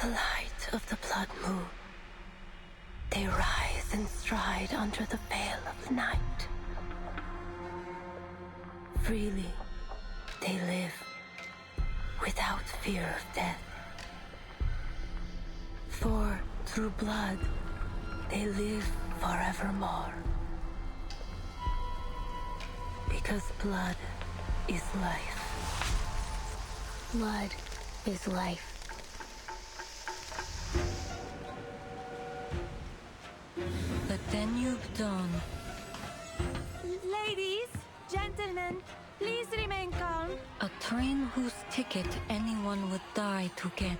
the light of the blood moon, they rise and stride under the veil of the night. Freely, they live without fear of death. For through blood, they live forevermore. Because blood is life. Blood is life. The Danube Dawn. Ladies, gentlemen, please remain calm. A train whose ticket anyone would die to get.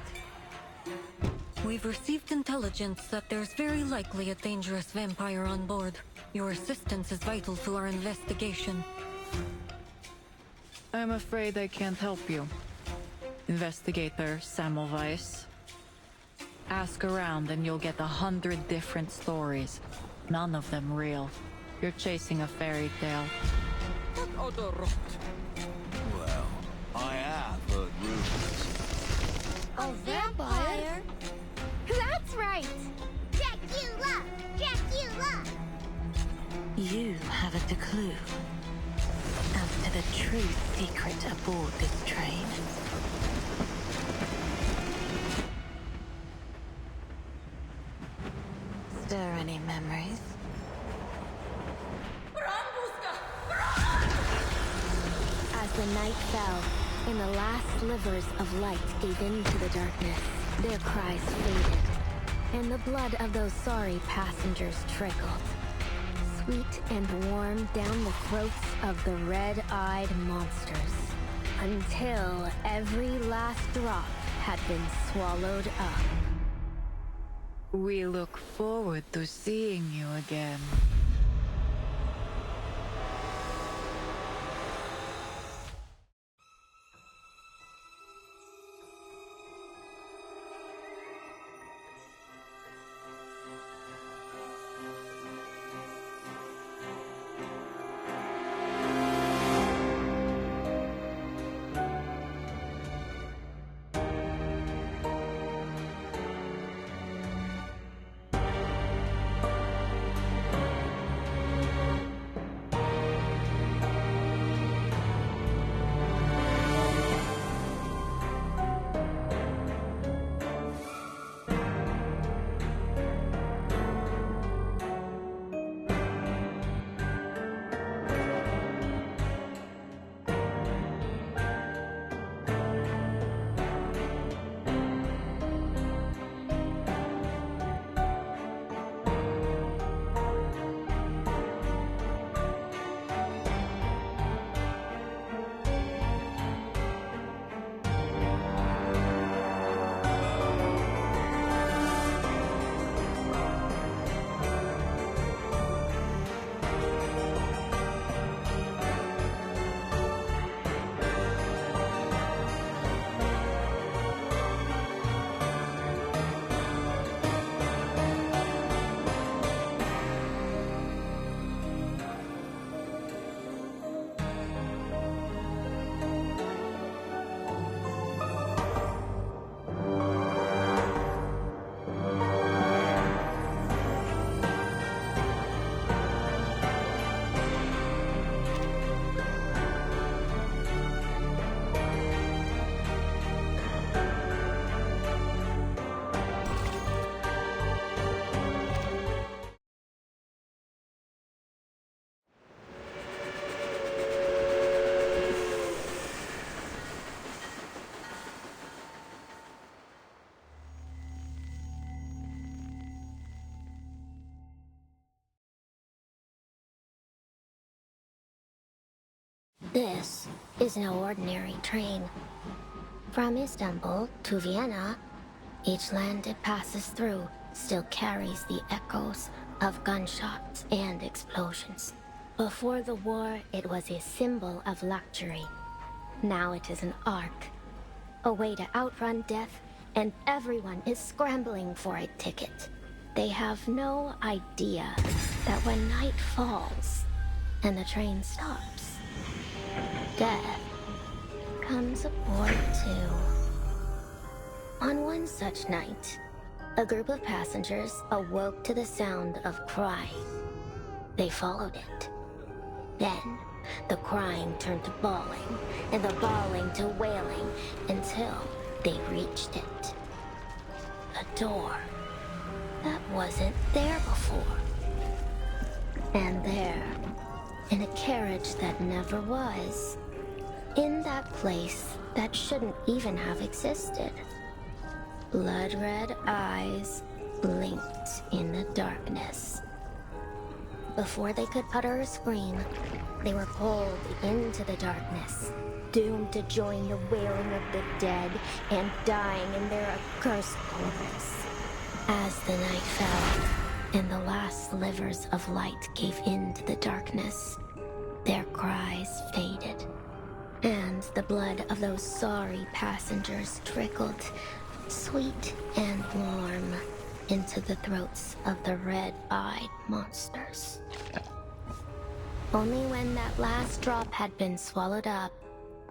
We've received intelligence that there's very likely a dangerous vampire on board. Your assistance is vital to our investigation. I'm afraid I can't help you, Investigator Semmelweis. Ask around and you'll get 100 different stories. None of them real. You're chasing a fairy tale. Well, I have heard rumors. A vampire? That's right! Dracula! Dracula! You haven't a clue as to the true secret aboard this train. Stir any memories? As the night fell, and the last slivers of light gave in to the darkness, their cries faded, and the blood of those sorry passengers trickled, sweet and warm down the throats of the red-eyed monsters, until every last drop had been swallowed up. We look forward to seeing you again. This is no ordinary train. From Istanbul to Vienna, each land it passes through still carries the echoes of gunshots and explosions. Before the war, it was a symbol of luxury. Now it is an ark, a way to outrun death, and everyone is scrambling for a ticket. They have no idea that when night falls and the train stops, death comes aboard too. On one such night, a group of passengers awoke to the sound of crying. They followed it. Then, the crying turned to bawling, and the bawling to wailing, until they reached it. A door that wasn't there before. And there, in a carriage that never was, in that place that shouldn't even have existed, blood-red eyes blinked in the darkness. Before they could utter a scream, they were pulled into the darkness, doomed to join the wailing of the dead and dying in their accursed corpse. As the night fell, and the last slivers of light gave in to the darkness, their cries faded, and the blood of those sorry passengers trickled, sweet and warm, into the throats of the red-eyed monsters. Only when that last drop had been swallowed up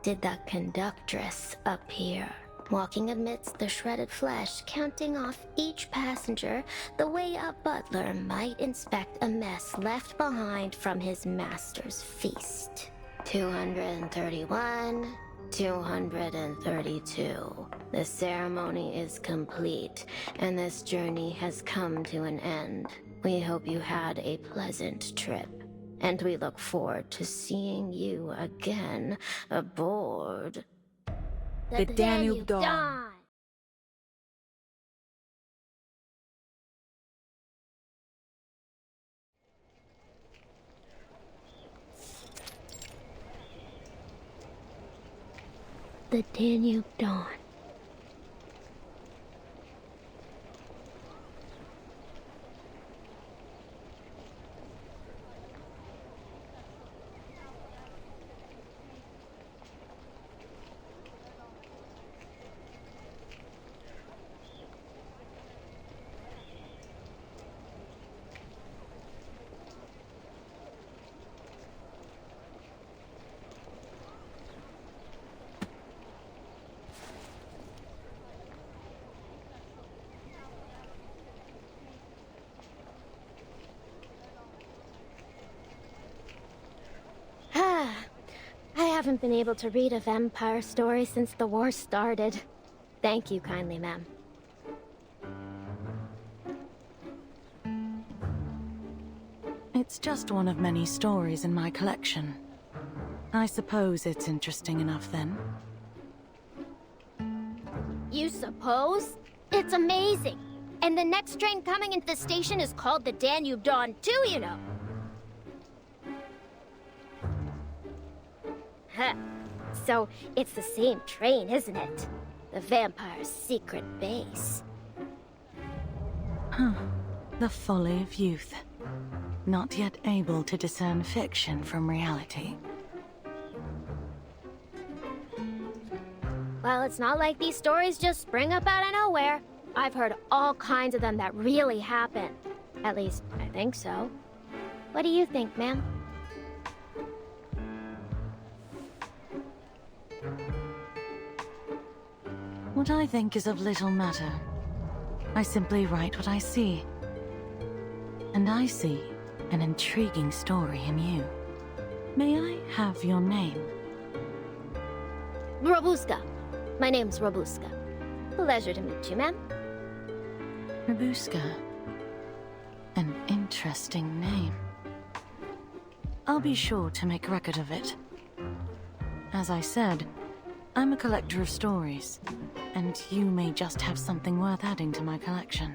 did the conductress appear, walking amidst the shredded flesh, counting off each passenger the way a butler might inspect a mess left behind from his master's feast. 231, 232. The ceremony is complete, and this journey has come to an end. We hope you had a pleasant trip, and we look forward to seeing you again aboard The Danube Dawn. The Danube Dawn. I haven't been able to read a vampire story since the war started. Thank you kindly, ma'am. It's just one of many stories in my collection. I suppose it's interesting enough then. You suppose? It's amazing! And the next train coming into the station is called the Danube Dawn too, you know. Huh. So, it's the same train, isn't it? The vampire's secret base. The folly of youth. Not yet able to discern fiction from reality. Well, it's not like these stories just spring up out of nowhere. I've heard all kinds of them that really happen. At least, I think so. What do you think, ma'am? What I think is of little matter. I simply write what I see. And I see an intriguing story in you. May I have your name? Robuska. My name's Robuska. Pleasure to meet you, ma'am. Robuska. An interesting name. I'll be sure to make record of it. As I said, I'm a collector of stories, and you may just have something worth adding to my collection.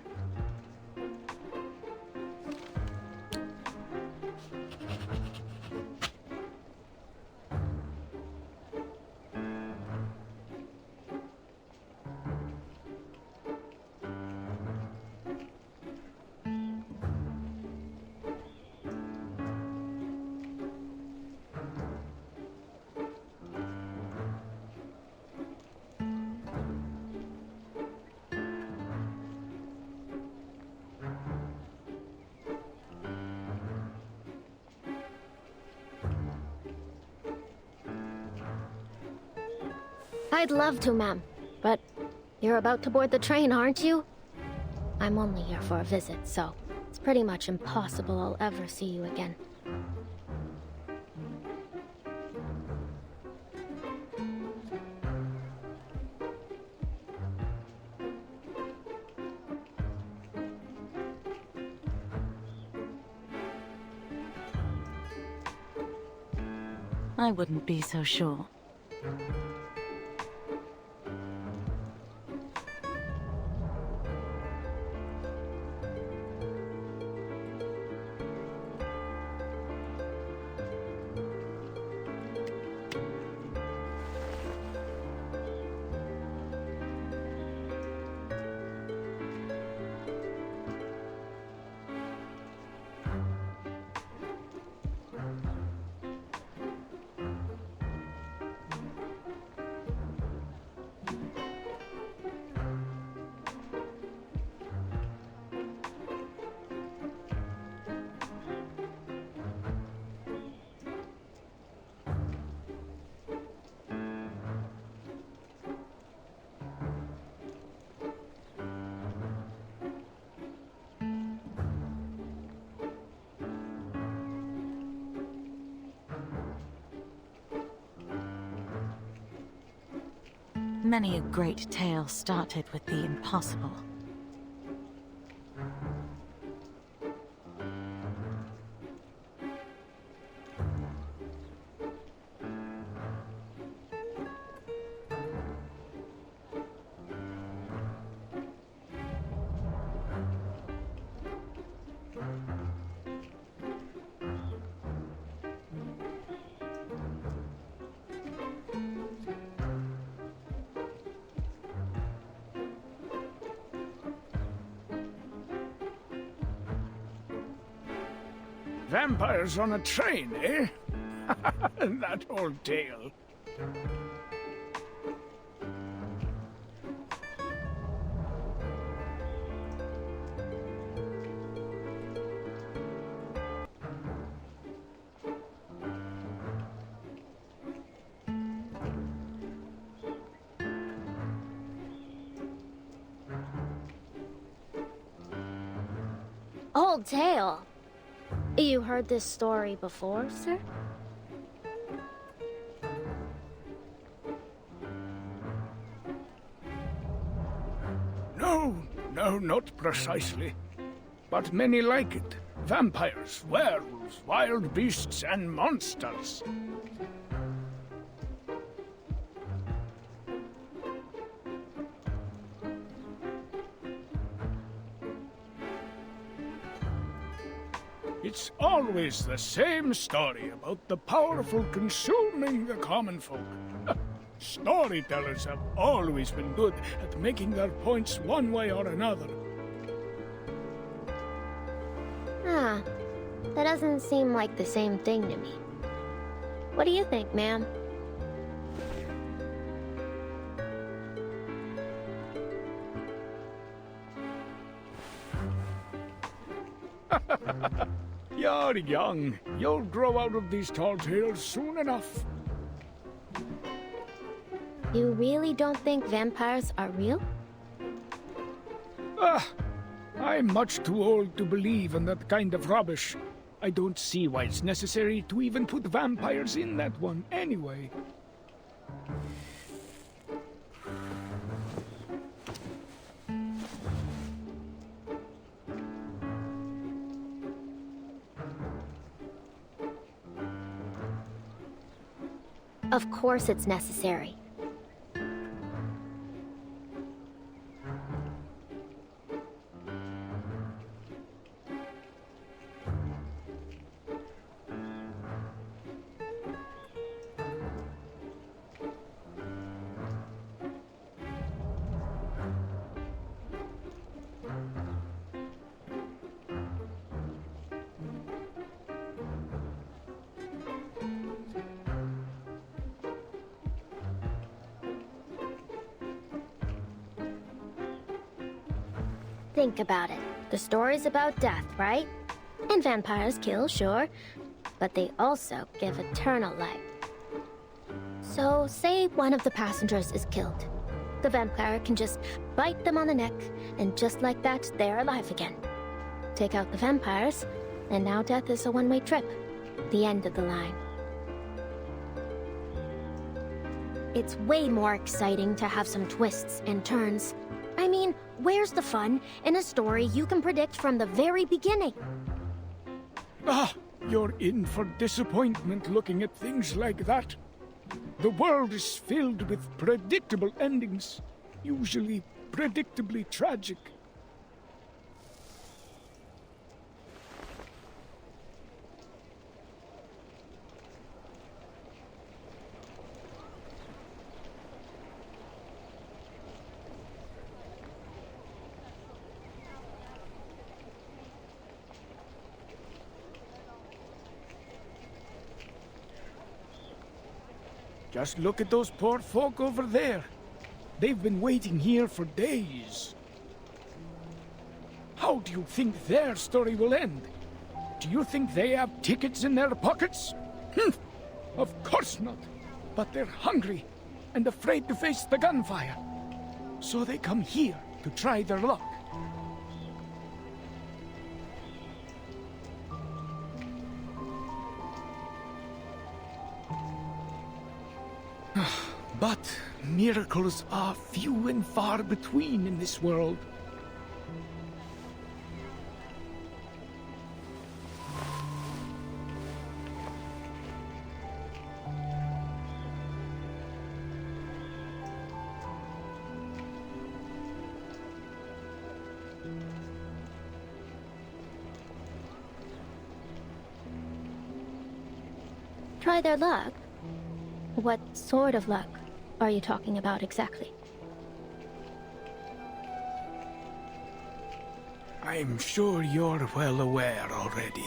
I'd love to, ma'am. But You're about to board the train, aren't you? I'm only here for a visit, so it's pretty much impossible I'll ever see you again. I wouldn't be so sure. Many a great tale started with the impossible. Vampires on a train, eh? That old tale. Old tale. You heard this story before, sir? No, not precisely. But many like it. Vampires, werewolves, wild beasts, and monsters. It's always the same story about the powerful consuming the common folk. Storytellers have always been good at making their points one way or another. Ah, that doesn't seem like the same thing to me. What do you think, ma'am? You're young. You'll grow out of these tall tales soon enough. You really don't think vampires are real? I'm much too old to believe in that kind of rubbish. I don't see why it's necessary to even put vampires in that one anyway. Of course it's necessary. Think about it. The story's about death, right? And vampires kill, sure, but they also give eternal life. So, say one of the passengers is killed. the vampire can just bite them on the neck, and just like that, they're alive again. Take out the vampires, and now death is a one-way trip. The end of the line. It's way more exciting to have some twists and turns. I mean, where's the fun in a story you can predict from the very beginning? Ah, you're in for disappointment looking at things like that. The world is filled with predictable endings, usually predictably tragic. Just look at those poor folk over there. They've been waiting here for days. How do you think their story will end? Do you think they have tickets in their pockets? Of course not. But they're hungry and afraid to face the gunfire. So they come here to try their luck. But miracles are few and far between in this world. Try their luck? What sort of luck are you talking about exactly? I'm sure you're well aware already.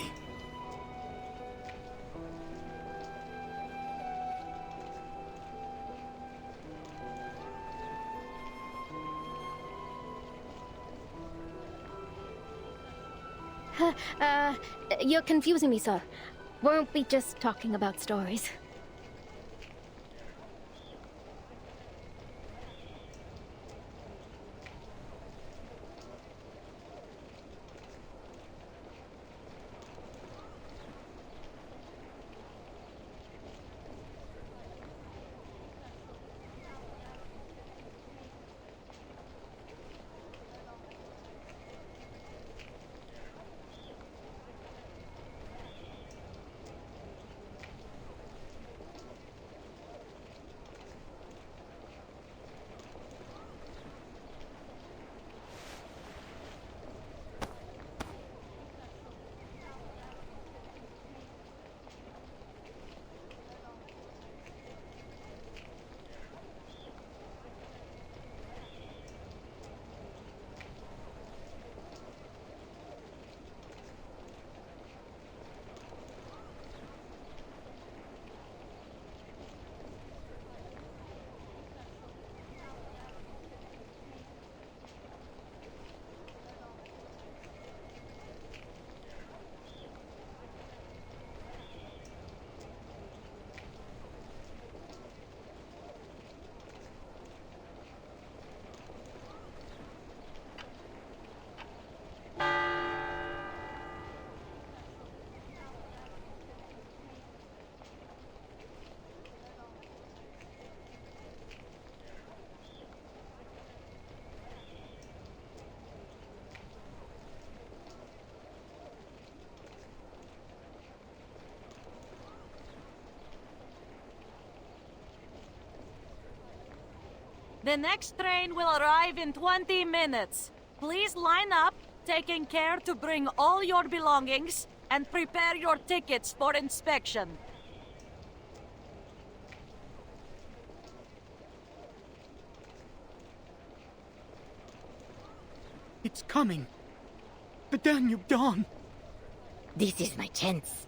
You're confusing me, sir. Weren't we just talking about stories? The next train will arrive in 20 minutes. Please line up, taking care to bring all your belongings, and prepare your tickets for inspection. It's coming. The Danube Dawn. This is my chance.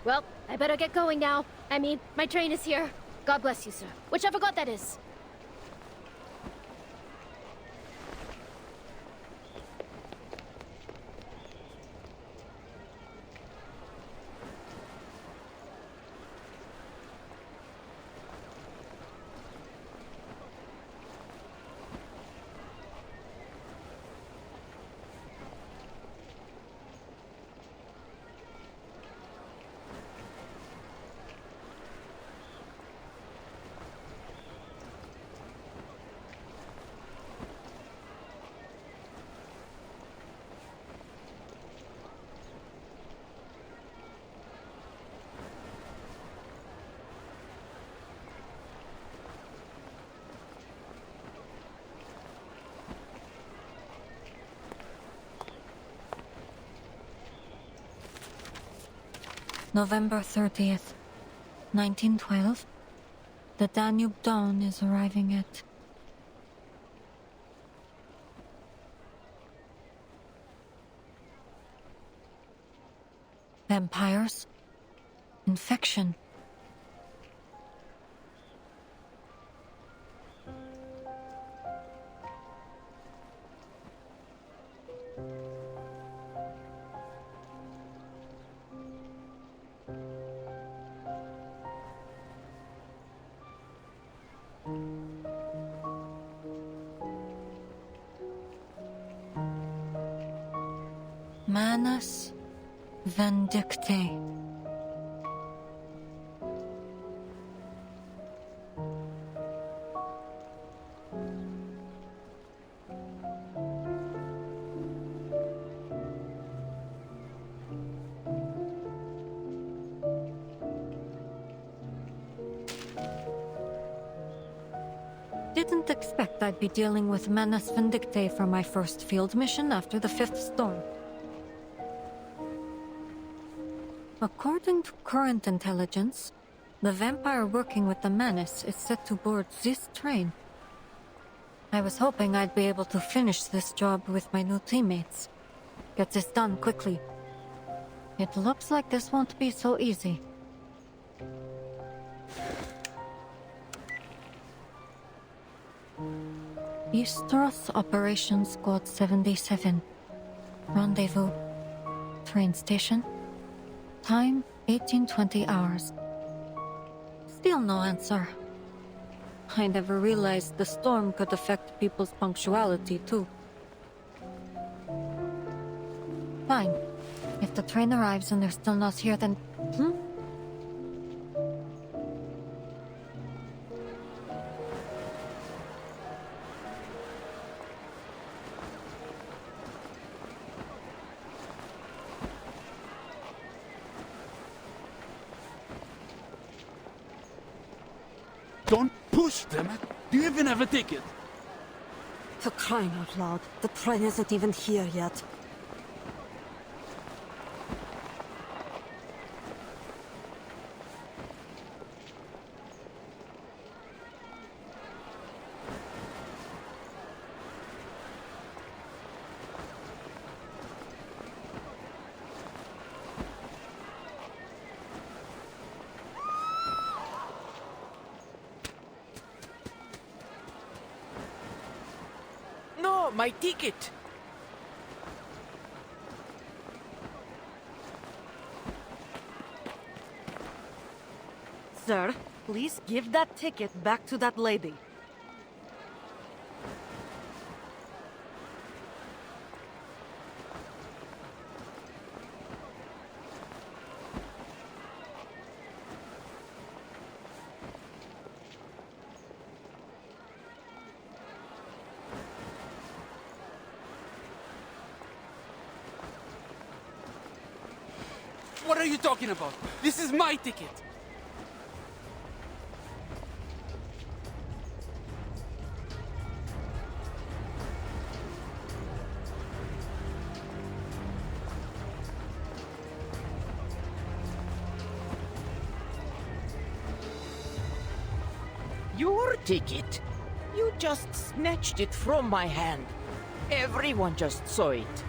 Well, I better get going now. I mean, my train is here. God bless you, sir. Whichever god that is. November 30th, 1912. The Danube Dawn is arriving at... Vampires? Infection? Manus Vindictae. Didn't expect I'd be dealing with Manus Vindictae for my first field mission after the 5th storm. According to current intelligence, the vampire working with the Manus is set to board this train. I was hoping I'd be able to finish this job with my new teammates. Get this done quickly. It looks like this won't be so easy. Easteros Operations Squad 77. Rendezvous. Train station. Time 1820 hours. Still no answer. I never realized the storm could affect people's punctuality too. Fine. If the train arrives and they're still not here, then... Don't push them. Do you even have a ticket? For crying out loud, the train isn't even here yet. No, my ticket! Sir, please give that ticket back to that lady. What are you talking about? This is my ticket! Your ticket? You just snatched it from my hand. Everyone just saw it.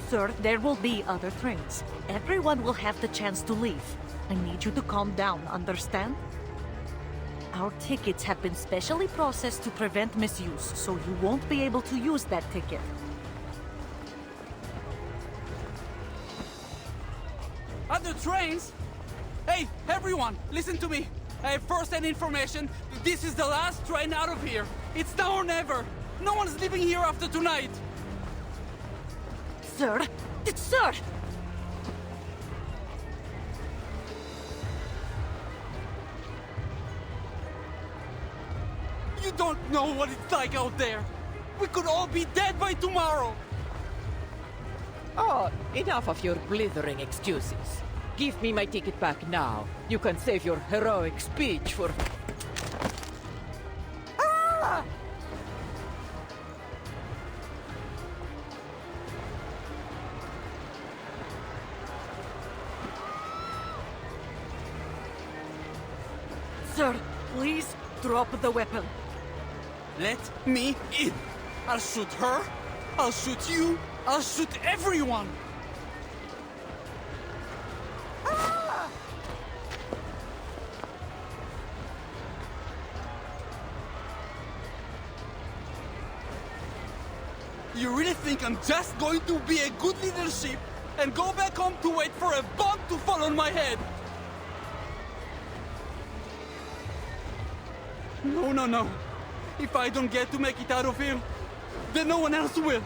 Sir, there will be other trains. Everyone will have the chance to leave. I need you to calm down, understand? Our tickets have been specially processed to prevent misuse, so you won't be able to use that ticket. Other trains? Hey, everyone, listen to me. I have first-hand information. This is the last train out of here. It's now or never. No one's leaving here after tonight. Sir? Sir! You don't know what it's like out there. We could all be dead by tomorrow. Oh, enough of your blithering excuses. Give me my ticket back now. You can save your heroic speech for... Ah! Sir, please drop the weapon. Let me in. I'll shoot her. I'll shoot you. I'll shoot everyone. Ah! You really think I'm just going to be a good leadership and go back home to wait for a bomb to fall on my head? No, no, no. If I don't get to make it out of here, then no one else will.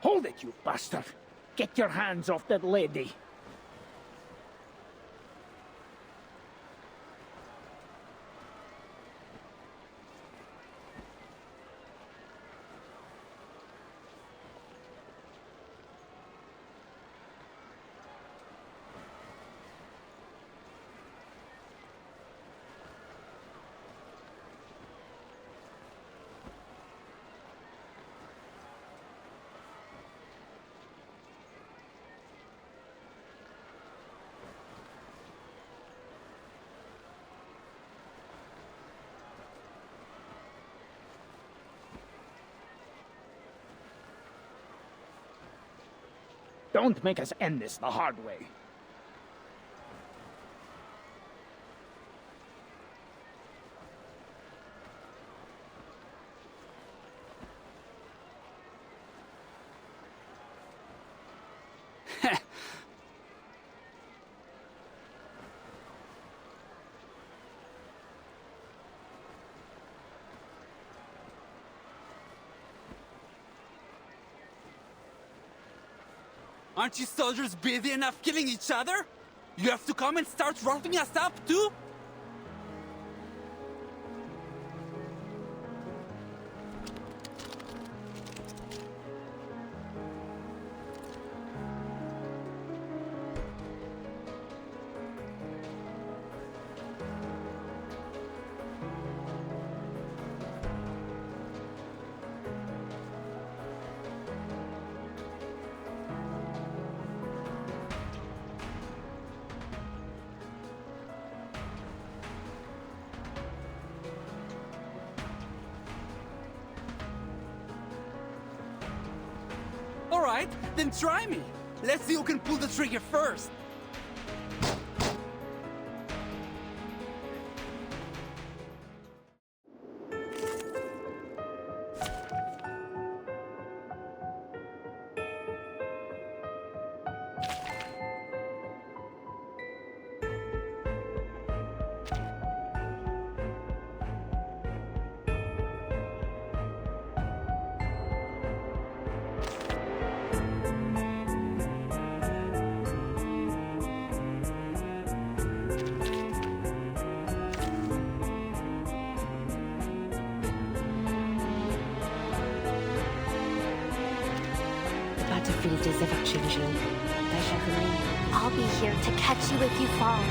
Hold it, you bastard! Get your hands off that lady! Don't make us end this the hard way. Aren't you soldiers busy enough killing each other? You have to come and start roughing us up too? Alright, then try me. Let's see who can pull the trigger first. battlefield is ever changing, I'll be here to catch you if you fall.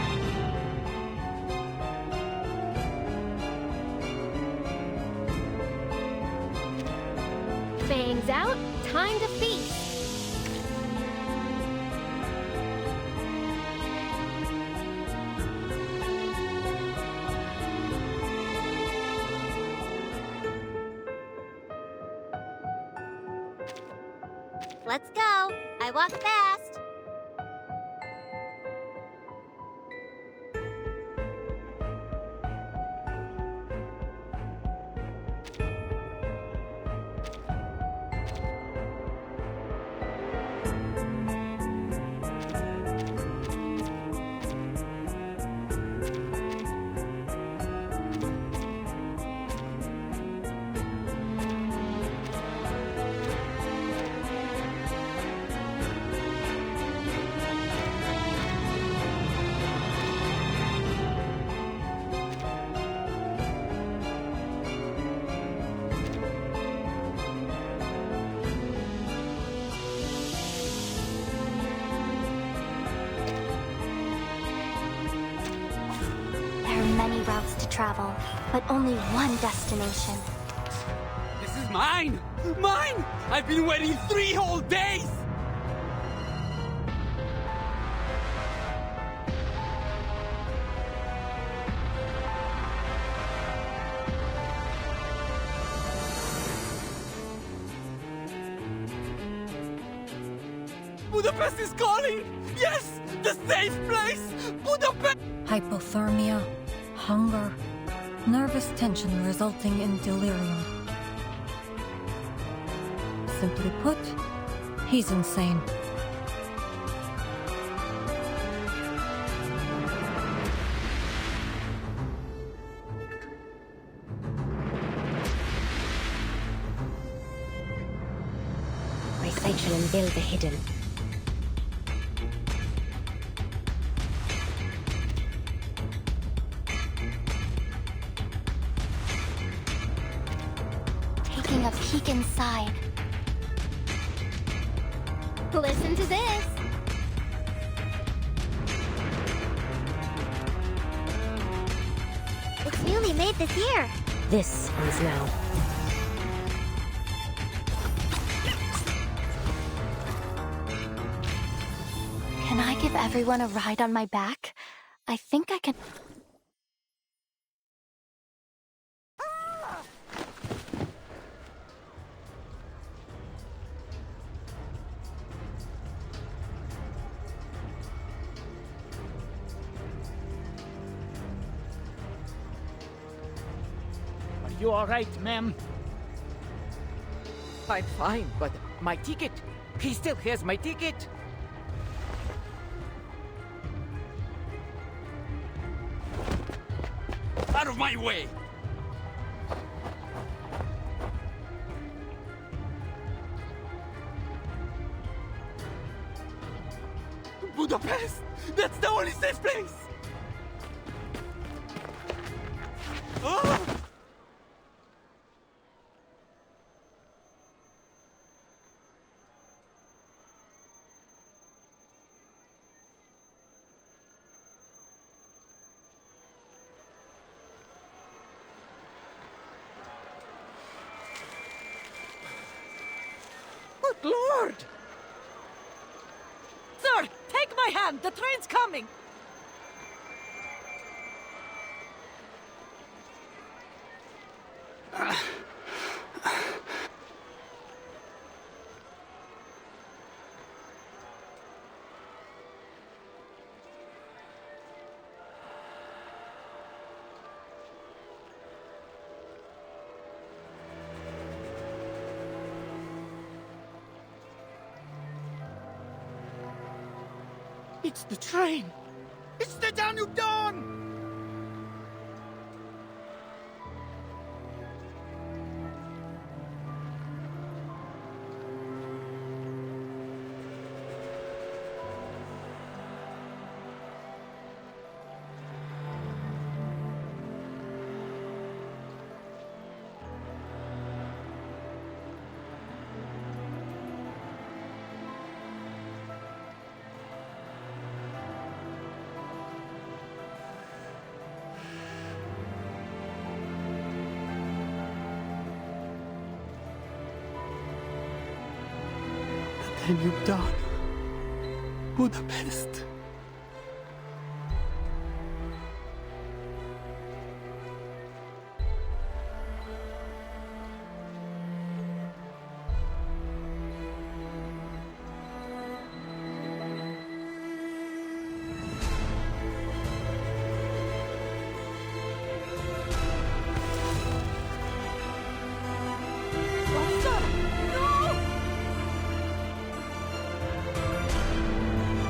Fangs out, time to feast. Let's go. I walk fast. There are many routes to travel, but only one destination. This is mine! Mine! I've been waiting 3 whole days! Budapest is calling! Yes! The safe place! Budapest! Hypothermia, hunger, nervous tension resulting in delirium. Simply put, he's insane. My sight shall unveil the hidden. Taking a peek inside. Listen to this. It's newly made this year. This is now. Can I give everyone a ride on my back? I think I can. Are you all right, ma'am? I'm fine, but my ticket. He still has my ticket. Out of my way! Budapest! That's the only safe place! Ah! Good Lord! Sir, take my hand. The train's coming. It's the train! It's the Danube Dawn! everything you've done. Budapest.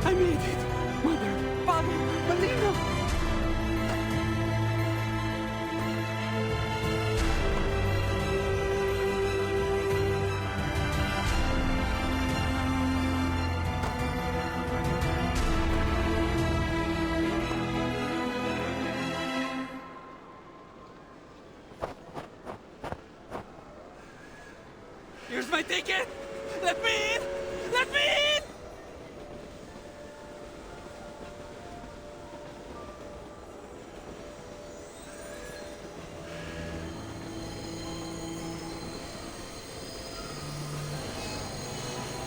I made it! Mother, Father, Melina! Here's my ticket! Let me in! Let me in!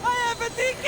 I have a ticket!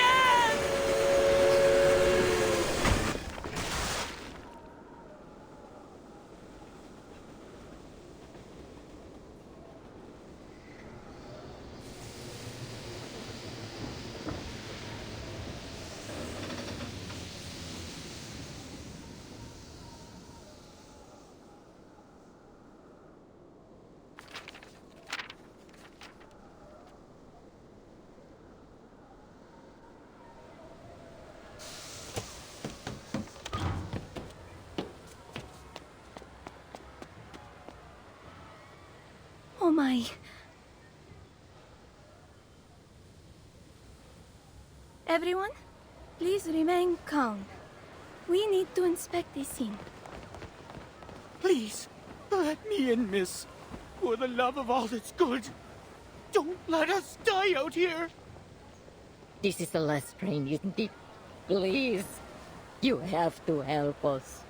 Oh my. Everyone, please remain calm. We need to inspect this scene. Please, let me in, miss. For the love of all that's good. Don't let us die out here. This is the last train, isn't it? Please, you have to help us.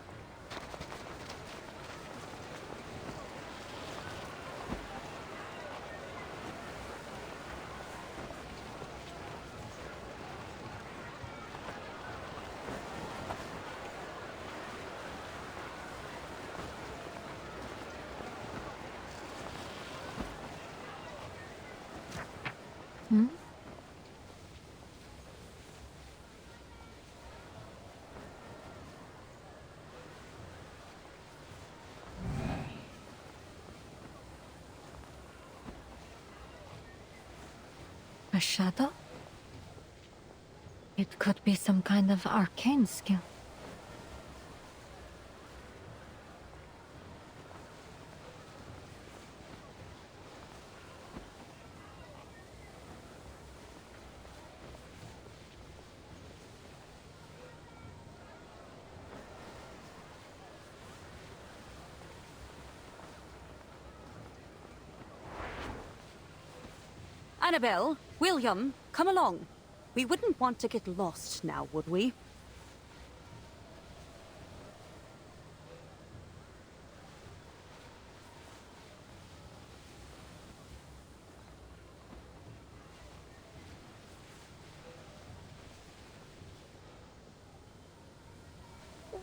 A shadow? It could be some kind of arcane skill. Annabelle, William, come along. We wouldn't want to get lost now, would we?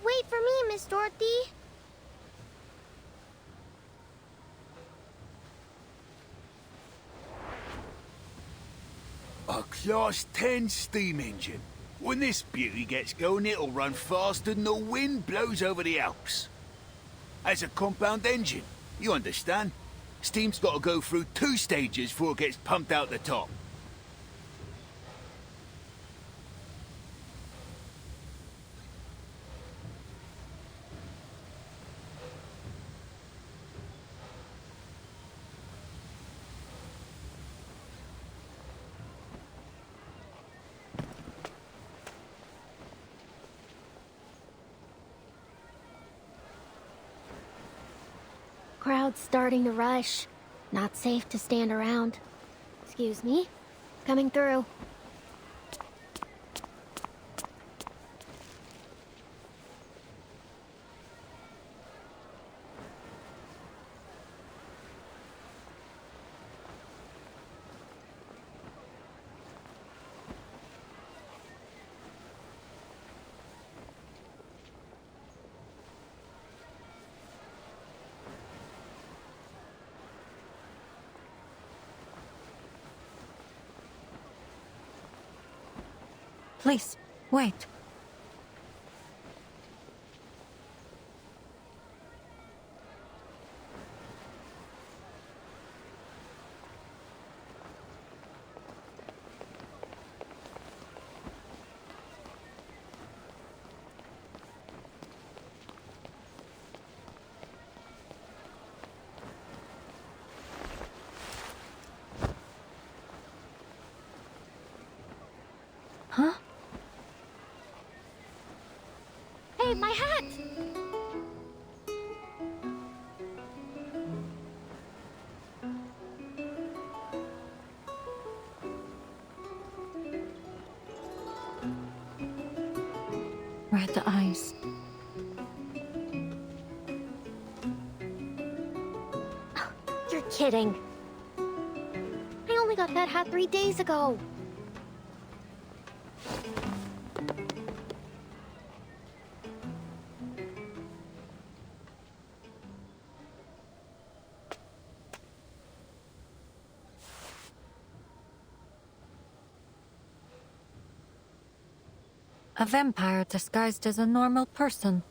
Wait for me, Miss Dorothy. A Class 10 steam engine. When this beauty gets going, it'll run faster than the wind blows over the Alps. As a compound engine, you understand? Steam's got to go through 2 stages before it gets pumped out the top. Crowd's starting to rush. Not safe to stand around. Excuse me. Coming through. Please, wait. Huh? Hey, my hat! Red eyes. You're kidding. I only got that hat 3 days ago. A vampire disguised as a normal person,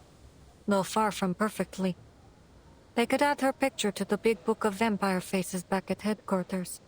though far from perfectly. They could add her picture to the big book of vampire faces back at headquarters.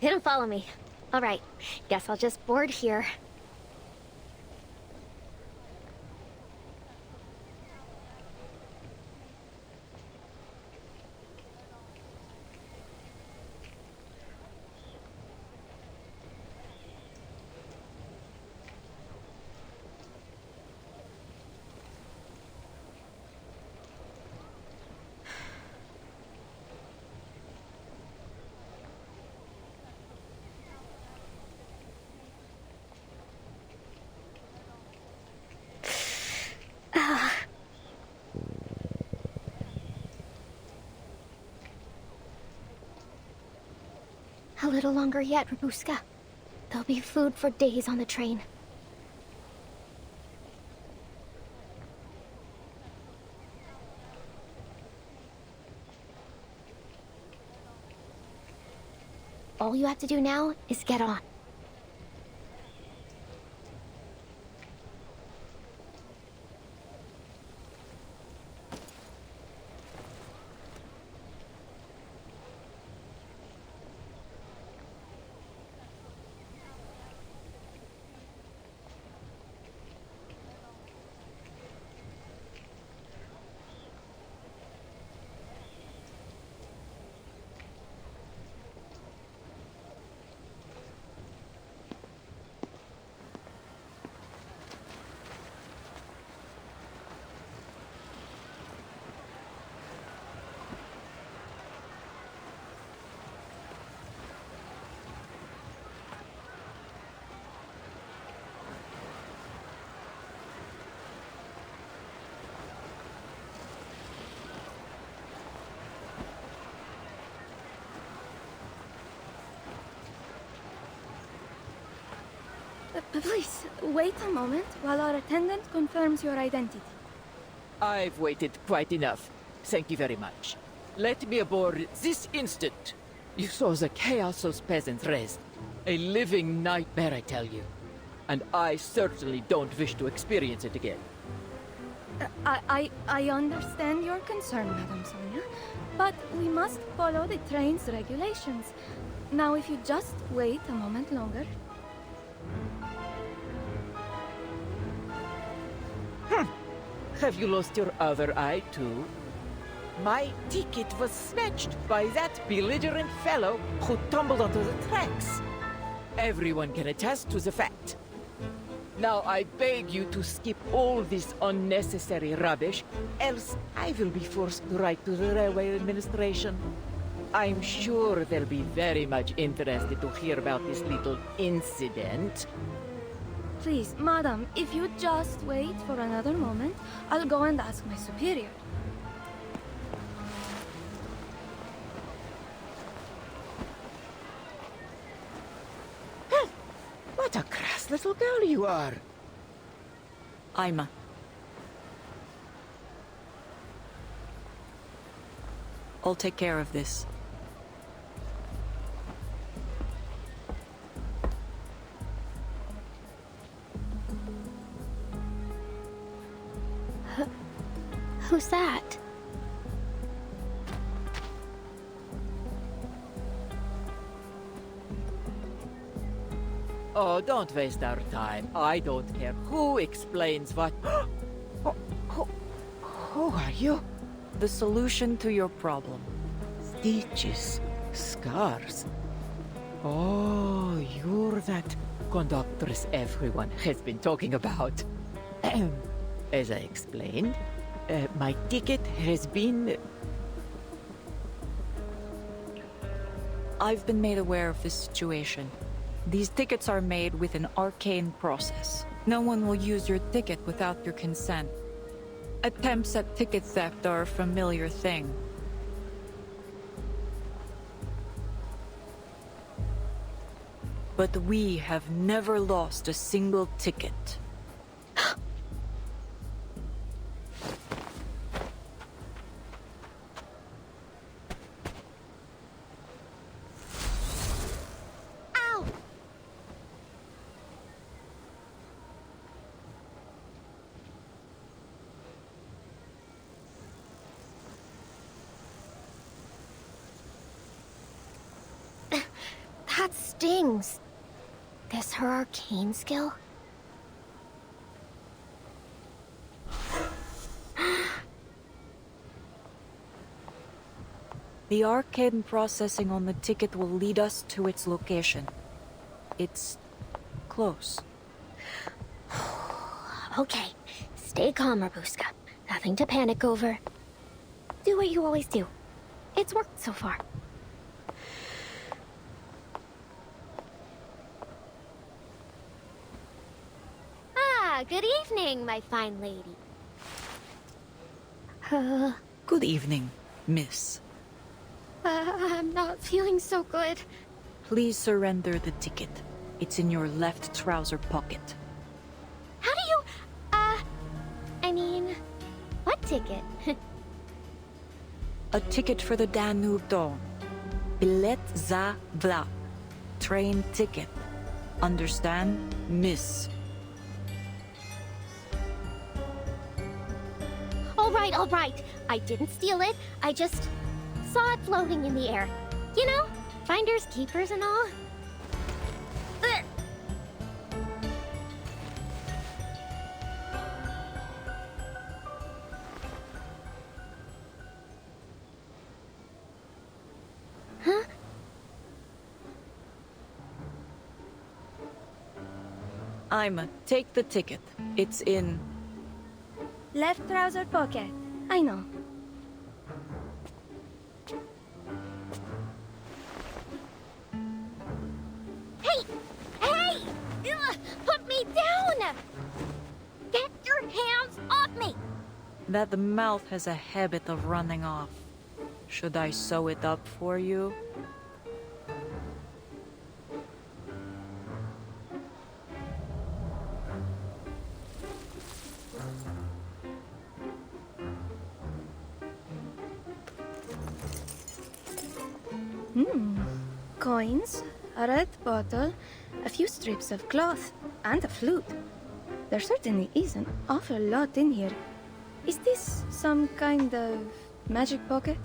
They don't follow me. All right, guess I'll just board here. A little longer yet, Rabuska. There'll be food for days on the train. All you have to do now is get on. Please, wait a moment while our attendant confirms your identity. I've waited quite enough. Thank you very much. Let me aboard this instant. You saw the chaos those peasants raised. A living nightmare, I tell you. And I certainly don't wish to experience it again. I understand your concern, Madame Sonia, but we must follow the train's regulations. Now, if you just wait a moment longer... Have you lost your other eye, too? My ticket was snatched by that belligerent fellow who tumbled onto the tracks. Everyone can attest to the fact. Now I beg you to skip all this unnecessary rubbish, else I will be forced to write to the Railway Administration. I'm sure they'll be very much interested to hear about this little incident. Please, Madam, if you just wait for another moment, I'll go and ask my superior. What a crass little girl you are! Aima. I'll take care of this. Who's that? Oh, don't waste our time. I don't care who explains what... Who are you? The solution to your problem. Stitches. Scars. Oh, you're that conductress everyone has been talking about. As I explained, my ticket has been... I've been made aware of this situation. These tickets are made with an arcane process. No one will use your ticket without your consent. Attempts at ticket theft are a familiar thing. But we have never lost a single ticket. That stings. This her arcane skill? The arcane processing on the ticket will lead us to its location. It's close. Okay, stay calm, Rabuska. Nothing to panic over. Do what you always do. It's worked so far. Ah, good evening, my fine lady. Good evening, miss. I'm not feeling so good. Please surrender the ticket. It's in your left trouser pocket. How do you... I mean... What ticket? A ticket for the Danube Dawn. Bilet za vlak. Train ticket. Understand, miss? All right. I didn't steal it. I just saw it floating in the air. You know, finders, keepers and all. Ugh. Huh? I'ma take the ticket. It's in... Left trouser pocket. I know. Hey! Ugh, put me down! Get your hands off me! That mouth has a habit of running off. Should I sew it up for you? Coins, a red bottle, a few strips of cloth, and a flute. There certainly is an awful lot in here. Is this some kind of magic pocket?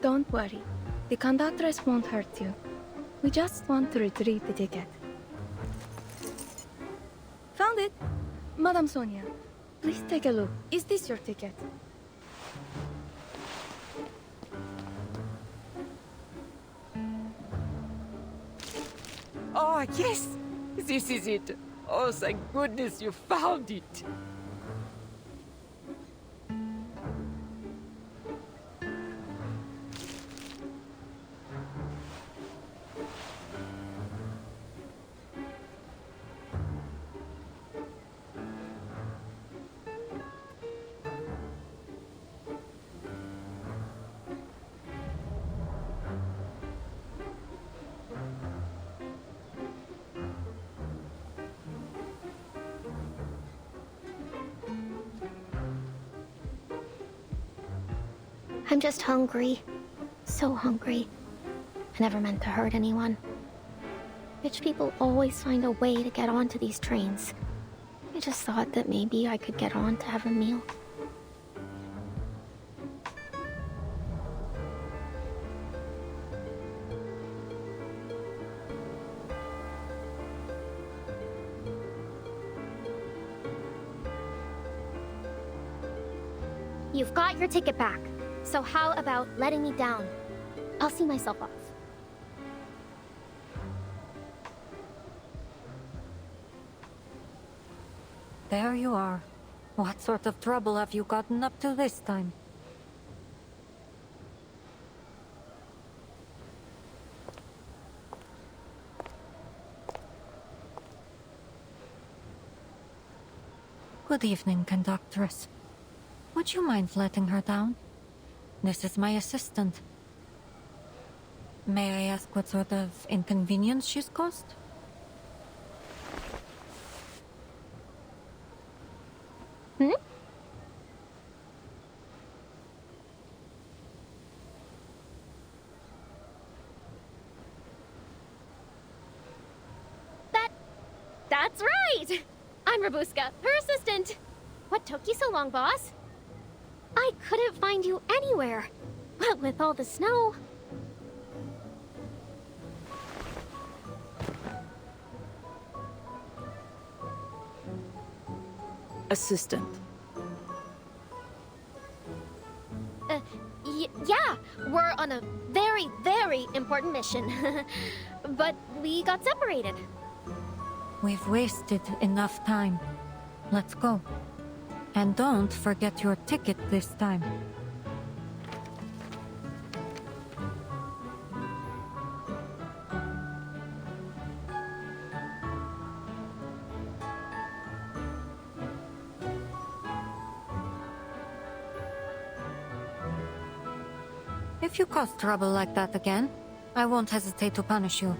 Don't worry. The conductress won't hurt you. We just want to retrieve the ticket. Found it! Madame Sonia, please take a look. Is this your ticket? Oh, yes! This is it! Oh, thank goodness you found it! I'm just hungry. So hungry. I never meant to hurt anyone. Rich people always find a way to get onto these trains. I just thought that maybe I could get on to have a meal. You've got your ticket back. So how about letting me down? I'll see myself off. There you are. What sort of trouble have you gotten up to this time? Good evening, conductress. Would you mind letting her down? This is my assistant. May I ask what sort of inconvenience she's caused? Hmm? That's right! I'm Rabuska, her assistant. What took you so long, boss? I couldn't find you anywhere. What with all the snow? Assistant. Yeah, we're on a very, very important mission. But we got separated. We've wasted enough time. Let's go. And don't forget your ticket this time. If you cause trouble like that again, I won't hesitate to punish you,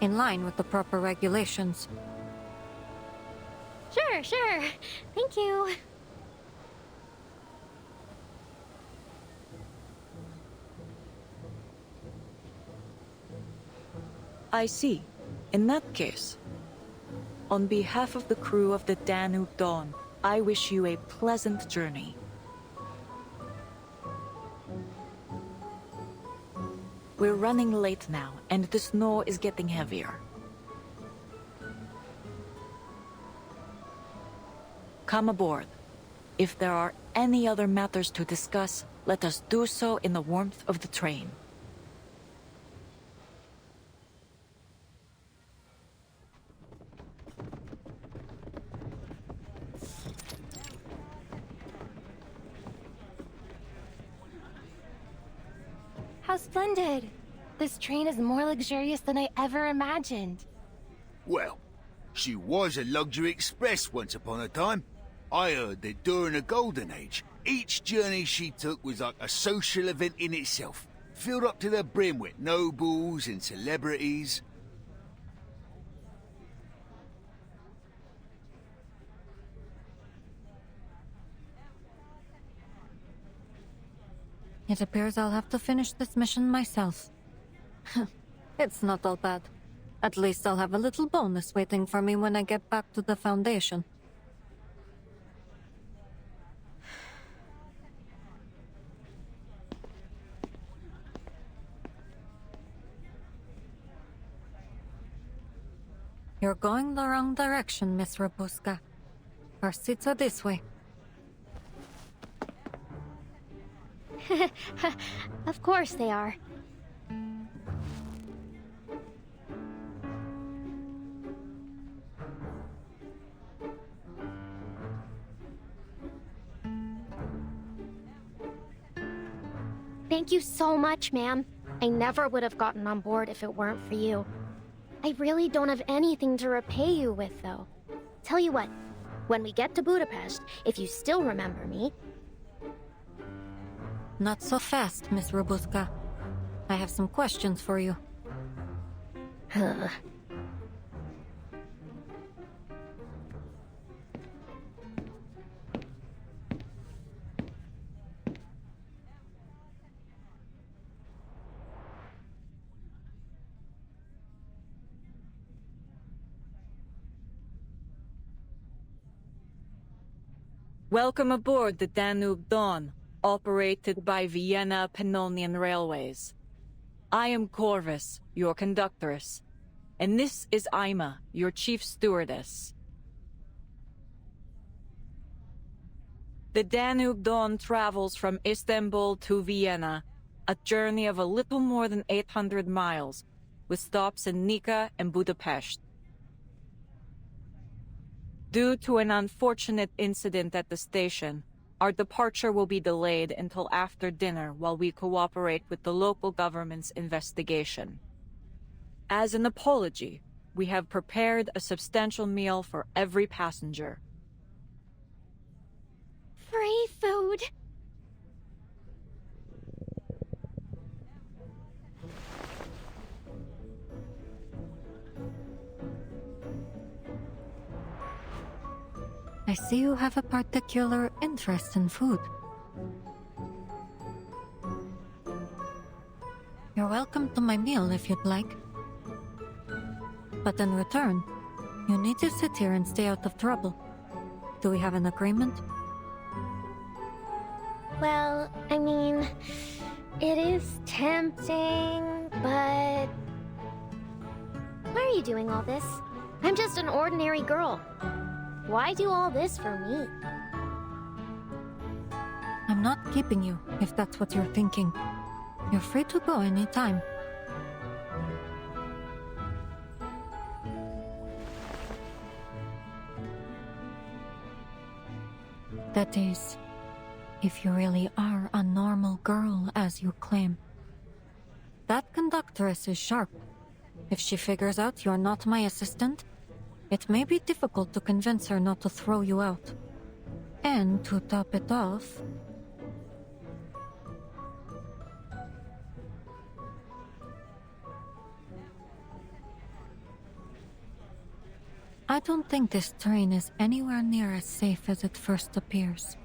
in line with the proper regulations. Sure. Thank you. I see. In that case, on behalf of the crew of the Danube Dawn, I wish you a pleasant journey. We're running late now, and the snow is getting heavier. Come aboard. If there are any other matters to discuss, let us do so in the warmth of the train. How splendid! This train is more luxurious than I ever imagined. Well, she was a luxury express once upon a time. I heard that during the Golden Age, each journey she took was like a social event in itself, filled up to the brim with nobles and celebrities. It appears I'll have to finish this mission myself. It's not all bad. At least I'll have a little bonus waiting for me when I get back to the Foundation. You're going the wrong direction, Miss Rabuska. Our seats are this way. Of course they are. Thank you so much, ma'am. I never would have gotten on board if it weren't for you. I really don't have anything to repay you with, though. Tell you what, when we get to Budapest, if you still remember me... Not so fast, Miss Rabuska. I have some questions for you. Welcome aboard the Danube Dawn, operated by Vienna Pannonian Railways. I am Corvus, your conductress, and this is Ima, your chief stewardess. The Danube Dawn travels from Istanbul to Vienna, a journey of a little more than 800 miles, with stops in Nika and Budapest. Due to an unfortunate incident at the station, our departure will be delayed until after dinner while we cooperate with the local government's investigation. As an apology, we have prepared a substantial meal for every passenger. Free food! I see you have a particular interest in food. You're welcome to my meal if you'd like. But in return, you need to sit here and stay out of trouble. Do we have an agreement? Well, I mean, it is tempting, but... Why are you doing all this? I'm just an ordinary girl. Why do all this for me? I'm not keeping you, if that's what you're thinking. You're free to go anytime. That is, if you really are a normal girl, as you claim. That conductress is sharp. If she figures out you're not my assistant, it may be difficult to convince her not to throw you out. And to top it off... I don't think this train is anywhere near as safe as it first appears.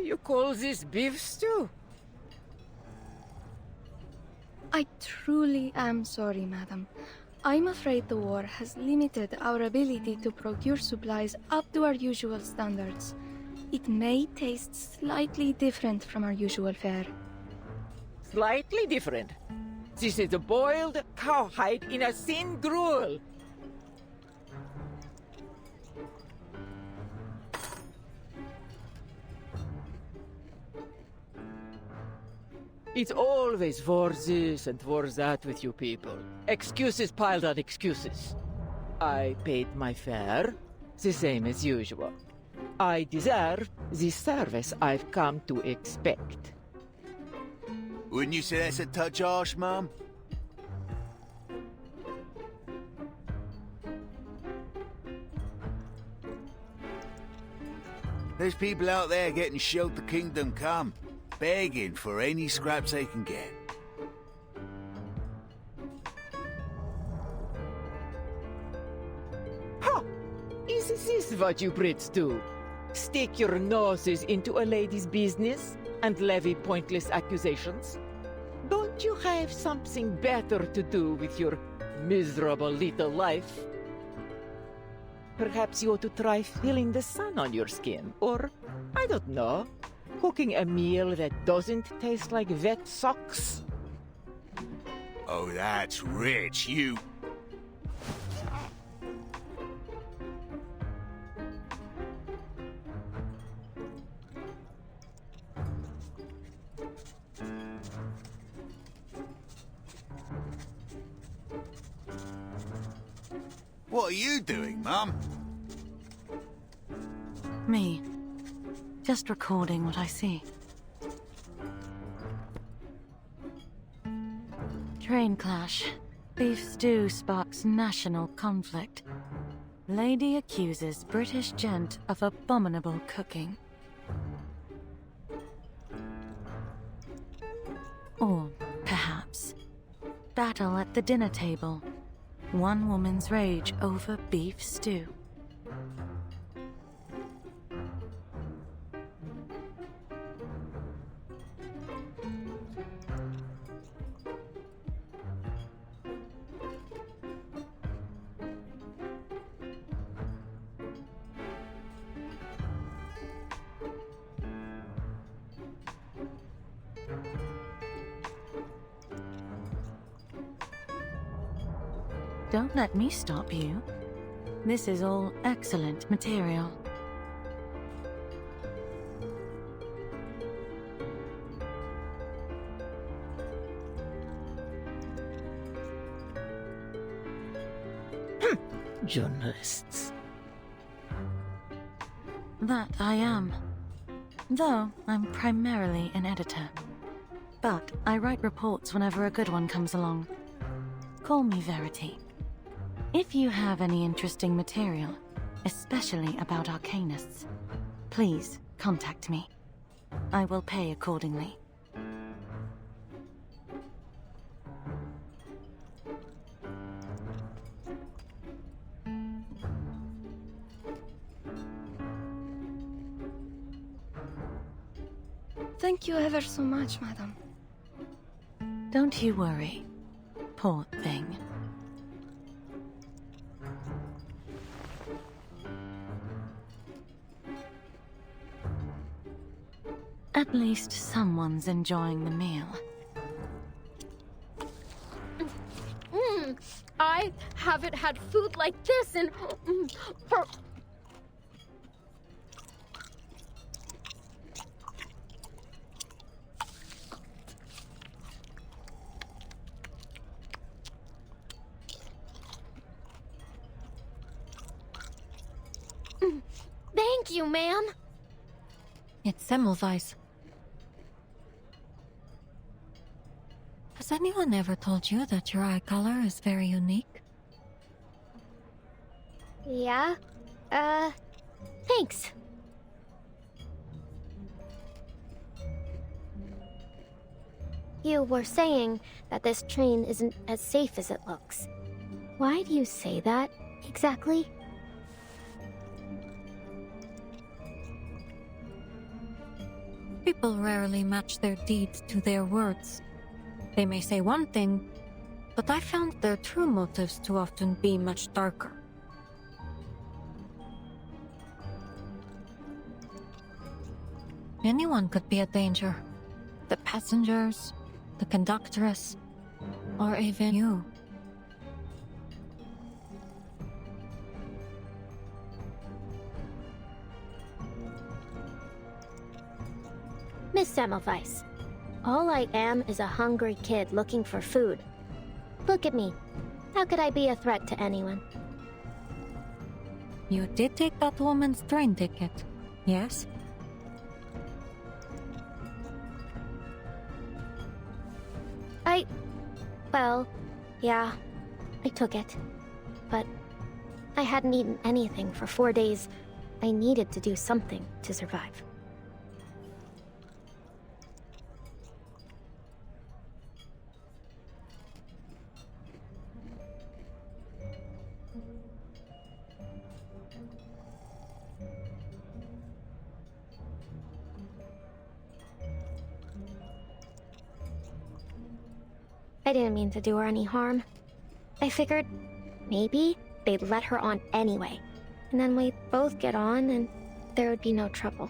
You call this beef stew? I truly am sorry, madam. I'm afraid the war has limited our ability to procure supplies up to our usual standards. It may taste slightly different from our usual fare. Slightly different. This is a boiled cowhide in a thin gruel. It's always for this and for that with you people. Excuses piled on excuses. I paid my fare, the same as usual. I deserve the service I've come to expect. Wouldn't you say that's a touch harsh, Mum? There's people out there getting showed the kingdom come, begging for any scraps they can get. Ha! Is this what you Brits do? Stick your noses into a lady's business and levy pointless accusations? Don't you have something better to do with your miserable little life? Perhaps you ought to try feeling the sun on your skin, or, I don't know, cooking a meal that doesn't taste like wet socks? Oh, that's rich, you... What are you doing, Mum? Me. Just recording what I see. Train clash. Beef stew sparks national conflict. Lady accuses British gent of abominable cooking. Or perhaps battle at the dinner table. One woman's rage over beef stew. Don't let me stop you. This is all excellent material. Journalists. That I am. Though I'm primarily an editor. But I write reports whenever a good one comes along. Call me Verity. If you have any interesting material, especially about arcanists, please contact me. I will pay accordingly. Thank you ever so much, madam. Don't you worry. Poor thing. At least someone's enjoying the meal. I haven't had food like this in... Thank you, ma'am. It's Semmelweis. Has anyone ever told you that your eye color is very unique? Yeah? Thanks. You were saying that this train isn't as safe as it looks. Why do you say that, exactly? People rarely match their deeds to their words. They may say one thing, but I found their true motives to often be much darker. Anyone could be a danger. The passengers, the conductress, or even you. Miss Semmelweis, all I am is a hungry kid looking for food. Look at me. How could I be a threat to anyone? You did take that woman's train ticket, yes? Well, yeah, I took it. But I hadn't eaten anything for 4 days. I needed to do something to survive. I didn't mean to do her any harm. I figured maybe they'd let her on anyway, and then we'd both get on and there would be no trouble.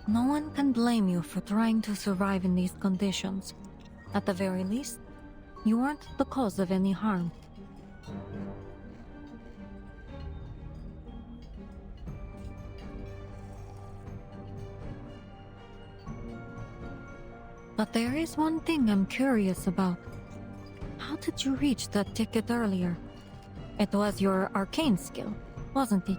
No one can blame you for trying to survive in these conditions. At the very least, you weren't the cause of any harm. But there is one thing I'm curious about. How did you reach that ticket earlier? It was your arcane skill, wasn't it?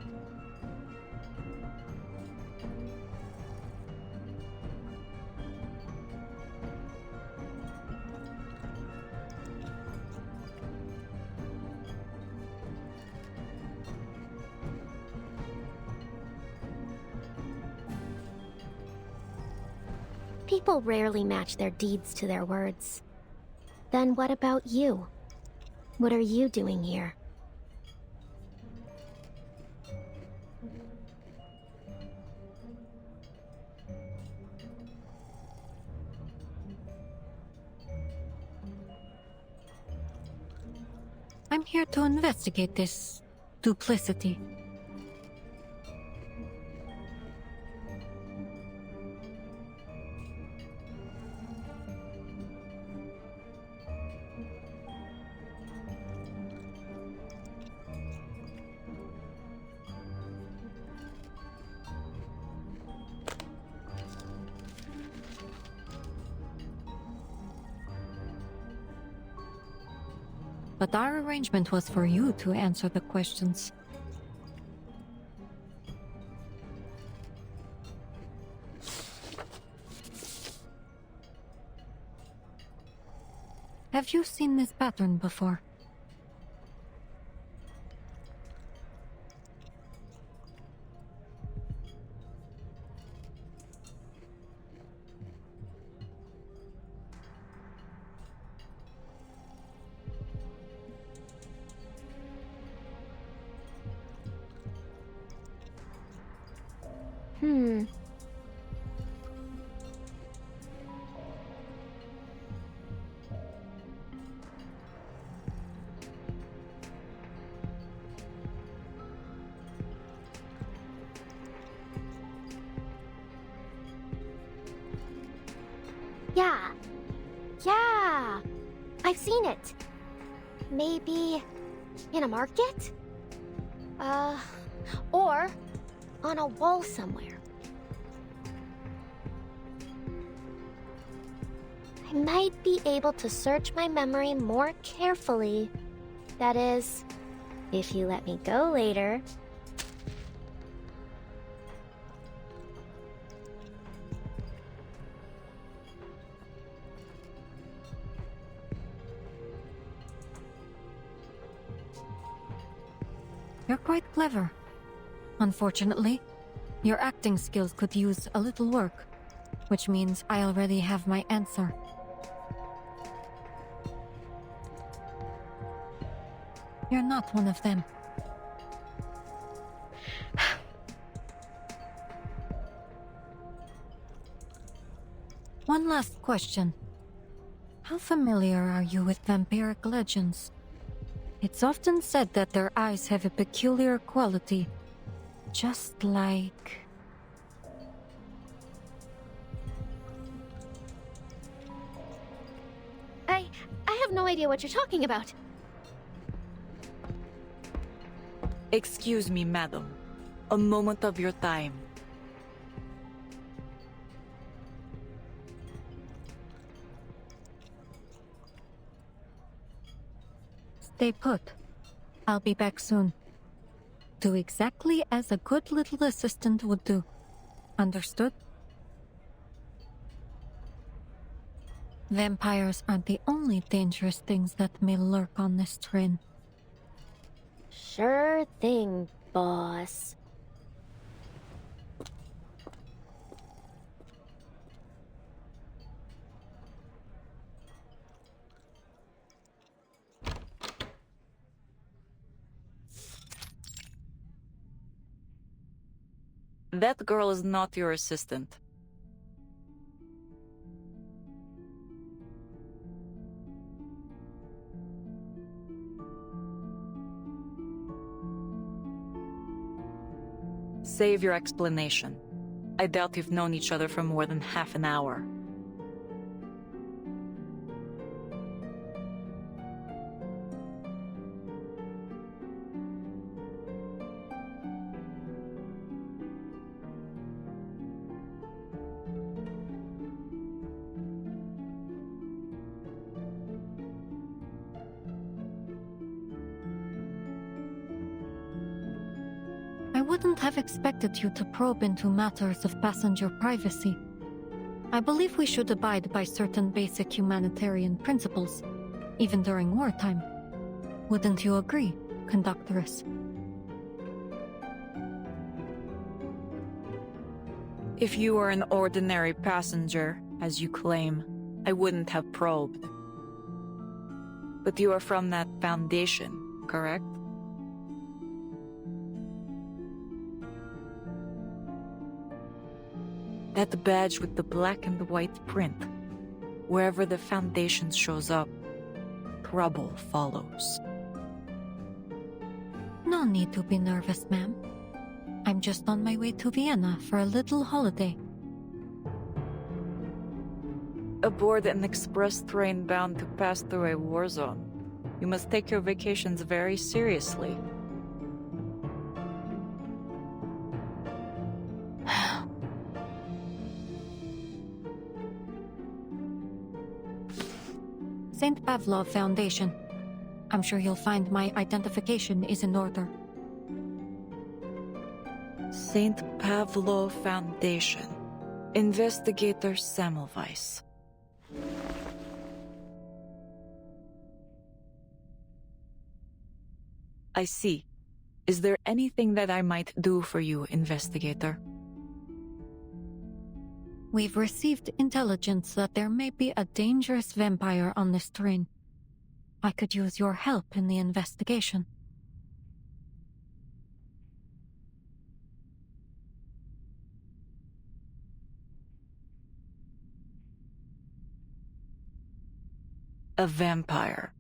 People rarely match their deeds to their words. Then what about you? What are you doing here? I'm here to investigate this duplicity. But our arrangement was for you to answer the questions. Have you seen this pattern before? Yeah. I've seen it. Maybe in a market? Or on a wall somewhere. I might be able to search my memory more carefully. That is, if you let me go later. You're quite clever. Unfortunately, your acting skills could use a little work, which means I already have my answer. You're not one of them. One last question. How familiar are you with vampiric legends? It's often said that their eyes have a peculiar quality, just like... I have no idea what you're talking about. Excuse me, madam. A moment of your time. Stay put. I'll be back soon. Do exactly as a good little assistant would do. Understood? Vampires aren't the only dangerous things that may lurk on this train. Sure thing, boss. That girl is not your assistant. Save your explanation. I doubt you've known each other for more than half an hour. wouldn't have expected you to probe into matters of passenger privacy. I believe we should abide by certain basic humanitarian principles, even during wartime. Wouldn't you agree, Conductress? If you were an ordinary passenger, as you claim, I wouldn't have probed. But you are from that Foundation, correct? That badge with the black and white print. Wherever the Foundation shows up, trouble follows. No need to be nervous, ma'am. I'm just on my way to Vienna for a little holiday. Aboard an express train bound to pass through a war zone. You must take your vacations very seriously. St. Pavlov Foundation. I'm sure you'll find my identification is in order. St. Pavlov Foundation. Investigator Semmelweis. I see. Is there anything that I might do for you, Investigator? We've received intelligence that there may be a dangerous vampire on this train. I could use your help in the investigation. A vampire.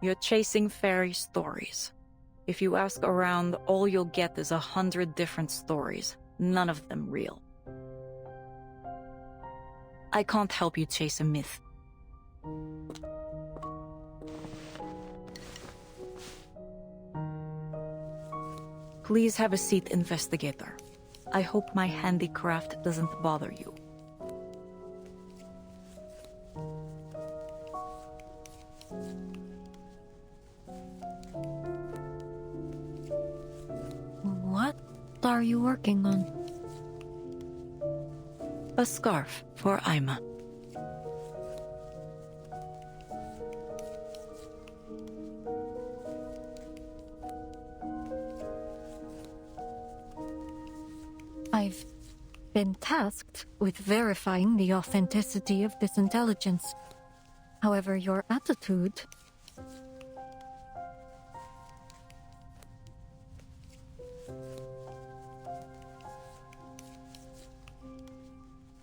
You're chasing fairy stories. If you ask around, all you'll get is 100 different stories, none of them real. I can't help you chase a myth. Please have a seat, Investigator. I hope my handicraft doesn't bother you. What are you working on? A scarf for Aima. I've been tasked with verifying the authenticity of this intelligence. However, your attitude...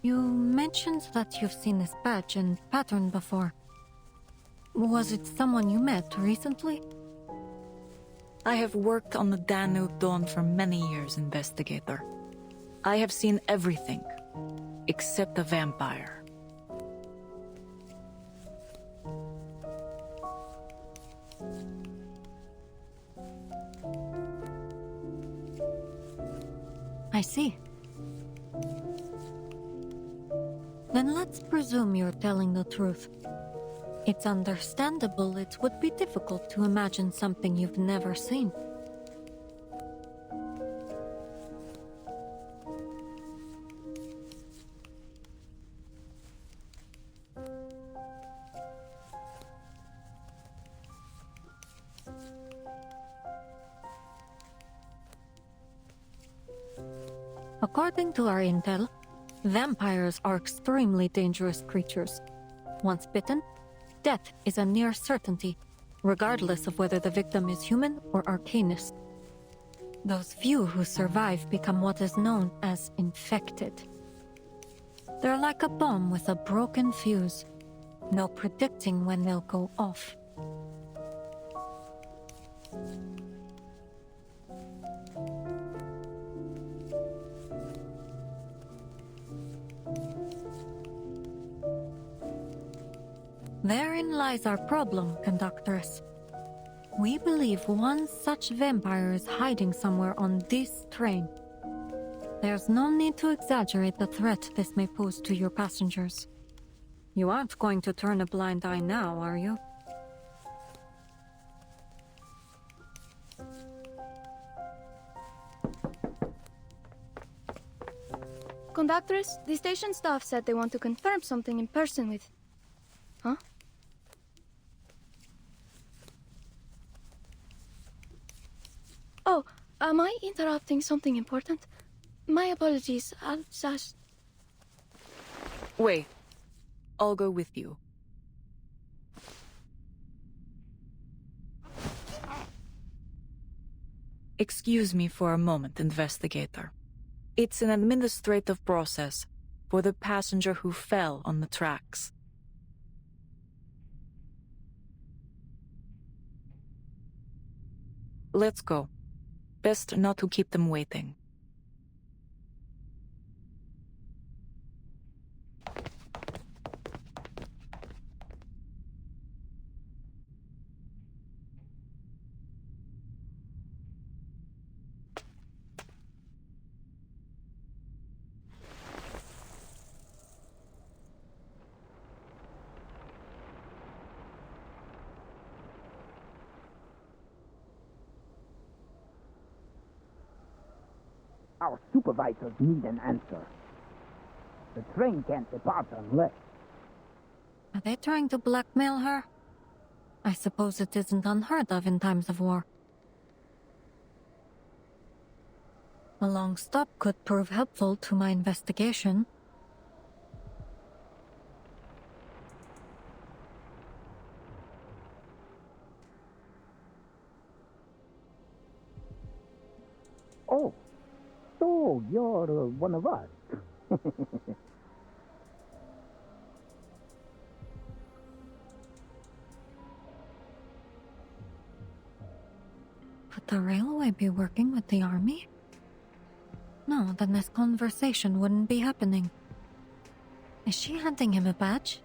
You mentioned that you've seen this badge and pattern before. Was it someone you met recently? I have worked on the Danube Dawn for many years, Investigator. I have seen everything, except a vampire. I see. Then let's presume you're telling the truth. It's understandable it would be difficult to imagine something you've never seen. According to our intel, vampires are extremely dangerous creatures. Once bitten, death is a near certainty, regardless of whether the victim is human or arcanist. Those few who survive become what is known as infected. They're like a bomb with a broken fuse. No predicting when they'll go off. Therein lies our problem, Conductress. We believe one such vampire is hiding somewhere on this train. There's no need to exaggerate the threat this may pose to your passengers. You aren't going to turn a blind eye now, are you? Conductress, the station staff said they want to confirm something in person with... Huh? Oh, am I interrupting something important? My apologies, I'll just... Wait. I'll go with you. Excuse me for a moment, investigator. It's an administrative process for the passenger who fell on the tracks. Let's go. Best not to keep them waiting. Our supervisors need an answer. The train can't depart unless... Are they trying to blackmail her? I suppose it isn't unheard of in times of war. A long stop could prove helpful to my investigation. Oh, so you're one of us. Would the railway be working with the army? No, then this conversation wouldn't be happening. Is she handing him a badge?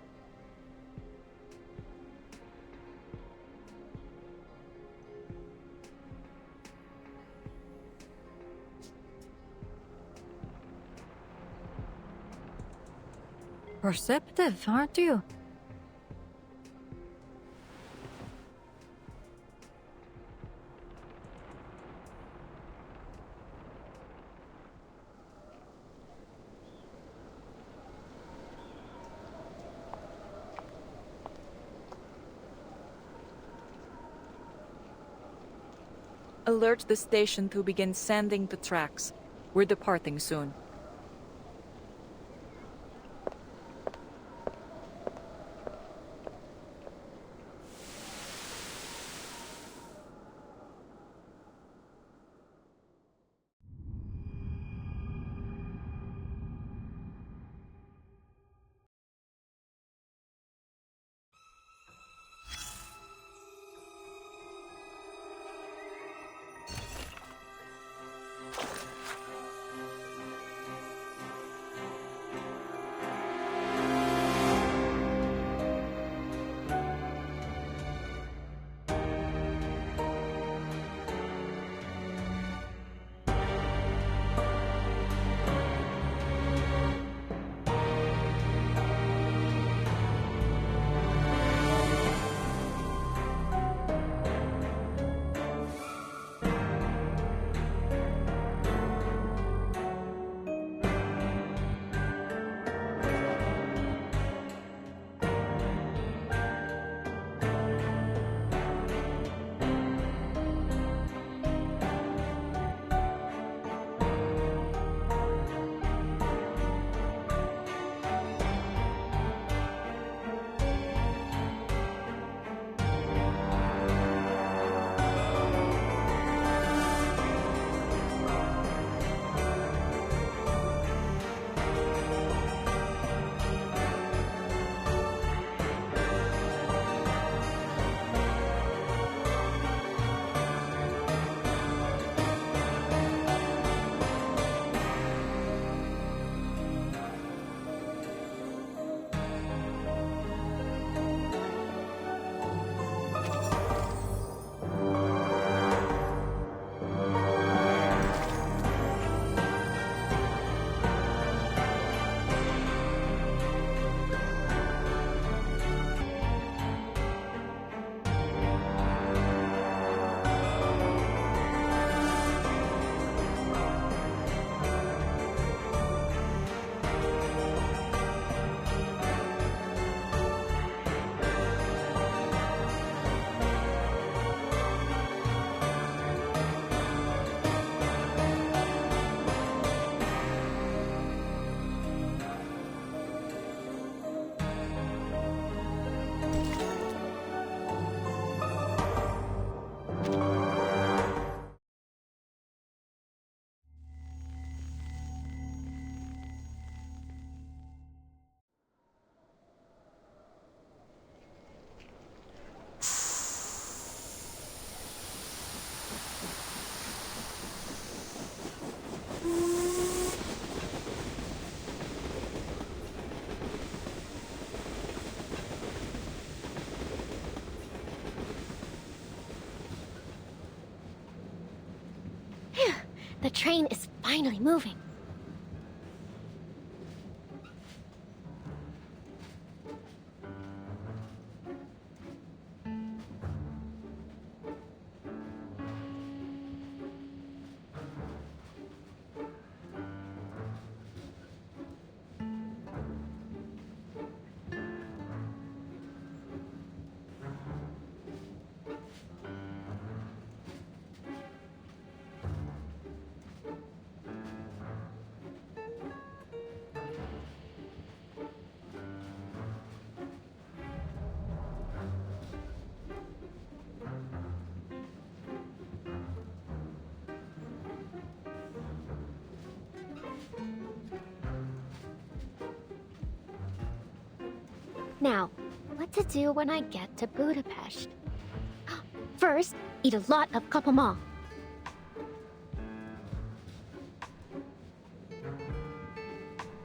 Perceptive, aren't you? Alert the station to begin sanding the tracks. We're departing soon. train is finally moving. Now, what to do when I get to Budapest? First, eat a lot of kapama.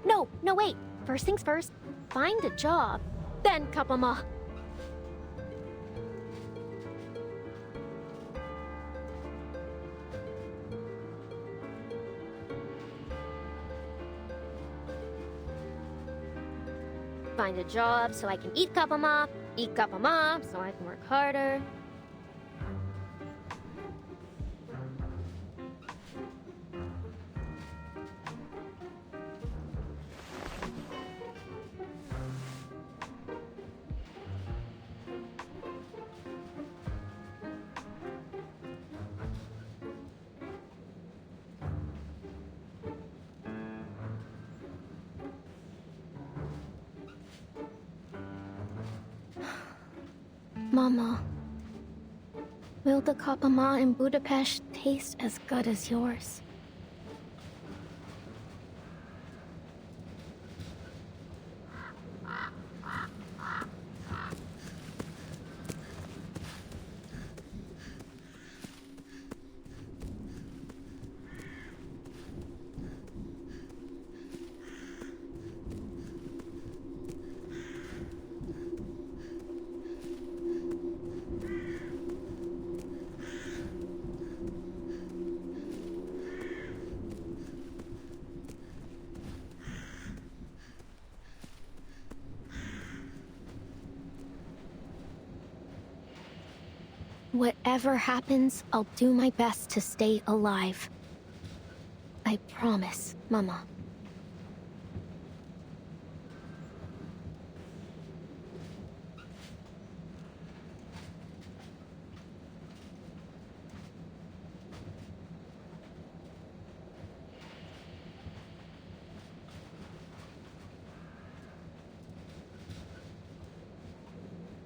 No, wait. First things first, find a job, then kapama. Find a job so I can eat kapama so I can work harder. Mama, will the kapama in Budapest taste as good as yours? Whatever happens, I'll do my best to stay alive. I promise, Mama.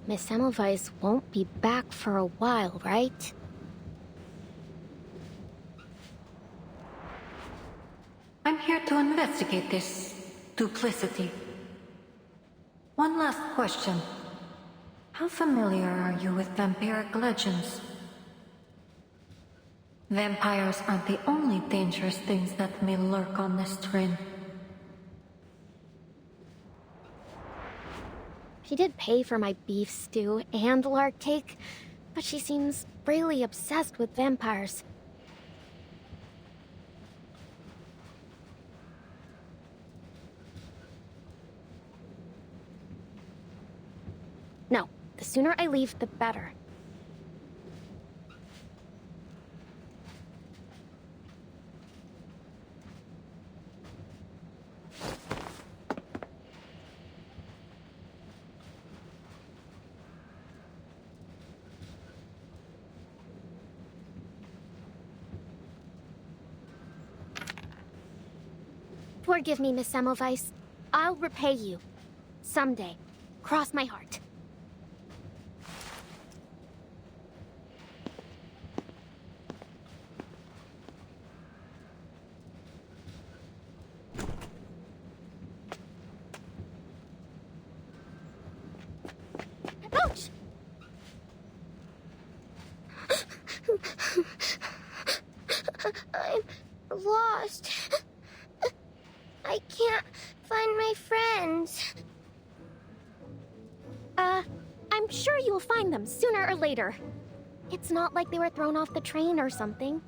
Miss Semmelweis won't be back for a while, right? I'm here to investigate this duplicity. One last question. How familiar are you with vampiric legends? Vampires aren't the only dangerous things that may lurk on this train. She did pay for my beef stew and lark cake, but she seems really obsessed with vampires. No, the sooner I leave, the better. Forgive me, Miss Semmelweis. I'll repay you. Someday. Cross my heart. Ouch! I'm lost. I can't find my friends. I'm sure you'll find them sooner or later. It's not like they were thrown off the train or something.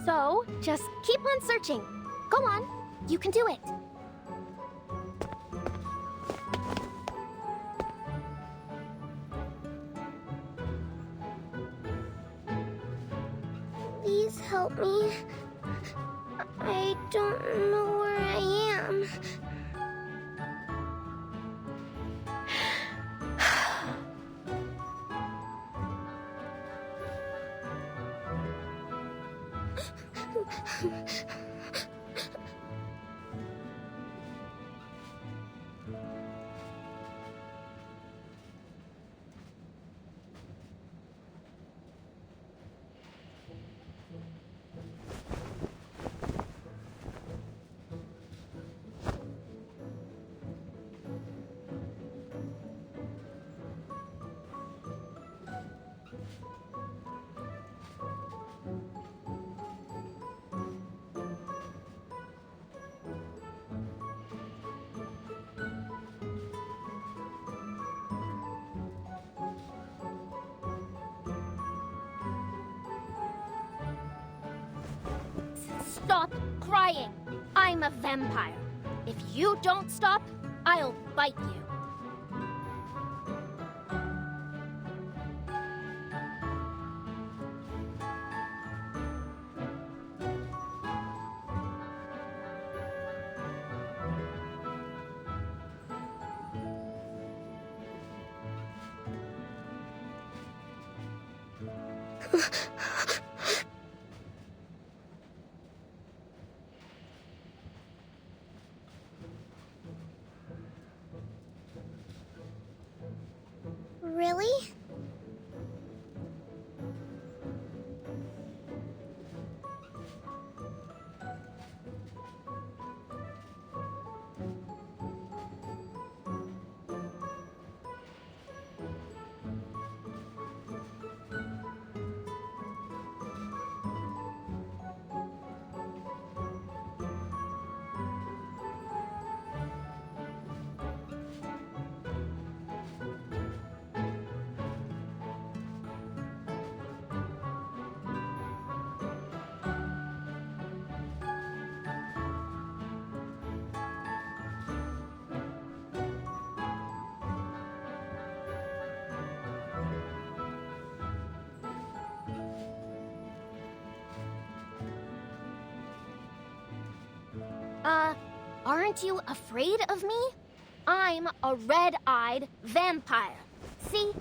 So, just keep on searching. Go on, you can do it. Please help me. I don't know where I am. Stop crying. I'm a vampire. If you don't stop, I'll bite you. Really? Aren't you afraid of me? I'm a red-eyed vampire. See?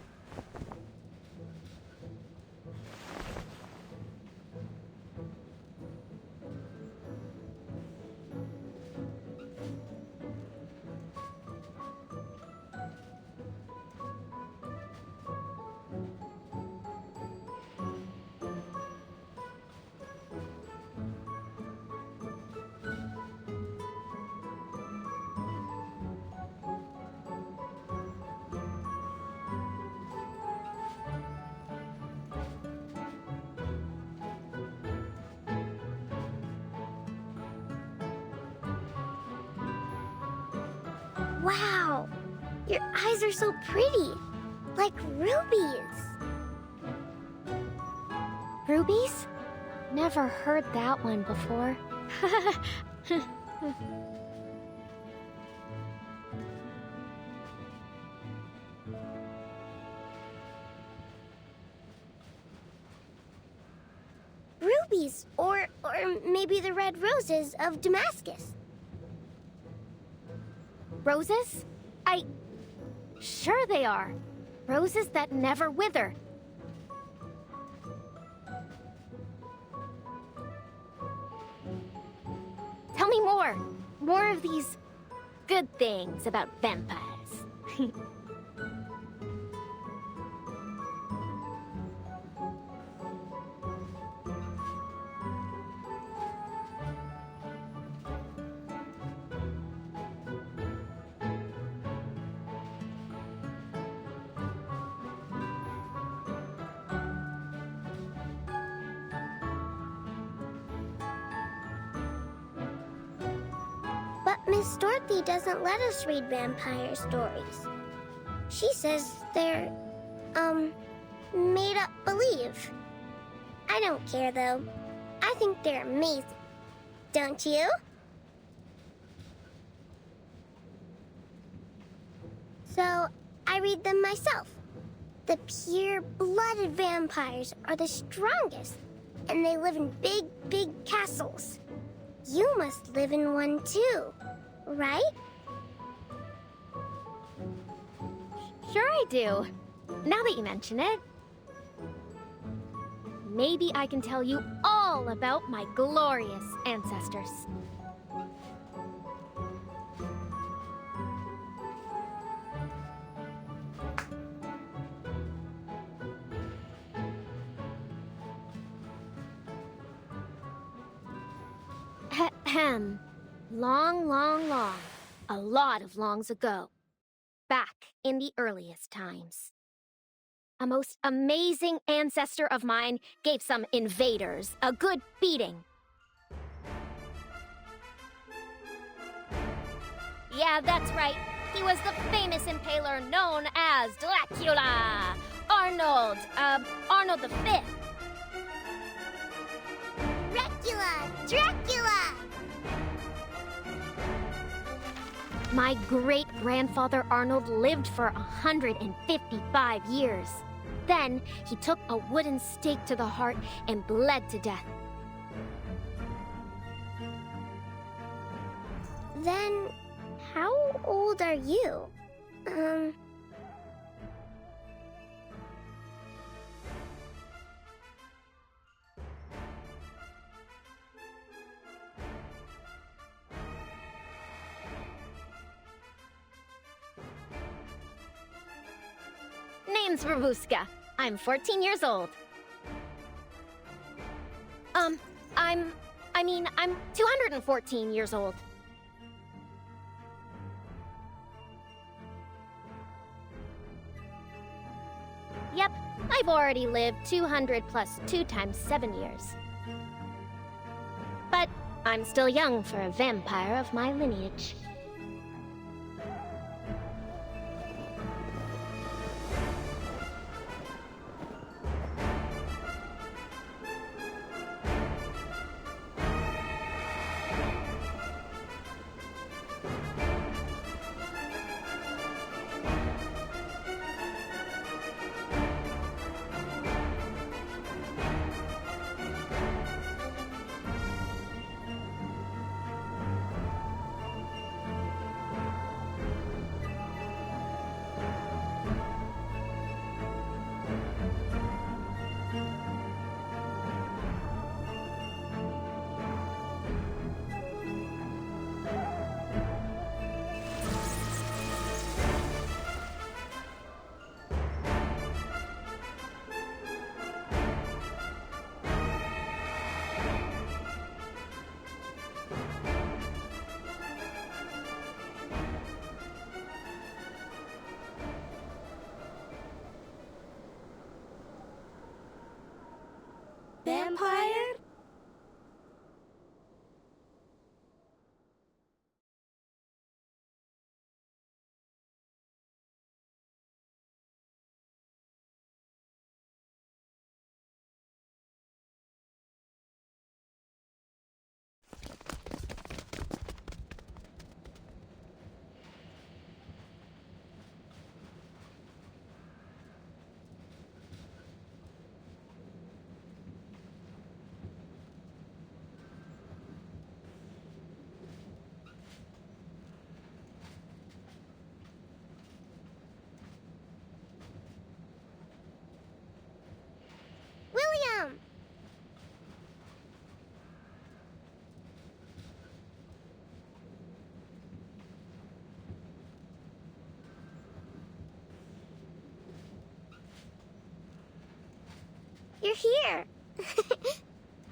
Wow! Your eyes are so pretty! Like rubies! Rubies? Never heard that one before. Rubies, or maybe the red roses of Damascus. Roses? Sure they are. Roses that never wither. Tell me more. More of these good things about vampires. But Miss Dorothy doesn't let us read vampire stories. She says they're, made up believe. I don't care though. I think they're amazing. Don't you? So, I read them myself. The pure-blooded vampires are the strongest, and they live in big, big castles. You must live in one too, right? Sure I do. Now that you mention it. Maybe I can tell you all about my glorious ancestors. Ahem. Long, long, long. A lot of longs ago. Back in the earliest times. A most amazing ancestor of mine gave some invaders a good beating. Yeah, that's right. He was the famous impaler known as Dracula. Arnold the Fifth. Dracula! My great-grandfather Arnold lived for 155 years. Then, he took a wooden stake to the heart and bled to death. Then, how old are you? Name's Rabuska. I'm 14 years old. I'm 214 years old. Yep, I've already lived 200 plus 2 times 7 years. But I'm still young for a vampire of my lineage. Vampire? William! You're here.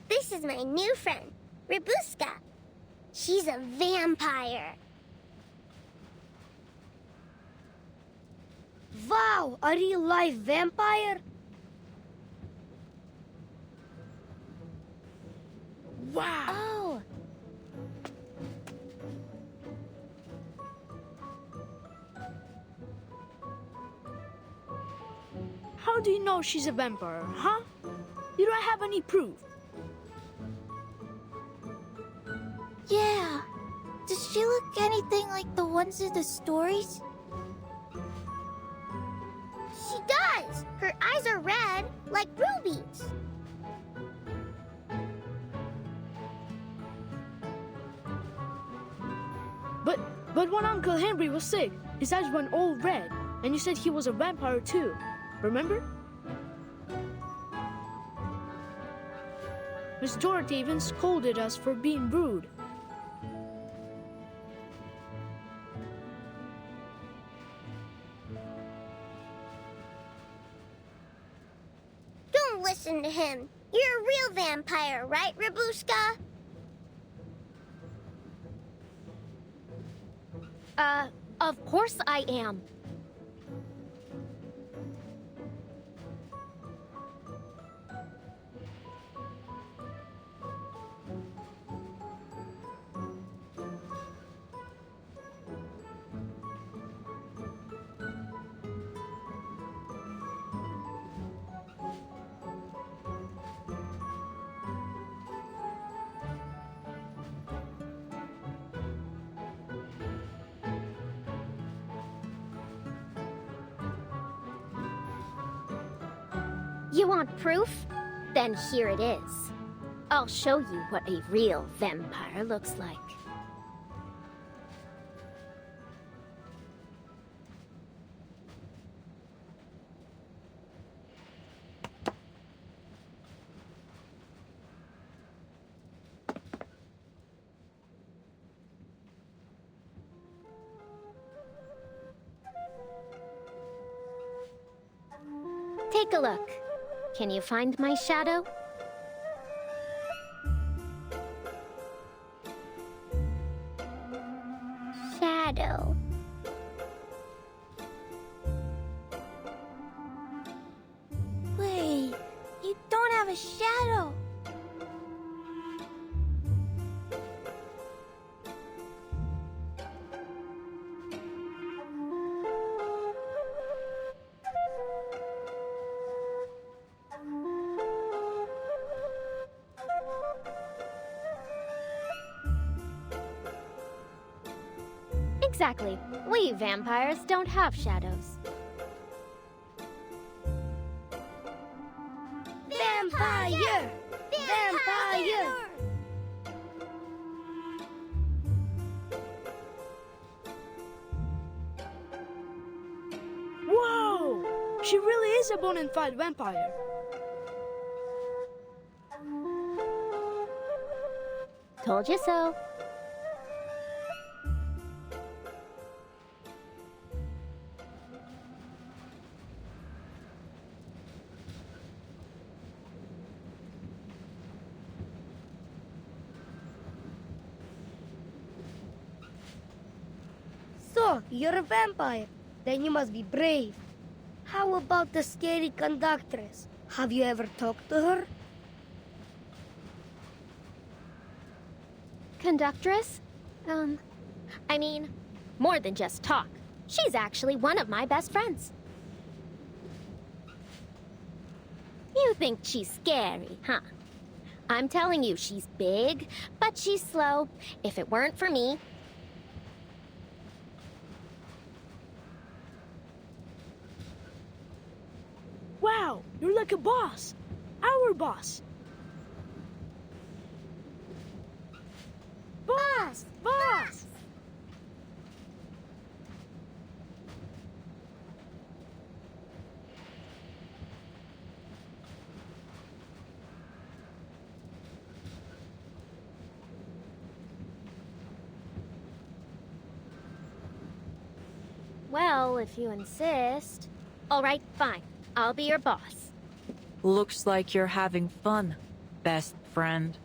This is my new friend, Rabuska. She's a vampire. Wow, a real life vampire? Wow. Oh. How do you know she's a vampire, huh? You don't have any proof. she look anything like the ones in the stories? She does! Her eyes are red, like rubies. But when Uncle Henry was sick, his eyes went all red, and you said he was a vampire too. Remember? Miss Dorothy even scolded us for being rude. Don't listen to him. You're a real vampire, right, Rabushka? Of course I am. You want proof? Then here it is. I'll show you what a real vampire looks like. Take a look. Can you find my shadow? Shadow. Wait, you don't have a shadow. Exactly. We vampires don't have shadows. Vampire! Vampire! Whoa! She really is a bona fide vampire. Told you so. So, you're a vampire. Then you must be brave. How about the scary conductress? Have you ever talked to her? Conductress? I mean, more than just talk. She's actually one of my best friends. You think she's scary, huh? I'm telling you, she's big, but she's slow. If it weren't for me... Wow, you're like a boss. Our boss. Boss! Boss! Well, if you insist. All right, fine. I'll be your boss. Looks like you're having fun, best friend.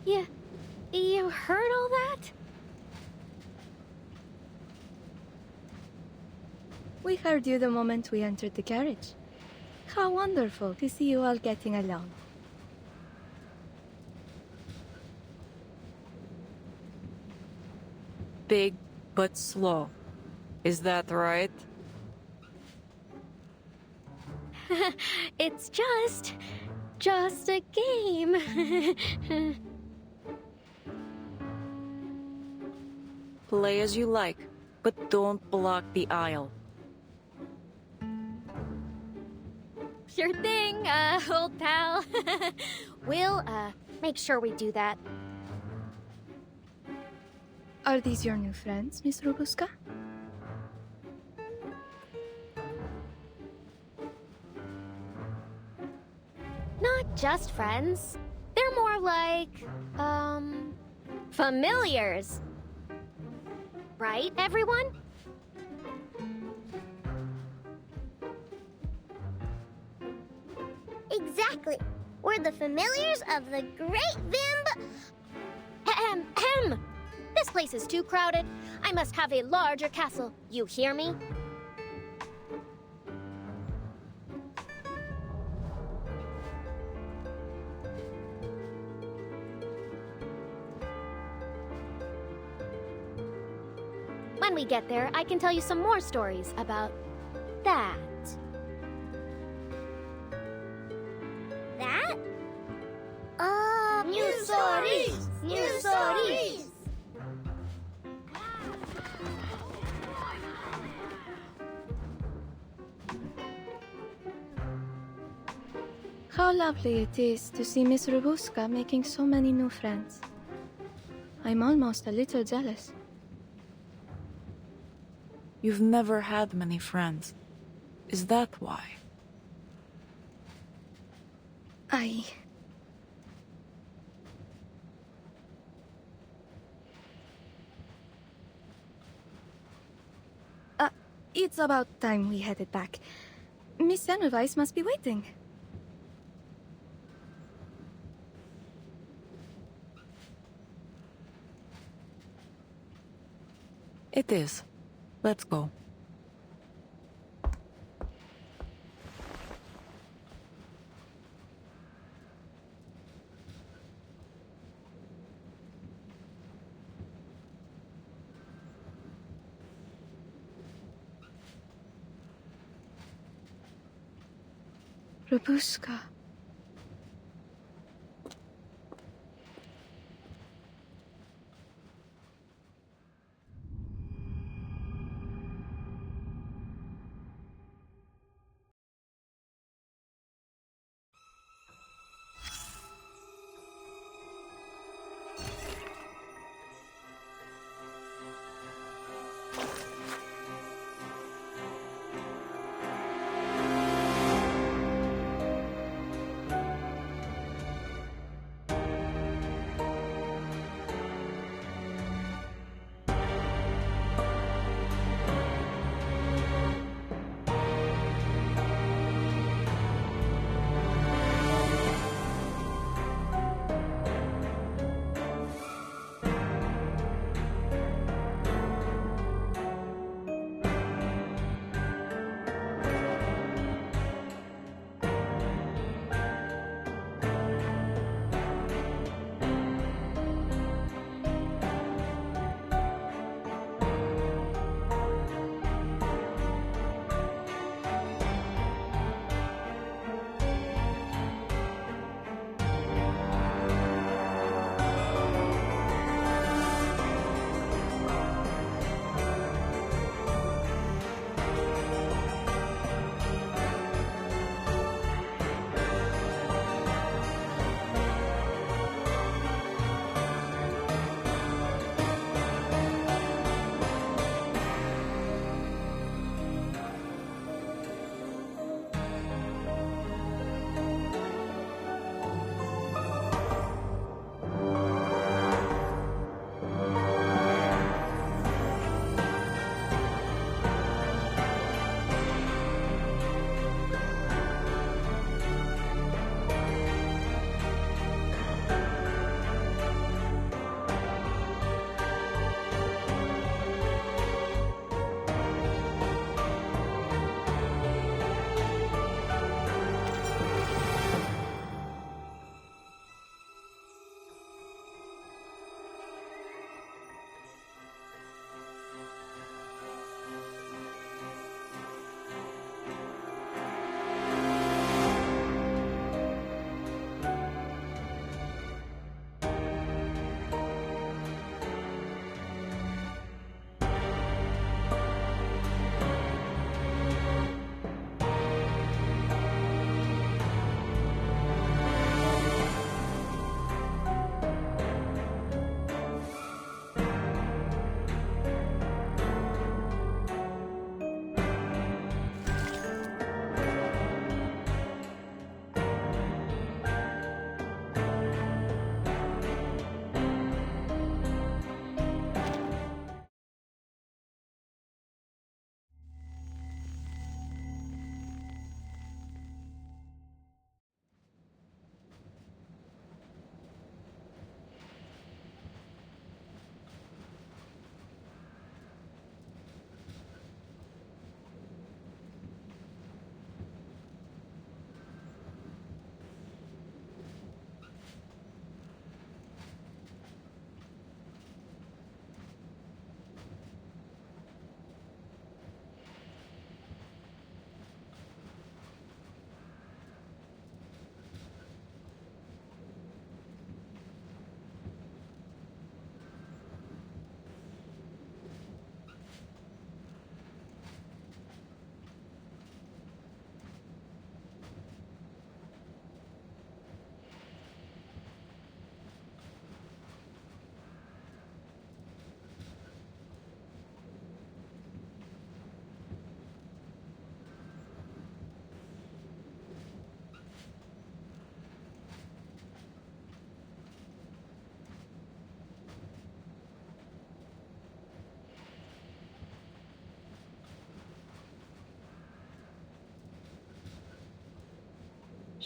Yeah, you heard all that? We heard you the moment we entered the carriage. How wonderful to see you all getting along. Big but slow. Is that right? It's just a game. Play as you like, but don't block the aisle. Sure thing, old pal. We'll, make sure we do that. Are these your new friends, Miss Robuska? Not just friends. They're more like, familiars. Right, everyone? Exactly. We're the familiars of the great Ahem. This place is too crowded. I must have a larger castle. You hear me? When we get there, I can tell you some more stories about that. That? New stories! New stories! How lovely it is to see Miss Robuska making so many new friends. I'm almost a little jealous. You've never had many friends. Is that why? It's about time we headed back. Miss Semmelweis must be waiting. It is. Let's go. Robuska.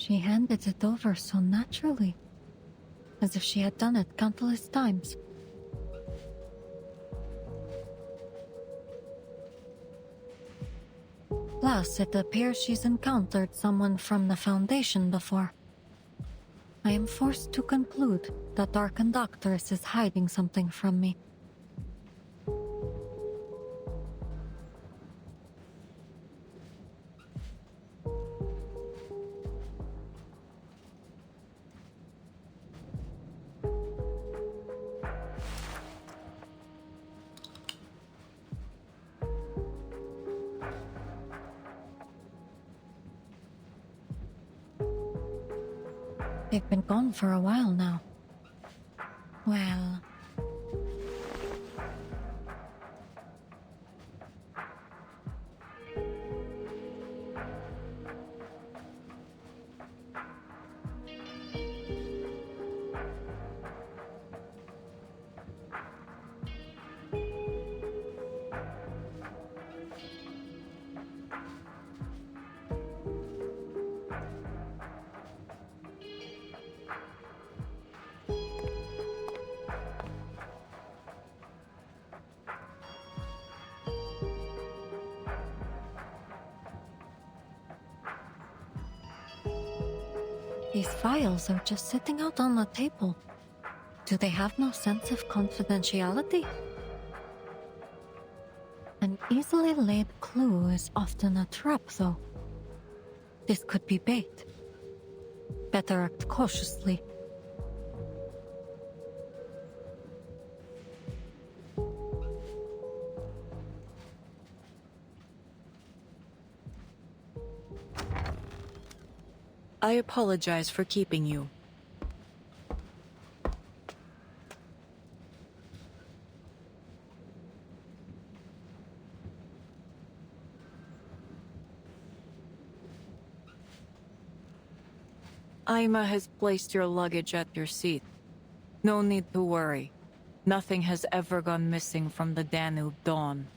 She handed it over so naturally, as if she had done it countless times. Plus, it appears she's encountered someone from the Foundation before. I am forced to conclude that our conductress is hiding something from me. They've been gone for a while now. Well... These files are just sitting out on the table. Do they have no sense of confidentiality? An easily laid clue is often a trap, though. This could be bait. Better act cautiously. I apologize for keeping you. Aima has placed your luggage at your seat. No need to worry. Nothing has ever gone missing from the Danube Dawn.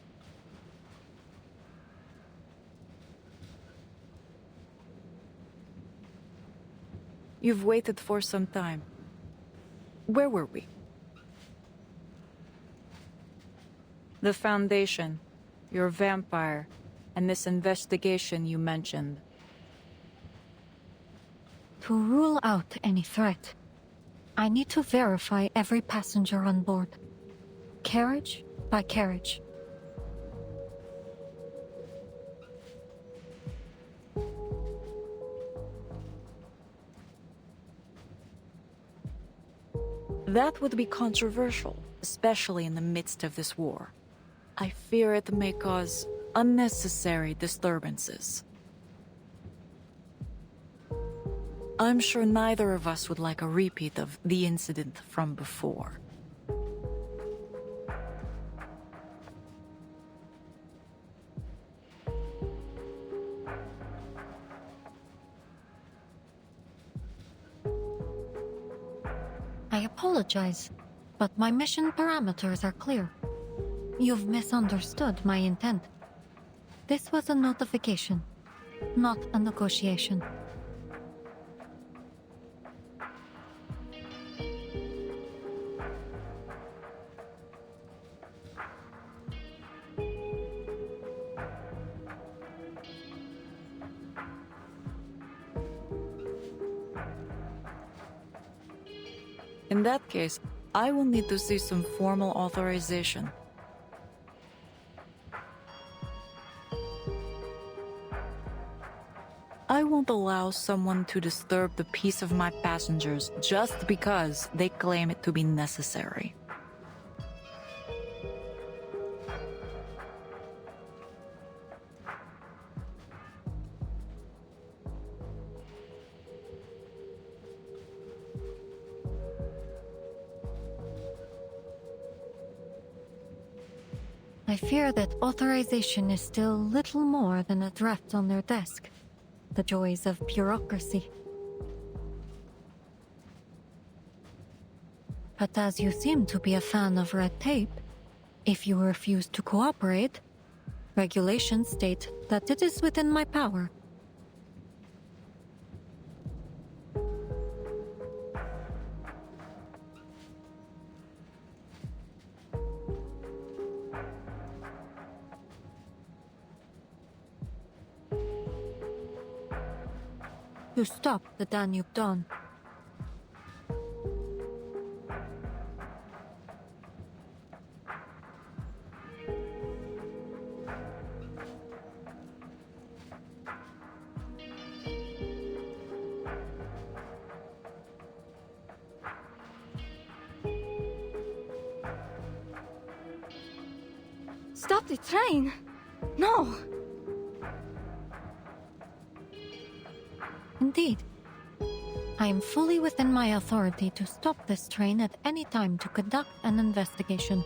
You've waited for some time. Where were we? The Foundation, your vampire, and this investigation you mentioned. To rule out any threat, I need to verify every passenger on board, carriage by carriage. That would be controversial, especially in the midst of this war. I fear it may cause unnecessary disturbances. I'm sure neither of us would like a repeat of the incident from before. I apologize, but my mission parameters are clear. You've misunderstood my intent. This was a notification, not a negotiation. In that case, I will need to see some formal authorization. I won't allow someone to disturb the peace of my passengers just because they claim it to be necessary. I fear that authorization is still little more than a draft on their desk. The joys of bureaucracy. But as you seem to be a fan of red tape, if you refuse to cooperate, regulations state that it is within my power. to stop the Danube Dawn. Stop the train! No! Indeed. I am fully within my authority to stop this train at any time to conduct an investigation.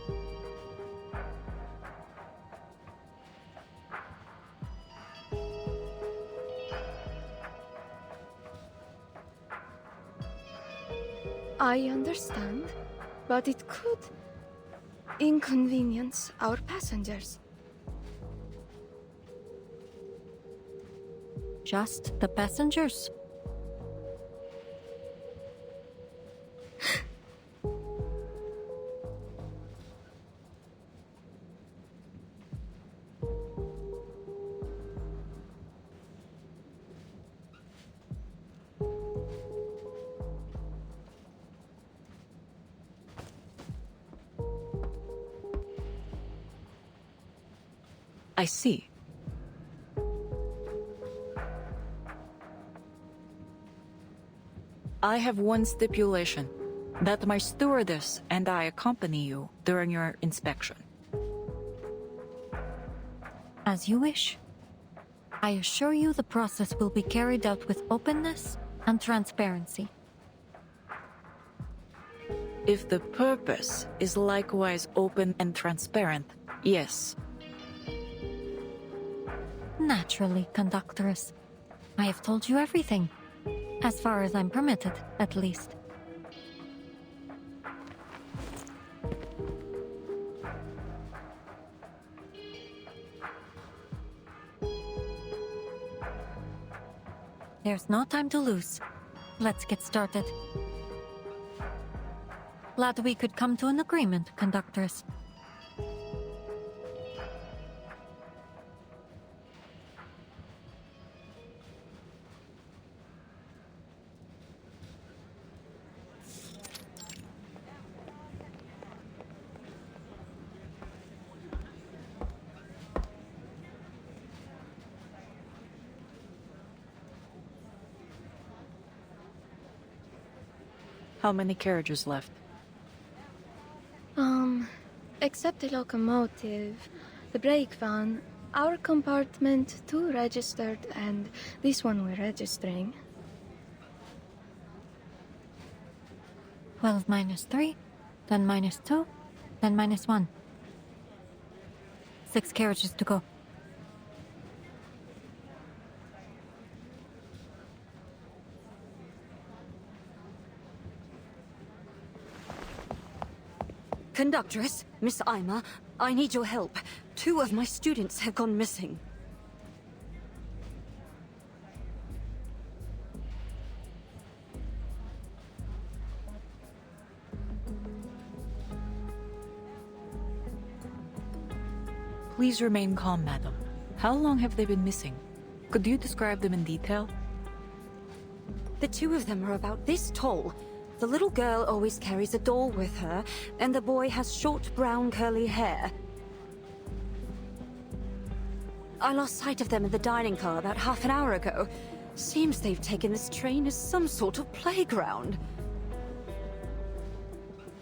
I understand, but it could inconvenience our passengers. Just the passengers? I see. I have one stipulation, that my stewardess and I accompany you during your inspection. As you wish. I assure you the process will be carried out with openness and transparency. If the purpose is likewise open and transparent, yes. Naturally, Conductress. I have told you everything. As far as I'm permitted, at least. There's no time to lose. Let's get started. Glad we could come to an agreement, Conductress. How many carriages left? Except the locomotive, the brake van, our compartment 2 registered, and this one we're registering. 12 minus 3, then minus 2, then minus 1. 6 carriages to go. Conductress, Miss Ima, I need your help. 2 of my students have gone missing. Please remain calm, madam. How long have they been missing? Could you describe them in detail? The 2 of them are about this tall. The little girl always carries a doll with her, and the boy has short brown curly hair. I lost sight of them in the dining car about half an hour ago. Seems they've taken this train as some sort of playground.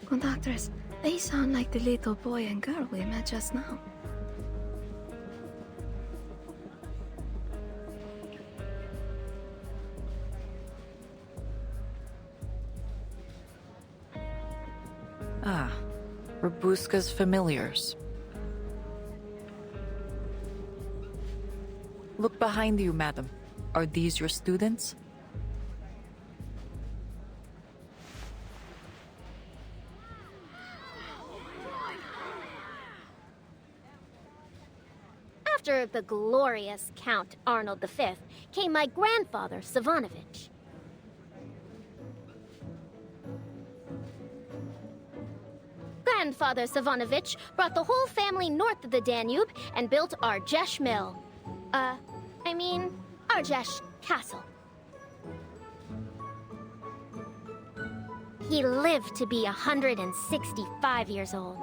Conductress, they sound like the little boy and girl we met just now. Ah, Rabuska's familiars. Look behind you, madam. Are these your students? After the glorious Count Arnold V came my grandfather, Savanovich. Grandfather Savanovich brought the whole family north of the Danube and built Argesh Mill. Argesh Castle. He lived to be 165 years old.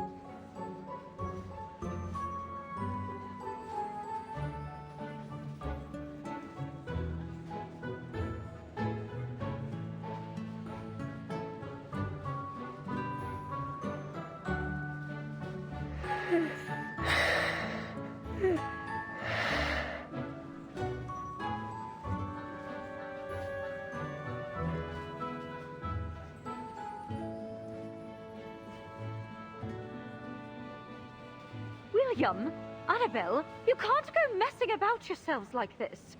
William, Annabelle, you can't go messing about yourselves like this.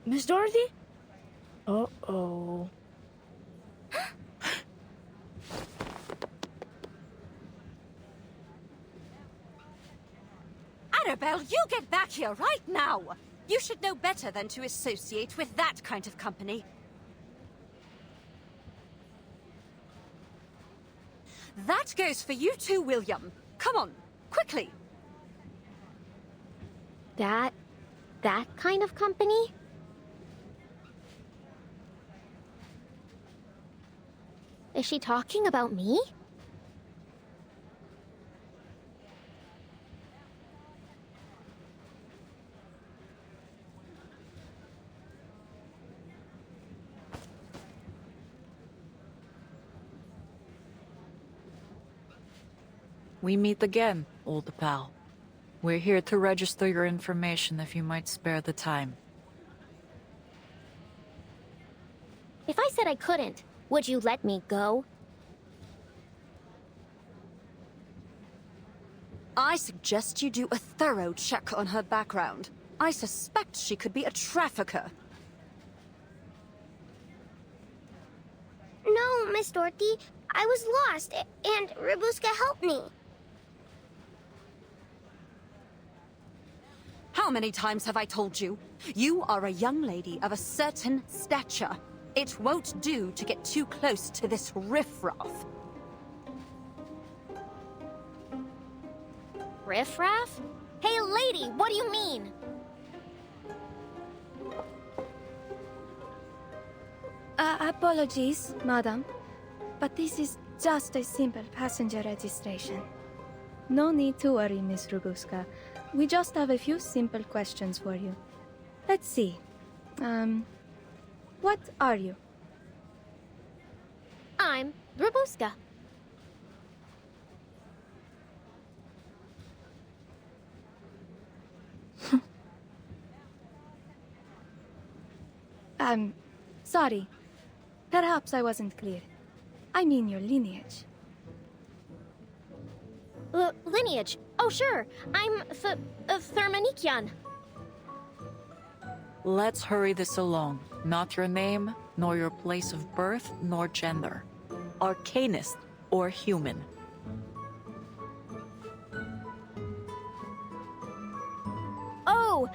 Miss Dorothy? Uh-oh. Annabelle, you get back here right now! You should know better than to associate with that kind of company. That goes for you too, William. Come on, quickly. That kind of company? Is she talking about me? We meet again, old pal. We're here to register your information if you might spare the time. If I said I couldn't, would you let me go? I suggest you do a thorough check on her background. I suspect she could be a trafficker. No, Miss Dorothy. I was lost, and Rabuska helped me. How many times have I told you? You are a young lady of a certain stature. It won't do to get too close to this riffraff. Riffraff? Hey, lady, what do you mean? Apologies, madam. But this is just a simple passenger registration. No need to worry, Miss Rabuska. We just have a few simple questions for you. Let's see. What are you? I'm Rabuska. Sorry. Perhaps I wasn't clear. I mean your lineage. Lineage? Oh, sure. I'm Thermanikian. Let's hurry this along. Not your name, nor your place of birth, nor gender. Arcanist or human. Oh,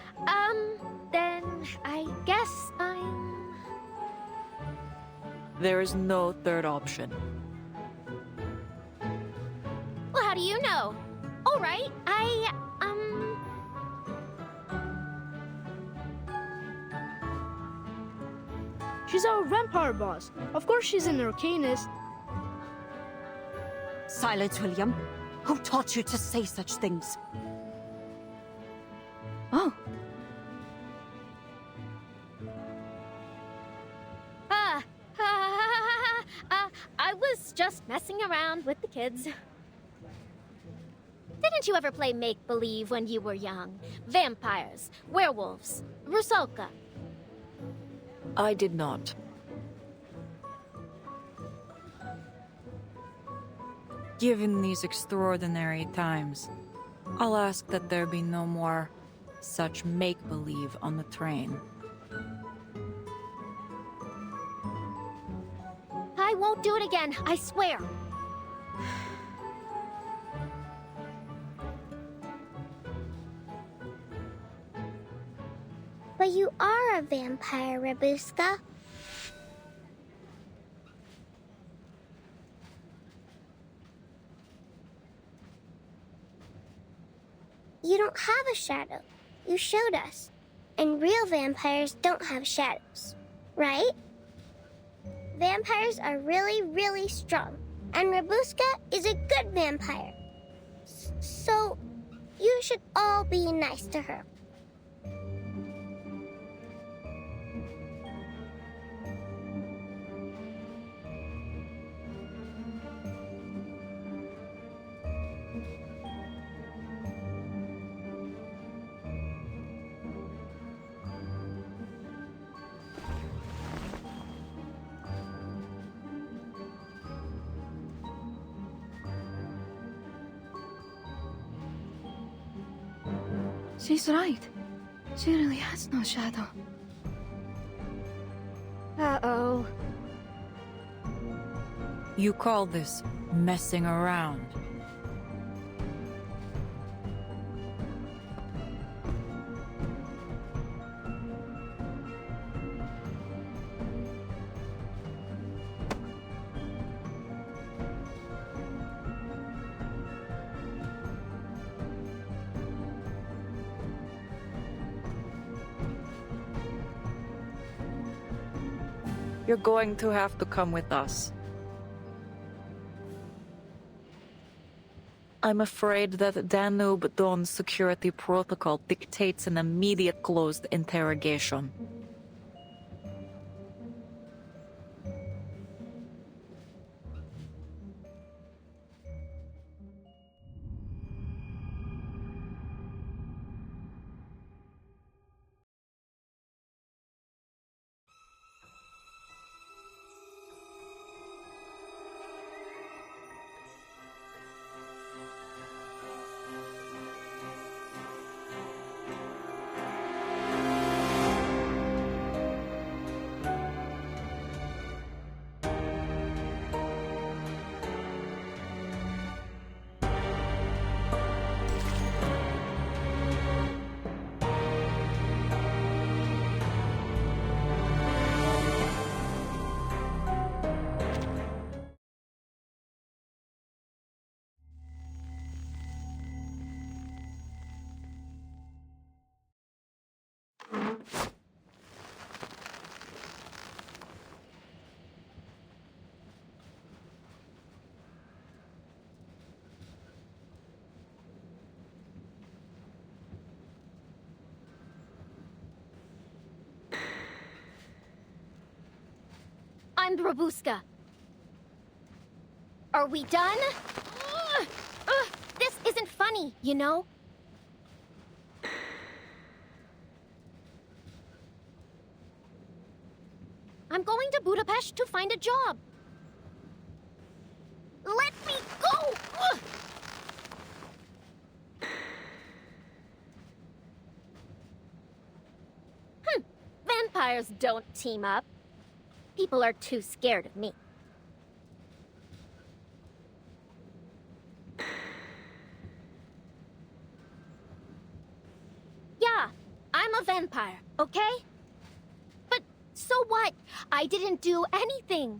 then I guess I'm... There is no third option. Well, how do you know? All right, She's our vampire boss. Of course she's an arcanist. Silence, William. Who taught you to say such things? Oh. I was just messing around with the kids. Didn't you ever play make-believe when you were young? Vampires, werewolves, Rusalka. I did not. Given these extraordinary times, I'll ask that there be no more such make-believe on the train. I won't do it again, I swear. But you are a vampire, Rabuska. You don't have a shadow. You showed us. And real vampires don't have shadows, right? Vampires are really, really strong. And Rabuska is a good vampire. So, you should all be nice to her. She's right. She really has no shadow. Uh-oh. You call this messing around? You're going to have to come with us. I'm afraid that Danube Dawn's security protocol dictates an immediate closed interrogation. I'm Rabuska. Are we done? This isn't funny, you know? I'm going to Budapest to find a job. Let me go! Vampires don't team up. People are too scared of me. Yeah, I'm a vampire, okay? But so what? I didn't do anything.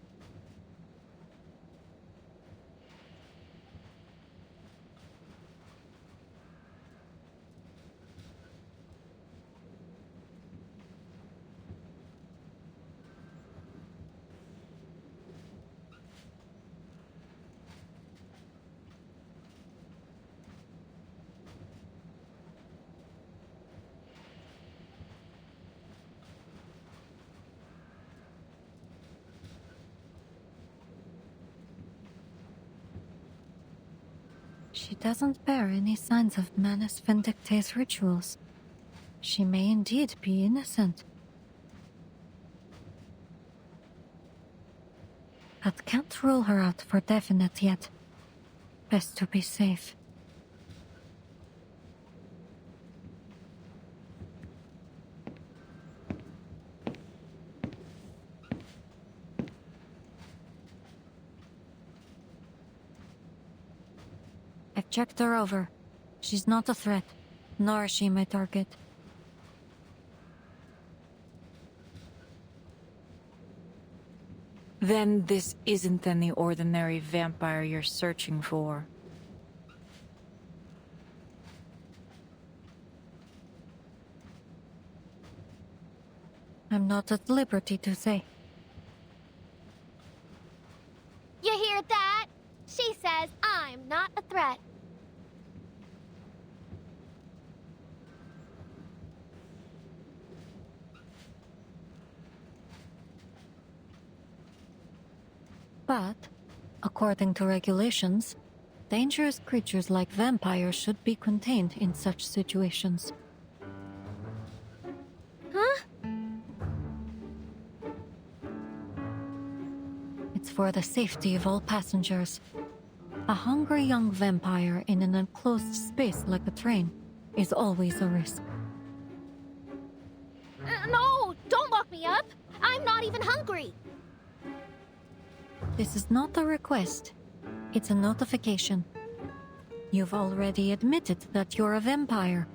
She doesn't bear any signs of Manus Vindictae's rituals. She may indeed be innocent. But can't rule her out for definite yet. Best to be safe. I've checked her over. She's not a threat, nor is she my target. Then this isn't any ordinary vampire you're searching for. I'm not at liberty to say. You hear that? She says I'm not a threat. But, according to regulations, dangerous creatures like vampires should be contained in such situations. Huh? It's for the safety of all passengers. A hungry young vampire in an enclosed space like a train is always a risk. No, don't lock me up. I'm not even hungry. This is not a request. It's a notification. You've already admitted that you're a vampire.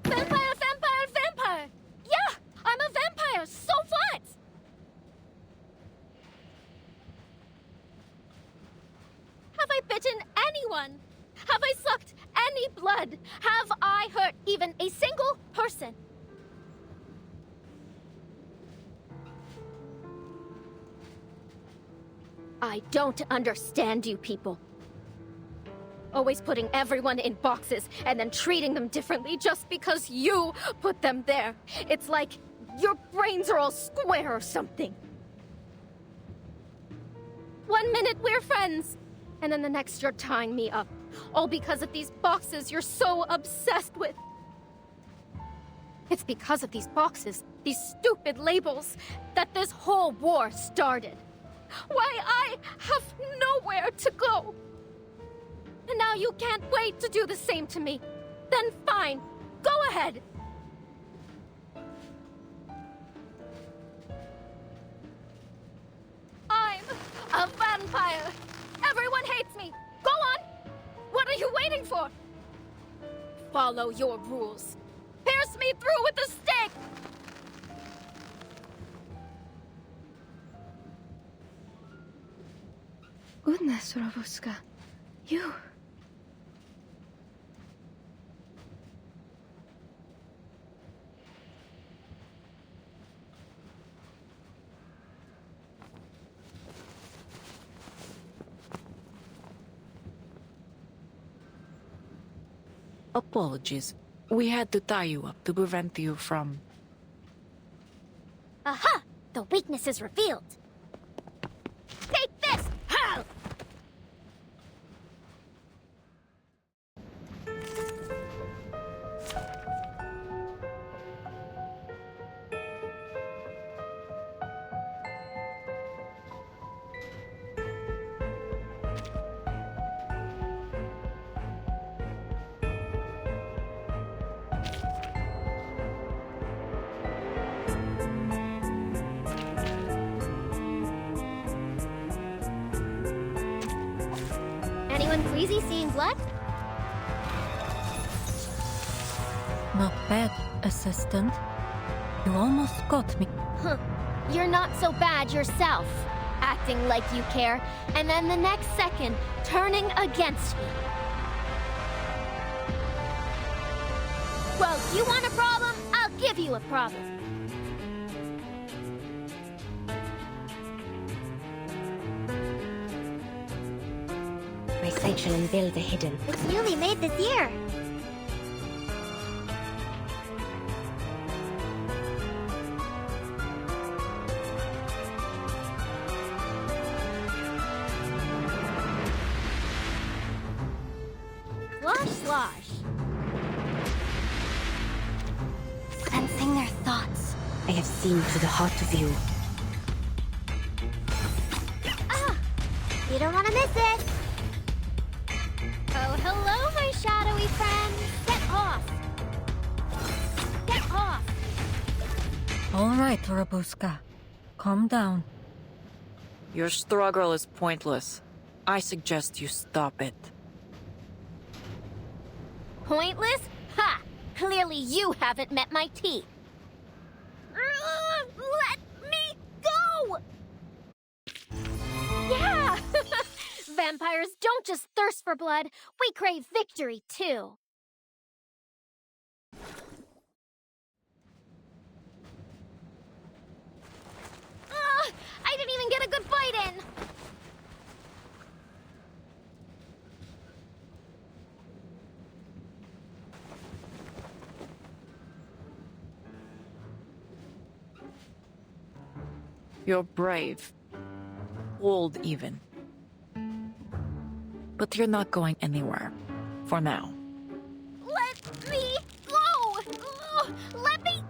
Vampire, vampire, vampire! Yeah, I'm a vampire, so what? Have I bitten anyone? Have I sucked any blood? Have I hurt even a single person? I don't understand you people. Always putting everyone in boxes and then treating them differently just because you put them there. It's like your brains are all square or something. One minute we're friends, and then the next you're tying me up. All because of these boxes you're so obsessed with. It's because of these boxes, these stupid labels, that this whole war started. Why, I have nowhere to go. And now you can't wait to do the same to me. Then fine, go ahead. I'm a vampire. Everyone hates me. Go on. What are you waiting for? Follow your rules. Pierce me through with a stake. Goodness, Robuska. You... Apologies. We had to tie you up to prevent you from... Aha! The weakness is revealed. Take this! How? Anyone queasy seeing blood? Not bad, assistant. You almost got me. Huh. You're not so bad yourself. Acting like you care, and then the next second, turning against me. Well, you want a problem? I'll give you a problem. My sight shall unveil the hidden. It's newly made this year. Slosh, slosh. Sensing their thoughts. I have seen to the heart of you. Ah! You don't want to miss it. Oh, hello, my shadowy friend. Get off. Get off. All right, Robuska. Calm down. Your struggle is pointless. I suggest you stop it. Pointless? Ha! Clearly you haven't met my teeth. Let me vampires don't just thirst for blood, we crave victory too. I didn't even get a good bite in! You're brave. Bold, even. But you're not going anywhere. For now. Let me go! Let me...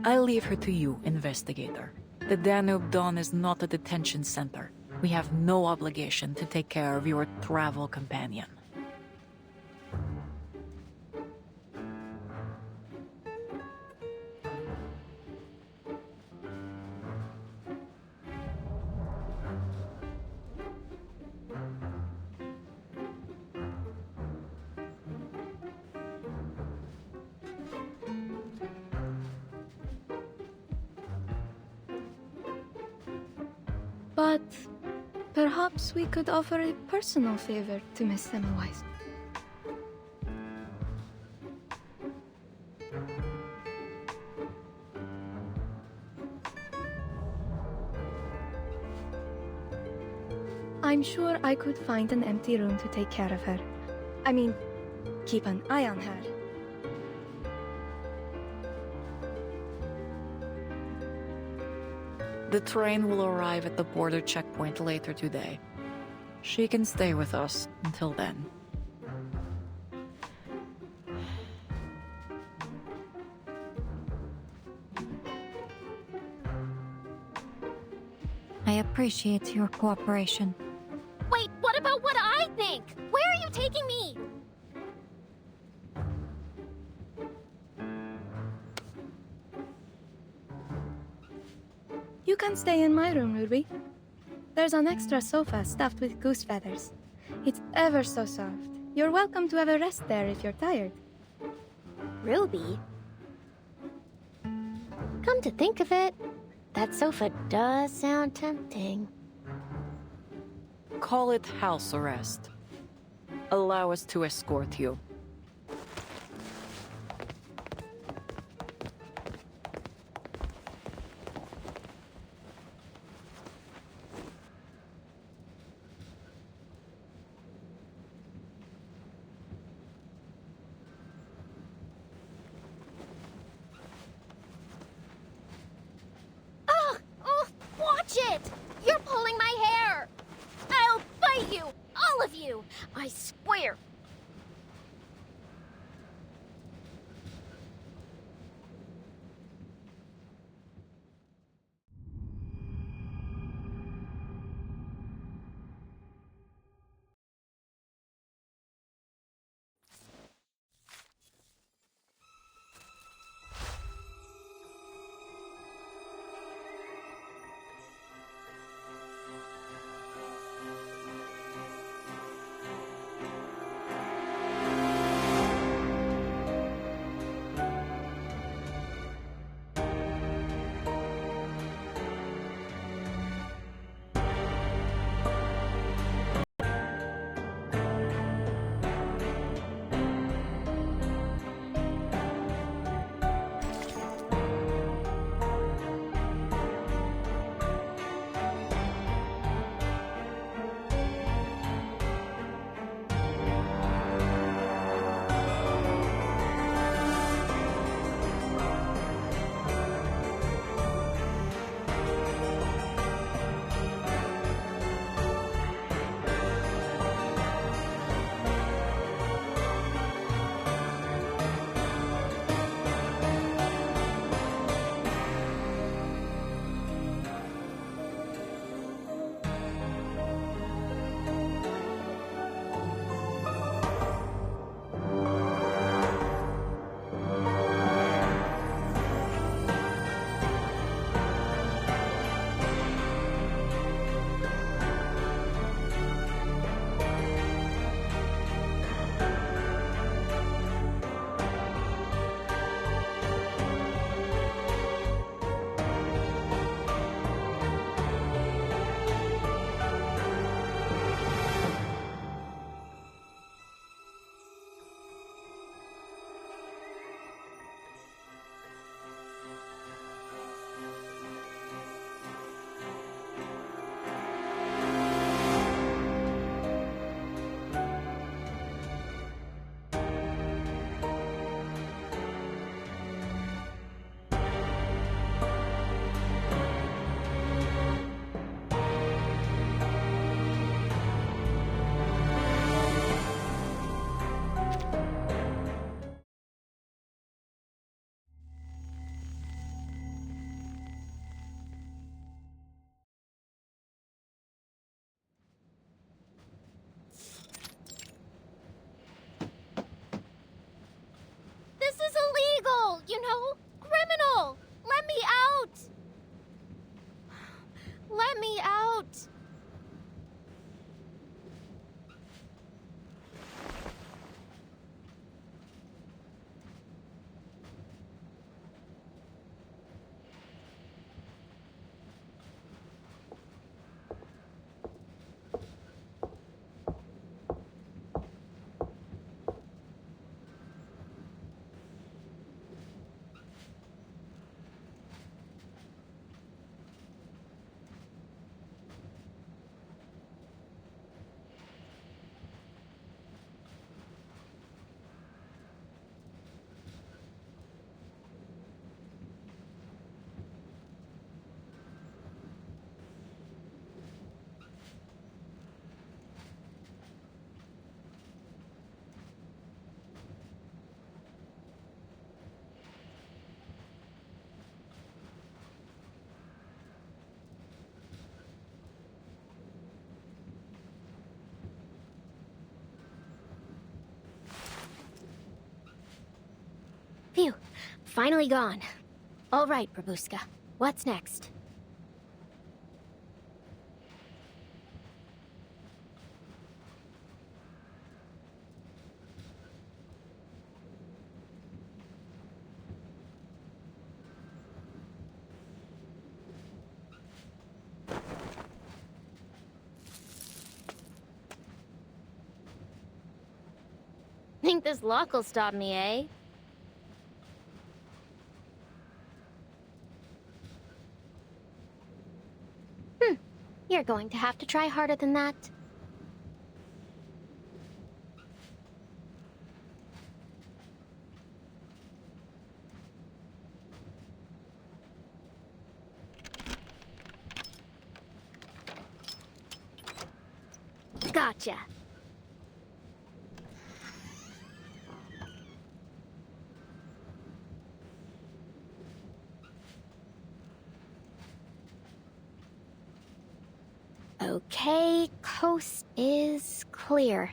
I leave her to you, investigator. The Danube Dawn is not a detention center. We have no obligation to take care of your travel companion. But perhaps we could offer a personal favor to Miss Semmelweis. I'm sure I could find an empty room to take care of her. I mean, keep an eye on her. The train will arrive at the border checkpoint later today. She can stay with us until then. I appreciate your cooperation. Wait, what about what I think? Where are you taking me? You can stay in my room, Ruby. There's an extra sofa stuffed with goose feathers. It's ever so soft. You're welcome to have a rest there if you're tired. Ruby? Come to think of it, that sofa does sound tempting. Call it house arrest. Allow us to escort you. Watch it! You're pulling my hair! I'll bite you! All of you! I swear! Phew. Finally gone. All right, Babushka. What's next? Think this lock will stop me, eh? You're going to have to try harder than that. Gotcha. Okay, coast is clear.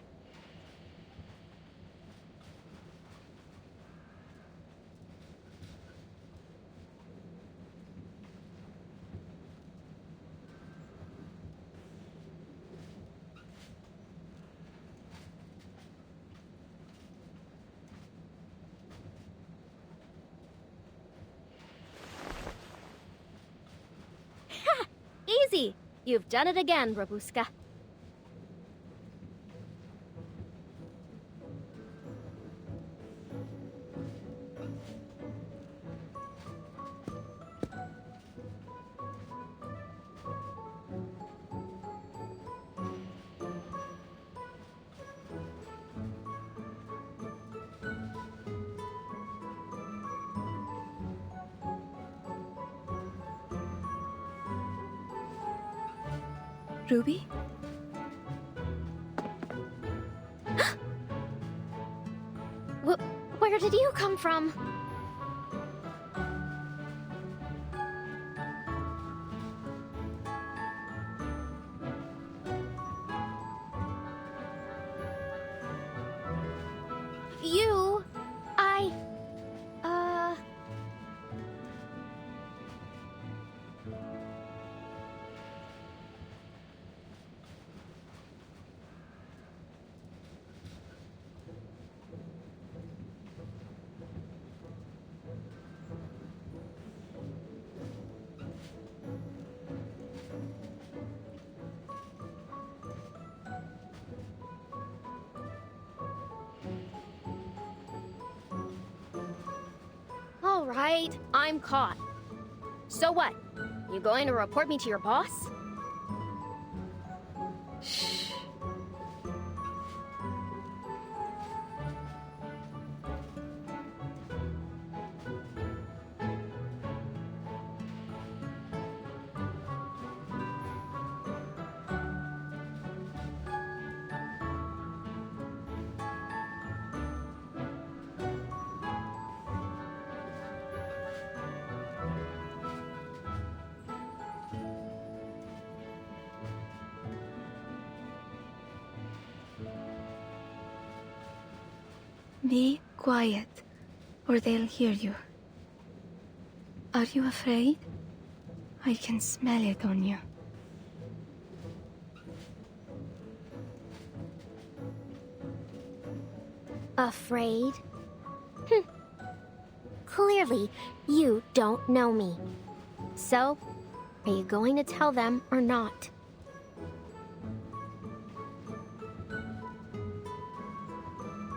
Ha! Easy! You've done it again, Babushka. Ruby? Where did you come from? You... All right, I'm caught. So what? You going to report me to your boss? Shh. Be quiet, or they'll hear you. Are you afraid? I can smell it on you. Afraid? Clearly, you don't know me. So, are you going to tell them or not?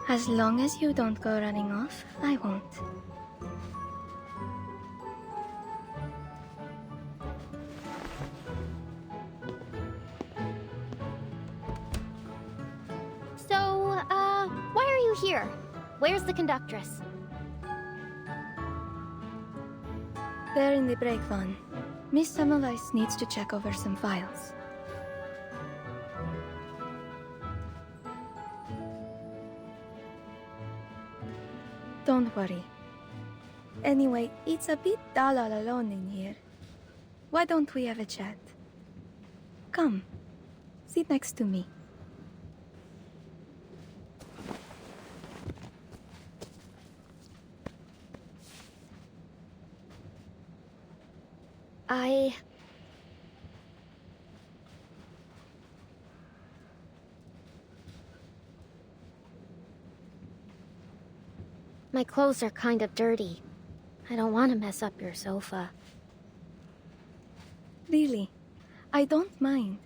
As long as you don't go running off, I won't. So, why are you here? Where's the conductress? They're in the break van. Miss Semmelweis needs to check over some files. Don't worry. Anyway, it's a bit dull all alone in here. Why don't we have a chat? Come, sit next to me. My clothes are kind of dirty. I don't want to mess up your sofa. Really, I don't mind.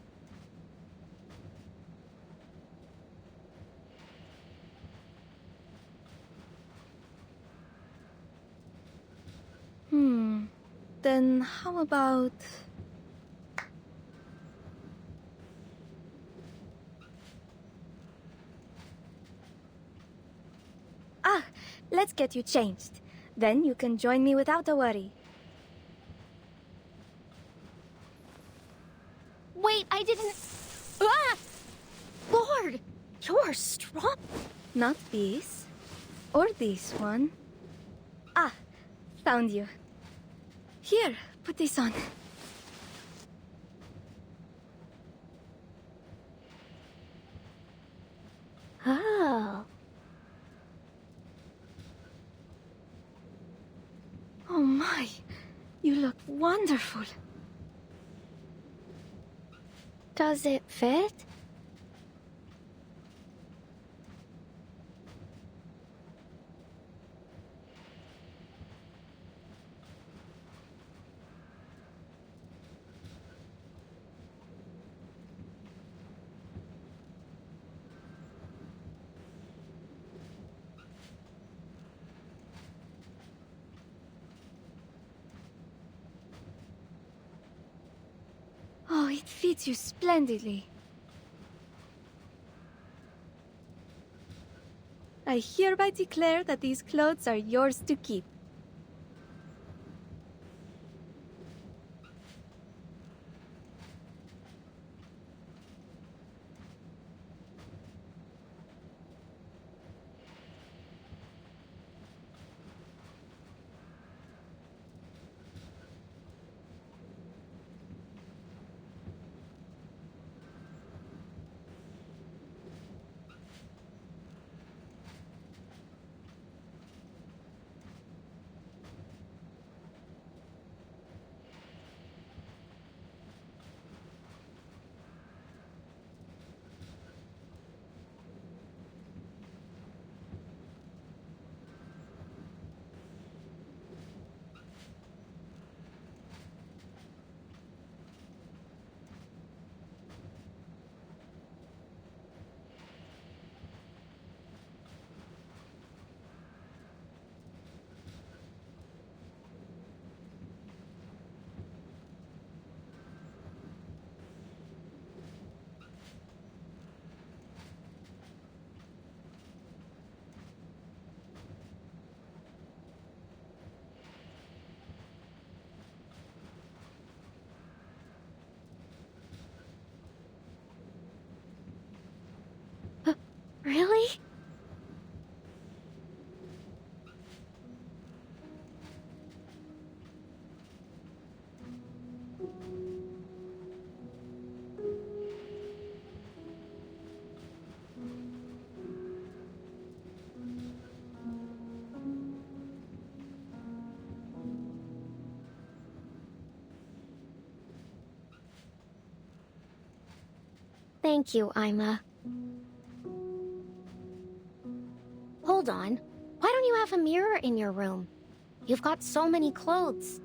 Then how about... let's get you changed. Then you can join me without a worry. Wait, I didn't... Ah! Lord, you're strong. Not this. Or this one. Found you. Here, put this on. Oh. Oh my, you look wonderful. Does it fit? Oh, it fits you splendidly. I hereby declare that these clothes are yours to keep. Really? Thank you, Ima. Hold on. Why don't you have a mirror in your room? You've got so many clothes.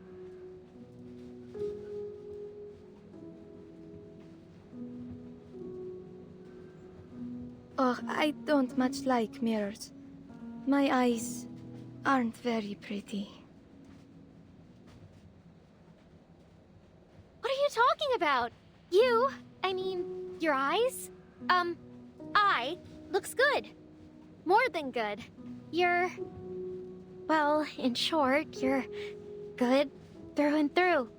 Oh, I don't much like mirrors. My eyes aren't very pretty. What are you talking about? I mean, your eyes? Looks good. More than good. Well, in short, you're good through and through.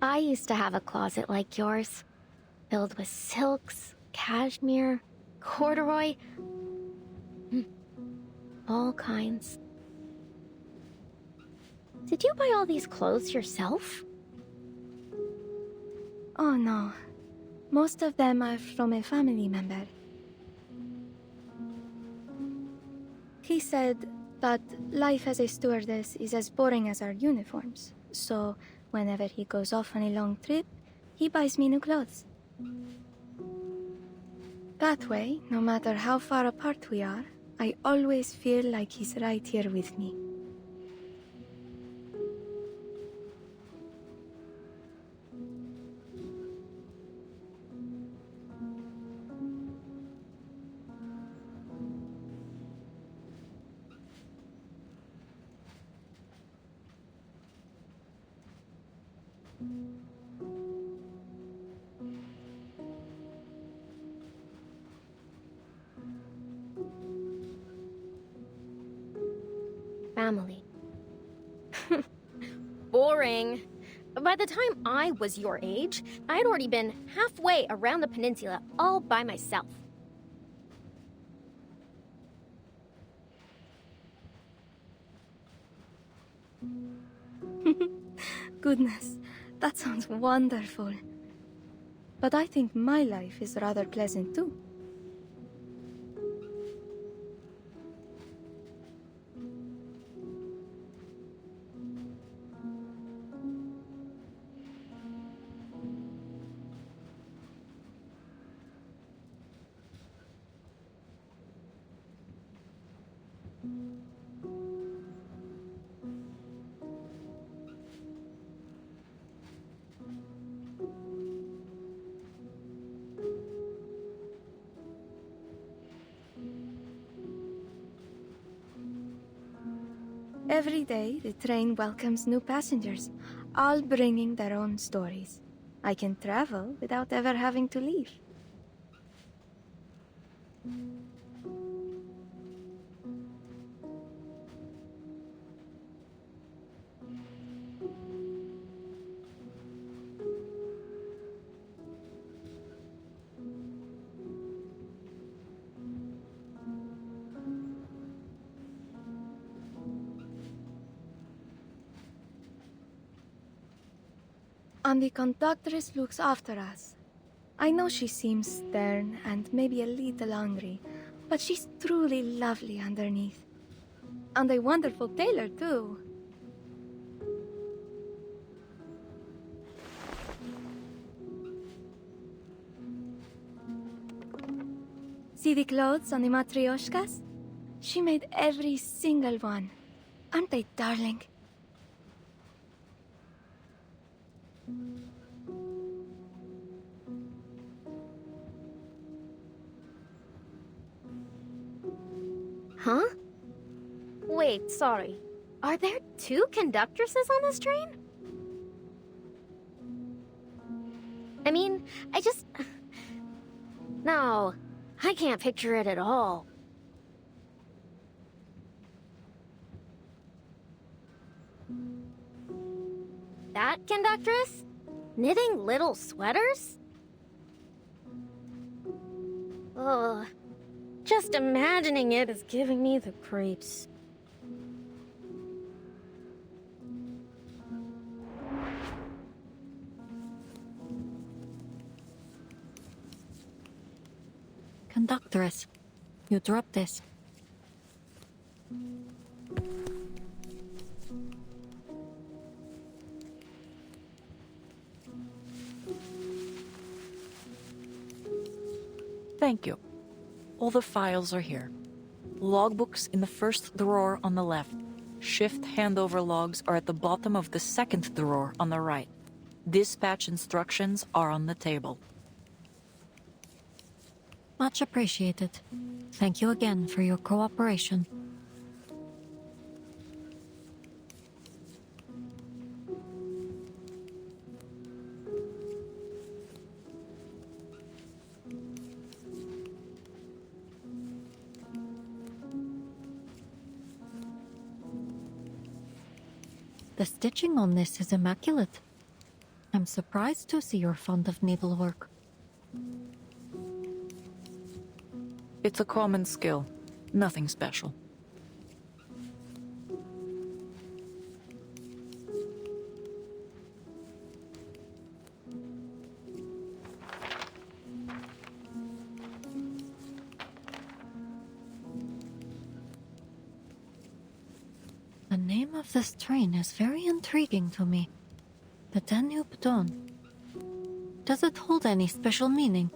I used to have a closet like yours, filled with silks, cashmere, corduroy, all kinds. Did you buy all these clothes yourself? Oh no. Most of them are from a family member. They said that life as a stewardess is as boring as our uniforms. So, whenever he goes off on a long trip, he buys me new clothes. That way, no matter how far apart we are, I always feel like he's right here with me. Family. Boring. By the time I was your age, I'd already been halfway around the peninsula all by myself. Goodness, that sounds wonderful. But I think my life is rather pleasant too. Every day, the train welcomes new passengers, all bringing their own stories. I can travel without ever having to leave. And the conductress looks after us. I know she seems stern and maybe a little angry, but she's truly lovely underneath. And a wonderful tailor, too. See the clothes on the matryoshkas? She made every single one. Aren't they darling? Huh? Wait, sorry. Are there two conductresses on this train? I mean, No, I can't picture it at all. That conductress? Knitting little sweaters? Ugh. Just imagining it is giving me the creeps. Conductress, you dropped this. Thank you. All the files are here. Logbooks in the first drawer on the left. Shift handover logs are at the bottom of the second drawer on the right. Dispatch instructions are on the table. Much appreciated. Thank you again for your cooperation. The stitching on this is immaculate. I'm surprised to see you're fond of needlework. It's a common skill. Nothing special. name of this train is very intriguing to me. The Danube Don. Does it hold any special meaning?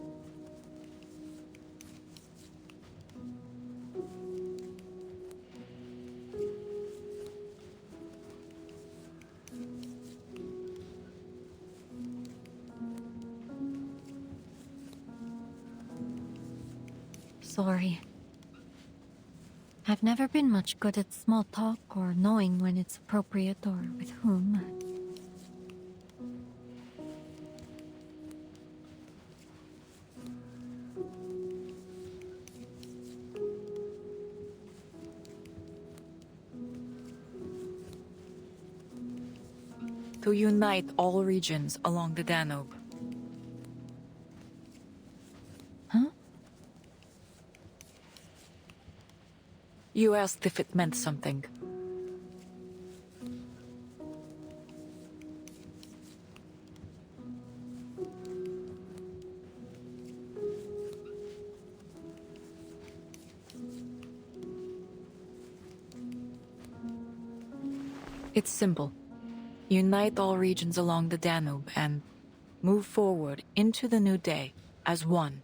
Sorry. I've never been much good at small talk or knowing when it's appropriate or with whom. To unite all regions along the Danube. You asked if it meant something. It's simple. Unite all regions along the Danube and move forward into the new day as one.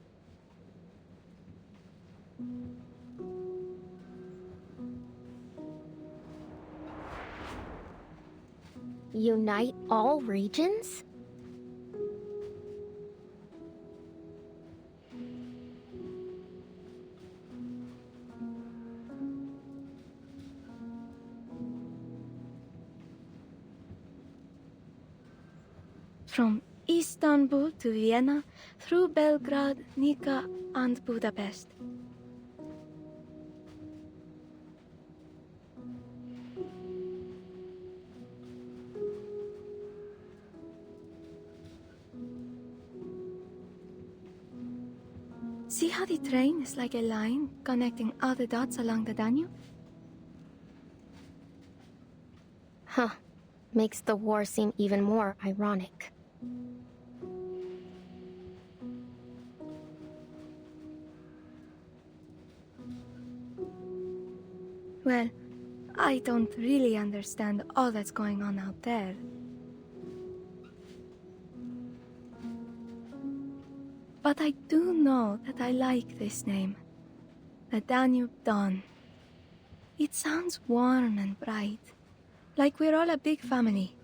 Unite all regions? From Istanbul to Vienna, through Belgrade, Nika, and Budapest. See how the train is like a line connecting all the dots along the Danube? Huh. Makes the war seem even more ironic. Well, I don't really understand all that's going on out there. But I do know that I like this name. The Danube Dawn. It sounds warm and bright, like we're all a big family.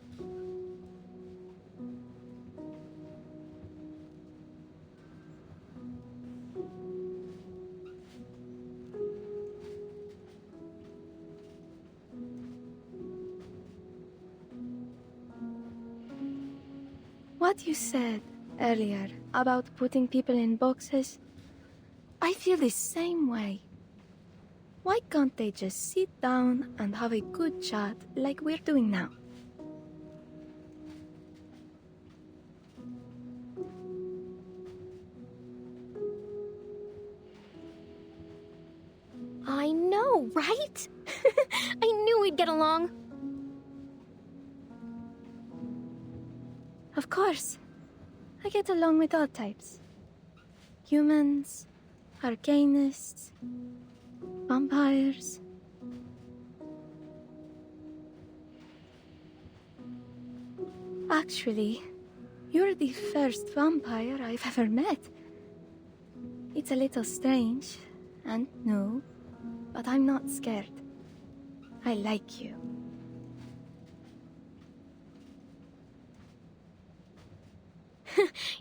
What you said earlier about putting people in boxes, I feel the same way. Why can't they just sit down and have a good chat like we're doing now? I know, right? I knew we'd get along. Of course. I get along with all types. Humans, arcanists, vampires. Actually, you're the first vampire I've ever met. It's a little strange and new, but I'm not scared. I like you.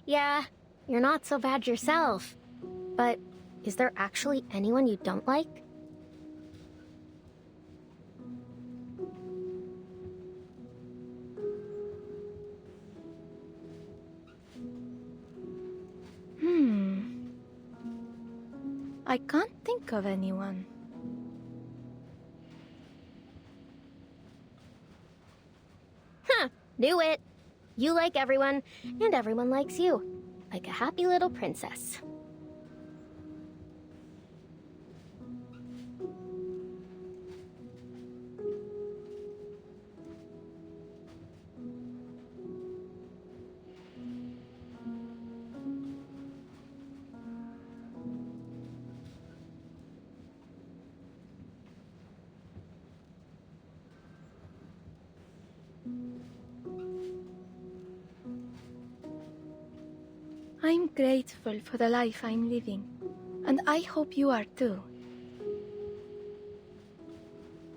Yeah, you're not so bad yourself. But is there actually anyone you don't like? I can't think of anyone. Huh, knew it. You like everyone, and everyone likes you. Like a happy little princess. I'm grateful for the life I'm living, and I hope you are too.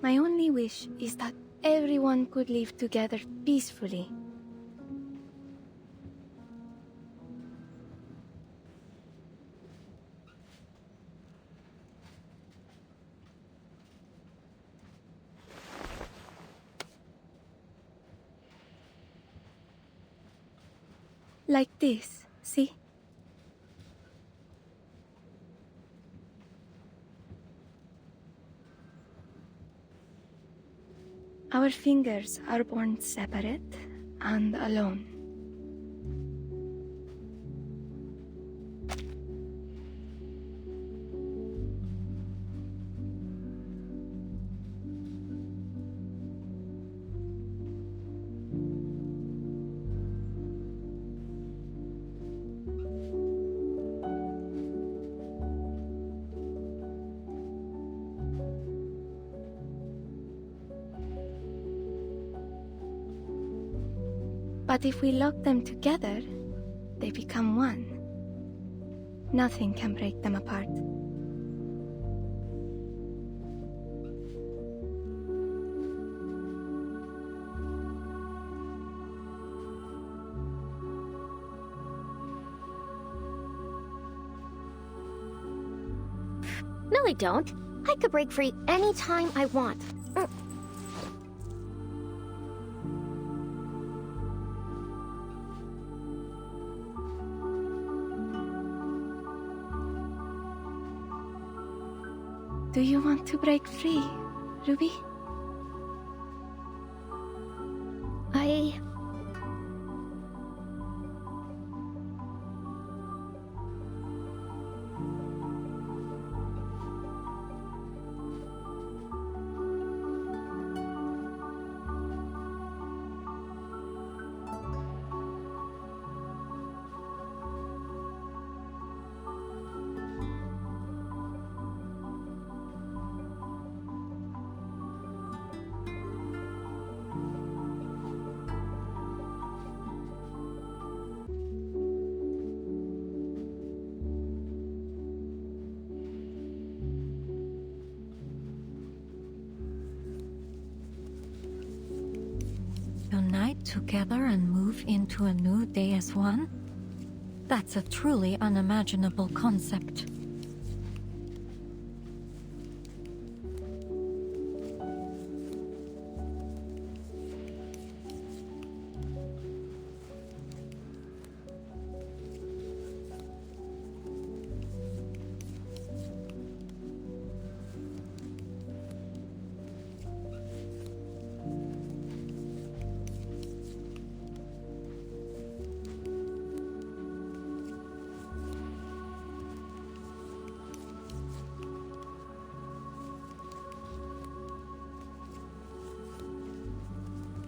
My only wish is that everyone could live together peacefully. Like this, see? Our fingers are born separate and alone. But if we lock them together, they become one. Nothing can break them apart. No, I don't. I could break free anytime I want. Do you want to break free, Ruby? Unite together and move into a new day as one? That's a truly unimaginable concept.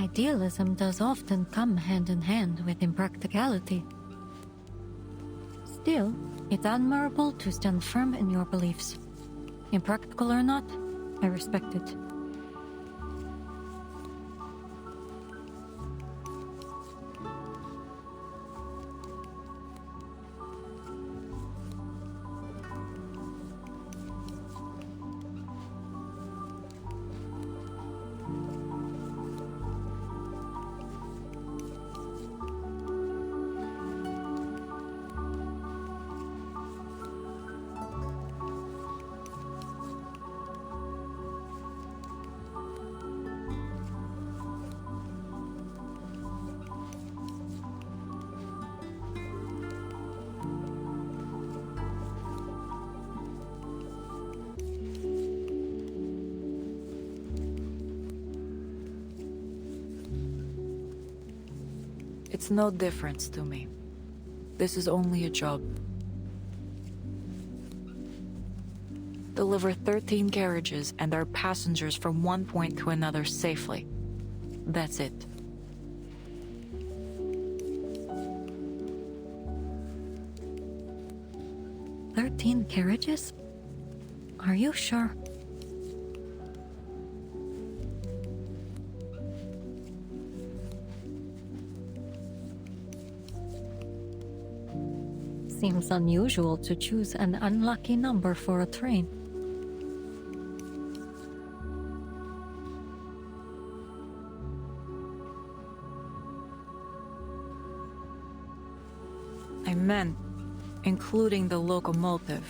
Idealism does often come hand in hand with impracticality. Still, it's admirable to stand firm in your beliefs. Impractical or not, I respect it. It's no difference to me. This is only a job. Deliver 13 carriages and our passengers from one point to another safely. That's it. "13 carriages? Are you sure?" Seems unusual to choose an unlucky number for a train. I meant including the locomotive.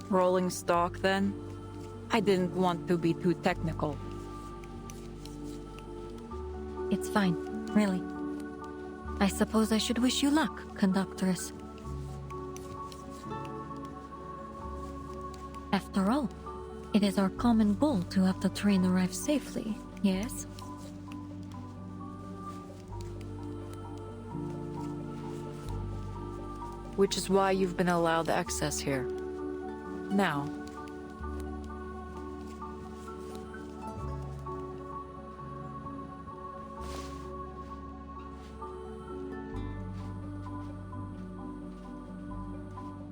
Rolling stock, then? I didn't want to be too technical. It's fine, really. I suppose I should wish you luck, Conductress. After all, it is our common goal to have the train arrive safely, yes? Which is why you've been allowed access here. Now,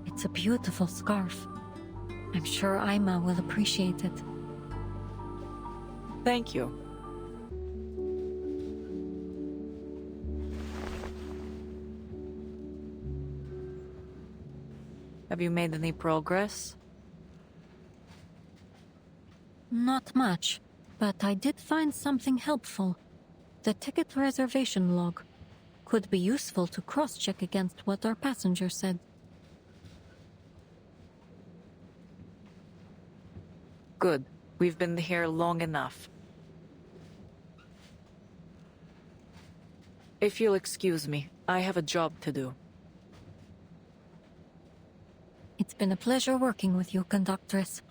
it's a beautiful scarf. I'm sure Aima will appreciate it. thank you. Have you made any progress? Not much, but I did find something helpful. The ticket reservation log. Could be useful to cross-check against what our passenger said. Good. We've been here long enough. If you'll excuse me, I have a job to do. It's been a pleasure working with you, Conductress.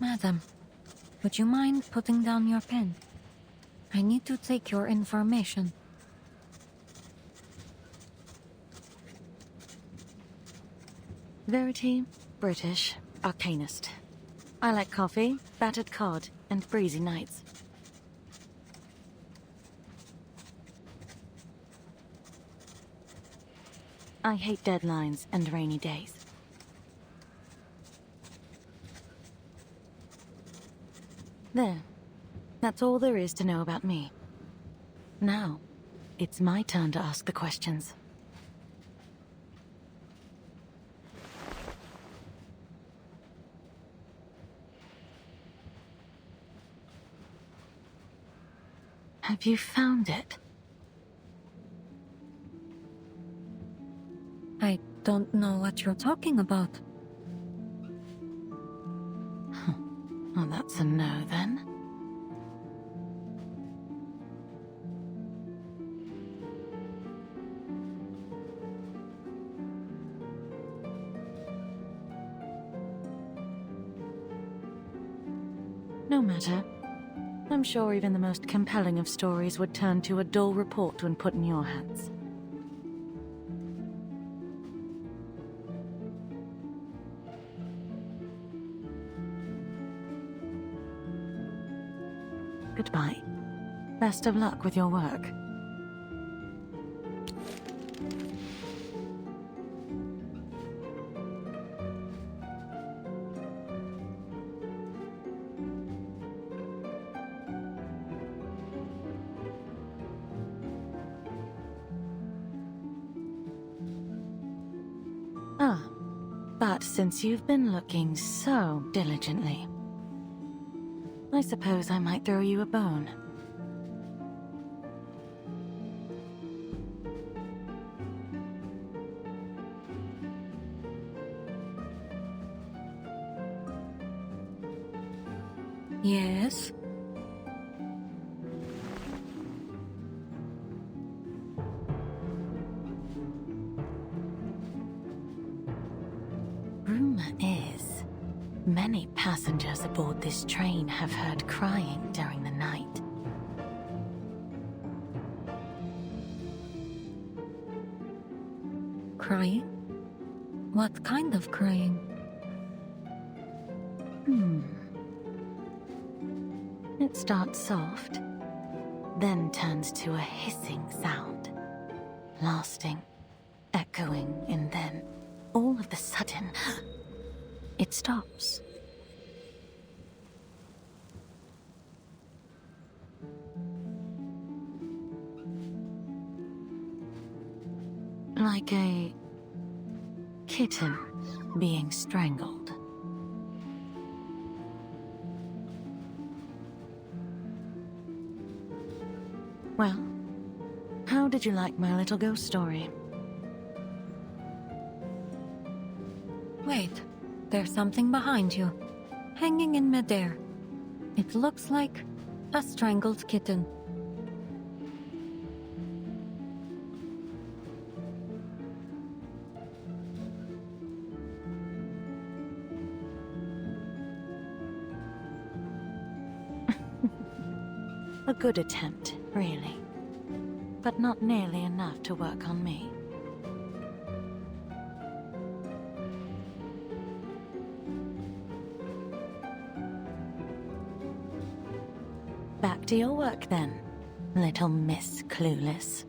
Madam, would you mind putting down your pen? I need to take your information. Verity, British, arcanist. I like coffee, battered cod, and breezy nights. I hate deadlines and rainy days. There. That's all there is to know about me. Now, it's my turn to ask the questions. Have you found it? I don't know what you're talking about. Well, that's a no, then. No matter. I'm sure even the most compelling of stories would turn to a dull report when put in your hands. Goodbye. Best of luck with your work. But since you've been looking so diligently, I suppose I might throw you a bone. Yes? Rumor is, many passengers aboard this train have heard crying during the night. Crying? What kind of crying? It starts soft, then turns to a hissing sound, lasting, echoing, and then, all of a sudden, it stops. Like a kitten being strangled. Well, how did you like my little ghost story? Wait, there's something behind you, hanging in midair. It looks like a strangled kitten. A good attempt, really. But not nearly enough to work on me. Back to your work then, little Miss Clueless.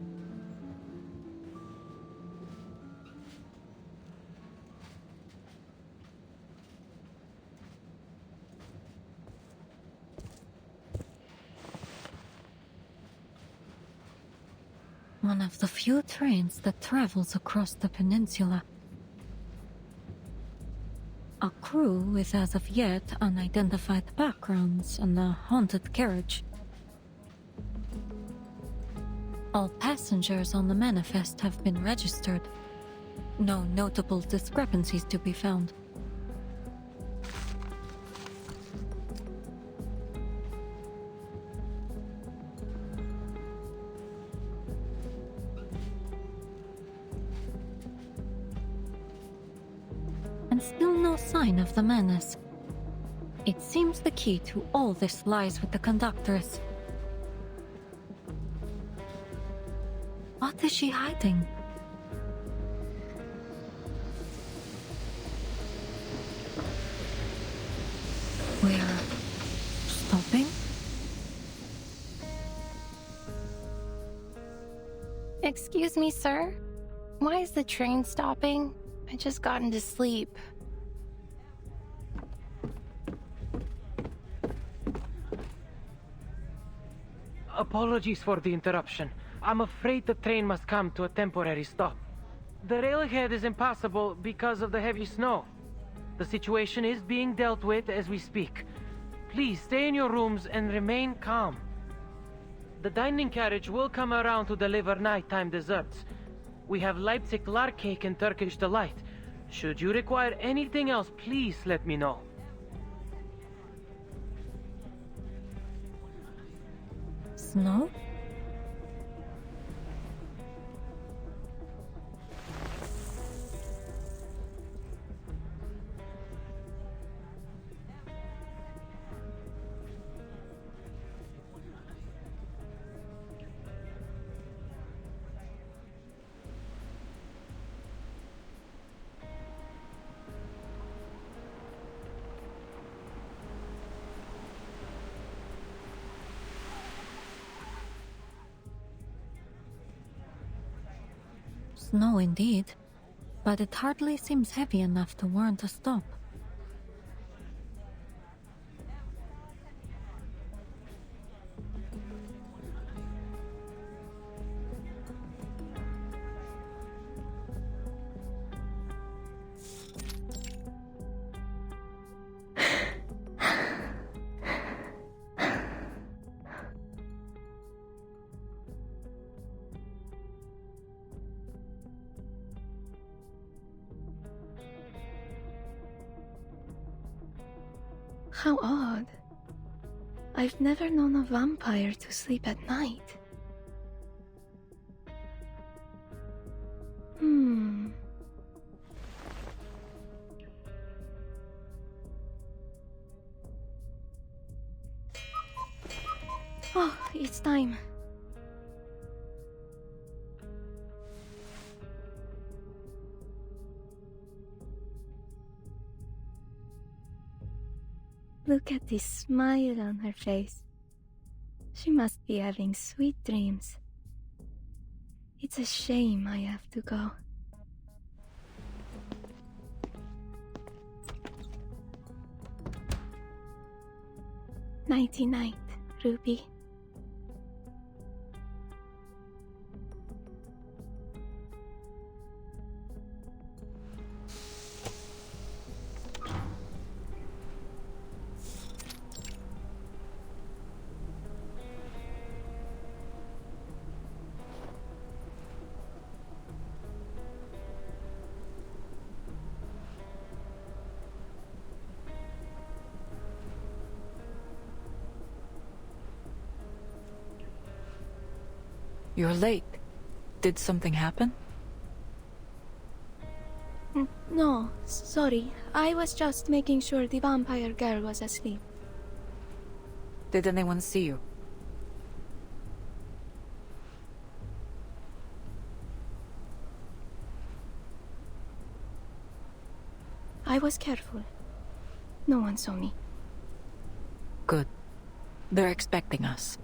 One of the few trains that travels across the peninsula. A crew with as of yet unidentified backgrounds and a haunted carriage. All passengers on the manifest have been registered. No notable discrepancies to be found. And still no sign of the menace. It seems the key to all this lies with the conductress. What is she hiding? We're stopping? Excuse me, sir? Why is the train stopping? I just got into sleep. Apologies for the interruption. I'm afraid the train must come to a temporary stop. The railhead is impassable because of the heavy snow. The situation is being dealt with as we speak. Please stay in your rooms and remain calm. The dining carriage will come around to deliver nighttime desserts. We have Leipzig Larcake and Turkish Delight. Should you require anything else, please let me know. Snow? Snow indeed, but it hardly seems heavy enough to warrant a stop. How odd. I've never known a vampire to sleep at night. Oh, it's time. Look at this smile on her face. She must be having sweet dreams. It's a shame I have to go. Nighty-night, Ruby. You're late. Did something happen? No, sorry. I was just making sure the vampire girl was asleep. Did anyone see you? I was careful. No one saw me. Good. They're expecting us.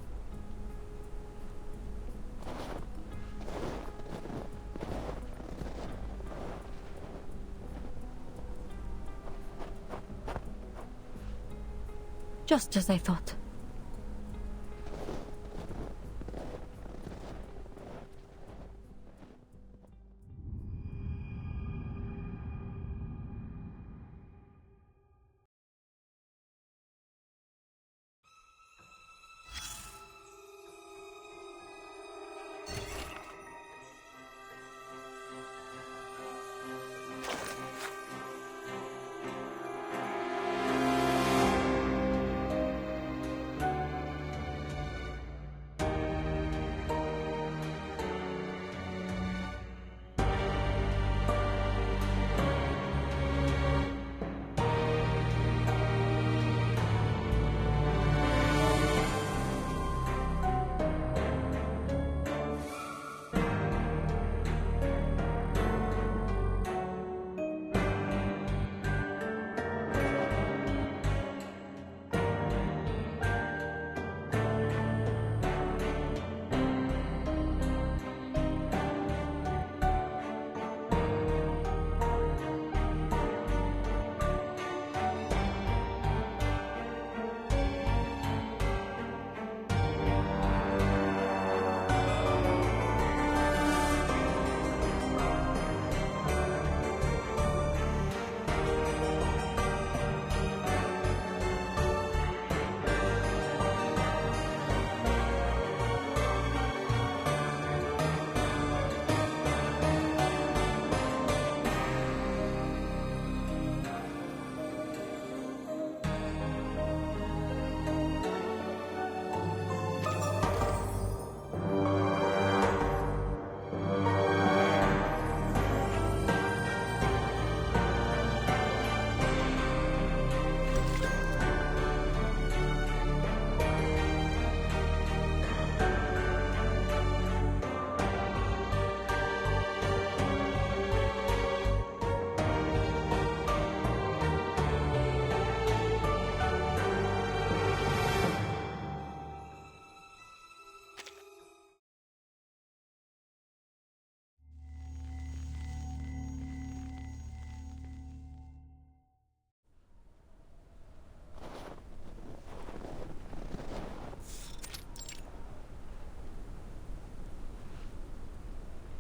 Just as I thought.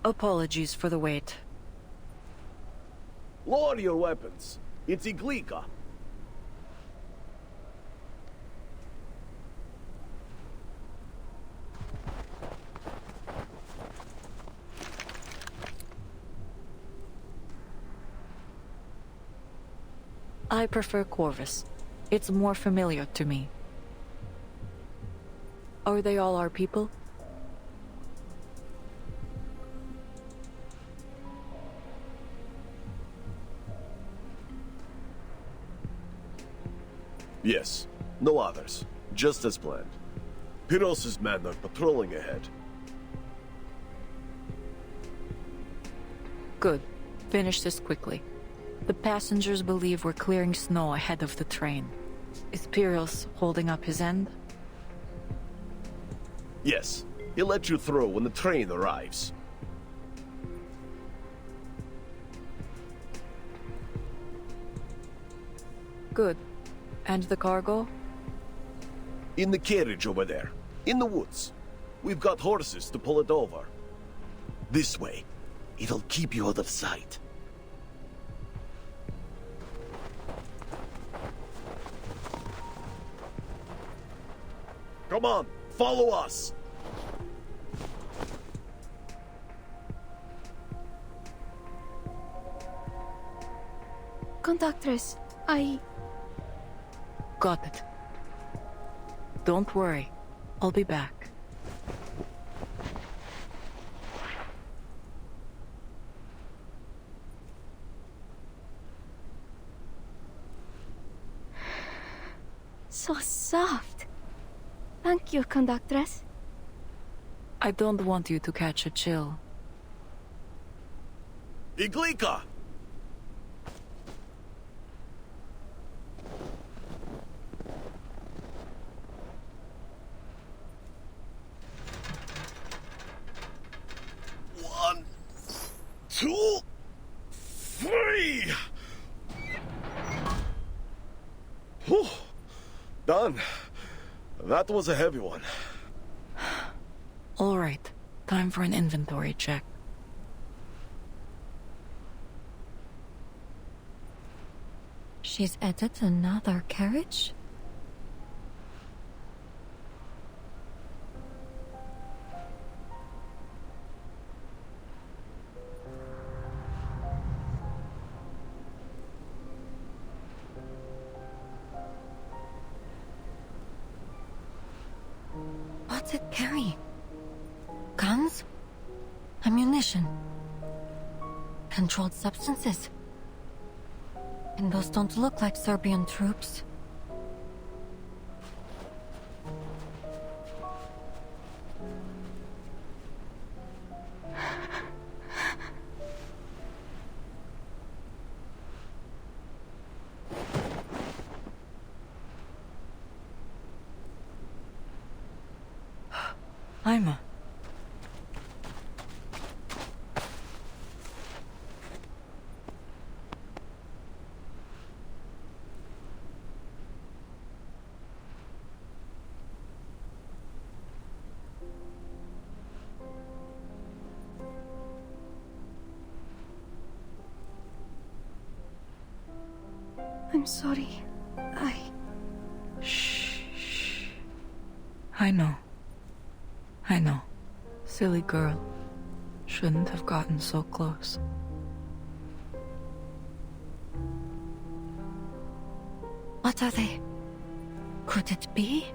Apologies for the wait. Lower your weapons. It's Iglika. I prefer Corvus. It's more familiar to me. Are they all our people? Yes, no others. Just as planned. Pyros' men are patrolling ahead. Good. Finish this quickly. The passengers believe we're clearing snow ahead of the train. Is Pyros holding up his end? Yes, he'll let you through when the train arrives. Good. And the cargo? In the carriage over there. In the woods. We've got horses to pull it over. This way. It'll keep you out of sight. Come on, follow us! Conductress, Got it. Don't worry. I'll be back. So soft. Thank you, conductress. I don't want you to catch a chill. Iglika! One, two, three! Whew. Done. That was a heavy one. All right. Time for an inventory check. She's added another carriage? What's it carrying? Guns? Ammunition? Controlled substances? And those don't look like Serbian troops. Ima. I'm sorry. Shh. I know. I know. Silly girl. Shouldn't have gotten so close. What are they? Could it be?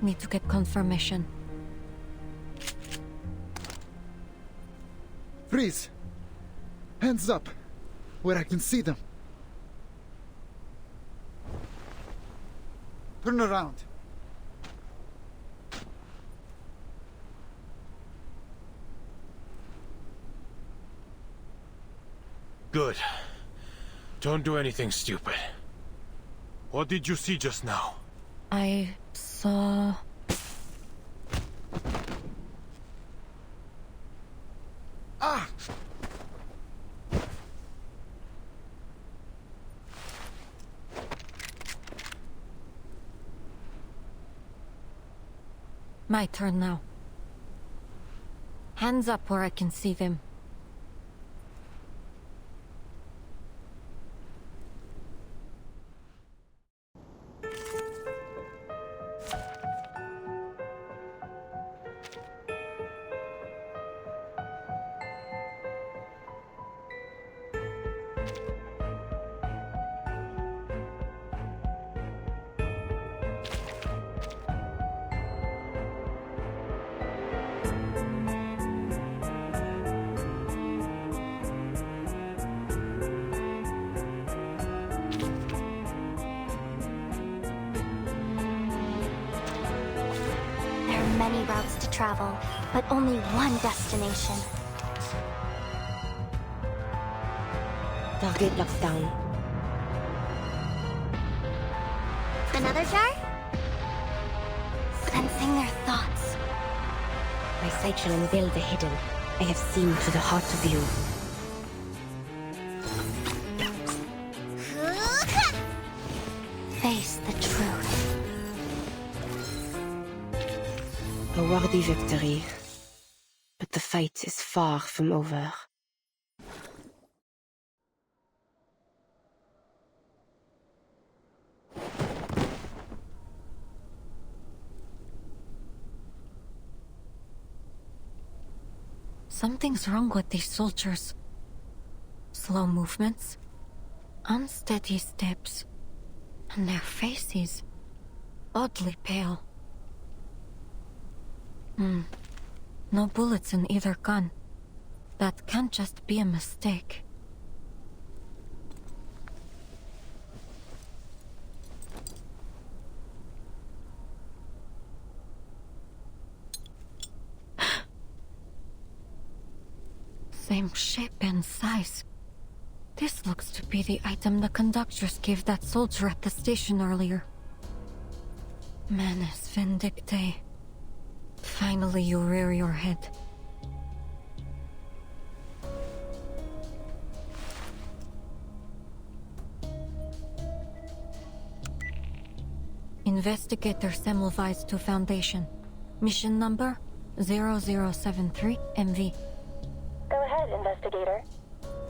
Need to get confirmation. Freeze! Hands up! Where I can see them. Turn around. Good. Don't do anything stupid. What did you see just now? I saw... Ah! My turn now. Hands up where I can see them. Many routes to travel, but only one destination. Target locked down. Another jar? Sensing their thoughts. My sight shall unveil the hidden. I have seen to the heart of you. Face the truth. A worthy victory. But the fight is far from over. Something's wrong with these soldiers. Slow movements, unsteady steps, and their faces oddly pale. No bullets in either gun. That can't just be a mistake. Same shape and size. This looks to be the item the conductress gave that soldier at the station earlier. Manus Vindictae. Finally you rear your head. Investigator Semmelweis to Foundation. Mission number 0073 MV. Go ahead, investigator.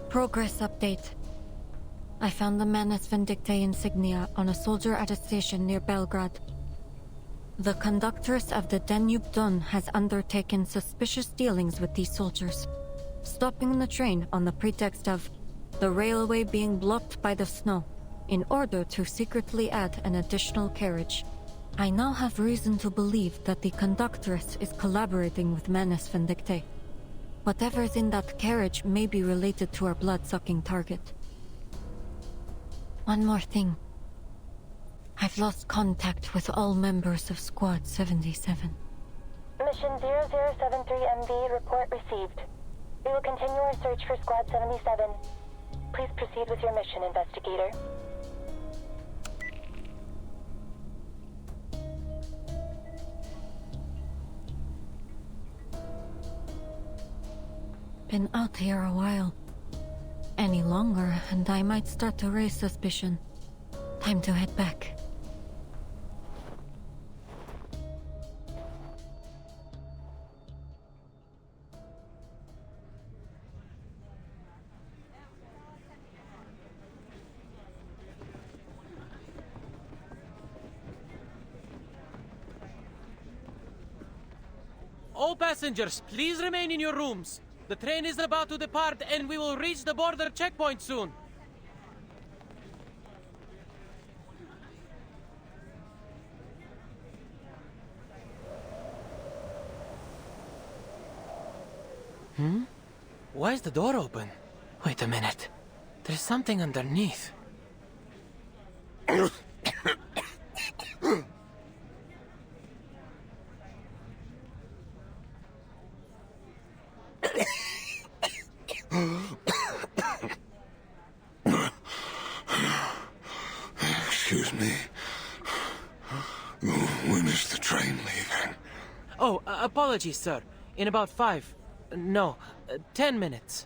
Progress update. I found the Manus Vindictae insignia on a soldier at a station near Belgrade. The conductress of the Danube Don has undertaken suspicious dealings with these soldiers, stopping the train on the pretext of the railway being blocked by the snow, in order to secretly add an additional carriage. I now have reason to believe that the conductress is collaborating with Manus Vindictae. Whatever's in that carriage may be related to our blood-sucking target. One more thing. I've lost contact with all members of Squad 77. Mission 0073MV report received. We will continue our search for Squad 77. Please proceed with your mission, investigator. Been out here a while. Any longer, and I might start to raise suspicion. Time to head back. All passengers, please remain in your rooms. The train is about to depart and we will reach the border checkpoint soon. Why is the door open? Wait a minute. There's something underneath. Excuse me. When is the train leaving? Oh, apologies, sir. In about 10 minutes.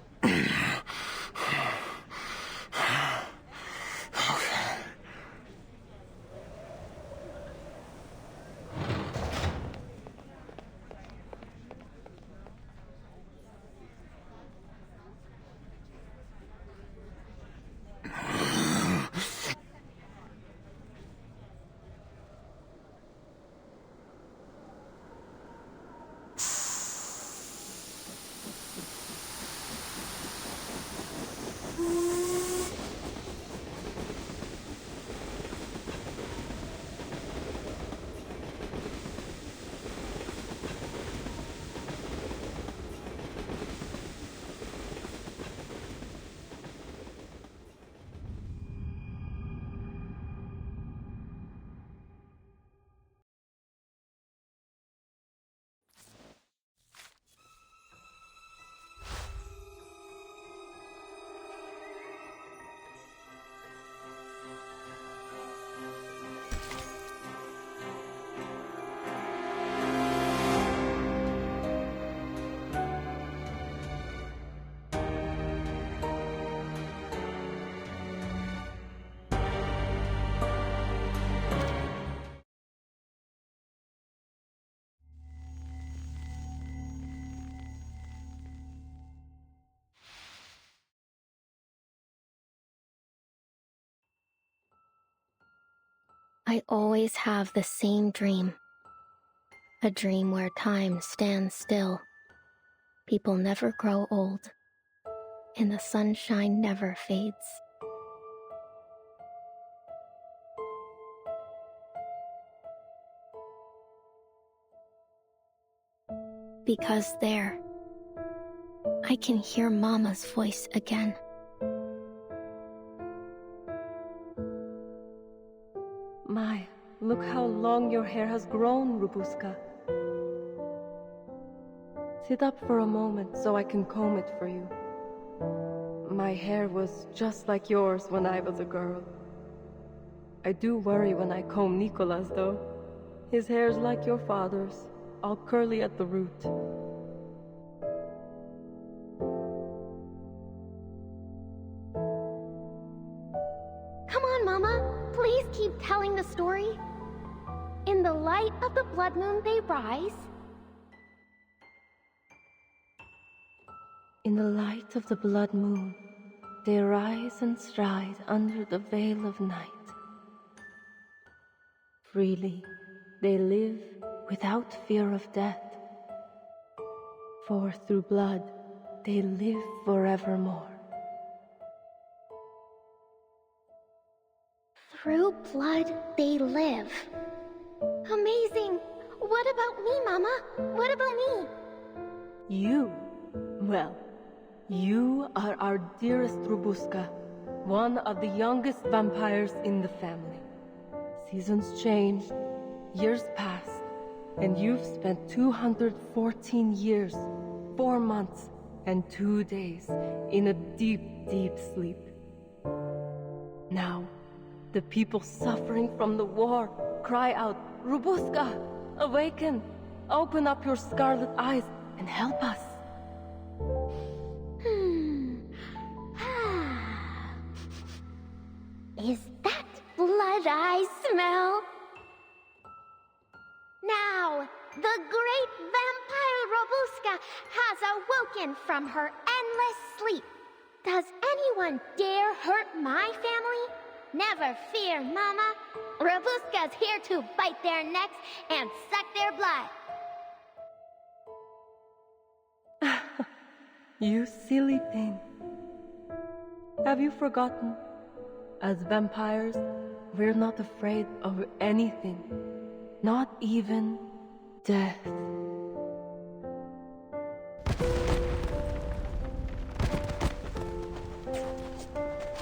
I always have the same dream. A dream where time stands still. People never grow old. And the sunshine never fades. Because there, I can hear Mama's voice again. My, look how long your hair has grown, Rubuska. Sit up for a moment so I can comb it for you. My hair was just like yours when I was a girl. I do worry when I comb Nicolas, though. His hair's like your father's, all curly at the root. Come on, Mama. Please keep telling the story. In the light of the blood moon they rise. In the light of the blood moon, they rise and stride under the veil of night. Freely, they live without fear of death. For through blood, they live forevermore. Through blood they live. Amazing. What about me, Mama? What about me? You? Well, you are our dearest Rubuska, one of the youngest vampires in the family. Seasons changed, years passed, and you've spent 214 years, 4 months, and 2 days in a deep, deep sleep. Now, the people suffering from the war cry out, Rubuska, awaken, open up your scarlet eyes and help us. Is that blood I smell? Now, the great vampire Robuska has awoken from her endless sleep. Does anyone dare hurt my family? Never fear, Mama. Robuska's here to bite their necks and suck their blood. You silly thing. Have you forgotten? As vampires, we're not afraid of anything. Not even death.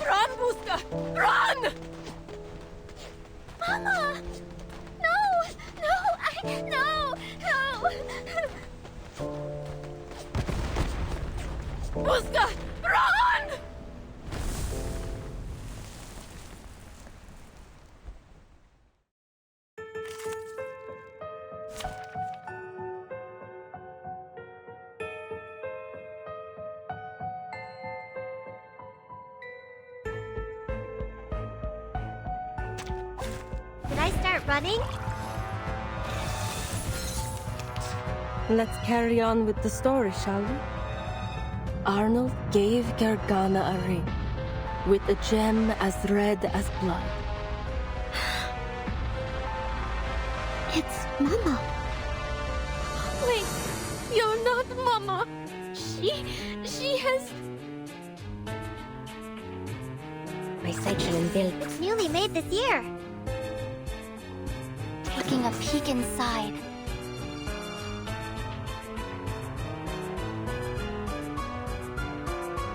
Run, Buska! Run! Mama! No! No! Buska! Run! Did I start running? Let's carry on with the story, shall we? Arnold gave Gargana a ring, with a gem as red as blood. It's Mama. Wait, you're not Mama. She has... My cycling build. It's newly made this year. Taking a peek inside.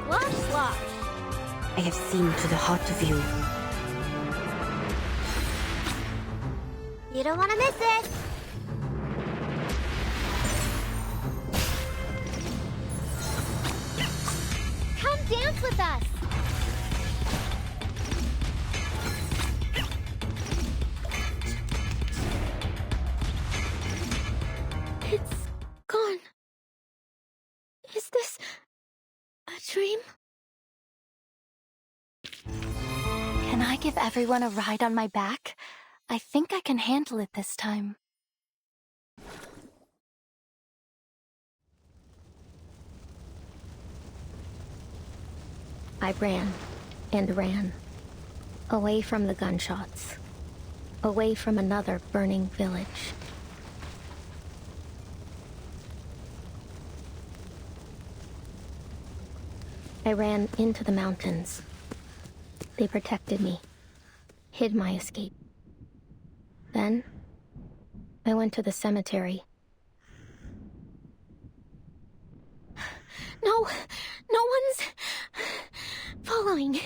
Wash. I have seen to the heart of you. You don't want to miss it. Come dance with us. It's gone. Is this a dream? Can I give everyone a ride on my back? I think I can handle it this time. I ran and ran, away from the gunshots. away from another burning village. I ran into the mountains. They protected me, hid my escape. Then, I went to the cemetery. No one's following.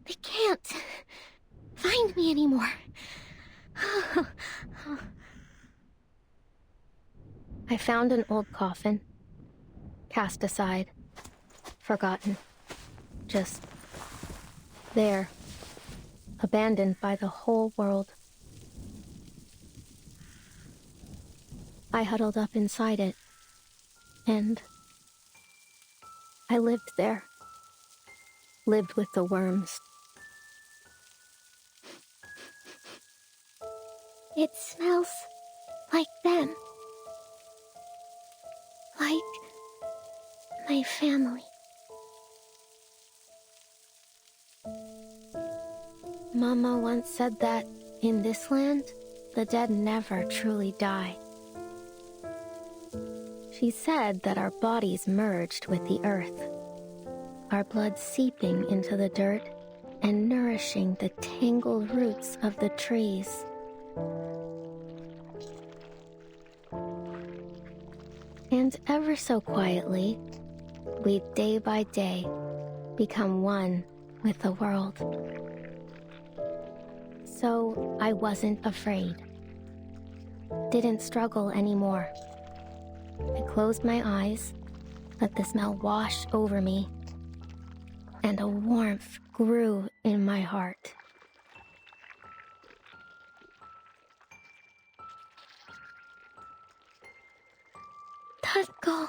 They can't find me anymore. I found an old coffin, cast aside, forgotten, just there, abandoned by the whole world. I huddled up inside it, and I lived there. Lived with the worms. It smells like them. Like my family. Mama once said that in this land, the dead never truly die. She said that our bodies merged with the earth, our blood seeping into the dirt and nourishing the tangled roots of the trees. And ever so quietly, we day by day become one with the world. So I wasn't afraid. Didn't struggle anymore. I closed my eyes, let the smell wash over me, and a warmth grew in my heart. Tatko.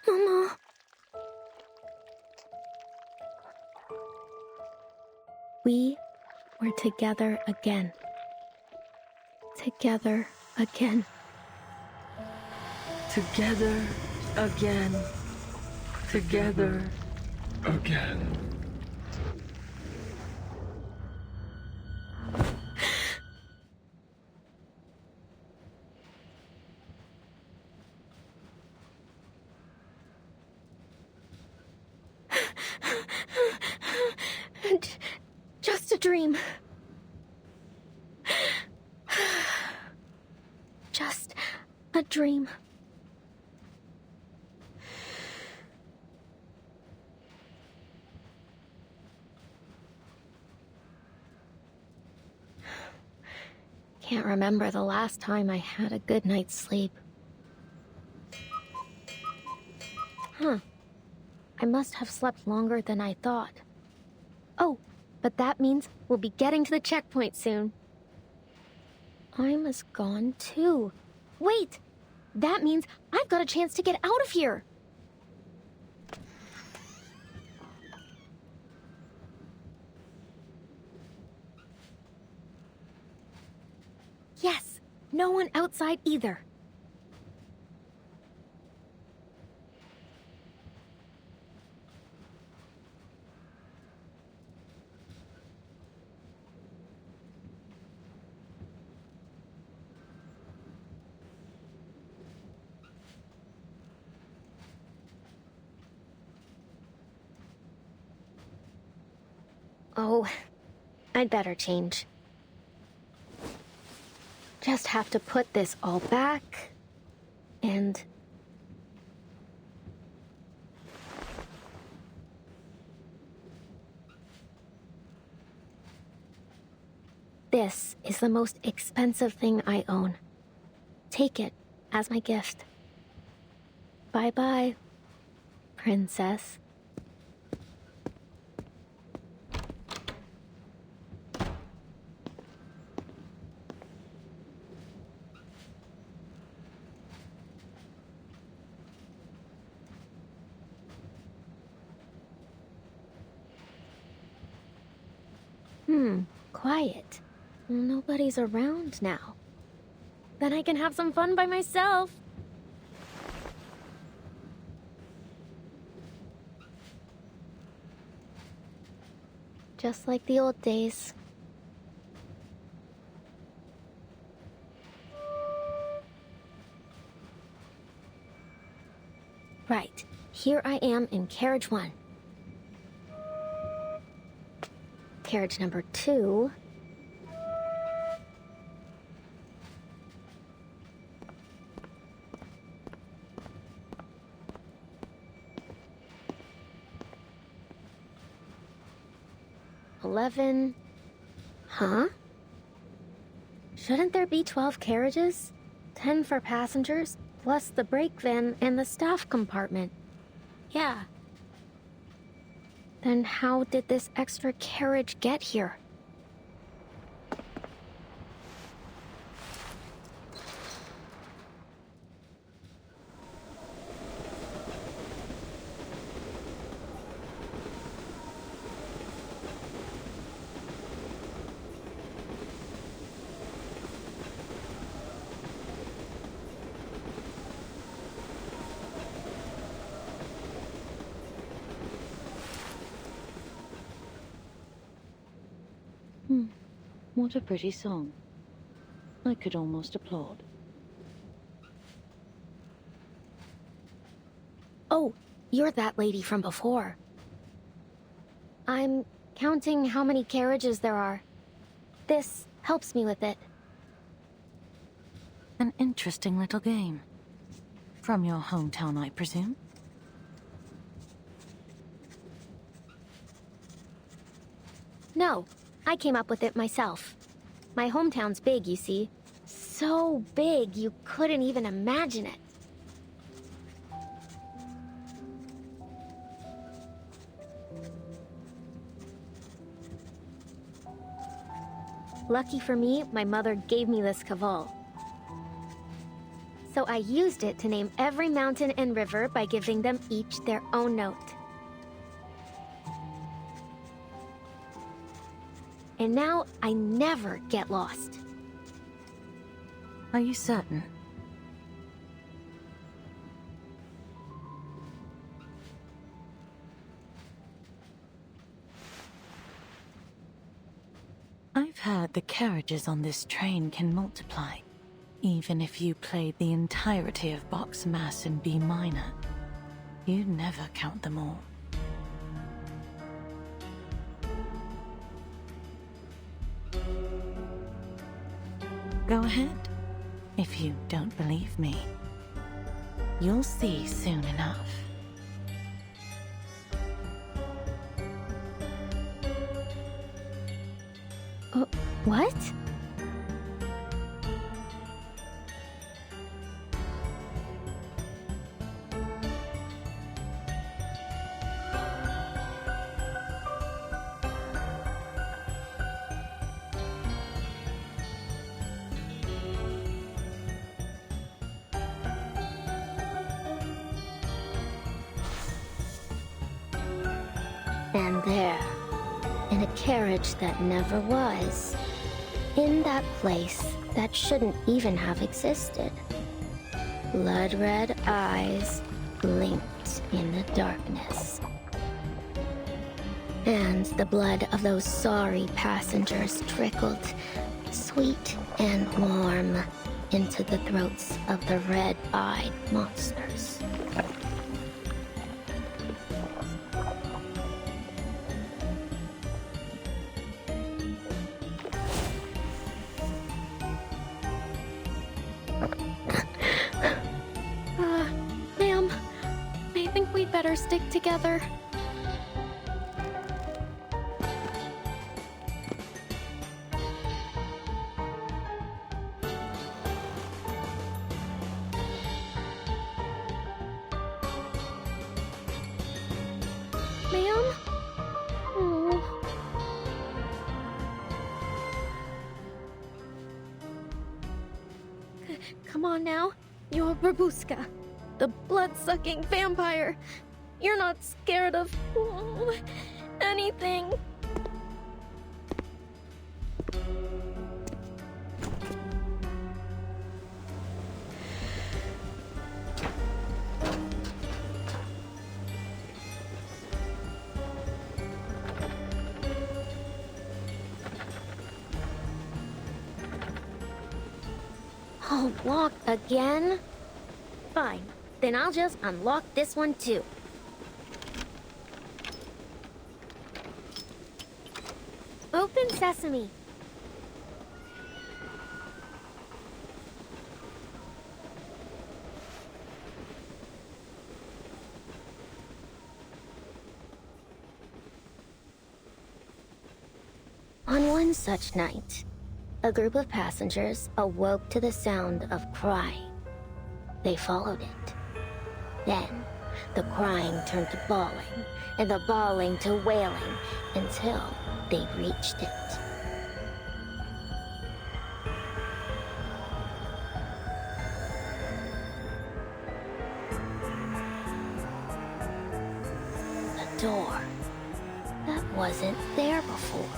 Mama. We were together again. Together again. Together again. Together again. Just a dream. Just a dream. Can't remember the last time I had a good night's sleep. I must have slept longer than I thought. Oh, but that means we'll be getting to the checkpoint soon. I'm as gone too. Wait! That means I've got a chance to get out of here! Yes! No one outside either. Oh, I'd better change. Just have to put this all back, and... This is the most expensive thing I own. Take it as my gift. Bye-bye, princess. Quiet. Nobody's around now. Then I can have some fun by myself. Just like the old days. Right. Here I am in carriage 1. Carriage number 2. $11. Huh? Shouldn't there be 12 carriages? 10 for passengers, plus the brake van and the staff compartment. Yeah. Then how did this extra carriage get here? What a pretty song. I could almost applaud. Oh, you're that lady from before. I'm counting how many carriages there are. This helps me with it. An interesting little game. From your hometown, I presume? No, I came up with it myself. My hometown's big, you see. So big, you couldn't even imagine it. Lucky for me, my mother gave me this caval. So I used it to name every mountain and river by giving them each their own note. And now I never get lost. Are you certain? I've heard the carriages on this train can multiply, even if you played the entirety of Bach's Mass in B minor. You'd never count them all. Go ahead, if you don't believe me. You'll see soon enough. What? And there, in a carriage that never was, in that place that shouldn't even have existed, blood-red eyes blinked in the darkness. And the blood of those sorry passengers trickled, sweet and warm, into the throats of the red-eyed monsters. Ma'am, I think we'd better stick together. Ma'am? Oh. Come on now. You're Babushka, the blood-sucking vampire. You're not scared of anything. Oh, locked again? Fine. Then I'll just unlock this one too. Open sesame. On one such night, a group of passengers awoke to the sound of crying. They followed it. Then, the crying turned to bawling, and the bawling to wailing, until they reached it. A door that wasn't there before.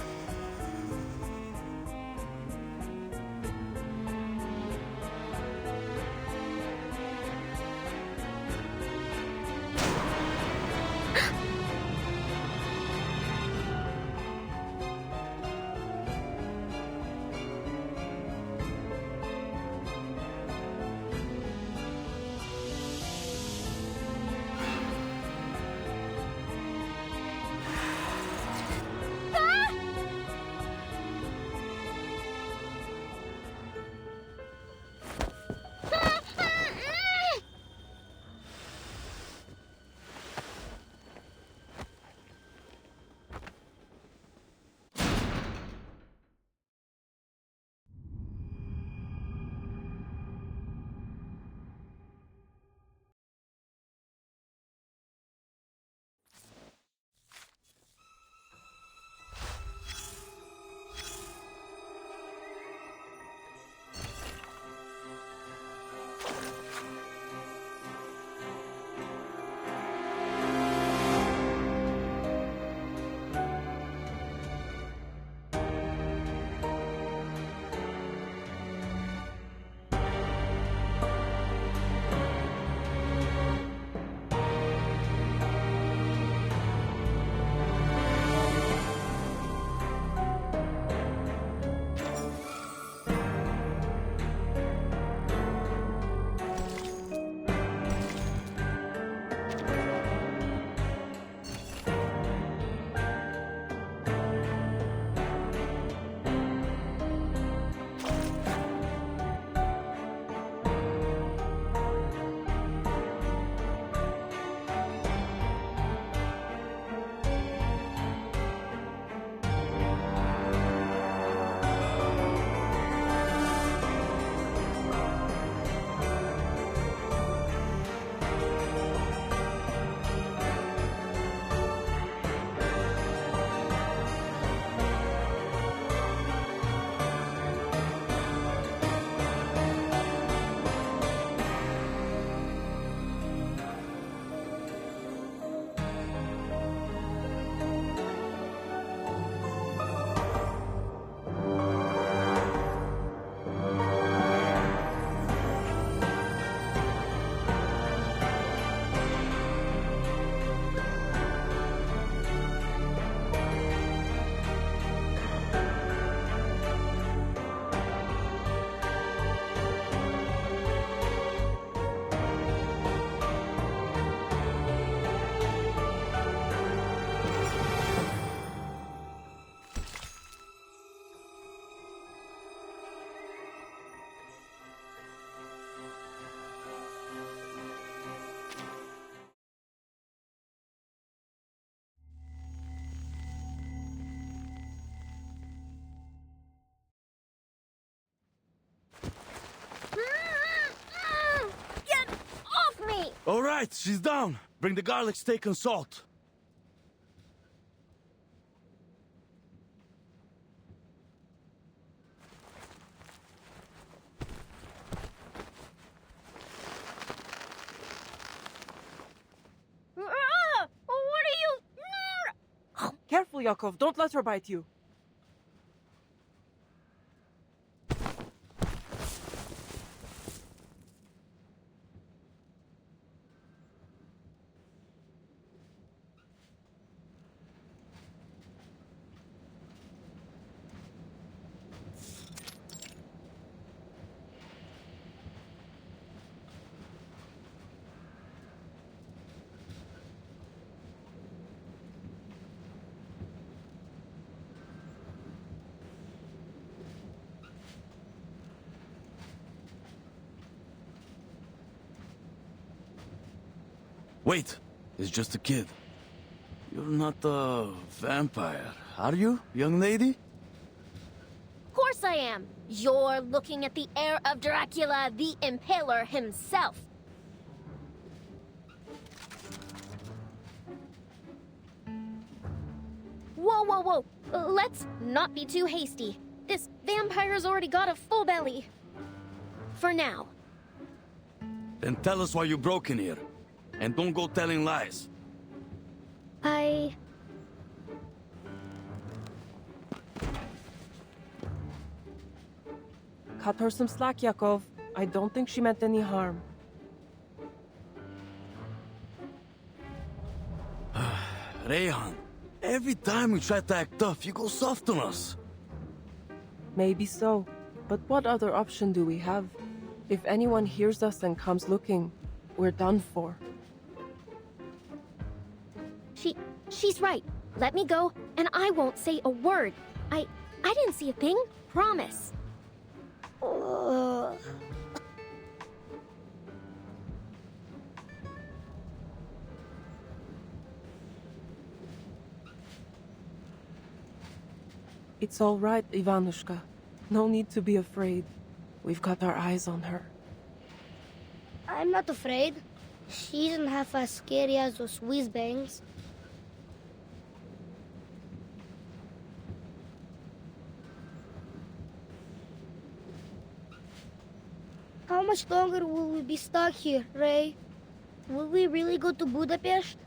All right, she's down. Bring the garlic steak and salt. What are you... Careful, Yakov. Don't let her bite you. Wait, he's just a kid. You're not a vampire, are you, young lady? Of course I am. You're looking at the heir of Dracula, the Impaler himself. Whoa, whoa, whoa. Let's not be too hasty. This vampire's already got a full belly. For now. Then tell us why you broke in here. And don't go telling lies. Cut her some slack, Yakov. I don't think she meant any harm. Rayhan, every time we try to act tough, you go soft on us. Maybe so. But what other option do we have? If anyone hears us and comes looking, we're done for. She's right. Let me go, and I won't say a word. I didn't see a thing. Promise. It's all right, Ivanushka. No need to be afraid. We've got our eyes on her. I'm not afraid. She isn't half as scary as those whiz-bangs. How much longer will we be stuck here, Ray? Will we really go to Budapest?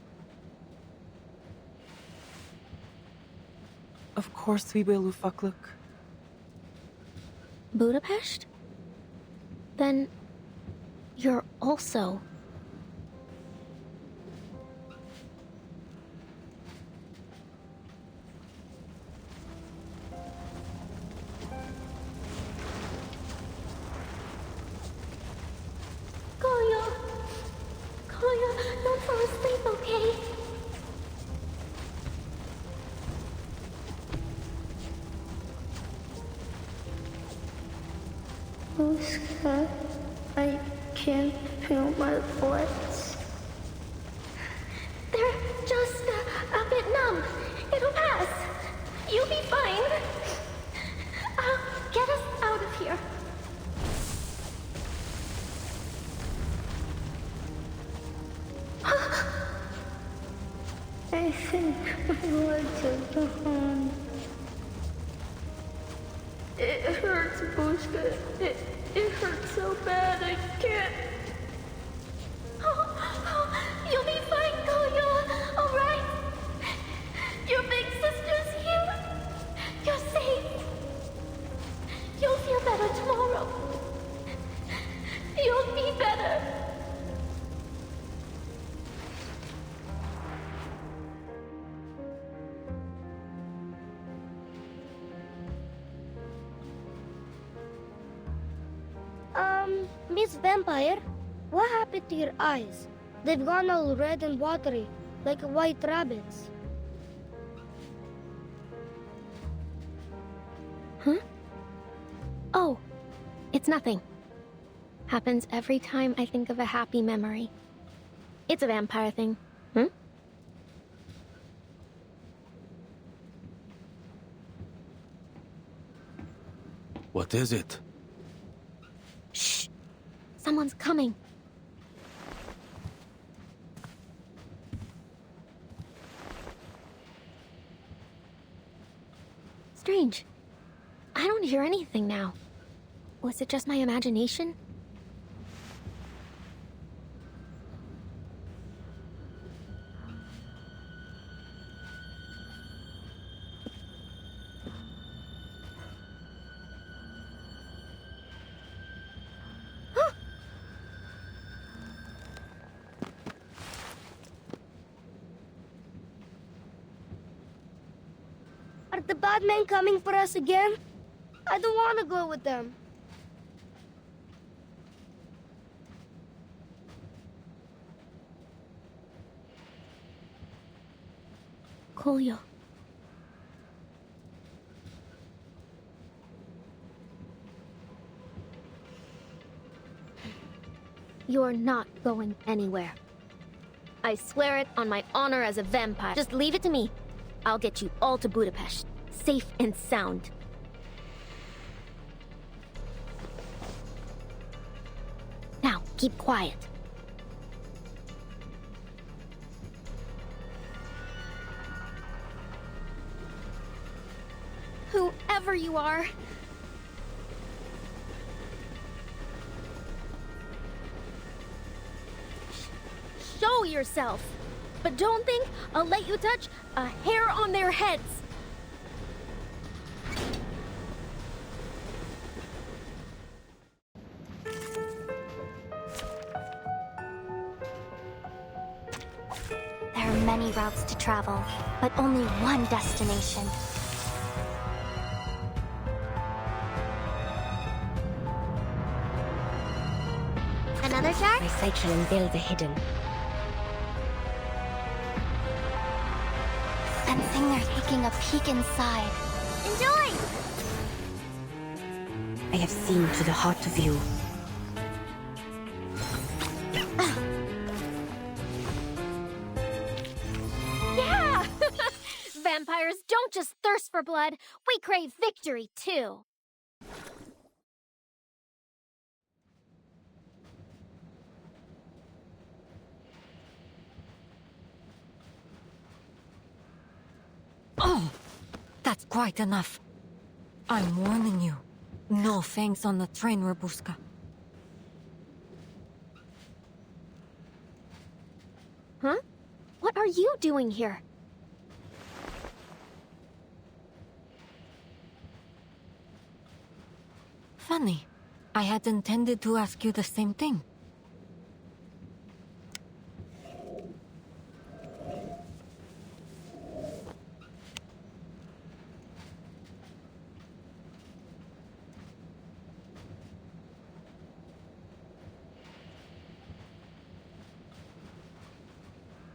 Of course we will, Ufakluk. Budapest? Then you're also... Kolya, don't fall asleep, okay? Uska, I can't feel my butt. They're just a bit numb. It'll pass. You'll be fine. I'll get us out of here. I think my legs are gone. It hurts, Bushka. It hurts so bad I can't. You'll be fine, Kolya. All right. Your big sister's here. You're safe. You'll feel better tomorrow. You'll be better. Miss Vampire, what happened to your eyes? They've gone all red and watery, like white rabbits. Huh? Oh, it's nothing. Happens every time I think of a happy memory. It's a vampire thing. What is it? Shh! Someone's coming. Strange. I don't hear anything now. Was it just my imagination? Are the bad men coming for us again? I don't want to go with them. Kolya. You're not going anywhere. I swear it on my honor as a vampire. Just leave it to me. I'll get you all to Budapest, safe and sound. Now, keep quiet. Whoever you are. Show yourself. But don't think I'll let you touch a hair on their heads. There are many routes to travel, but only one destination. Another jar? My sight shall unveil the hidden. Sensing they're taking a peek inside. Enjoy! I have seen to the heart of you. Yeah! Vampires don't just thirst for blood, we crave victory too. Oh, that's quite enough. I'm warning you. No fangs on the train, Robuska. Huh? What are you doing here? Funny. I had intended to ask you the same thing.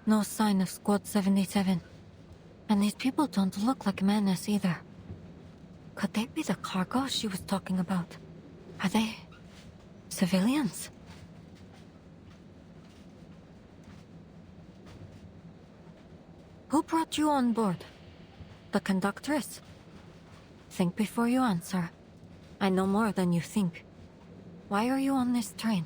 No sign of Squad 77. And these people don't look like Manus either. Could they be the cargo she was talking about? Are they civilians? Who brought you on board? The conductress? Think before you answer. I know more than you think. Why are you on this train?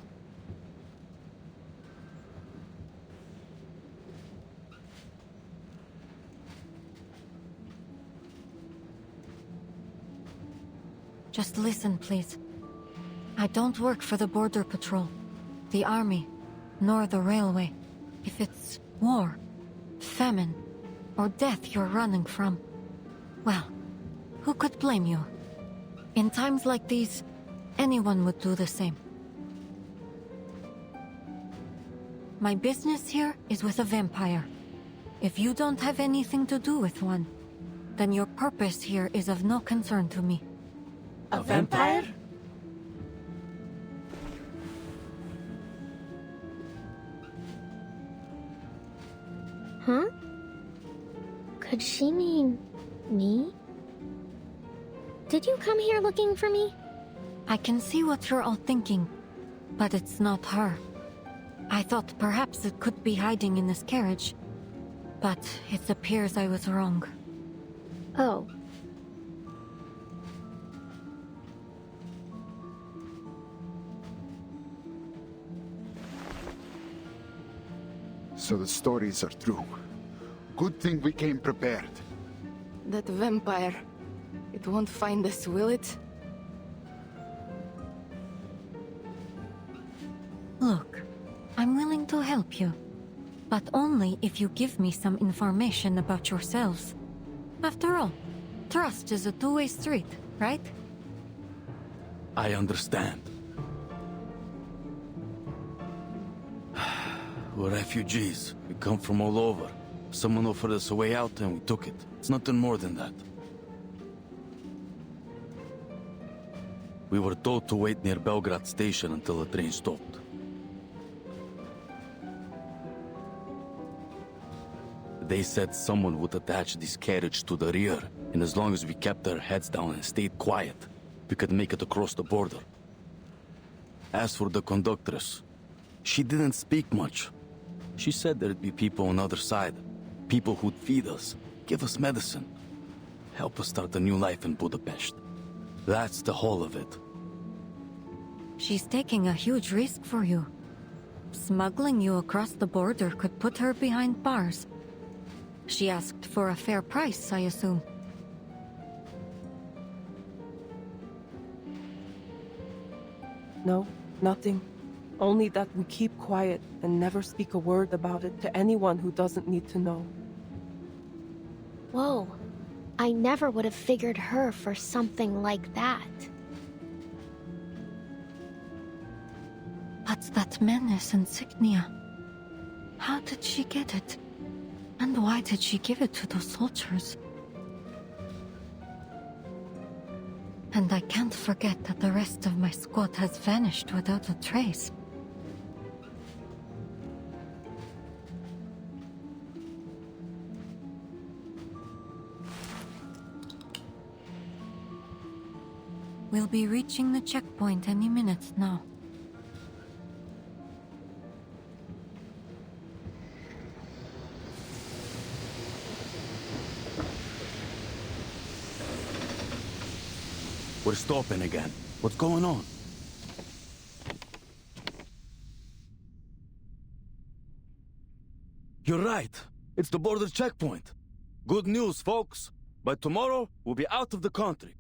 Just listen, please. I don't work for the Border Patrol, the Army, nor the Railway. If it's war, famine, or death you're running from, well, who could blame you? In times like these, anyone would do the same. My business here is with a vampire. If you don't have anything to do with one, then your purpose here is of no concern to me. A vampire? Huh? Could she mean me? Did you come here looking for me? I can see what you're all thinking, but it's not her. I thought perhaps it could be hiding in this carriage, but it appears I was wrong. Oh. So the stories are true. Good thing we came prepared. That vampire. It won't find us, will it? Look, I'm willing to help you, but only if you give me some information about yourselves. After all, trust is a two-way street, right? I understand. We're refugees. We come from all over. Someone offered us a way out and we took it. It's nothing more than that. We were told to wait near Belgrade station until the train stopped. They said someone would attach this carriage to the rear, and as long as we kept our heads down and stayed quiet, we could make it across the border. As for the conductress, she didn't speak much. She said there'd be people on the other side. People who'd feed us, give us medicine. Help us start a new life in Budapest. That's the whole of it. She's taking a huge risk for you. Smuggling you across the border could put her behind bars. She asked for a fair price, I assume. No, nothing. Only that we keep quiet and never speak a word about it to anyone who doesn't need to know. Whoa. I never would have figured her for something like that. But that menace insignia... How did she get it? And why did she give it to those soldiers? And I can't forget that the rest of my squad has vanished without a trace. We'll be reaching the checkpoint any minute now. We're stopping again. What's going on? You're right. It's the border checkpoint. Good news, folks. By tomorrow, we'll be out of the country.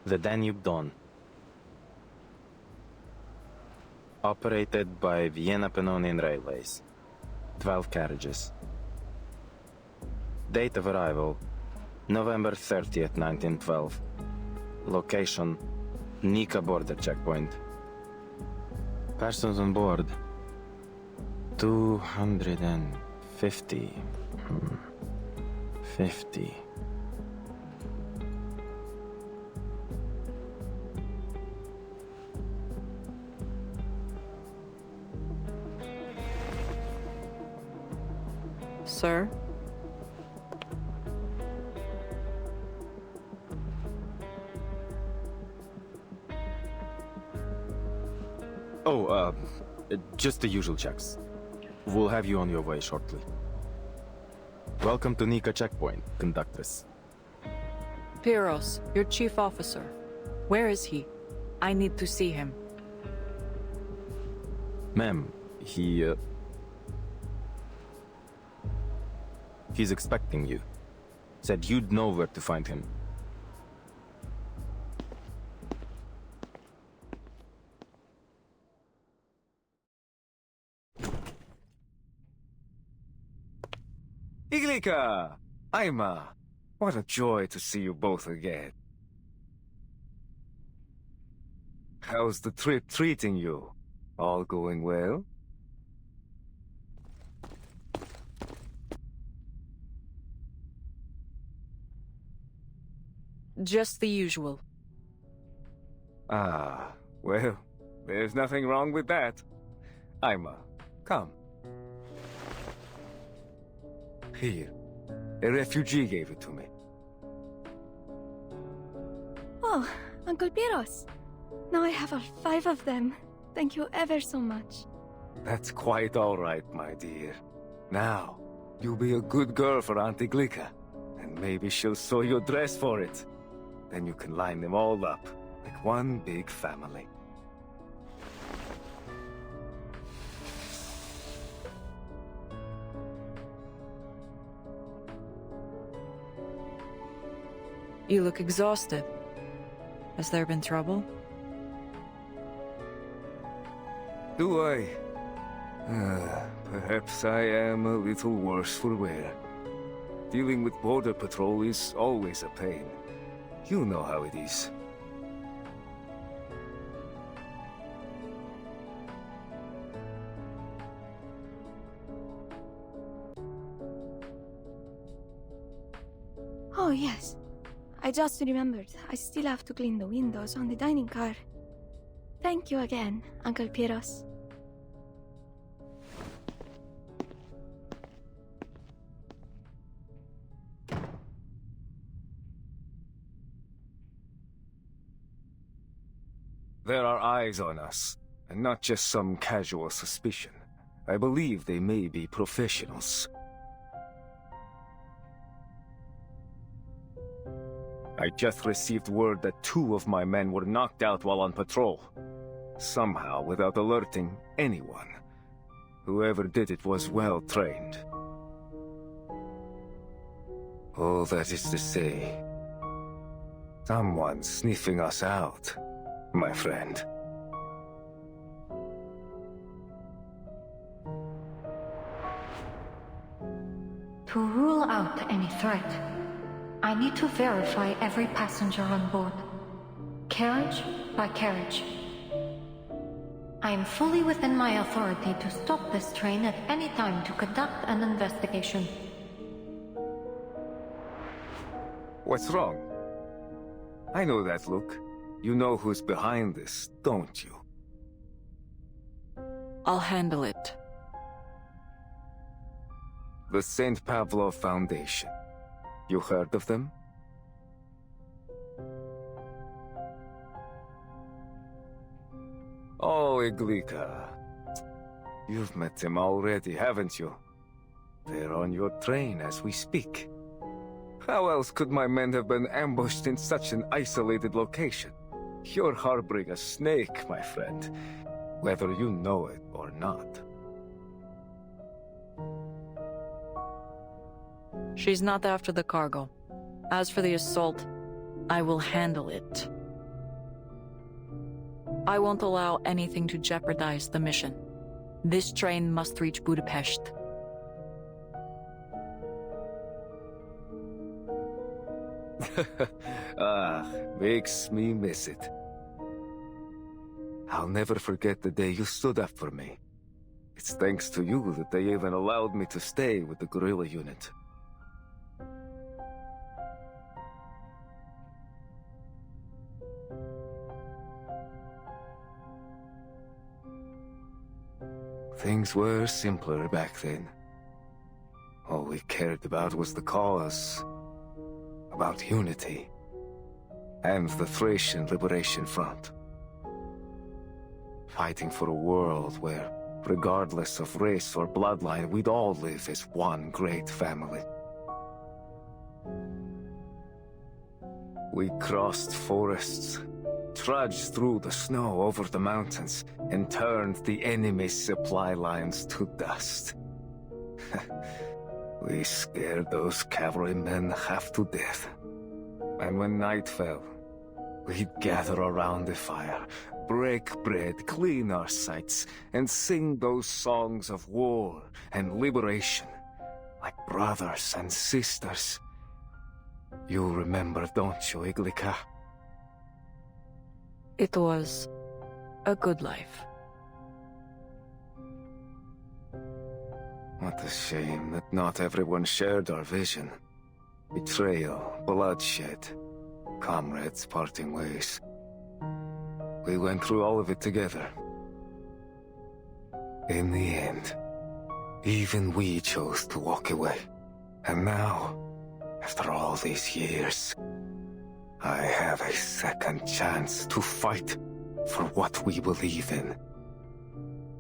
The Danube Dawn. Operated by Vienna Pannonian Railways. 12 carriages. Date of arrival, November 30th, 1912. Location, Nika border checkpoint. Persons on board, 250. 50. Sir? Oh, just the usual checks. We'll have you on your way shortly. Welcome to Nika Checkpoint, Conductress. Pyros, your chief officer. Where is he? I need to see him. Ma'am, he's expecting you. Said you'd know where to find him. Iglika! Aima! What a joy to see you both again. How's the trip treating you? All going well? Just the usual. Ah, well, there's nothing wrong with that. Aima, come. Here, a refugee gave it to me. Oh, Uncle Pyros. Now I have all 5 of them. Thank you ever so much. That's quite all right, my dear. Now, you'll be a good girl for Auntie Glika, and maybe she'll sew your dress for it. Then you can line them all up, like one big family. You look exhausted. Has there been trouble? Do I? Perhaps I am a little worse for wear. Dealing with border patrol is always a pain. You know how it is. Oh, yes. I just remembered. I still have to clean the windows on the dining car. Thank you again, Uncle Pyros. There are eyes on us, and not just some casual suspicion. I believe they may be professionals. I just received word that 2 of my men were knocked out while on patrol. Somehow, without alerting anyone. Whoever did it was well trained. All that is to say, someone's sniffing us out, my friend. To rule out any threat, I need to verify every passenger on board, carriage by carriage. I am fully within my authority to stop this train at any time to conduct an investigation. What's wrong? I know that look. You know who's behind this, don't you? I'll handle it. The St. Pavlov Foundation. You heard of them? Oh, Iglika. You've met them already, haven't you? They're on your train as we speak. How else could my men have been ambushed in such an isolated location? You're harboring a snake, my friend, whether you know it or not. She's not after the cargo. As for the assault, I will handle it. I won't allow anything to jeopardize the mission. This train must reach Budapest. Makes me miss it. I'll never forget the day you stood up for me. It's thanks to you that they even allowed me to stay with the guerrilla unit. Things were simpler back then. All we cared about was the cause, about unity, and the Thracian Liberation Front. Fighting for a world where, regardless of race or bloodline, we'd all live as one great family. We crossed forests, trudged through the snow over the mountains, and turned the enemy's supply lines to dust. We scared those cavalrymen half to death. And when night fell, we'd gather around the fire, break bread, clean our sights, and sing those songs of war and liberation, like brothers and sisters. You remember, don't you, Iglika? It was a good life. What a shame that not everyone shared our vision. Betrayal, bloodshed, comrades parting ways. We went through all of it together. In the end, even we chose to walk away. And now, after all these years, I have a second chance to fight for what we believe in.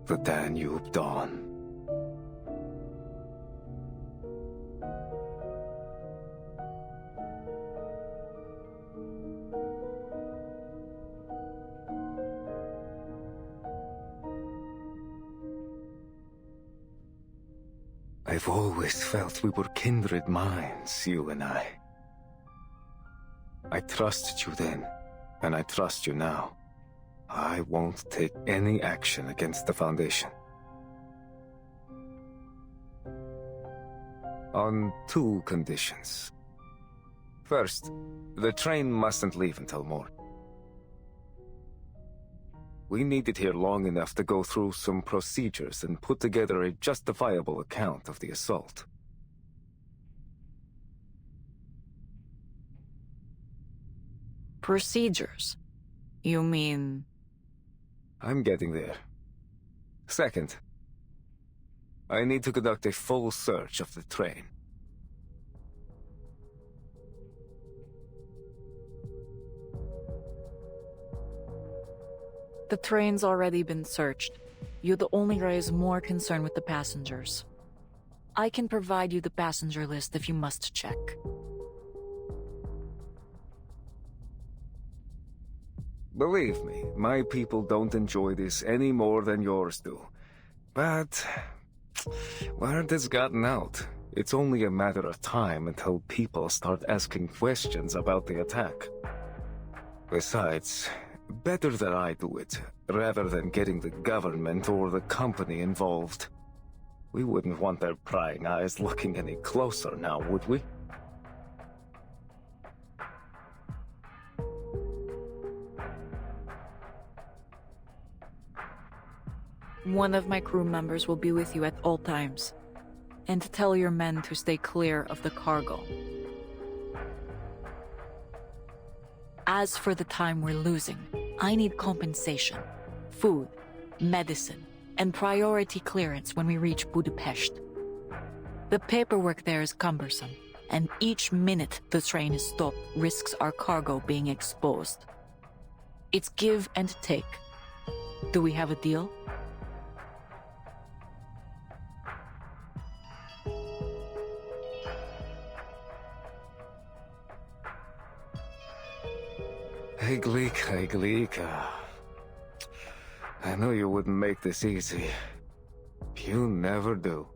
The Danube Dawn. I've always felt we were kindred minds, you and I. I trusted you then, and I trust you now. I won't take any action against the Foundation. On 2 conditions. First, the train mustn't leave until morning. We need it here long enough to go through some procedures and put together a justifiable account of the assault. Procedures? You mean... I'm getting there. Second, I need to conduct a full search of the train. The train's already been searched. You'd only raise more concern with the passengers. I can provide you the passenger list if you must check. Believe me, my people don't enjoy this any more than yours do. But word has gotten out. It's only a matter of time until people start asking questions about the attack. Besides, better that I do it, rather than getting the government or the company involved. We wouldn't want their prying eyes looking any closer now, would we? One of my crew members will be with you at all times. And tell your men to stay clear of the cargo. As for the time we're losing, I need compensation, food, medicine, and priority clearance when we reach Budapest. The paperwork there is cumbersome, and each minute the train is stopped risks our cargo being exposed. It's give and take. Do we have a deal? Hey, Gleek. I knew you wouldn't make this easy. You never do.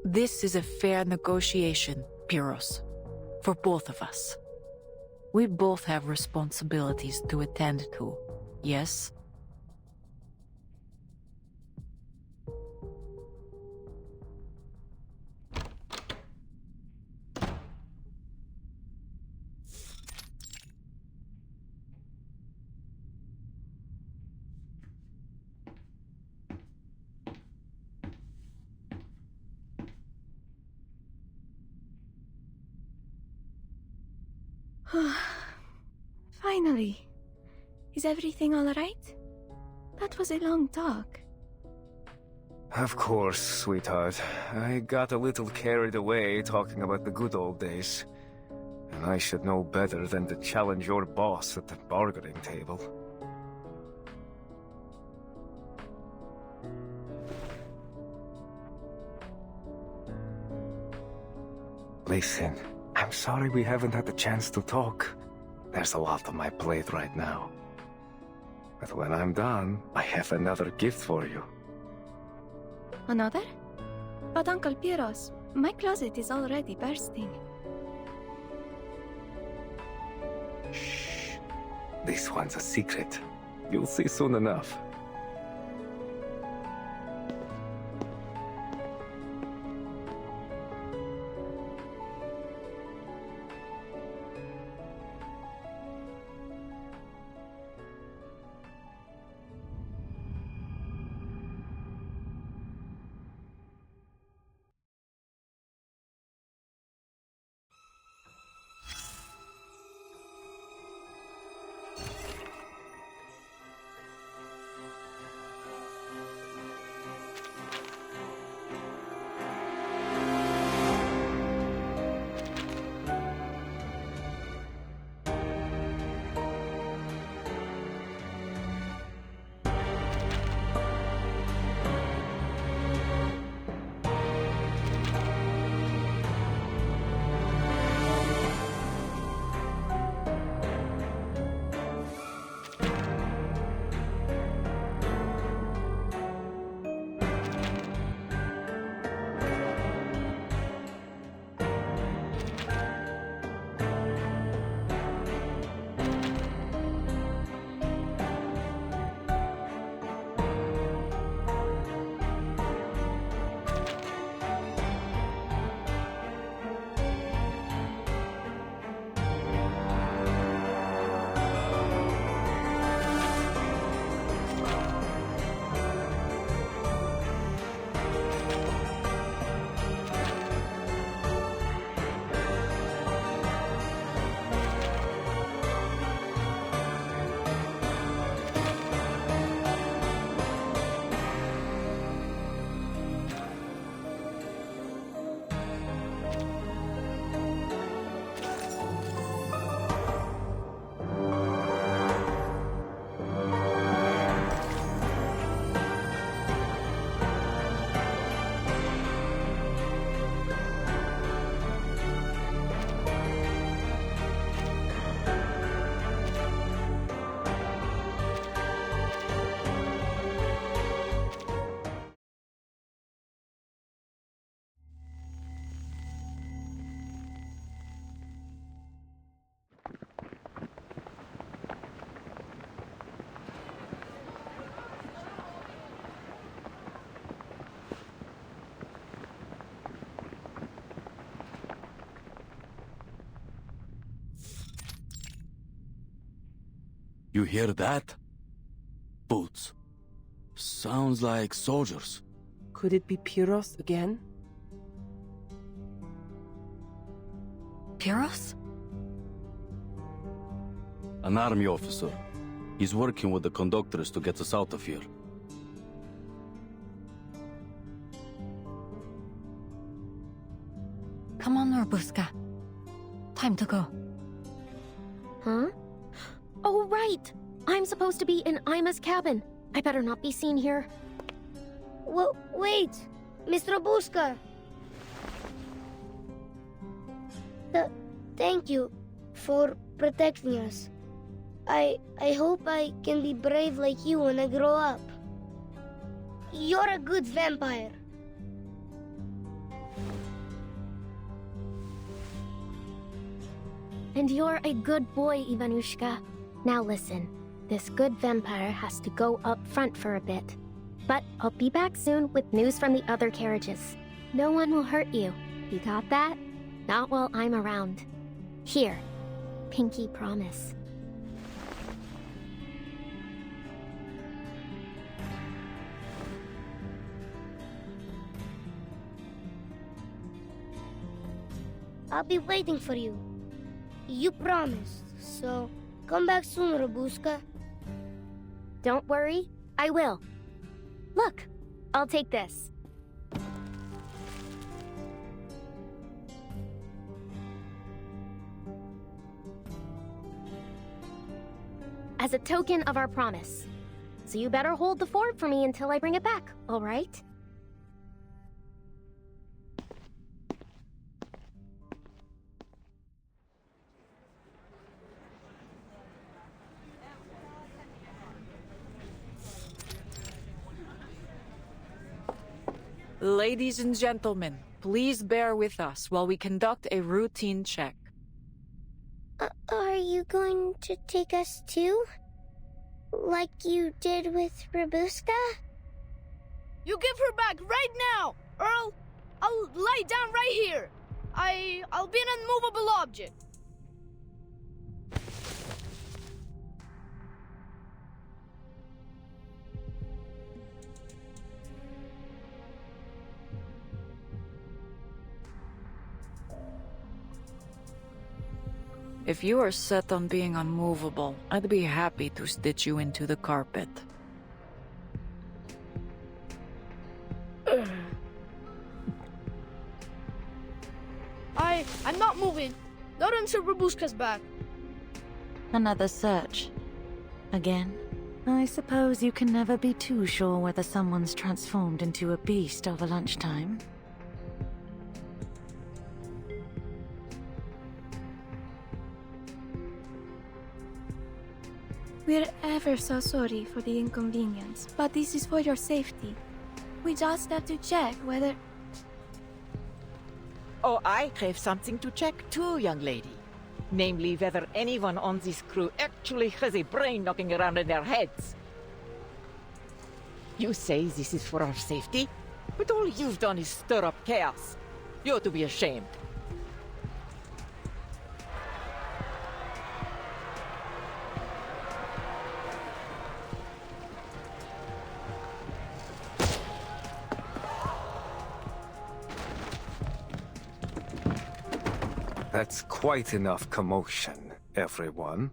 This is a fair negotiation, Pyros. For both of us. We both have responsibilities to attend to, yes? Finally. Is everything all right? That was a long talk. Of course, sweetheart. I got a little carried away talking about the good old days. And I should know better than to challenge your boss at the bargaining table. Listen, I'm sorry we haven't had the chance to talk. There's a lot on my plate right now. But when I'm done, I have another gift for you. Another? But Uncle Pyros, my closet is already bursting. Shh. This one's a secret. You'll see soon enough. You hear that? Boots. Sounds like soldiers. Could it be Pyros again? Pyros? An army officer. He's working with the conductors to get us out of here. Come on, Robuska. Time to go. Huh? Oh, right! I'm supposed to be in Ima's cabin. I better not be seen here. Wait! Miss Robuska! Thank you for protecting us. I hope I can be brave like you when I grow up. You're a good vampire. And you're a good boy, Ivanushka. Now listen, this good vampire has to go up front for a bit. But I'll be back soon with news from the other carriages. No one will hurt you. You got that? Not while I'm around. Here, pinky promise. I'll be waiting for you. You promised, so come back soon, Robuska. Don't worry, I will. Look, I'll take this. As a token of our promise. So you better hold the fort for me until I bring it back, all right? Ladies and gentlemen, please bear with us while we conduct a routine check. Are you going to take us too? Like you did with Robuska? You give her back right now, Earl! I'll lie down right here. I'll be an immovable object. If you are set on being unmovable, I'd be happy to stitch you into the carpet. I'm not moving. Not until Robuska's back. Another search. Again? I suppose you can never be too sure whether someone's transformed into a beast over lunchtime. We're ever so sorry for the inconvenience, but this is for your safety. We just have to check whether... Oh, I have something to check too, young lady. Namely, whether anyone on this crew actually has a brain knocking around in their heads. You say this is for our safety? But all you've done is stir up chaos. You ought to be ashamed. That's quite enough commotion, everyone.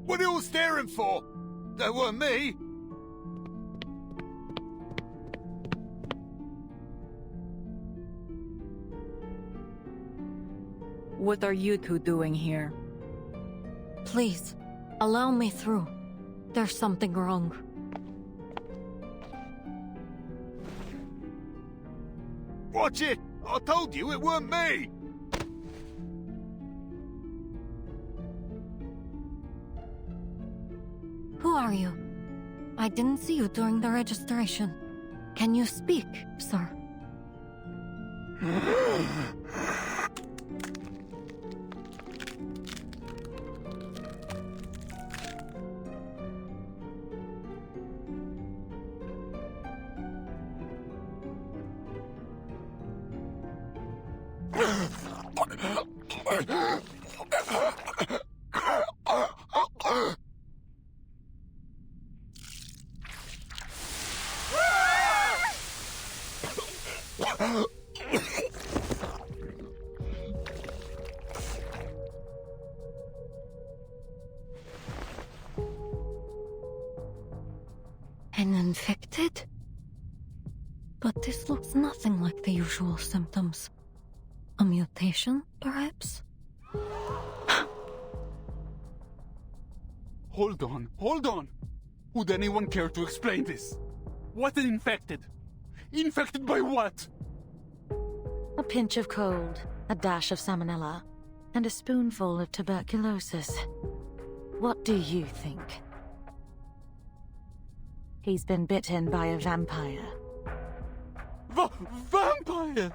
What are you all staring for? That weren't me. What are you two doing here? Please, allow me through. There's something wrong. Watch it! I told you it weren't me! Who are you? I didn't see you during the registration. Can you speak, sir? An infected? But this looks nothing like the usual symptoms. A mutation, perhaps? Hold on. Would anyone care to explain this? What is infected? Infected by what? A pinch of cold, a dash of salmonella, and a spoonful of tuberculosis. What do you think? He's been bitten by a vampire. Vampire!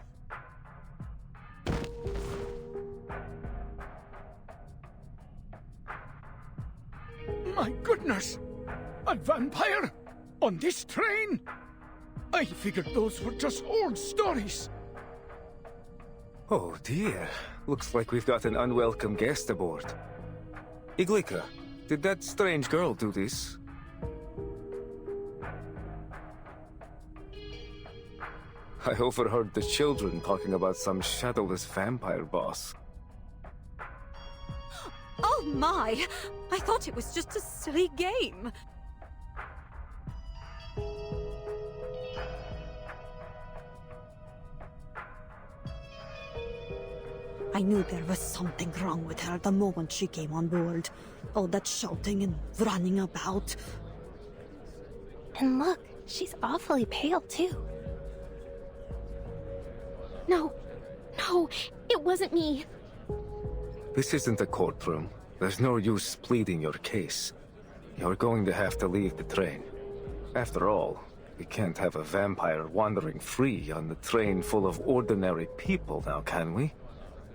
My goodness! A vampire? On this train? I figured those were just old stories. Oh dear. Looks like we've got an unwelcome guest aboard. Iglika, did that strange girl do this? I overheard the children talking about some shadowless vampire boss. Oh my! I thought it was just a silly game. I knew there was something wrong with her the moment she came on board. All that shouting and running about. And look, she's awfully pale too. No, it wasn't me. This isn't a courtroom. There's no use pleading your case. You're going to have to leave the train. After all, we can't have a vampire wandering free on the train full of ordinary people now, can we?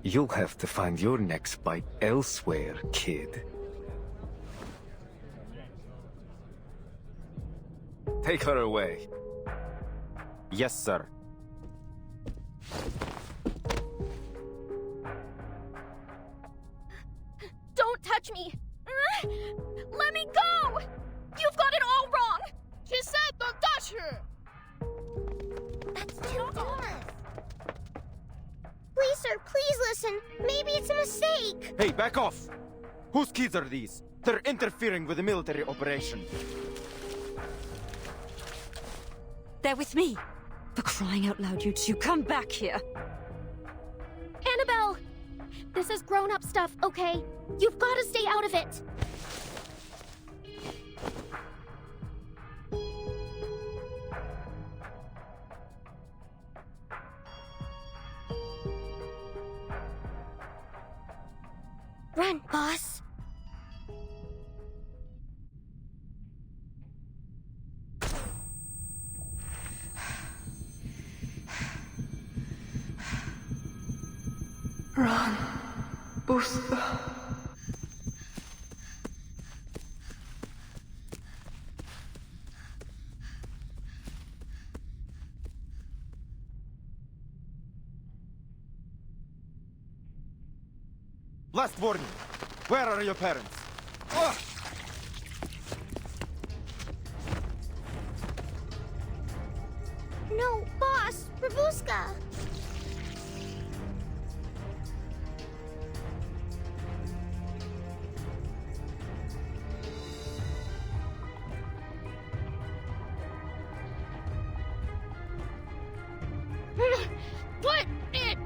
You'll have to find your next bite elsewhere, kid. Take her away. Yes, sir. Don't touch me! Let me go! You've got it all wrong! She said don't touch her! That's too dangerous. Please, sir, please listen. Maybe it's a mistake. Hey, back off! Whose kids are these? They're interfering with the military operation. They're with me. For crying out loud, you two, come back here. Annabelle! This is grown-up stuff, okay? You've got to stay out of it! Run, boss. Run, Buzka. Last warning. Where are your parents? Ah! No, boss, Babushka. Quit it!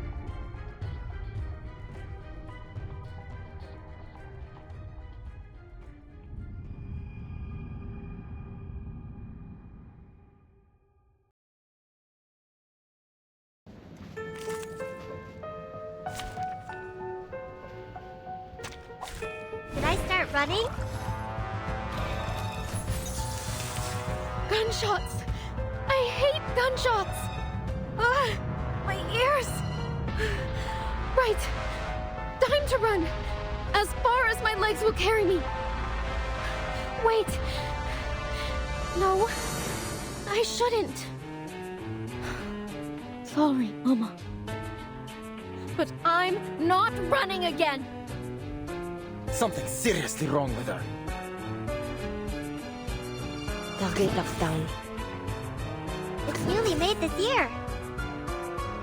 Did I start running? Gunshots! I hate gunshots! Ah, my ears! Right. Time to run! As far as my legs will carry me. Wait. No. I shouldn't. Sorry, Mama. But I'm not running again! Something's seriously wrong with her. Target locked down. It's newly made this year.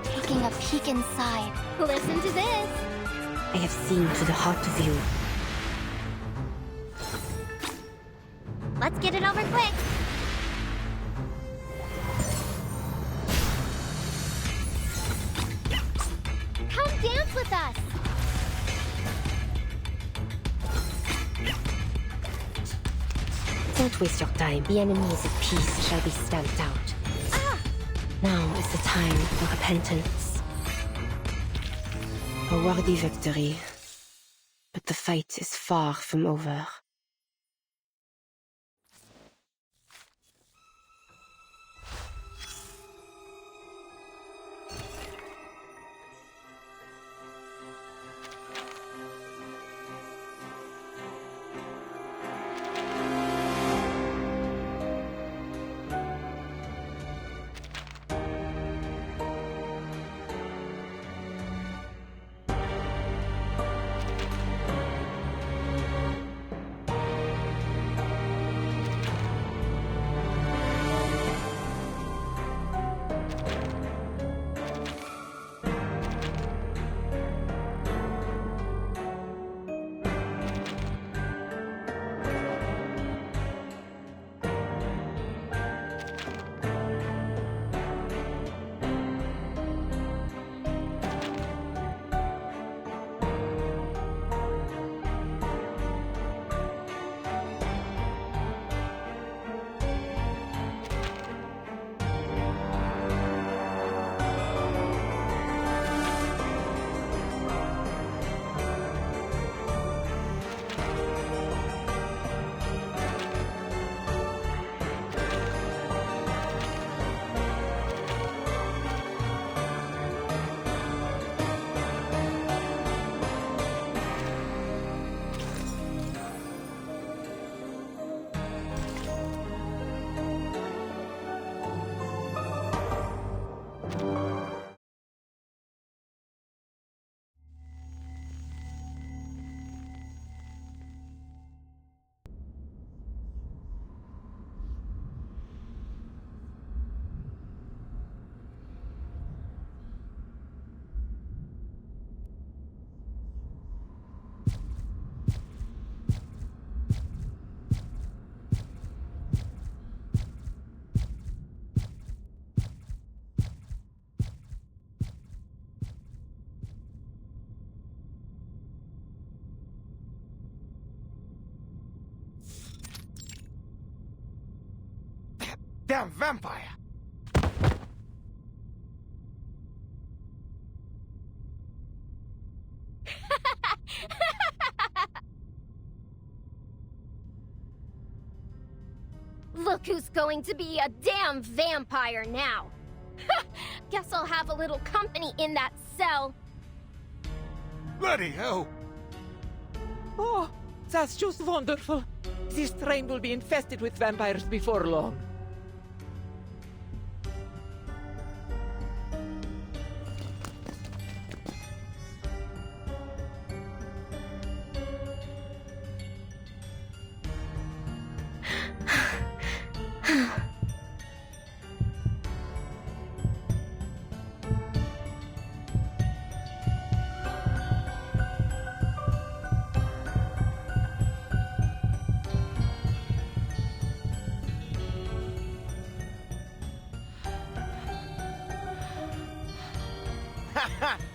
Taking a peek inside. Listen to this. I have seen to the heart of you. Let's get it over quick. Come dance with us. Don't waste your time. The enemies of peace shall be stamped out. Now is the time for repentance. A worthy victory. But the fight is far from over. Damn vampire! Look who's going to be a damn vampire now. Guess I'll have a little company in that cell. Bloody hell! Oh, that's just wonderful. This train will be infested with vampires before long.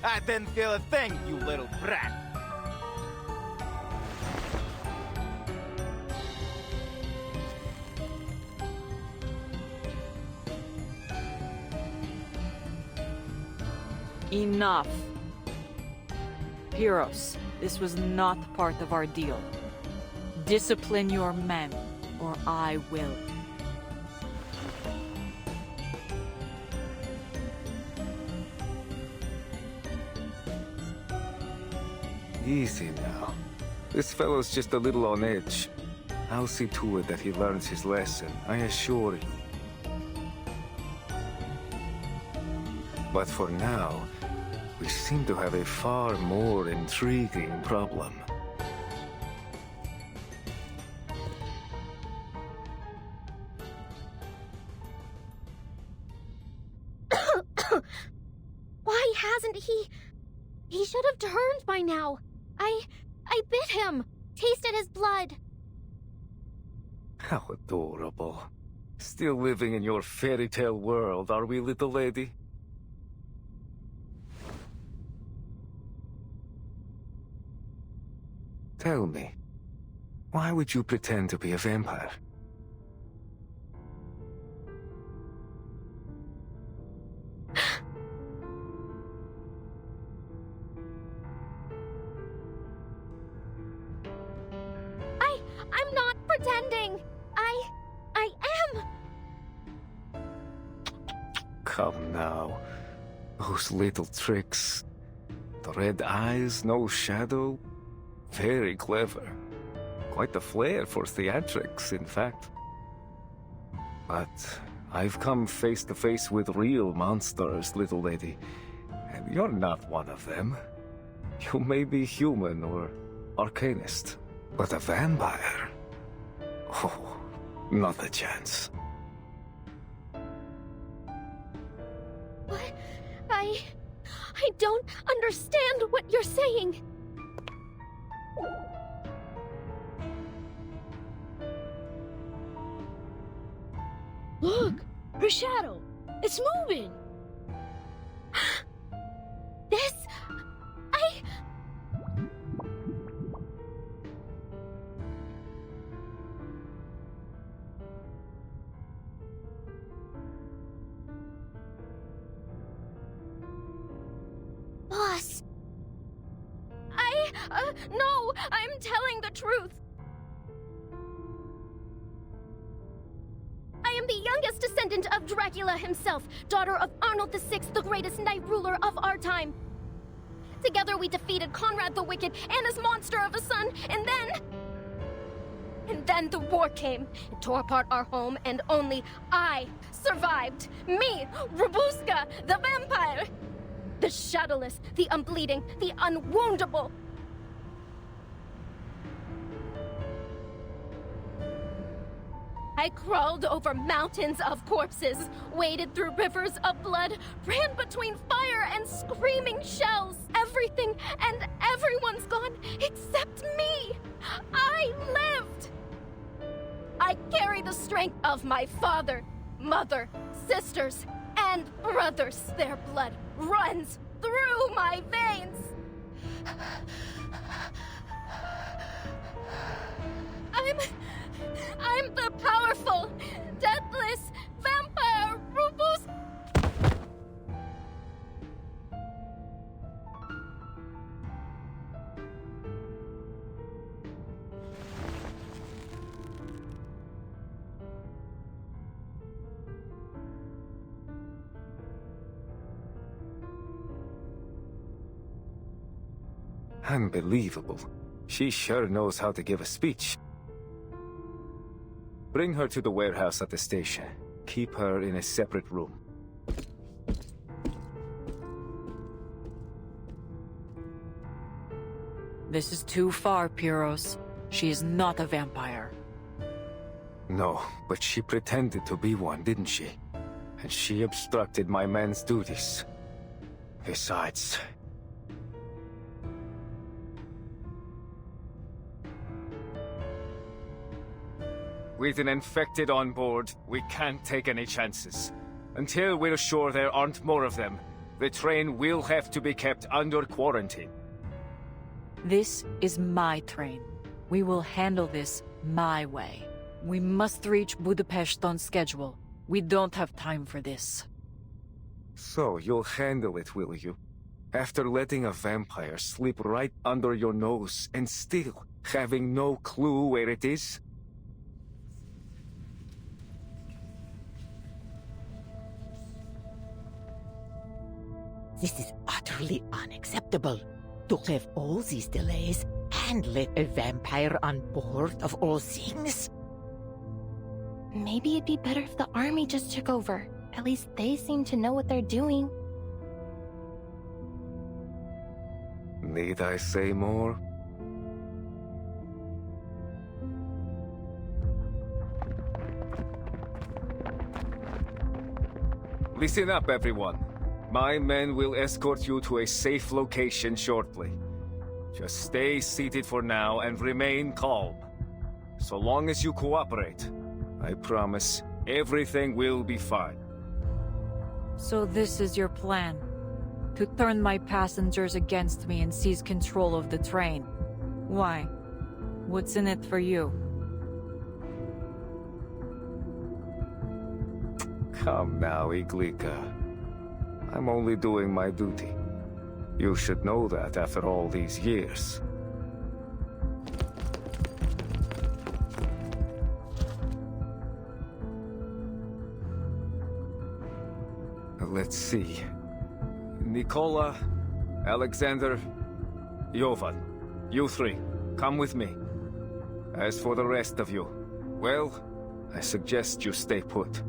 I didn't feel a thing, you little brat. Enough. Pyros, this was not part of our deal. Discipline your men, or I will. Easy now. This fellow's just a little on edge. I'll see to it that he learns his lesson, I assure you. But for now, we seem to have a far more intriguing problem. Why hasn't he... He should have turned by now. I bit him. Tasted his blood. How adorable. Still living in your fairy tale world, are we, little lady? Tell me, why would you pretend to be a vampire? I'm not pretending. I am. Come now. Those little tricks. The red eyes, no shadow. Very clever. Quite the flair for theatrics, in fact. But I've come face to face with real monsters, little lady. And you're not one of them. You may be human or arcanist. But a vampire? Oh, not a chance. What? I don't understand what you're saying. Look! Her shadow! It's moving! This... Boss... No! I'm telling the truth! I am the youngest descendant of Dracula himself, daughter of Arnold VI, the greatest night ruler of our time. Together we defeated Conrad the Wicked and his monster of a son, and then the war came. It tore apart our home, and only I survived. Me, Robuska, the vampire! The shadowless, the unbleeding, the unwoundable. I crawled over mountains of corpses, waded through rivers of blood, ran between fire and screaming shells. Everything and everyone's gone except me. I lived. I carry the strength of my father, mother, sisters, and brothers. Their blood runs through my veins. I'm the powerful, deathless vampire Rubus. Unbelievable. She sure knows how to give a speech. Bring her to the warehouse at the station. Keep her in a separate room. This is too far, Pyros. She is not a vampire. No, but she pretended to be one, didn't she? And she obstructed my man's duties. Besides... with an infected on board, we can't take any chances. Until we're sure there aren't more of them, the train will have to be kept under quarantine. This is my train. We will handle this my way. We must reach Budapest on schedule. We don't have time for this. So, you'll handle it, will you? After letting a vampire slip right under your nose and still having no clue where it is? This is utterly unacceptable. To have all these delays and let a vampire on board of all things? Maybe it'd be better if the army just took over. At least they seem to know what they're doing. Need I say more? Listen up, everyone. My men will escort you to a safe location shortly. Just stay seated for now and remain calm. So long as you cooperate, I promise everything will be fine. So this is your plan? To turn my passengers against me and seize control of the train? Why? What's in it for you? Come now, Iglika. I'm only doing my duty. You should know that after all these years. Let's see. Nikola, Alexander, Jovan, you three, come with me. As for the rest of you, well, I suggest you stay put.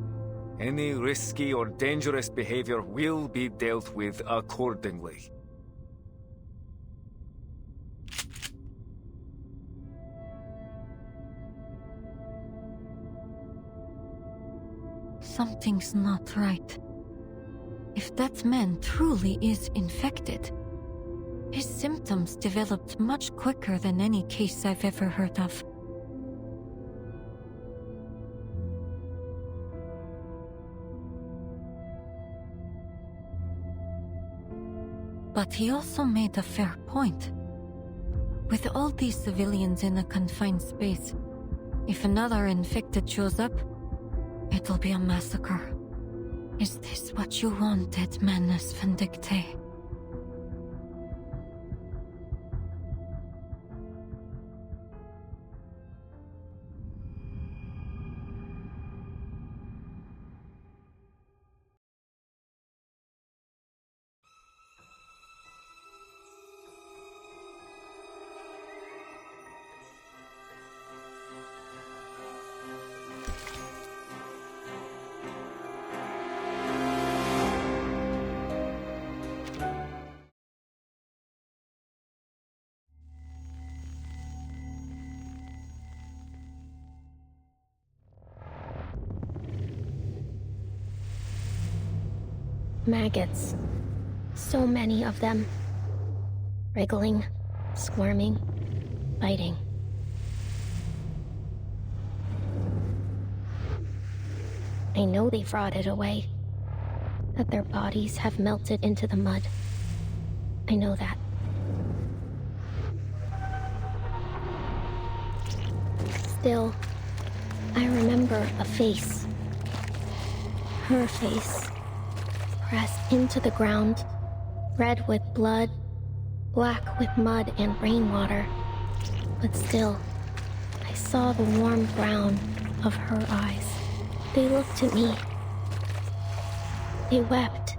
Any risky or dangerous behavior will be dealt with accordingly. Something's not right. If that man truly is infected, his symptoms developed much quicker than any case I've ever heard of. But he also made a fair point. With all these civilians in a confined space, if another infected shows up, it'll be a massacre. Is this what you wanted, Manus Vindicte? Maggots. So many of them. Wriggling, squirming, biting. I know they've rotted away. That their bodies have melted into the mud. I know that. Still, I remember a face. Her face. Pressed into the ground, red with blood, black with mud and rainwater. But still, I saw the warm brown of her eyes. They looked at me. They wept.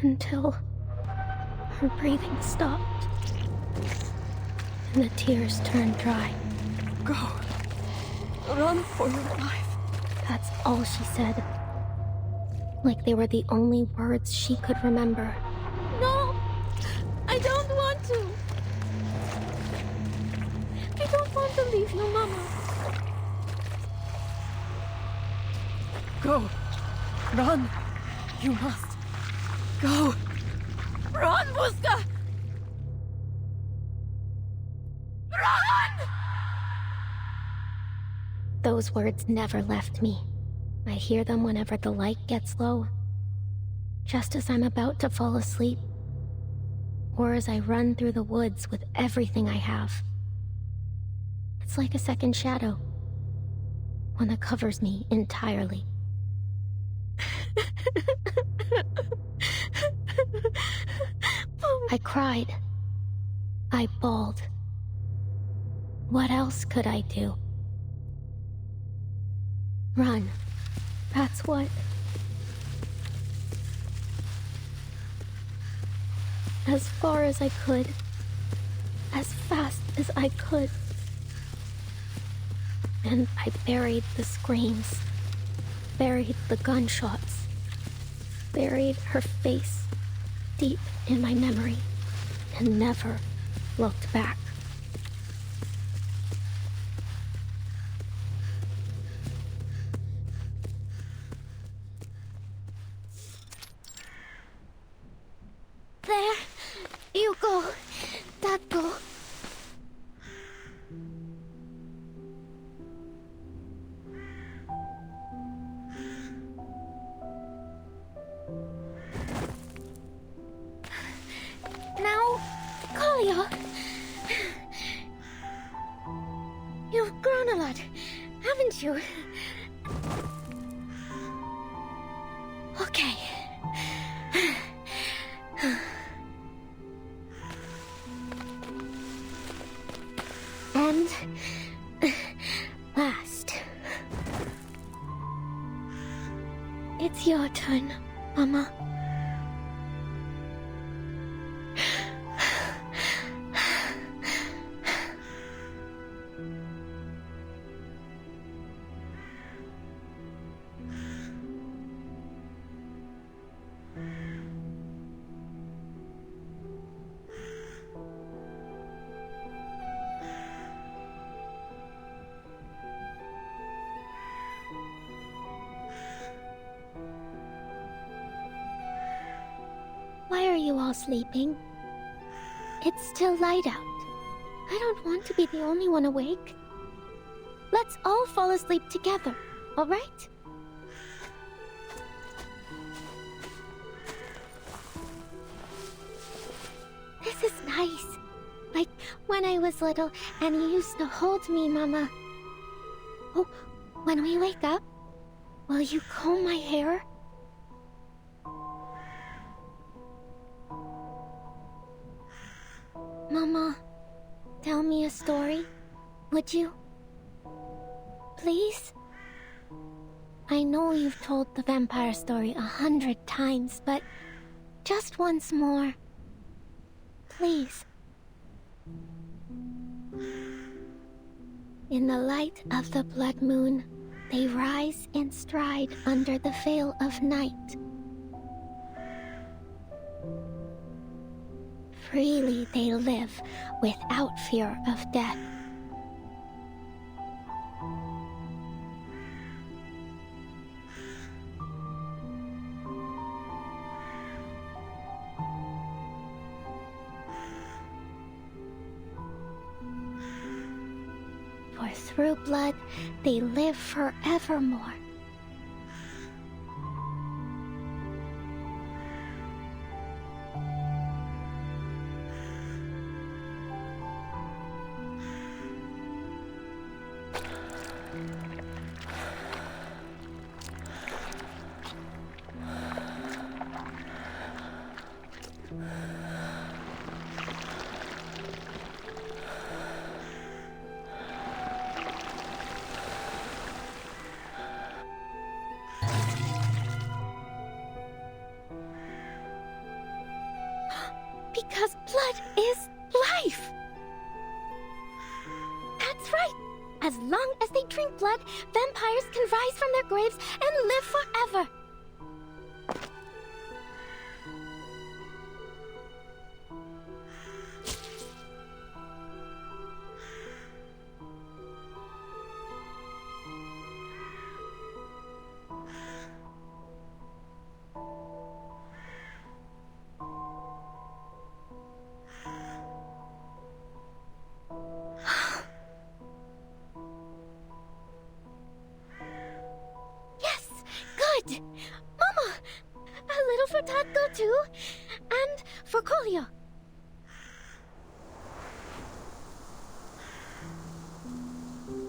Until her breathing stopped. And the tears turned dry. Go. Run for your life. That's all she said. Like they were the only words she could remember. No! I don't want to! I don't want to leave you, Mama. Go. Run. You must. Go. Run, Buska! Run! Those words never left me. I hear them whenever the light gets low, just as I'm about to fall asleep, or as I run through the woods with everything I have. It's like a second shadow, one that covers me entirely. I cried. I bawled. What else could I do? Run. That's what. as far as I could. As fast as I could. And I buried the screams. Buried the gunshots. Buried her face deep in my memory. And never looked back. There. You go. That go. Now, Kalia. You've grown a lot, haven't you? Okay. And last. It's your turn, Mama. Why are you all sleeping? It's still light out. I don't want to be the only one awake. Let's all fall asleep together, all right? This is nice. Like when I was little and you used to hold me, Mama. Oh, when we wake up, will you comb my hair? Mama, tell me a story, would you? Please? I know you've told the vampire story 100 times, but just once more. Please. In the light of the blood moon, they rise in stride under the veil of night. Freely they live, without fear of death. For through blood, they live forevermore. Because blood is life! That's right! As long as they drink blood, vampires can rise from their graves and live forever! Mama! A little for Tatko too, and for Kolya.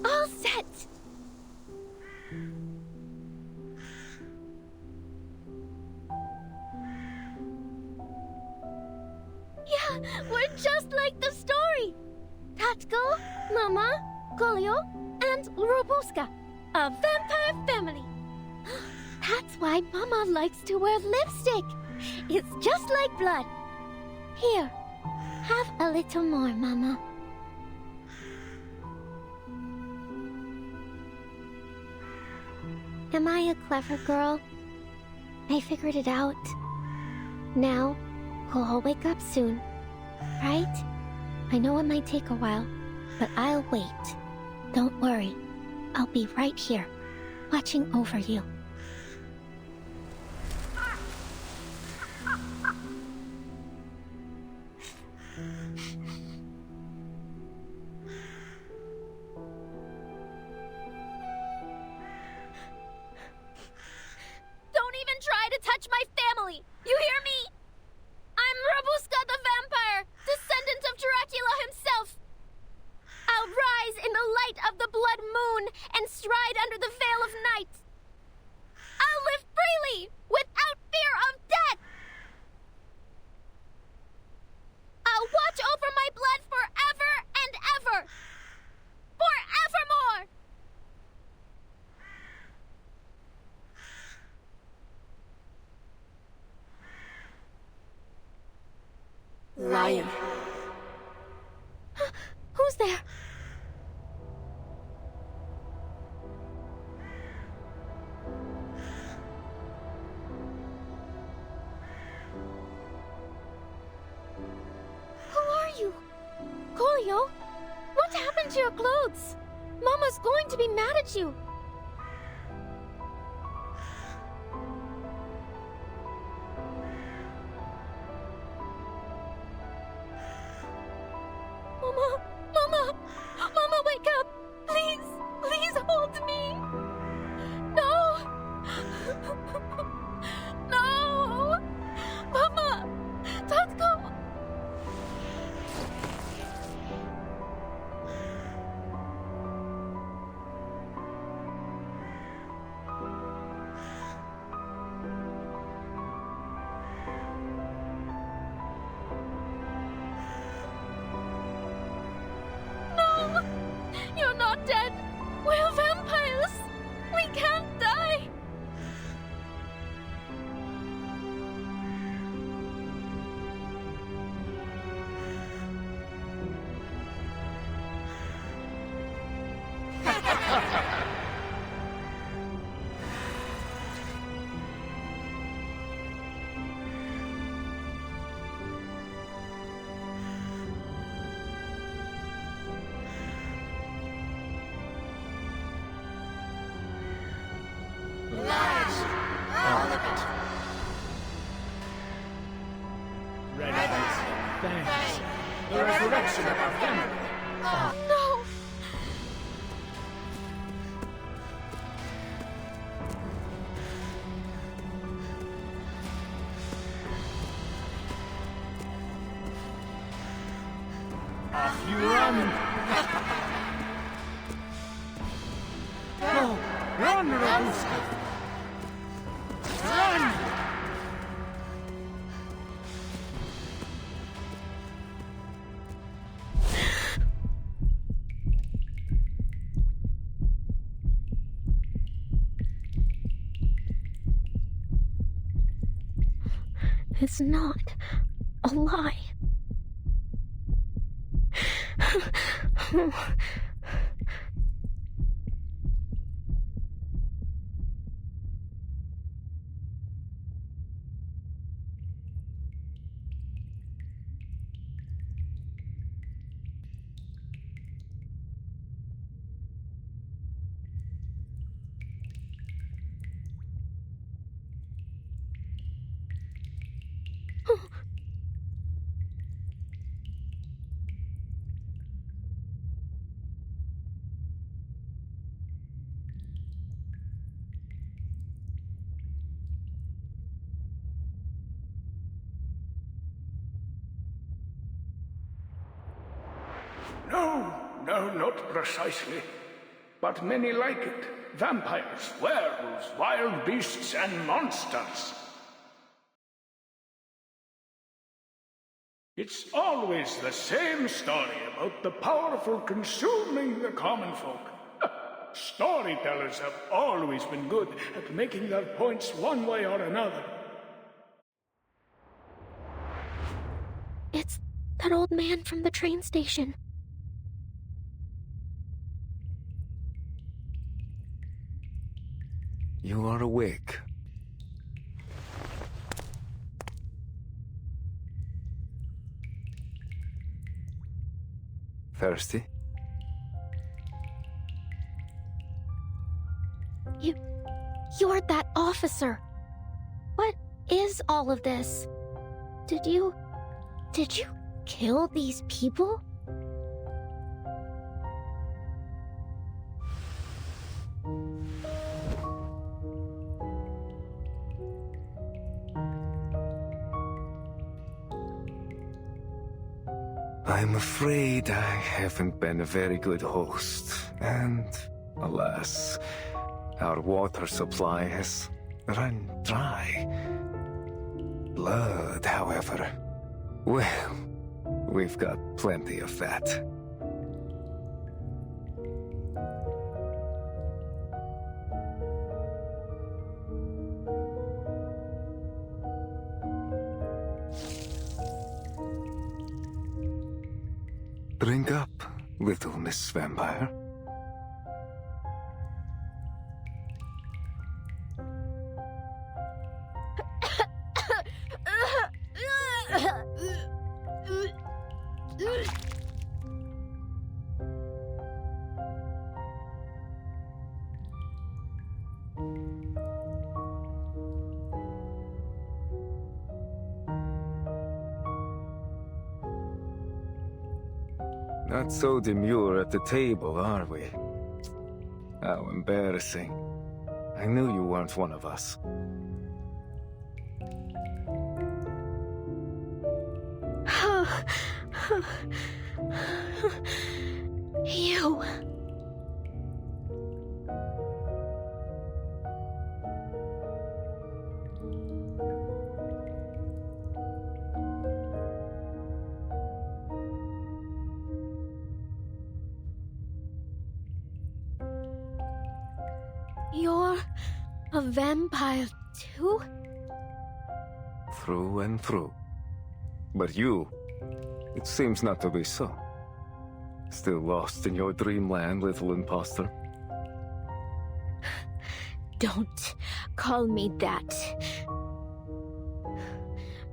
All set! Yeah, we're just like the story! Tatko, Mama, Kolya, and Robuska, a vampire family. That's why Mama likes to wear lipstick. It's just like blood. Here, have a little more, Mama. Am I a clever girl? I figured it out. Now, we'll all wake up soon, right? I know it might take a while, but I'll wait. Don't worry. I'll be right here, watching over you. Don't even try to touch my family! You hear me? I'm Robuska the vampire, descendant of Dracula himself! I'll rise in the light of the blood moon and stride under the veil of night. I'll live freely, without fear of death! I'll watch over my blood forever and ever! Forevermore! Liar. Who's there? Who are you? Coolio? What happened to your clothes? Mama's going to be mad at you. Mama! Mama! Mama, wake up! Please! Please hold me! No! No! Mama! Don't go! No! You're not dead! We're vampires! We can't die! Lies! All of it! Red eyes, thanks. The resurrection of our family. No! Off you run! Go! Run, Robuska! Run! It's not a lie. No, not precisely. But many like it. Vampires, werewolves, wild beasts, and monsters. It's always the same story about the powerful consuming the common folk. Storytellers have always been good at making their points one way or another. old man from the train station. You are awake. Thirsty? You're that officer. What is all of this? Did you kill these people? I'm afraid I haven't been a very good host, and alas, our water supply has run dry. Blood, however, well, we've got plenty of that. Drink up, little Miss Vampire. Not so demure at the table, are we? How embarrassing. I knew you weren't one of us. You. You're a vampire too? Through and through. But you, it seems not to be so. Still lost in your dreamland, little imposter. Don't call me that.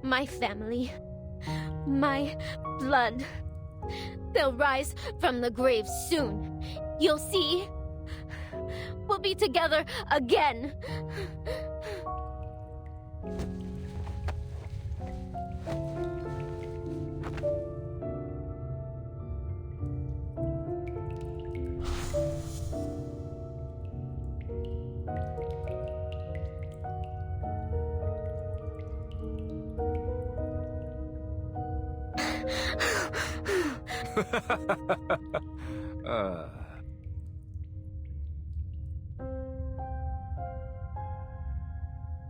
My family, my blood, they'll rise from the grave soon. You'll see. We'll be together again.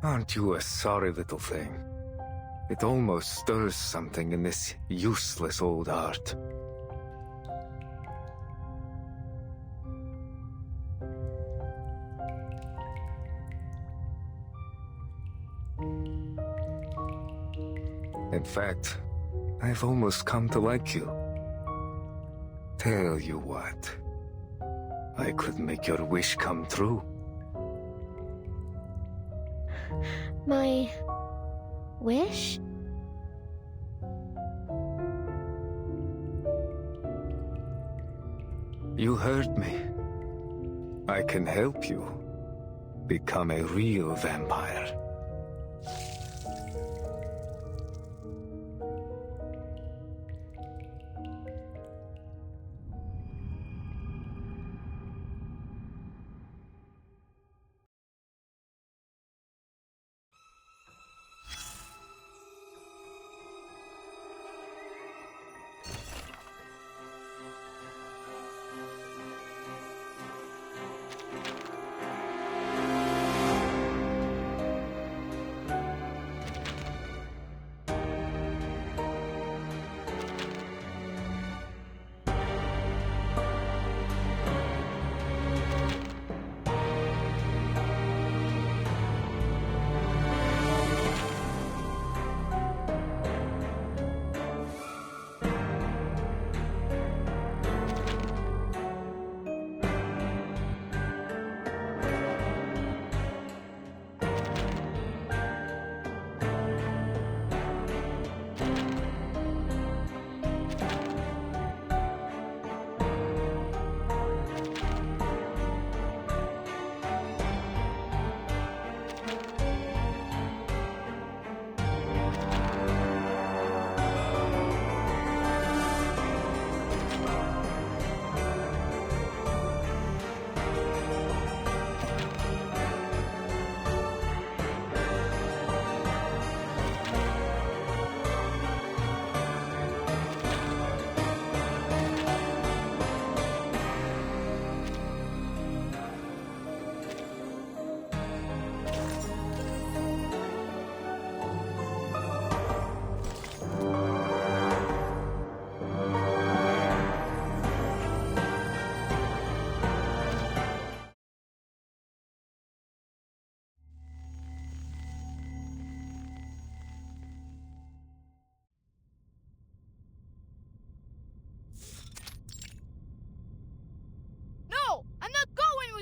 Aren't you a sorry little thing? It almost stirs something in this useless old heart. In fact, I've almost come to like you. Tell you what, I could make your wish come true. My wish? You heard me. I can help you become a real vampire.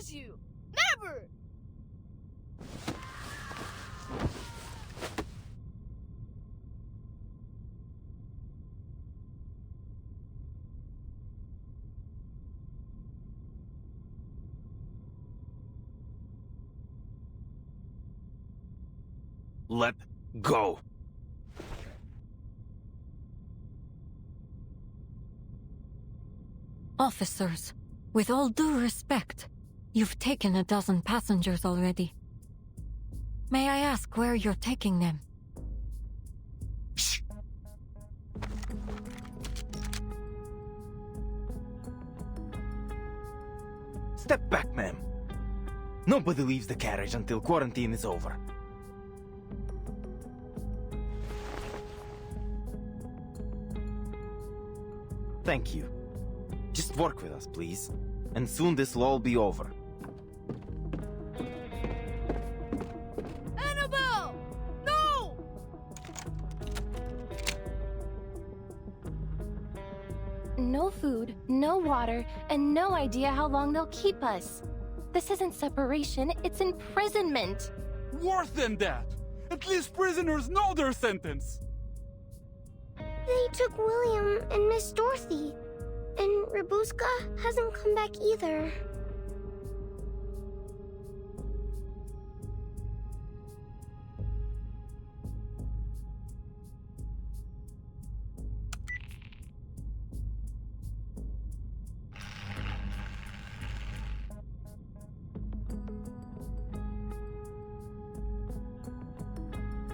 lose you! Never! Let go. Officers, with all due respect, you've taken a dozen passengers already. May I ask where you're taking them? Shh. Step back, ma'am. Nobody leaves the carriage until quarantine is over. Thank you. Just work with us, please. And soon this will all be over. Annabelle! No! No food, no water, and no idea how long they'll keep us. This isn't separation, it's imprisonment. Worse than that! At least prisoners know their sentence! They took William and Miss Dorothy. And Rabuska hasn't come back either.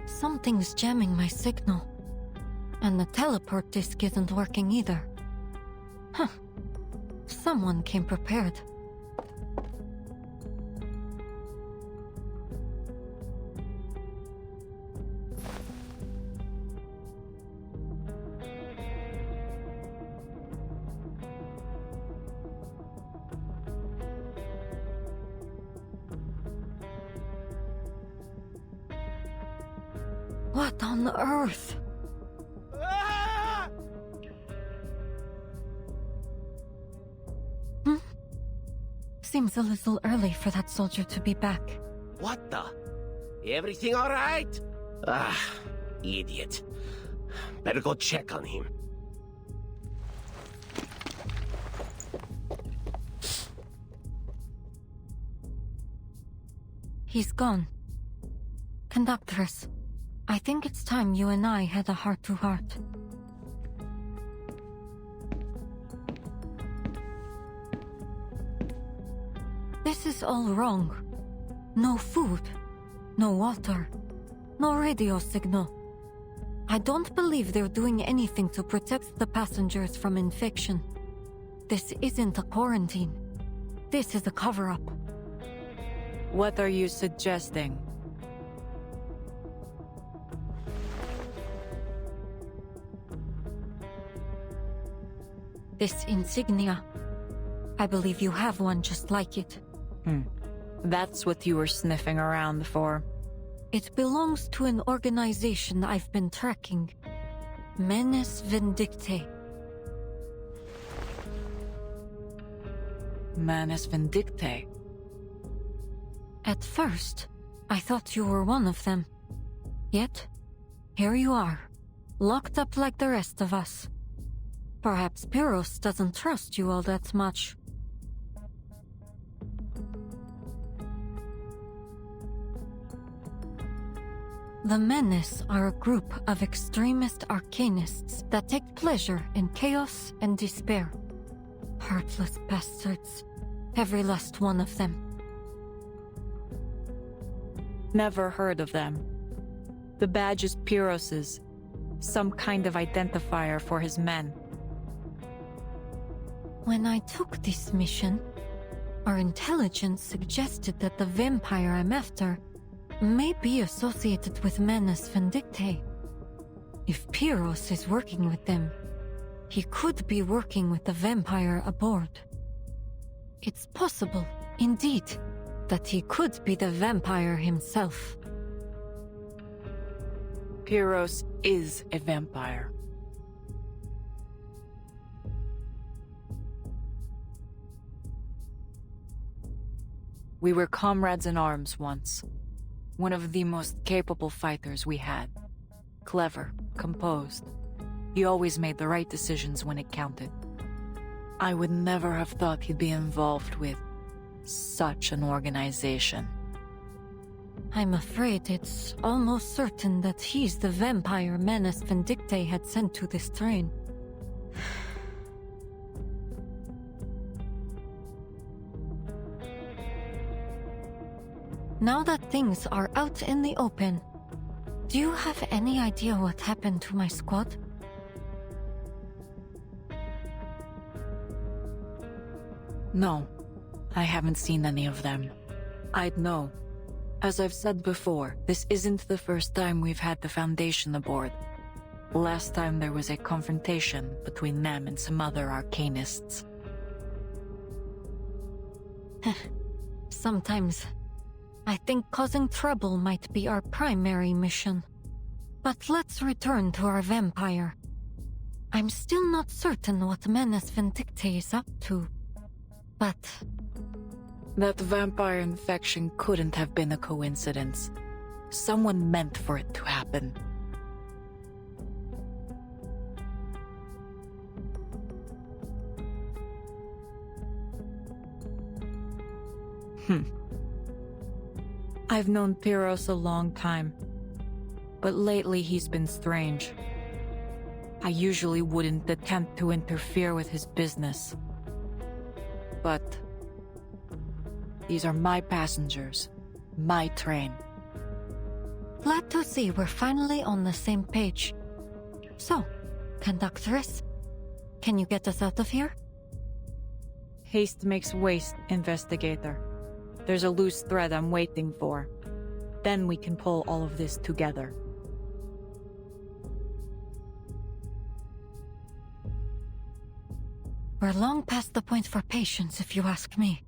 Something's jamming my signal. And the teleport disc isn't working either. Huh. Someone came prepared. What on earth? Seems a little early for that soldier to be back. What the? Everything all right? Ah, idiot. Better go check on him. He's gone. Conductress, I think it's time you and I had a heart-to-heart. This is all wrong. No food, no water, no radio signal. I don't believe they're doing anything to protect the passengers from infection. This isn't a quarantine. This is a cover-up. What are you suggesting? This insignia. I believe you have one just like it. That's what you were sniffing around for. It belongs to an organization I've been tracking. Menes Vindictae. Menes Vindictae? At first, I thought you were one of them. Yet, here you are, locked up like the rest of us. Perhaps Pyros doesn't trust you all that much. The Menes are a group of extremist arcanists that take pleasure in chaos and despair. Heartless bastards. Every last one of them. Never heard of them. The badge is Pyros's. Some kind of identifier for his men. When I took this mission, our intelligence suggested that the vampire I'm after may be associated with Menes Vindictae. If Pyros is working with them, he could be working with the vampire aboard. It's possible, indeed, that he could be the vampire himself. Pyros is a vampire. We were comrades in arms once. One of the most capable fighters we had. Clever, composed. He always made the right decisions when it counted. I would never have thought he'd be involved with such an organization. I'm afraid it's almost certain that he's the vampire Manus Vindictae had sent to this train. Now that things are out in the open, do you have any idea what happened to my squad? No, I haven't seen any of them. I'd know. As I've said before, this isn't the first time we've had the Foundation aboard. Last time there was a confrontation between them and some other arcanists. Sometimes, I think causing trouble might be our primary mission. But let's return to our vampire. I'm still not certain what Manus Vindictae is up to, but... That vampire infection couldn't have been a coincidence. Someone meant for it to happen. I've known Pyros a long time, but lately he's been strange. I usually wouldn't attempt to interfere with his business. But these are my passengers, my train. Glad to see we're finally on the same page. So, Conductress, can you get us out of here? Haste makes waste, Investigator. There's a loose thread I'm waiting for. Then we can pull all of this together. We're long past the point for patience, if you ask me.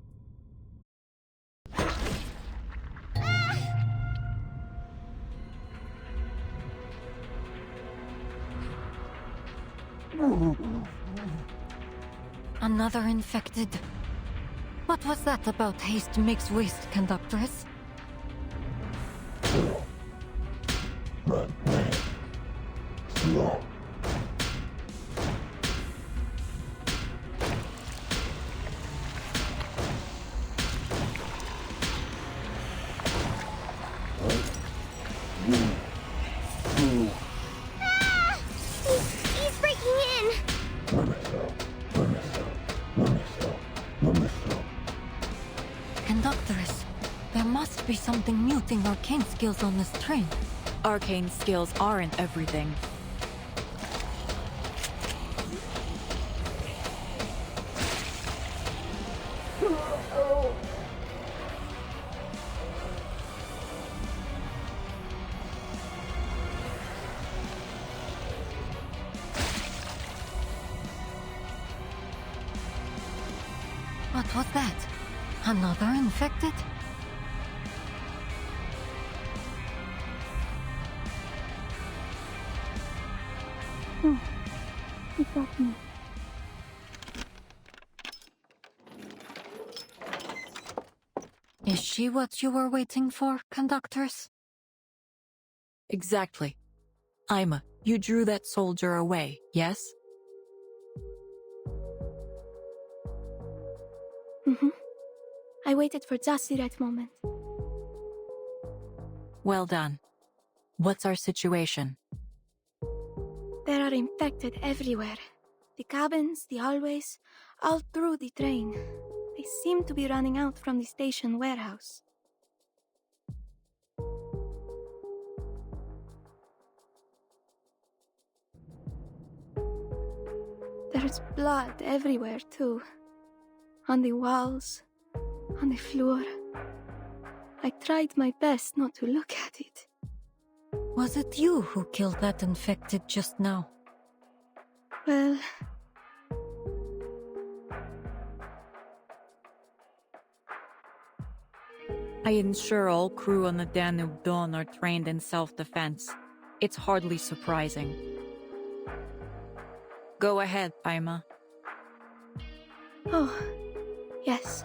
Another infected. What was that about haste makes waste, Conductress? He's breaking in! Conductress, there must be something muting arcane skills on this train. Arcane skills aren't everything. What was that? Another infected? Oh, he got me. Is she what you were waiting for, Conductress? Exactly. Ima, you drew that soldier away, yes? Mm-hmm. I waited for just the right moment. Well done. What's our situation? There are infected everywhere. The cabins, the hallways, all through the train. They seem to be running out from the station warehouse. There's blood everywhere, too. On the walls, on the floor. I tried my best not to look at it. Was it you who killed that infected just now? Well... I ensure all crew on the Danube Dawn are trained in self-defense. It's hardly surprising. Go ahead, Ima. Oh, yes.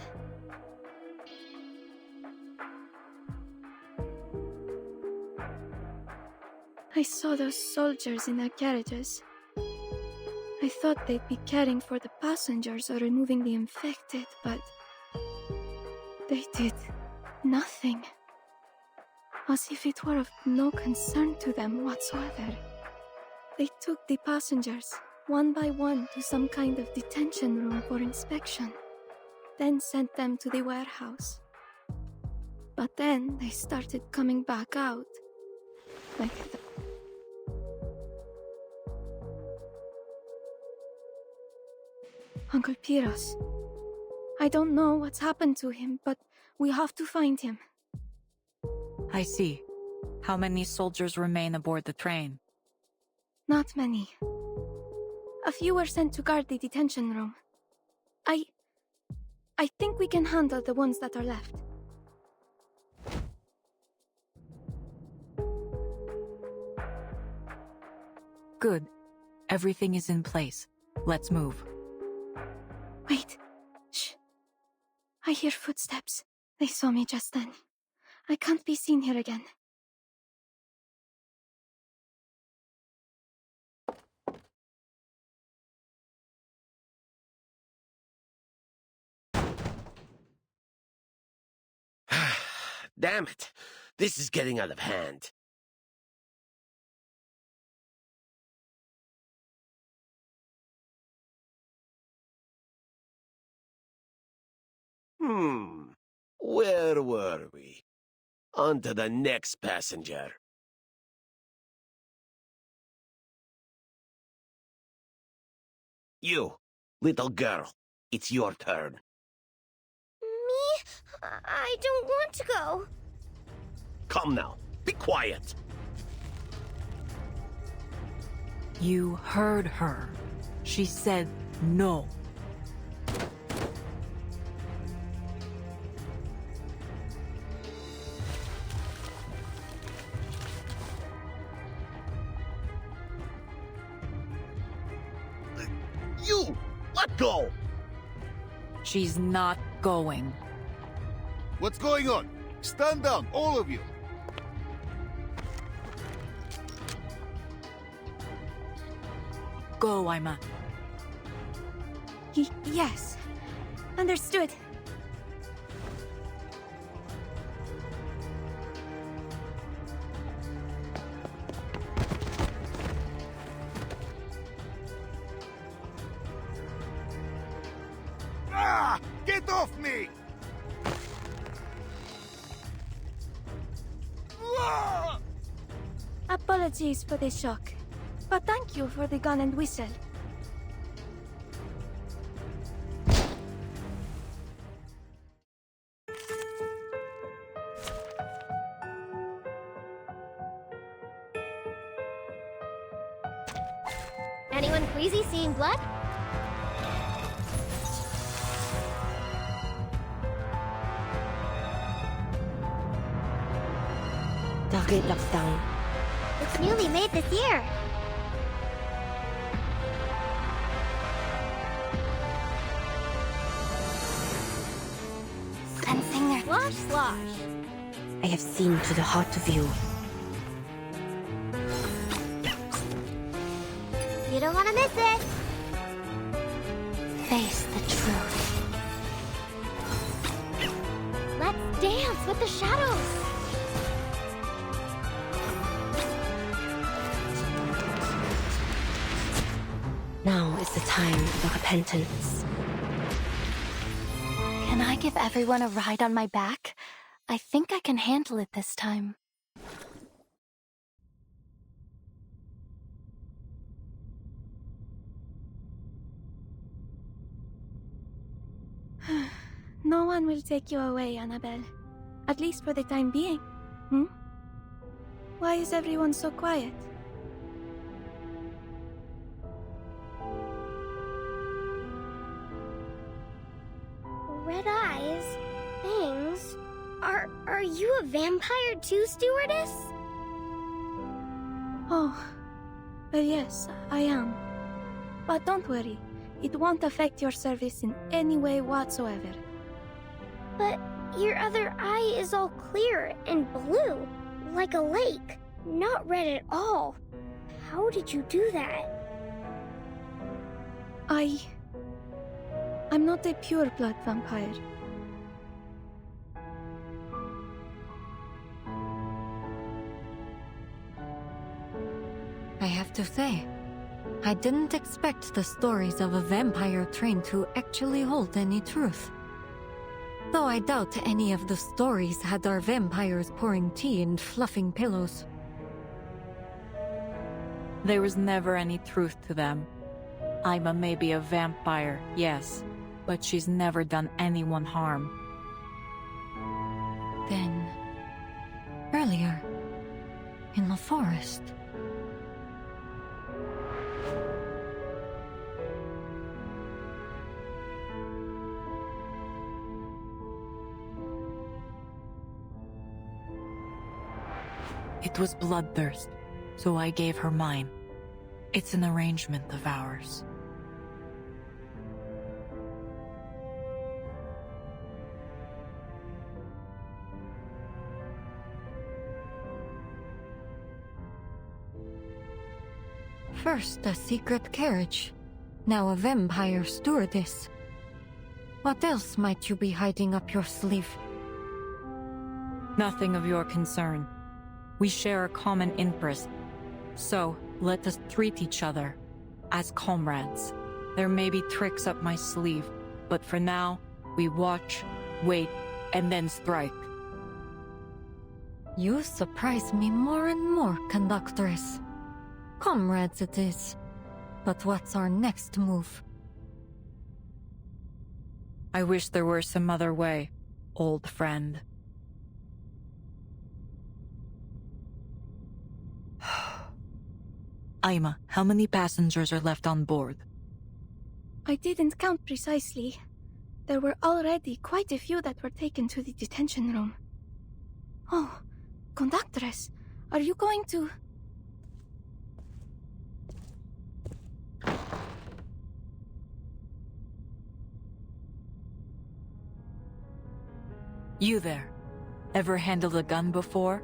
I saw those soldiers in their carriages. I thought they'd be caring for the passengers or removing the infected, but they did nothing. As if it were of no concern to them whatsoever. They took the passengers, one by one, to some kind of detention room for inspection, then sent them to the warehouse. But then they started coming back out. Like Uncle Piros. I don't know what's happened to him, but we have to find him. I see. How many soldiers remain aboard the train? Not many. A few were sent to guard the detention room. I think we can handle the ones that are left. Good. Everything is in place. Let's move. Wait. Shh. I hear footsteps. They saw me just then. I can't be seen here again. Damn it. This is getting out of hand. Where were we? On to the next passenger. You, little girl, it's your turn. Me? I don't want to go. Come now, be quiet. You heard her. She said no. You! Let go! She's not going. What's going on? Stand down, all of you! Go, Ima. Yes. Understood. Ah! Get off me! Ah! Apologies for the shock, but thank you for the gun and whistle. Anyone queasy seeing blood? Target locked down. It's newly made this year. Sensing their Slosh. I have seen to the heart of you. You don't want to miss it. face the truth. Let's dance with the shadows. Now is the time for repentance. Can I give everyone a ride on my back? I think I can handle it this time. No one will take you away, Annabelle. At least for the time being. Why is everyone so quiet? Red eyes, fangs. Are you a vampire too, stewardess? Oh, well, yes, I am. But don't worry, it won't affect your service in any way whatsoever. But your other eye is all clear and blue, like a lake. not red at all. How did you do that? I'm not a pure blood vampire. I have to say, I didn't expect the stories of a vampire train to actually hold any truth. Though I doubt any of the stories had our vampires pouring tea and fluffing pillows. There was never any truth to them. Ima may be a vampire, yes, but she's never done anyone harm. Then, earlier, in the forest. It was bloodthirst, so I gave her mine. It's an arrangement of ours. First a secret carriage, now a vampire stewardess. What else might you be hiding up your sleeve? Nothing of your concern. We share a common interest, so let us treat each other as comrades. There may be tricks up my sleeve, but for now, we watch, wait, and then strike. You surprise me more and more, Conductress. Comrades it is. But what's our next move? I wish there were some other way, old friend. Ima, how many passengers are left on board? I didn't count precisely. There were already quite a few that were taken to the detention room. Oh, Conductress, are you going to... You there. Ever handled a gun before?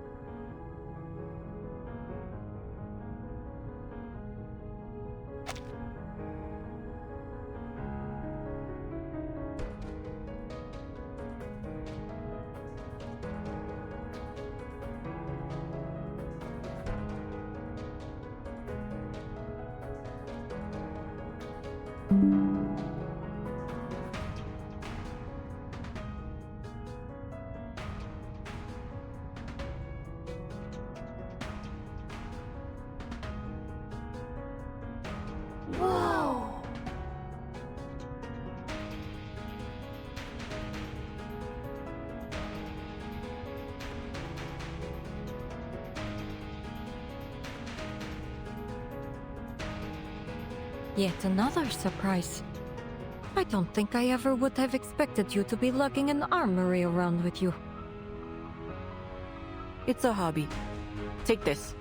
Whoa! Yet another surprise. I don't think I ever would have expected you to be lugging an armory around with you. It's a hobby. Take this.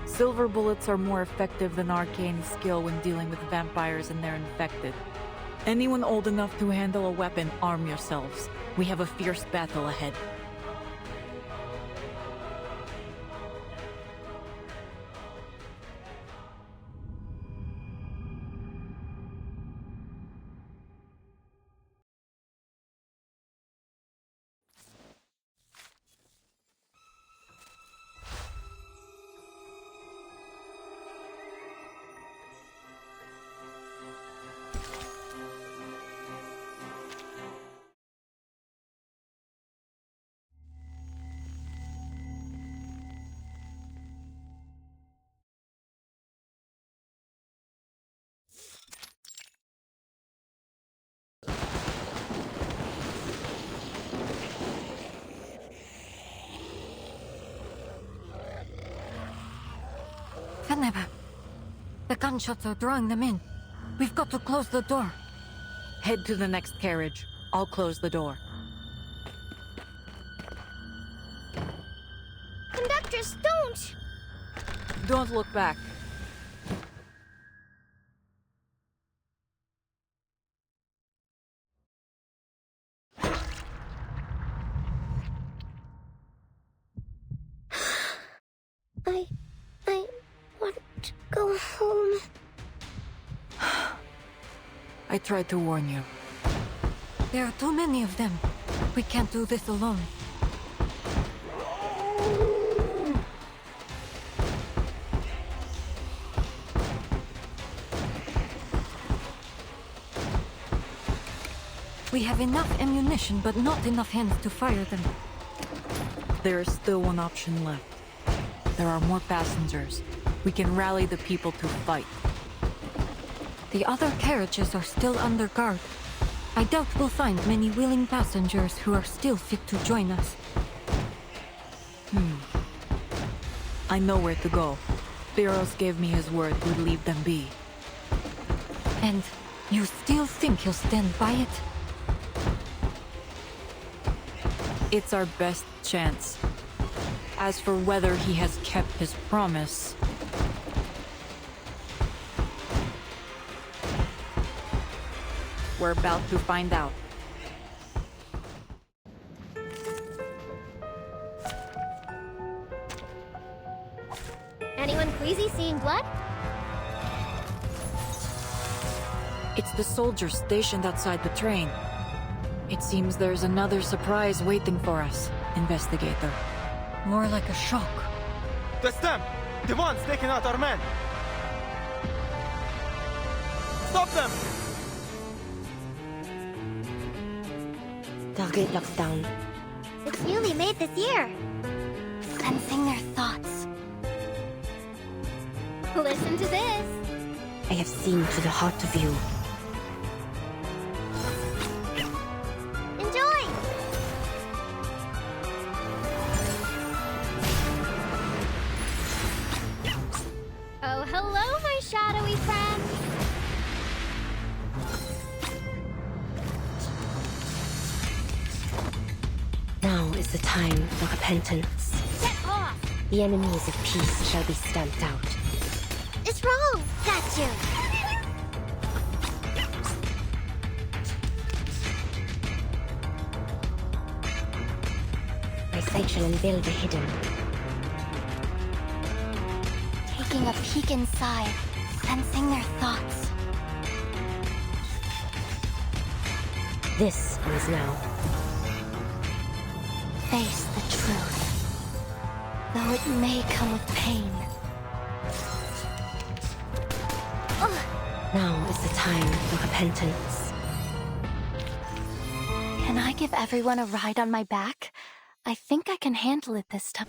Silver bullets are more effective than arcane skill when dealing with vampires and their infected. Anyone old enough to handle a weapon, arm yourselves. We have a fierce battle ahead. Feneba, the gunshots are drawing them in. We've got to close the door. Head to the next carriage. I'll close the door. Conductress, don't! Don't look back. I want to go home. I tried to warn you. There are too many of them. We can't do this alone. We have enough ammunition, but not enough hands to fire them. There is still one option left. There are more passengers. We can rally the people to fight. The other carriages are still under guard. I doubt we'll find many willing passengers who are still fit to join us. I know where to go. Theros gave me his word we'd leave them be. And you still think he'll stand by it? It's our best chance. As for whether he has kept his promise... we're about to find out. Anyone crazy seeing blood? It's the soldiers stationed outside the train. It seems there's another surprise waiting for us, Investigator. More like a shock. That's them! The ones taking out our men! Stop them! Target locked down. It's newly made this year. Sensing their thoughts. Listen to this. I have seen to the heart of you. Enjoy! Oh, hello, my shadowy friends. Now is the time for repentance. Get off! The enemies of peace shall be stamped out. It's wrong! Got you! My sight shall unveil the hidden. Taking a peek inside, sensing their thoughts. This is now. Face the truth, though it may come with pain. Now is the time for repentance. Can I give everyone a ride on my back? I think I can handle it this time.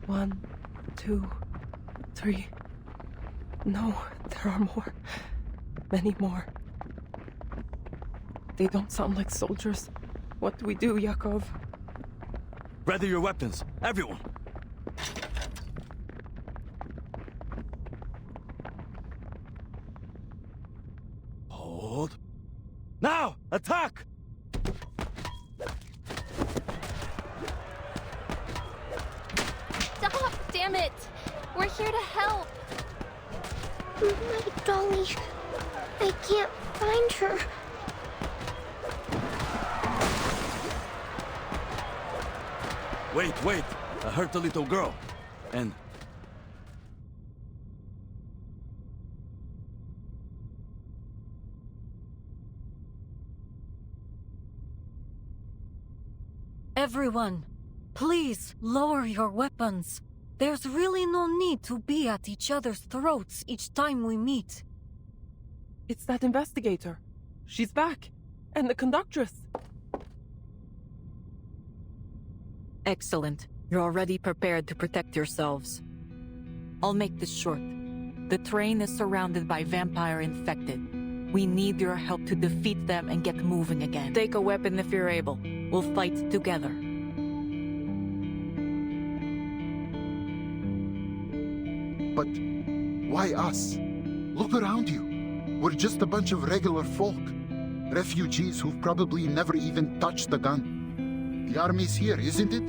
One, 2, 3. No, there are more. Many more. They don't sound like soldiers. What do we do, Yakov? Ready your weapons, everyone! Hold. Now! Attack! Stop! Damn it! We're here to help! My dolly. I can't find her. Wait! I hurt the little girl. And... Everyone, please lower your weapons. There's really no need to be at each other's throats each time we meet. It's that investigator. She's back. And the conductress. Excellent. You're already prepared to protect yourselves. I'll make this short. The train is surrounded by vampire infected. We need your help to defeat them and get moving again. Take a weapon if you're able. We'll fight together. But why us? Look around you. We're just a bunch of regular folk. Refugees who've probably never even touched a gun. The army's here, isn't it?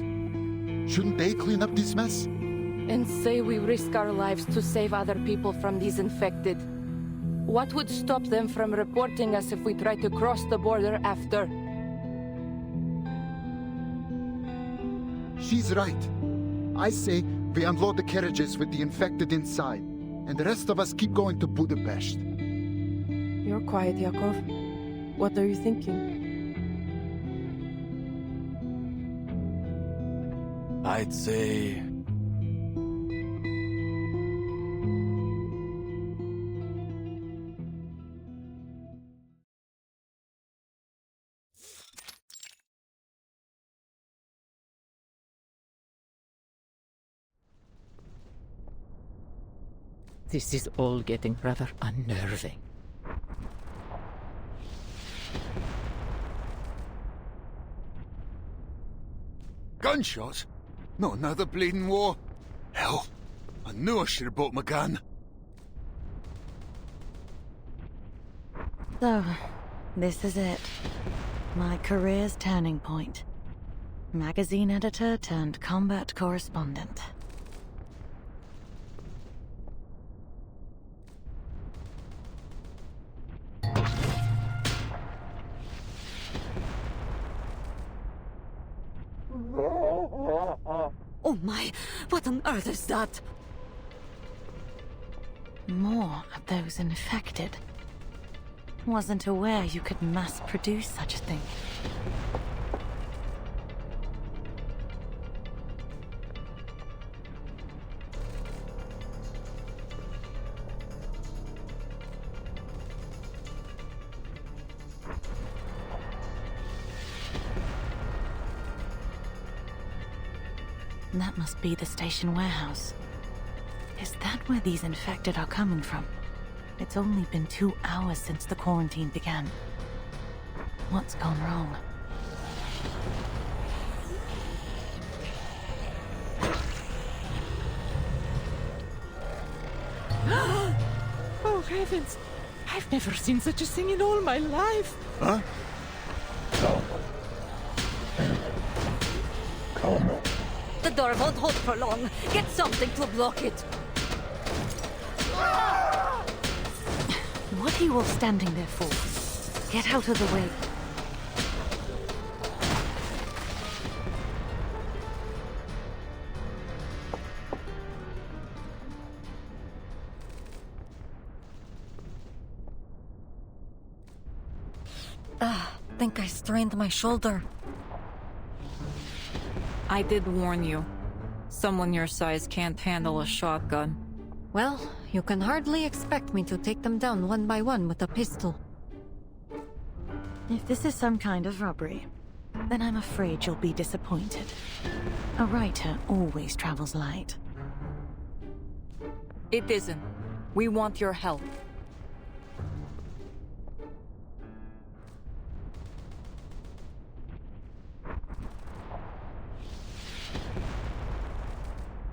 Shouldn't they clean up this mess? And say we risk our lives to save other people from these infected. What would stop them from reporting us if we try to cross the border after? She's right. I say we unload the carriages with the infected inside, and the rest of us keep going to Budapest. You're quiet, Yakov. What are you thinking? I'd say... This is all getting rather unnerving. Gunshots? Not another bleeding war? Hell, I knew I should have bought my gun. So, this is it. My career's turning point. Magazine editor turned combat correspondent. Oh my, what on earth is that? More of those infected. Wasn't aware you could mass produce such a thing. That must be the station warehouse. Is that where these infected are coming from? It's only been 2 hours since the quarantine began. What's gone wrong? Oh heavens! I've never seen such a thing in all my life! Huh? The door won't hold for long. Get something to block it. What are you all standing there for? Get out of the way. Think I strained my shoulder. I did warn you. Someone your size can't handle a shotgun. Well, you can hardly expect me to take them down one by one with a pistol. If this is some kind of robbery, then I'm afraid you'll be disappointed. A writer always travels light. It isn't. We want your help.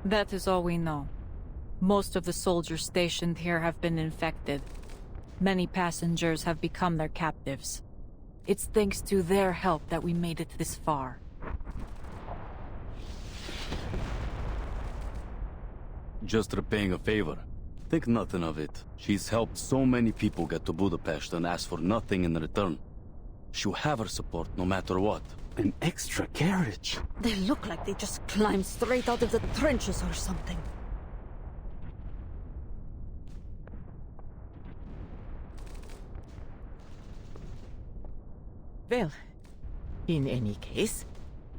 That is all we know. Most of the soldiers stationed here have been infected. Many passengers have become their captives. It's thanks to their help that we made it this far. Just repaying a favor. Think nothing of it. She's helped so many people get to Budapest and ask for nothing in return. She'll have our support no matter what. An extra carriage? They look like they just climbed straight out of the trenches or something. Well, in any case,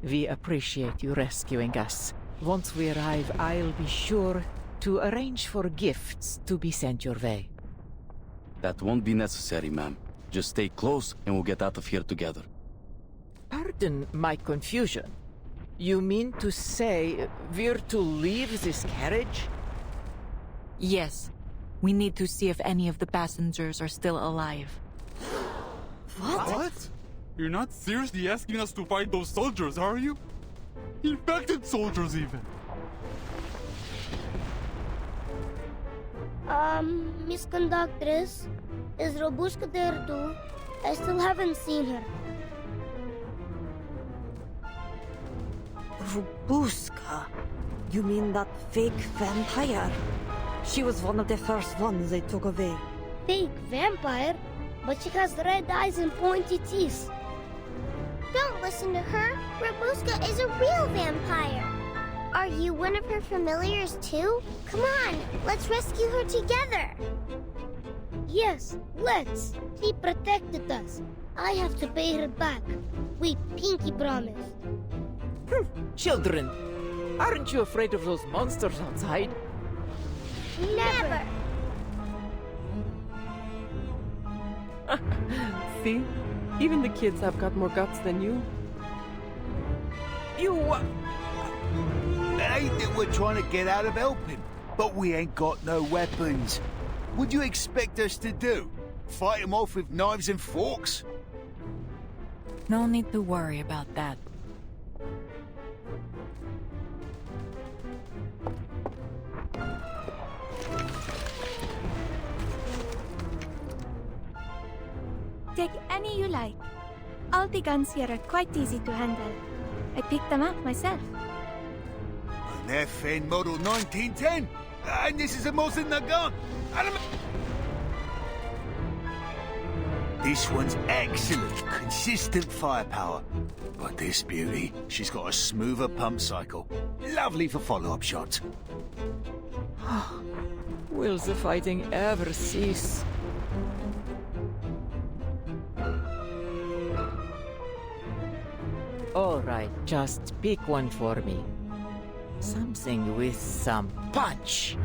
we appreciate you rescuing us. Once we arrive, I'll be sure to arrange for gifts to be sent your way. That won't be necessary, ma'am. Just stay close and we'll get out of here together. Pardon my confusion. You mean to say we're to leave this carriage? Yes. We need to see if any of the passengers are still alive. What? You're not seriously asking us to fight those soldiers, are you? Infected soldiers, even. Miss Conductress, is Robushka there too? I still haven't seen her. Rubuska? You mean that fake vampire? She was one of the first ones they took away. Fake vampire? But she has red eyes and pointy teeth. Don't listen to her. Rabuska is a real vampire. Are you one of her familiars too? Come on, let's rescue her together. Yes, let's. She protected us. I have to pay her back. We pinky promised. Children, aren't you afraid of those monsters outside? Never. See? Even the kids have got more guts than you. You It ain't that we're trying to get out of helping, but we ain't got no weapons. What do you expect us to do? Fight them off with knives and forks? No need to worry about that. Take any you like. All the guns here are quite easy to handle. I picked them up myself. An FN Model 1910? And this is a Mosin Nagant. This one's excellent, consistent firepower. But this beauty, she's got a smoother pump cycle. Lovely for follow-up shots. Will the fighting ever cease? All right, just pick one for me. Something with some punch.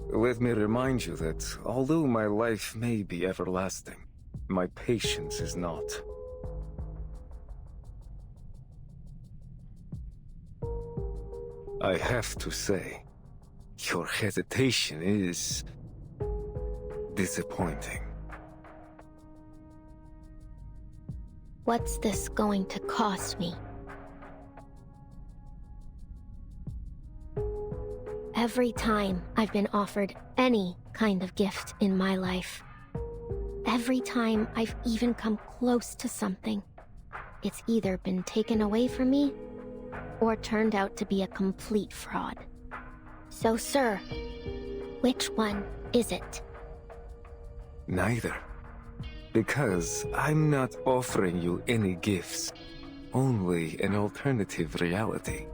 Let me remind you that although my life may be everlasting, my patience is not. I have to say, your hesitation is disappointing. What's this going to cost me? Every time I've been offered any kind of gift in my life, every time I've even come close to something, it's either been taken away from me or turned out to be a complete fraud. So, sir, which one is it? Neither. Because I'm not offering you any gifts, only an alternative reality.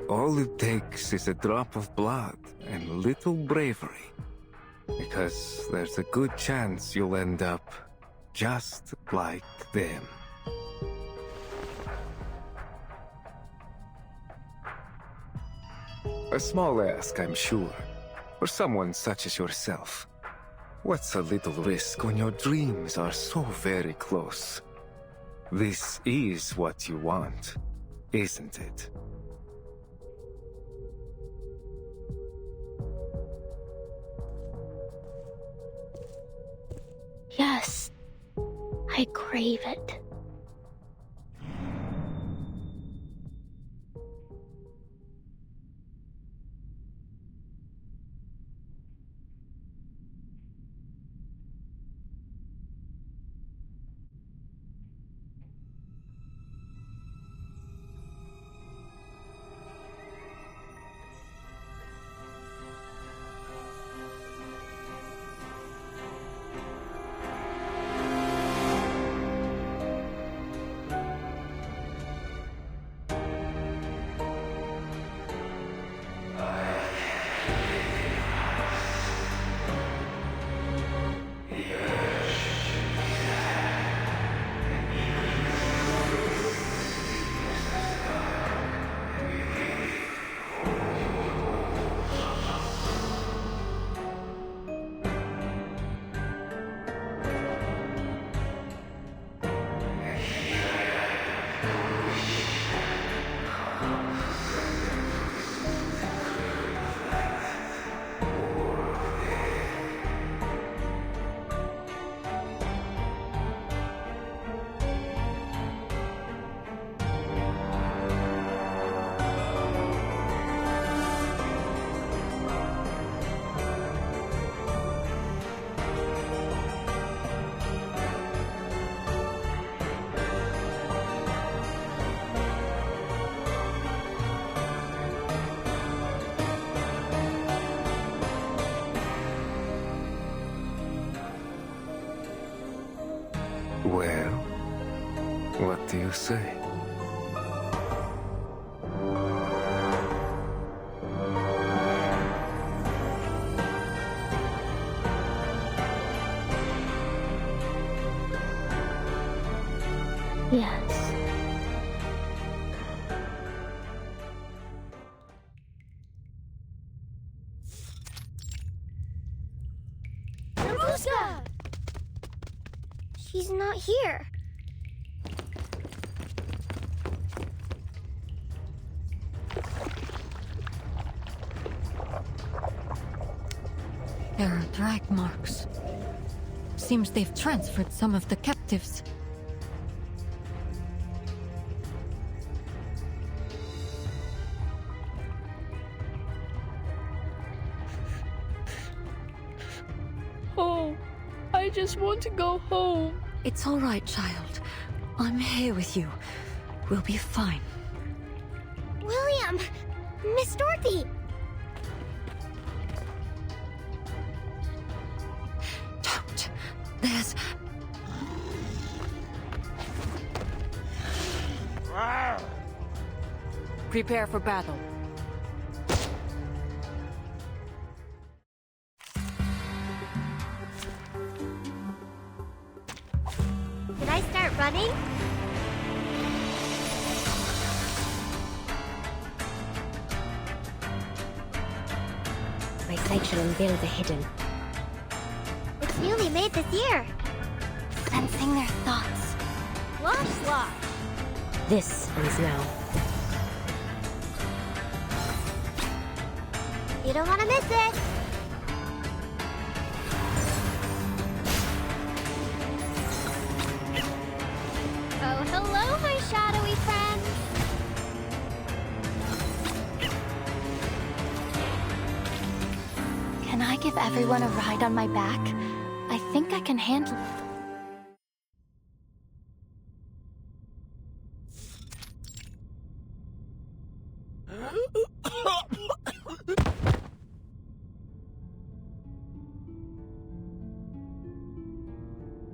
All it takes is a drop of blood and little bravery. Because there's a good chance you'll end up just like them. A small ask, I'm sure, for someone such as yourself. What's a little risk when your dreams are so very close? This is what you want, isn't it? Yes, I crave it. Well, what do you say? Yes. Babushka! She's not here. There are drag marks. Seems they've transferred some of the captives. Oh, I just want to go home. It's all right, child. I'm here with you. We'll be fine. William! Miss Dorothy! Don't. There's... Prepare for battle. Did I start running? My sight shall unveil the hidden. It's newly made this year. Sensing their thoughts. Slosh. This ends now. You don't want to miss it. Oh, hello, my shadowy friends. Can I give everyone a ride on my back? I think I can handle it.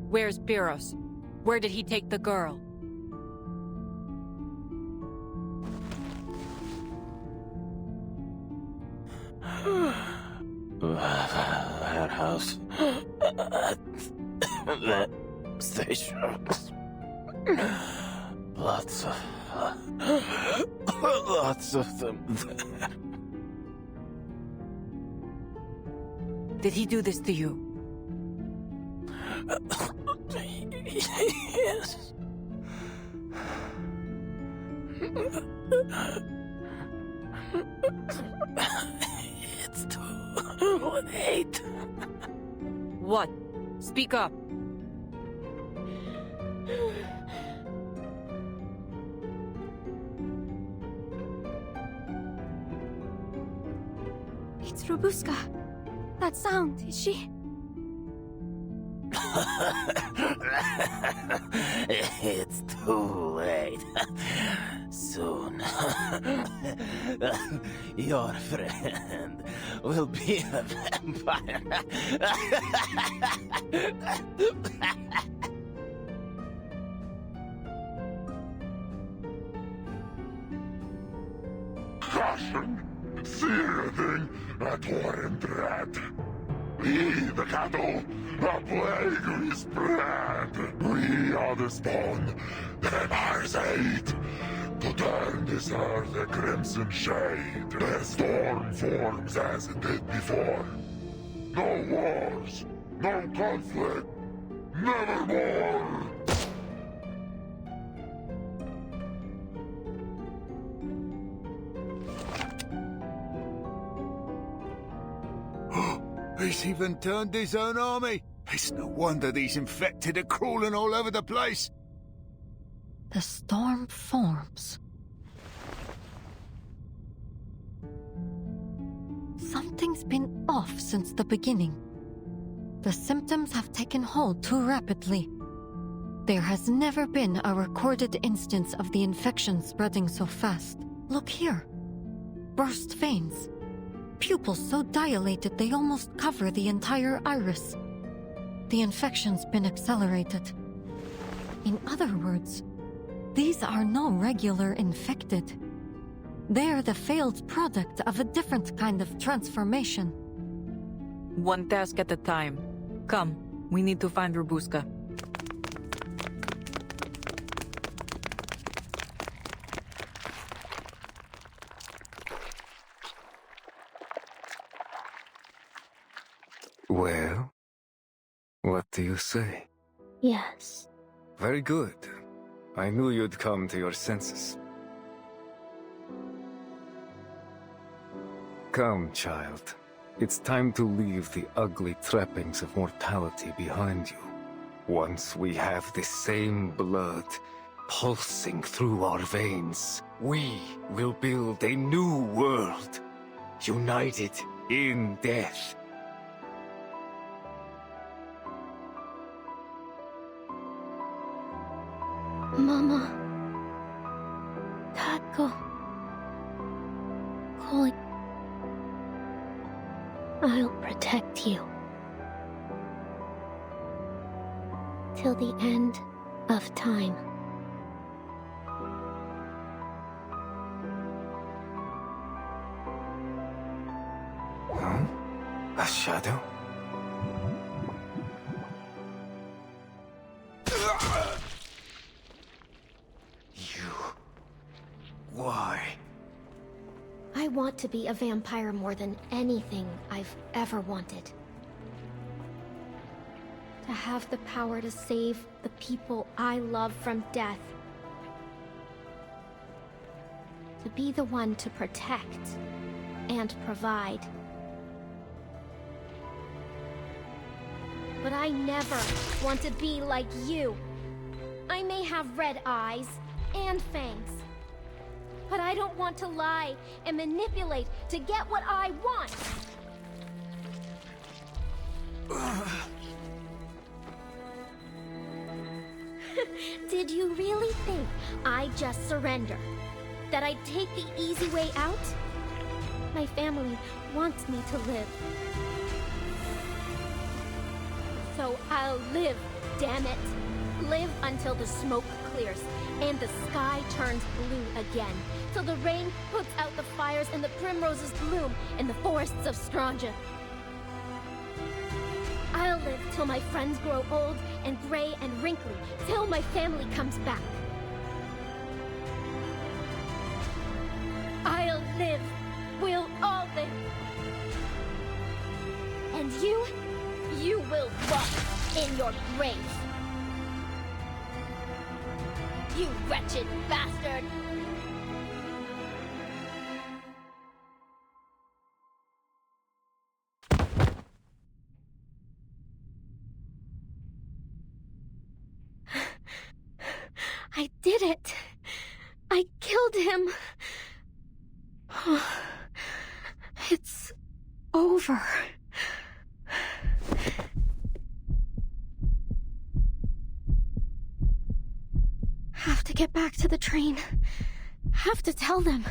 Where's Biros? Where did he take the girl? That house. That station. Lots of them there. Did he do this to you? Yes. It's too late. What? Speak up. It's Robuska. That sound, is she? It's too late. Soon, your friend will be a vampire. Caution! See anything at Warren Dread? We, the cattle, a plague we spread. We are the spawn, the vampires hate. To turn this earth a crimson shade. The storm forms as it did before. No wars, no conflict, nevermore. He's even turned his own army. It's no wonder these infected are crawling all over the place. The storm forms. Something's been off since the beginning. The symptoms have taken hold too rapidly. There has never been a recorded instance of the infection spreading so fast. Look here. Burst veins. Pupils so dilated they almost cover the entire iris. The infection's been accelerated. In other words, these are no regular infected. They're the failed product of a different kind of transformation. One task at a time. Come, we need to find Robuska. Well, what do you say? Yes. Very good. I knew you'd come to your senses. Come, child. It's time to leave the ugly trappings of mortality behind you. Once we have the same blood pulsing through our veins, we will build a new world, united in death. Mama. Taco. Calling. I'll protect you. Till the end of time. Huh? A shadow? Why? I want to be a vampire more than anything I've ever wanted. To have the power to save the people I love from death. To be the one to protect and provide. But I never want to be like you. I may have red eyes and fangs. But I don't want to lie and manipulate to get what I want. Did you really think I'd just surrender? That I'd take the easy way out? My family wants me to live. So I'll live, damn it. Live until the smoke clears and the sky turns blue again. Till the rain puts out the fires and the primroses bloom in the forests of Stranja. I'll live till my friends grow old and gray and wrinkly, till my family comes back. I'll live. We'll all live. And you will rot in your grave. You wretched bastard! I did it! I killed him! It's over. Have to get back to the train. Have to tell them.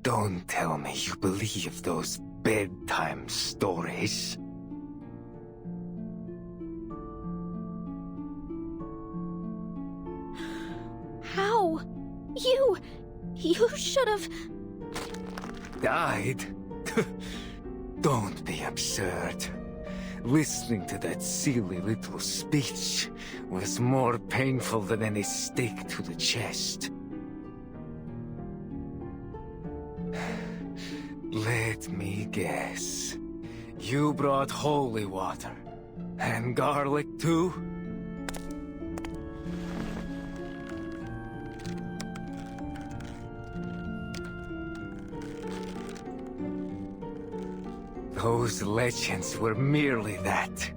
Don't tell me you believe those bedtime stories. How? You should have... Died? Don't be absurd. Listening to that silly little speech was more painful than any stake to the chest. Let me guess. You brought holy water. And garlic too? Those legends were merely that.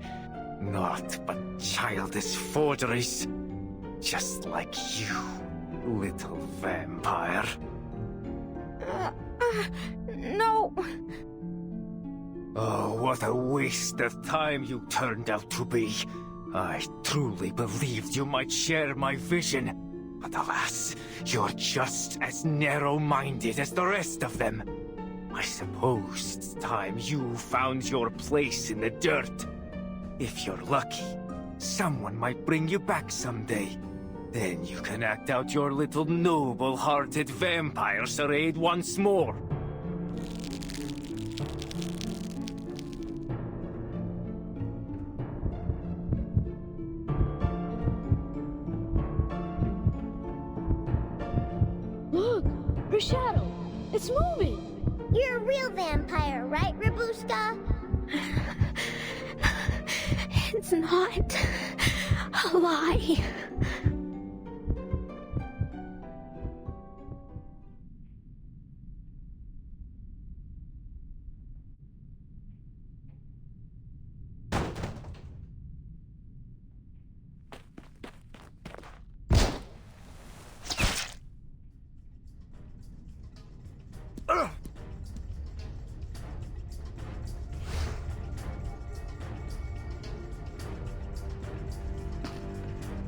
Naught but childish forgeries. Just like you, little vampire. No. Oh, what a waste of time you turned out to be. I truly believed you might share my vision, but alas, you're just as narrow-minded as the rest of them. I suppose it's time you found your place in the dirt. If you're lucky, someone might bring you back someday. Then you can act out your little noble-hearted vampire charade once more. Look! Her shadow! It's moving! You're a real vampire, right, Rabuska? It's not a lie.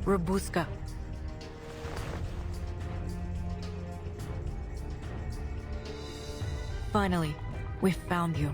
Rabuska. Finally, we found you.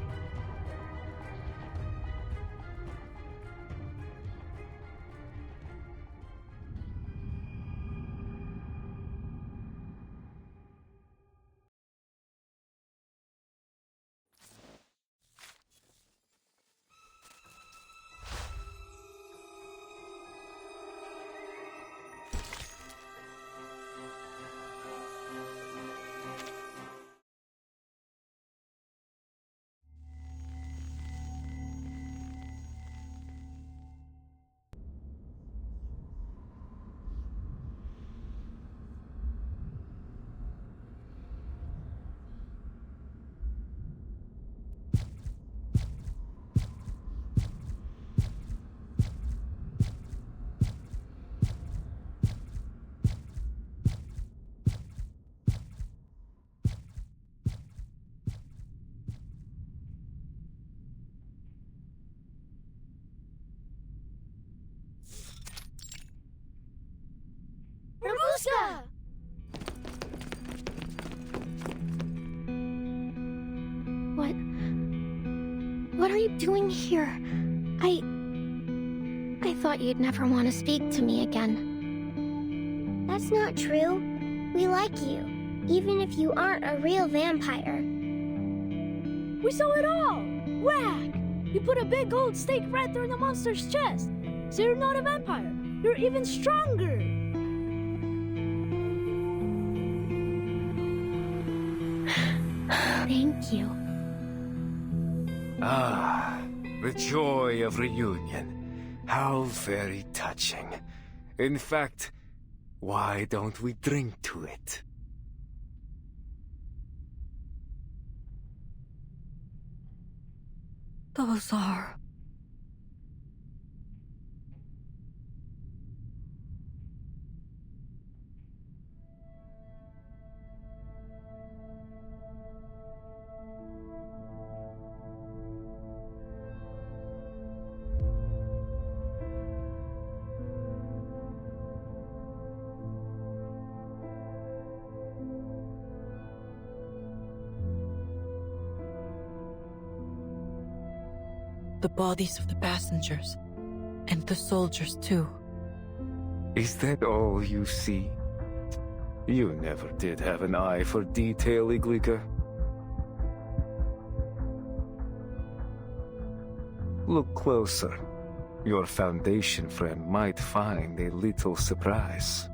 Rabuska! What are you doing here? I thought you'd never want to speak to me again. That's not true. We like you, even if you aren't a real vampire. We saw it all! Whack! You put a big gold stake right through the monster's chest. So you're not a vampire. You're even stronger. Thank you. Ah, the joy of reunion. How very touching. In fact, why don't we drink to it? Those are... the bodies of the passengers, and the soldiers too. Is that all you see? You never did have an eye for detail, Iglika. Look closer. Your Foundation friend might find a little surprise.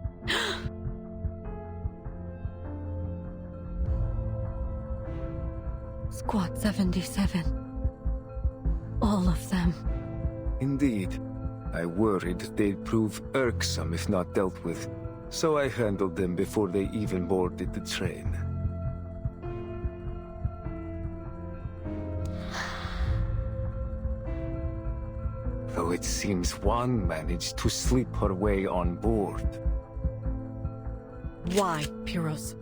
Squad 77. All of them. Indeed. I worried they'd prove irksome if not dealt with, so I handled them before they even boarded the train. Though it seems one managed to slip her way on board. Why, Pyros?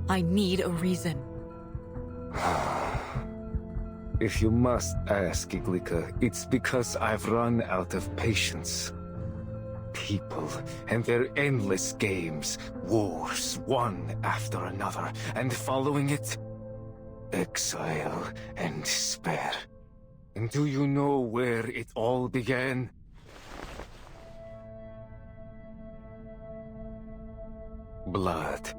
I need a reason. If you must ask, Iglika, it's because I've run out of patience. people and their endless games, wars one after another, and following it, exile and despair. And do you know where it all began? Blood.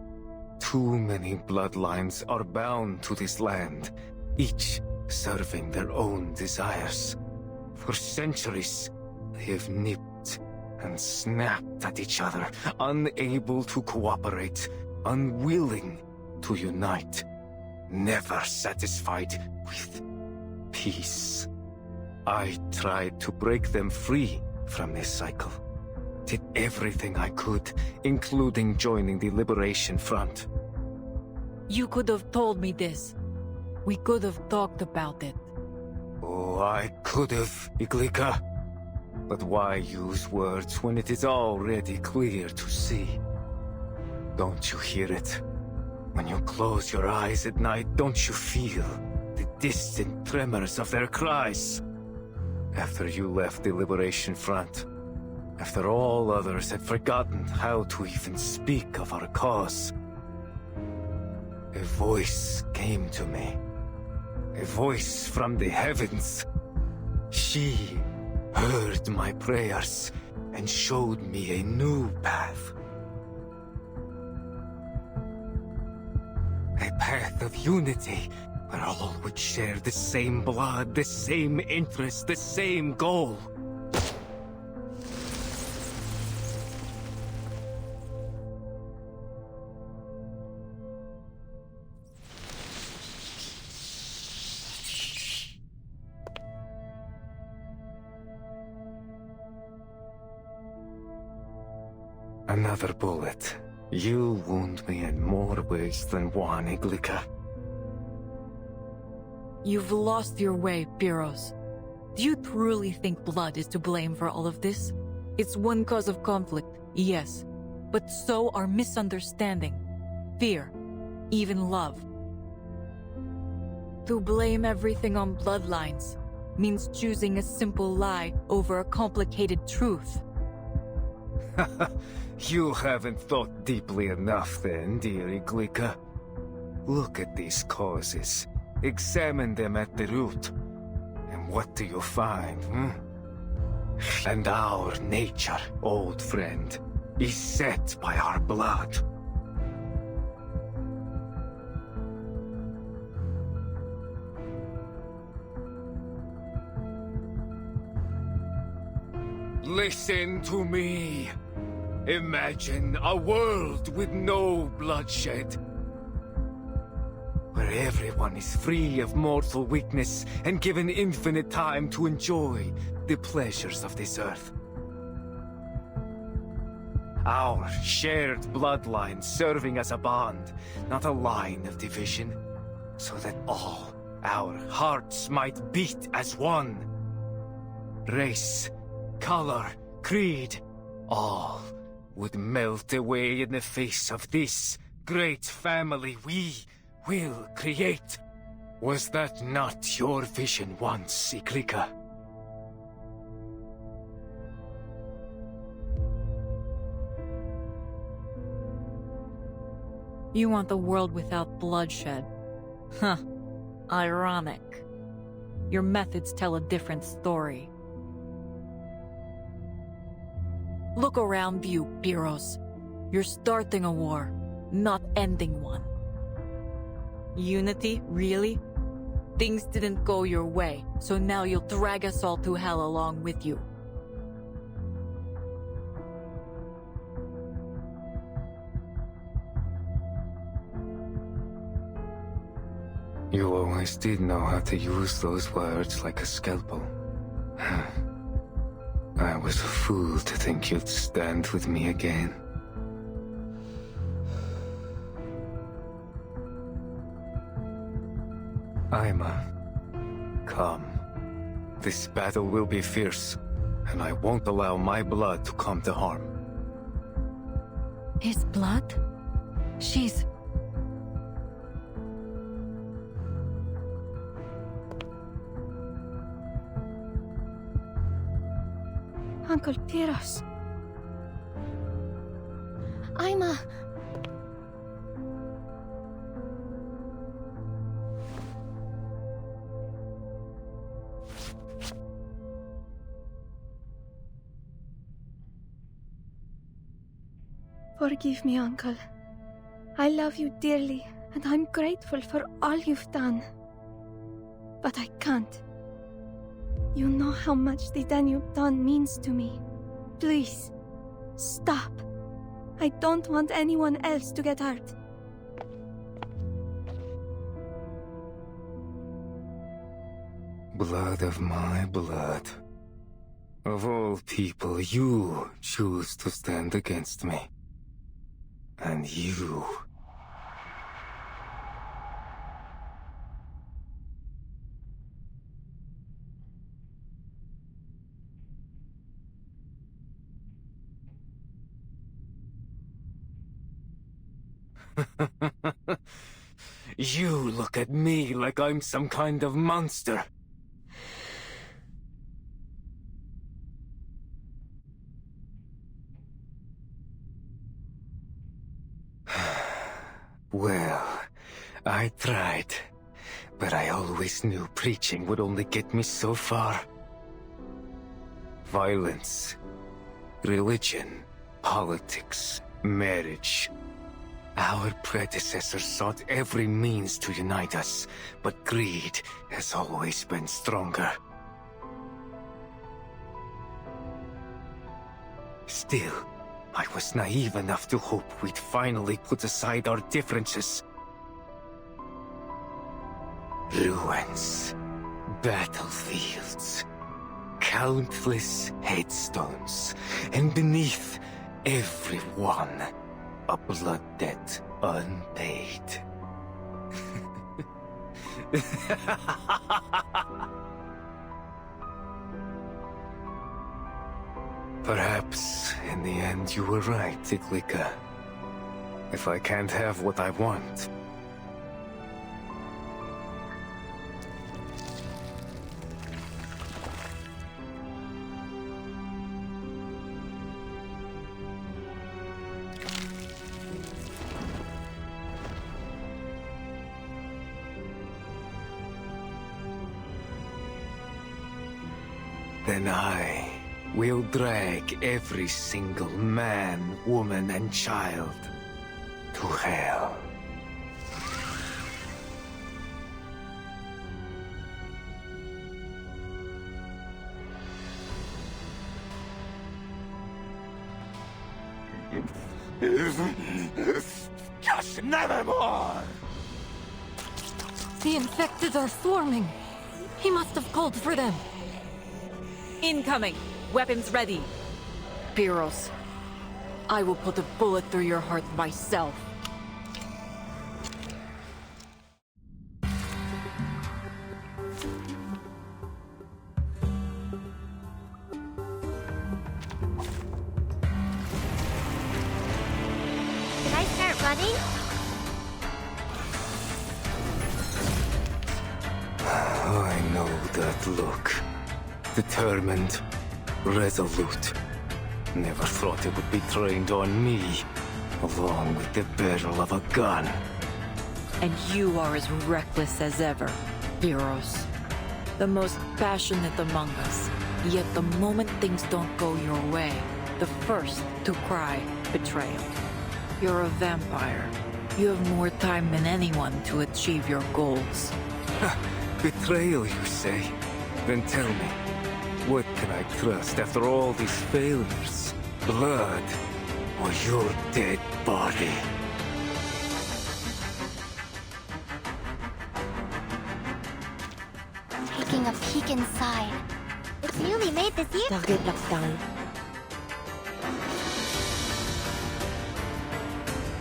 Too many bloodlines are bound to this land, each serving their own desires. For centuries, they have nipped and snapped at each other, unable to cooperate, unwilling to unite, never satisfied with peace. I tried to break them free from this cycle. Did everything I could, including joining the Liberation Front. You could have told me this. We could have talked about it. Oh, I could have, Iglika. But why use words when it is already clear to see? Don't you hear it? When you close your eyes at night, don't you feel the distant tremors of their cries? After you left the Liberation Front, after all others had forgotten how to even speak of our cause, a voice came to me. A voice from the heavens. She heard my prayers and showed me a new path. A path of unity, where all would share the same blood, the same interest, the same goal. Another bullet. You wound me in more ways than one, Iglika. You've lost your way, Pyros. Do you truly think blood is to blame for all of this? It's one cause of conflict, yes, but so are misunderstanding, fear, even love. To blame everything on bloodlines means choosing a simple lie over a complicated truth. You haven't thought deeply enough then, dear Iglika. Look at these causes. Examine them at the root. And what do you find, And our nature, old friend, is set by our blood. Listen to me. Imagine a world with no bloodshed. Where everyone is free of mortal weakness and given infinite time to enjoy the pleasures of this earth. Our shared bloodline serving as a bond, not a line of division, so that all our hearts might beat as one. Race, color, creed, all would melt away in the face of this great family we will create. Was that not your vision once, Iglika? You want the world without bloodshed. Huh. Ironic. Your methods tell a different story. Look around you, Pyros. You're starting a war, not ending one. Unity, really? Things didn't go your way, so now you'll drag us all to hell along with you. You always did know how to use those words like a scalpel. I was a fool to think you'd stand with me again. Aima, come. This battle will be fierce, and I won't allow my blood to come to harm. His blood? She's... Uncle Pyros, Forgive me, Uncle. I love you dearly, and I'm grateful for all you've done. But I can't. You know how much the Danube Dawn means to me. Please, stop. I don't want anyone else to get hurt. Blood of my blood. Of all people, you choose to stand against me. And you... You look at me like I'm some kind of monster. Well, I tried, but I always knew preaching would only get me so far. Violence, religion, politics, marriage. Our predecessors sought every means to unite us, but greed has always been stronger. Still, I was naive enough to hope we'd finally put aside our differences. Ruins, battlefields, countless headstones, and beneath every one, a blood debt unpaid. Perhaps, in the end, you were right, Iglika. If I can't have what I want... then I will drag every single man, woman, and child to hell. Just nevermore! The infected are swarming. He must have called for them. Incoming! Weapons ready! Pyros, I will put a bullet through your heart myself. Did I start running? I know that look. Determined, resolute. Never thought it would be trained on me, along with the barrel of a gun. And you are as reckless as ever, Pyros. The most passionate among us, yet the moment things don't go your way, the first to cry betrayal. You're a vampire. You have more time than anyone to achieve your goals. Betrayal, you say? Then tell me, what can I trust after all these failures? Blood, or your dead body? Taking a peek inside. It's newly made this year. Target locked down.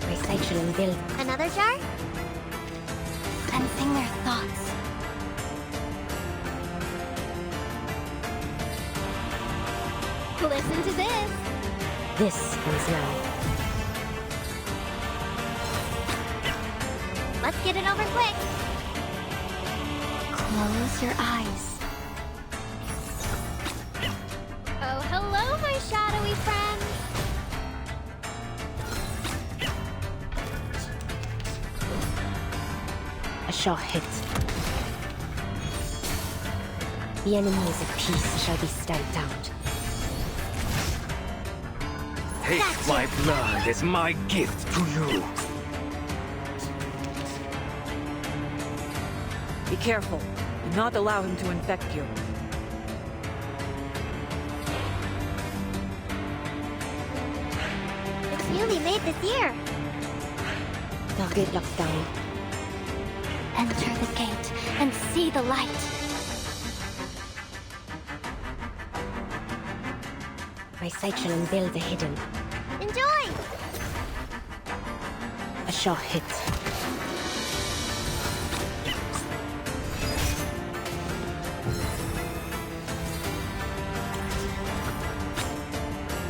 Recycling build. Another jar? Sensing their thoughts. Listen to this. This comes now. Let's get it over quick. Close your eyes. Oh, hello, my shadowy friends. A shot hit. The enemies of peace shall be stamped out. Take my blood as my gift to you. Be careful. Do not allow him to infect you. It's nearly made this year. Target locked down. Enter the gate and see the light. My sight shall unveil the hidden. Enjoy! A shot hit.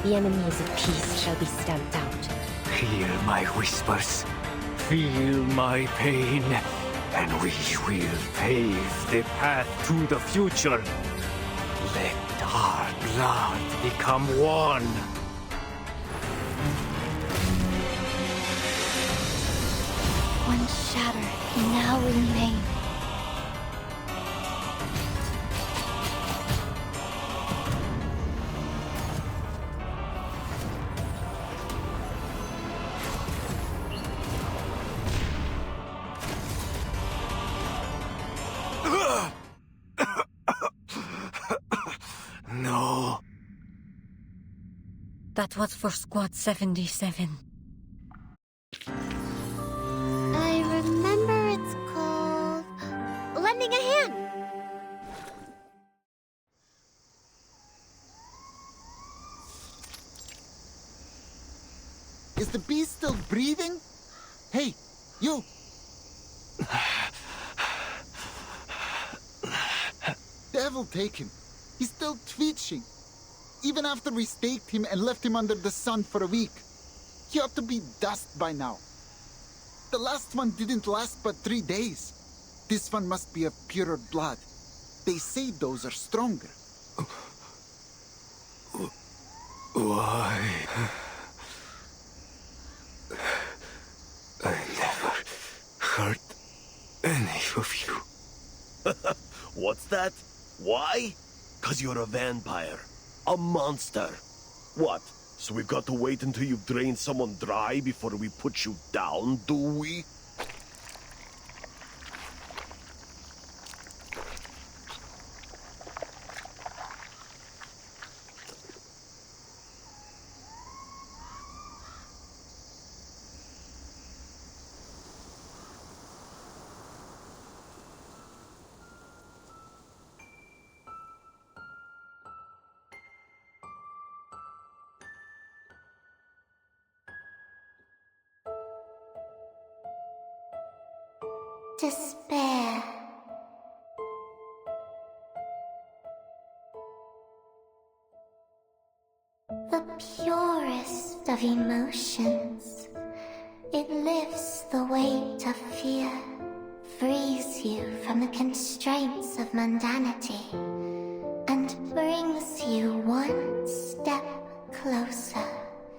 The enemies of peace shall be stamped out. Hear my whispers. Feel my pain. And we will pave the path to the future. Let our blood become one. One shatter now remain. No. That was for Squad 77. I remember it's called... Lending a Hand. Is the beast still breathing? Hey, you! Devil take him. He's still twitching. Even after we staked him and left him under the sun for a week. He ought to be dust by now. The last one didn't last but 3 days. This one must be of purer blood. They say those are stronger. Why? I never hurt any of you. What's that? Why? 'Cause you're a vampire. A monster. What? So we've got to wait until you've drained someone dry before we put you down, do we? Despair. The purest of emotions. It lifts the weight of fear, frees you from the constraints of mundanity, and brings you one step closer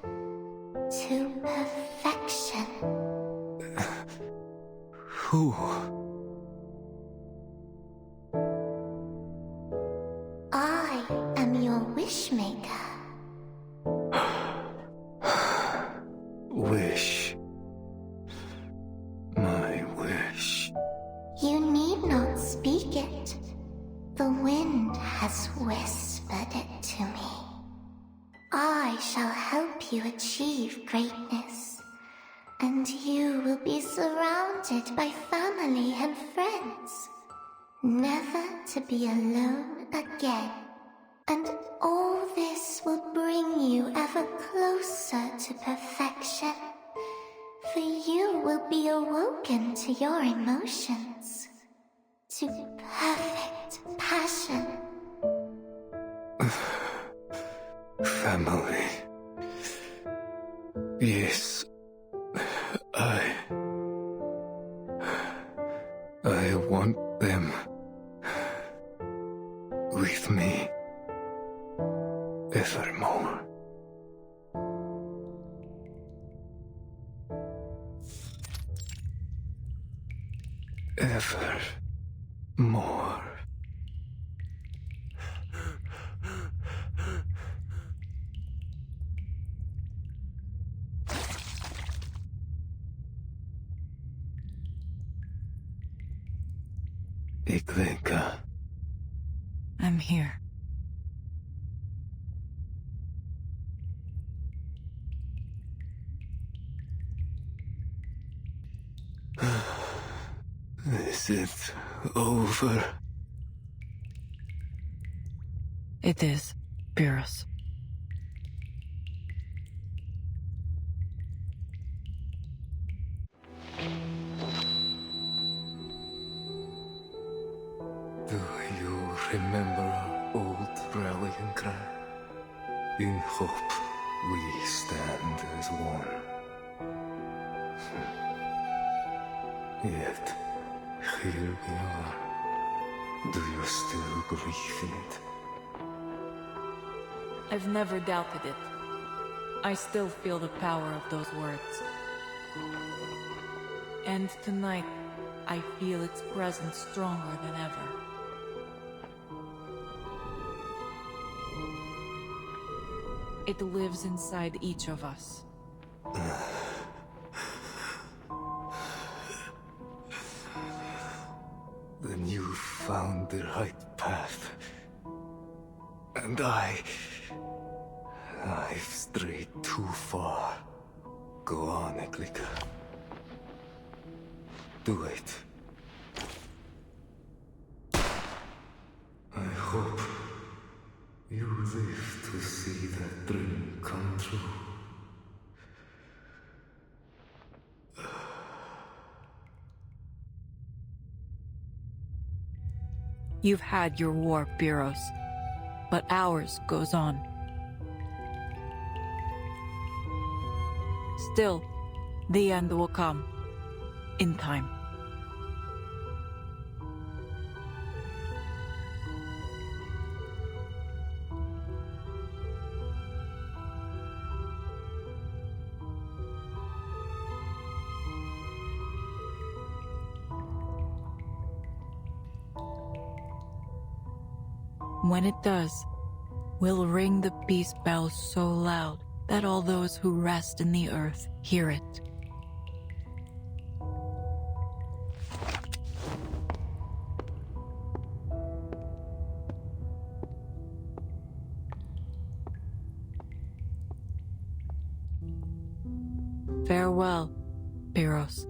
to perfection. Who? I am your wishmaker. Wish. My wish. You need not speak it. The wind has whispered it to me. I shall help you achieve greatness, and you will be surrounded by family and friends, never to be alone again. And all this will bring you ever closer to perfection, for you will be awoken to your emotions, to perfect passion. Family. Yes. I want them with me evermore. ever more. Iglinka. I'm here. Is it over? It is, Pyrrhus. Do you remember our old rallying cry? In hope we stand as one. Yet, here we are. Do you still believe in it? I've never doubted it. I still feel the power of those words. And tonight, I feel its presence stronger than ever. It lives inside each of us. Then you found the right path. And I've strayed too far. Go on, Iglinka. Do it. I hope you live to see that dream come true. You've had your war, Pyrrhus, but ours goes on. Still, the end will come, in time. When it does, we'll ring the peace bell so loud that all those who rest in the earth hear it. Farewell, Pyrrhus.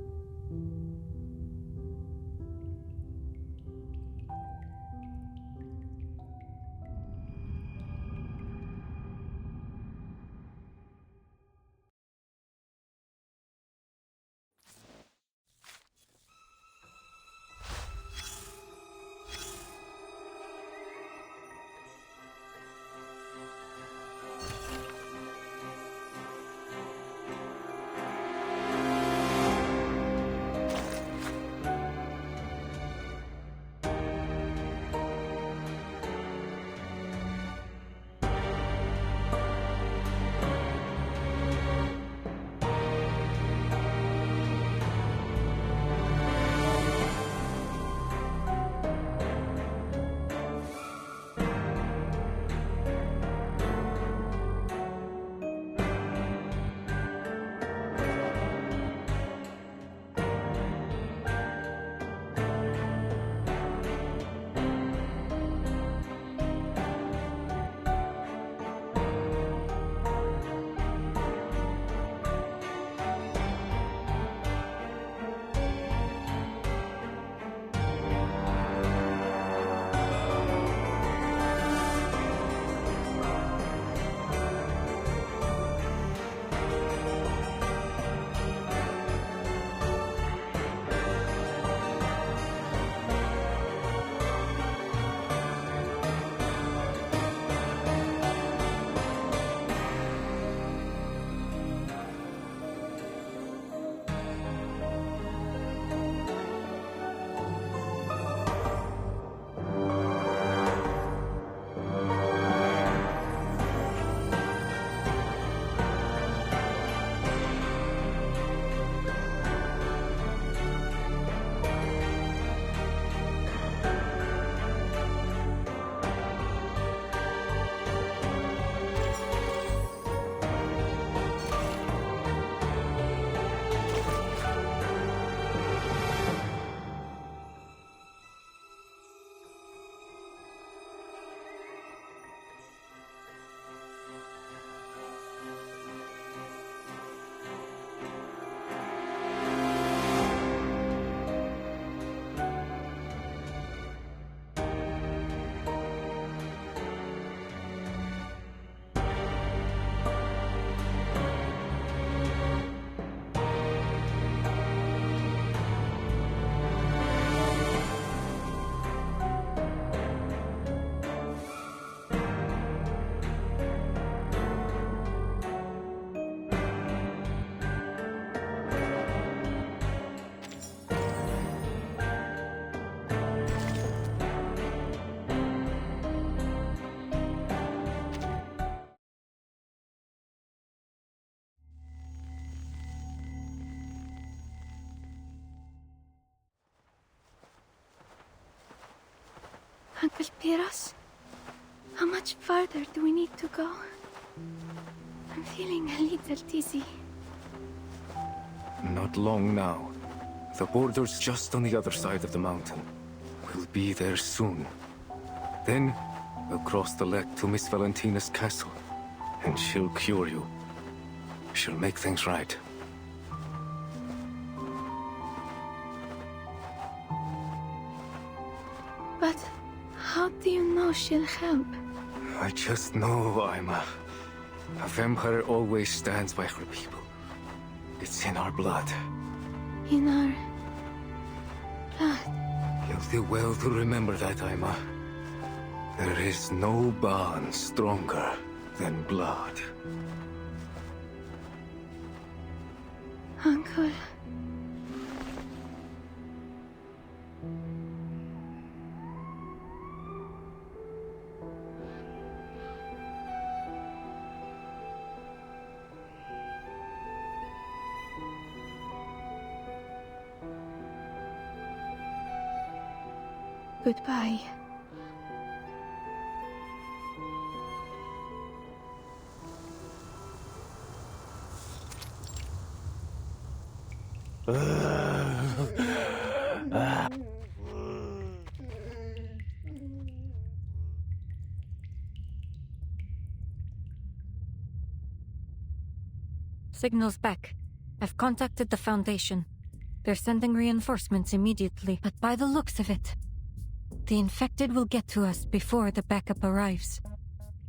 Uncle Piros, how much farther do we need to go? I'm feeling a little dizzy. Not long now. The border's just on the other side of the mountain. We'll be there soon. Then, we'll cross the lake to Miss Valentina's castle, and she'll cure you. She'll make things right. But how do you know she'll help? I just know, Aima. A vampire always stands by her people. It's in our blood. In our blood. You'll do well to remember that, Aima. There is no bond stronger than blood. Uncle. Goodbye. Signal's back. I've contacted the Foundation. They're sending reinforcements immediately, but by the looks of it, the infected will get to us before the backup arrives.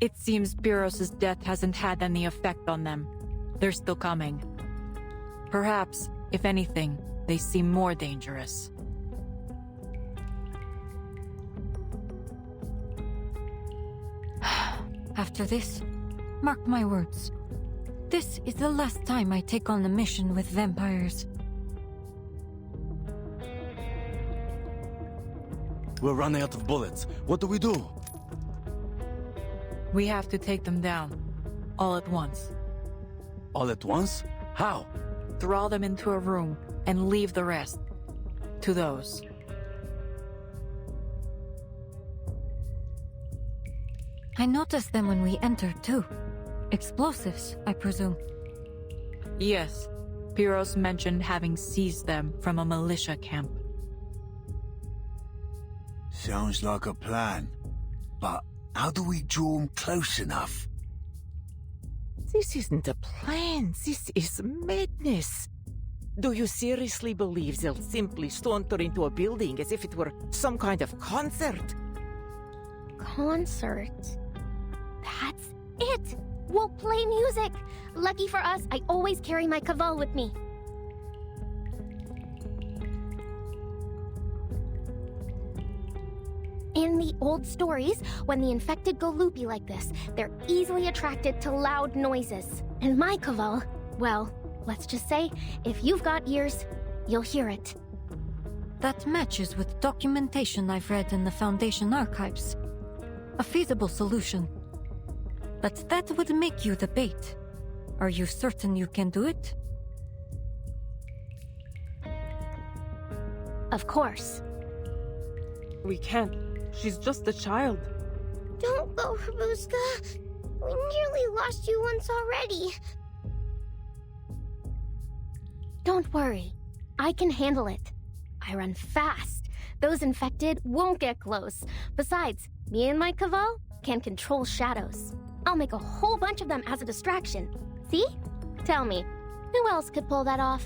It seems Piros' death hasn't had any effect on them. They're still coming. Perhaps, if anything, they seem more dangerous. After this, mark my words. This is the last time I take on a mission with vampires. We're running out of bullets. What do we do? We have to take them down. All at once. All at once? How? Draw them into a room and leave the rest to those. I noticed them when we entered, too. Explosives, I presume. Yes. Piros mentioned having seized them from a militia camp. Sounds like a plan. But how do we draw them close enough? This isn't a plan. This is madness. Do you seriously believe they'll simply saunter into a building as if it were some kind of concert? Concert? That's it! We'll play music! Lucky for us, I always carry my Cavall with me. In the old stories, when the infected go loopy like this, they're easily attracted to loud noises. And my Cavall, well, let's just say, if you've got ears, you'll hear it. That matches with documentation I've read in the Foundation archives. A feasible solution. But that would make you the bait. Are you certain you can do it? Of course. We can't. She's just a child. Don't go, Rabuska. We nearly lost you once already. Don't worry. I can handle it. I run fast. Those infected won't get close. Besides, me and my Cavall can control shadows. I'll make a whole bunch of them as a distraction. See? Tell me, who else could pull that off?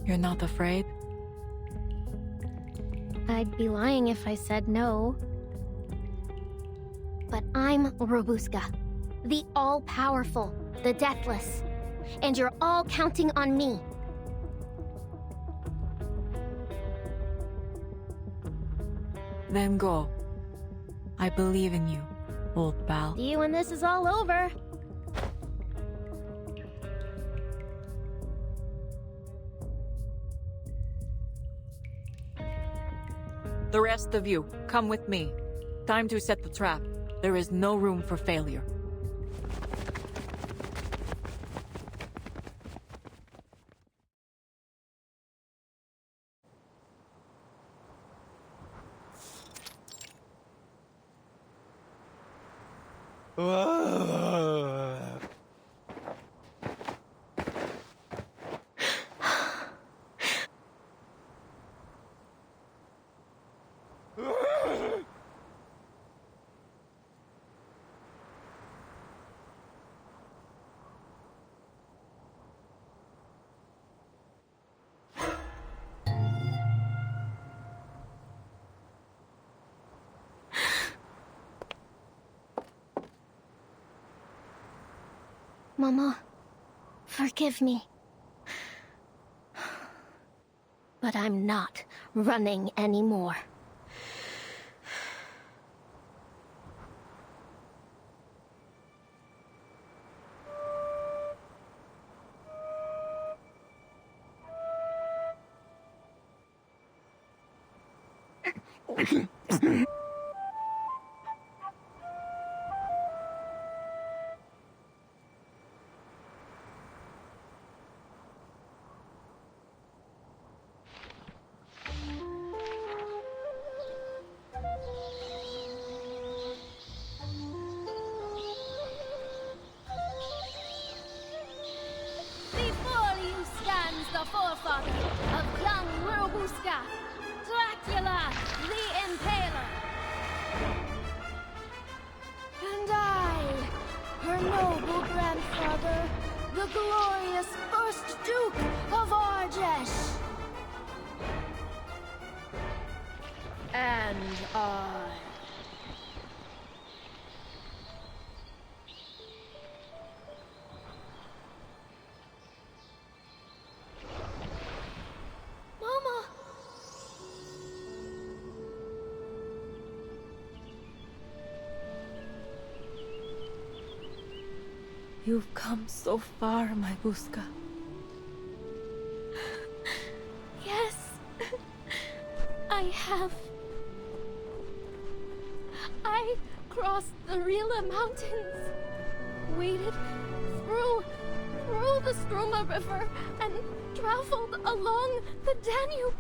You're not afraid? I'd be lying if I said no. But I'm Rabuska, the all-powerful, the deathless. And you're all counting on me. Then go. I believe in you, old pal. See you when this is all over. The rest of you, come with me. Time to set the trap. There is no room for failure. Mama, forgive me. But I'm not running anymore. Before you stands the forefather of young Robuska, Dracula the Impaler. And I, her noble grandfather, the glorious first Duke of Arjesh. And I... Mama! You've come so far, my Buska. Yes, I have. I crossed the Rila Mountains, waded through the Stroma River, and traveled along the Danube.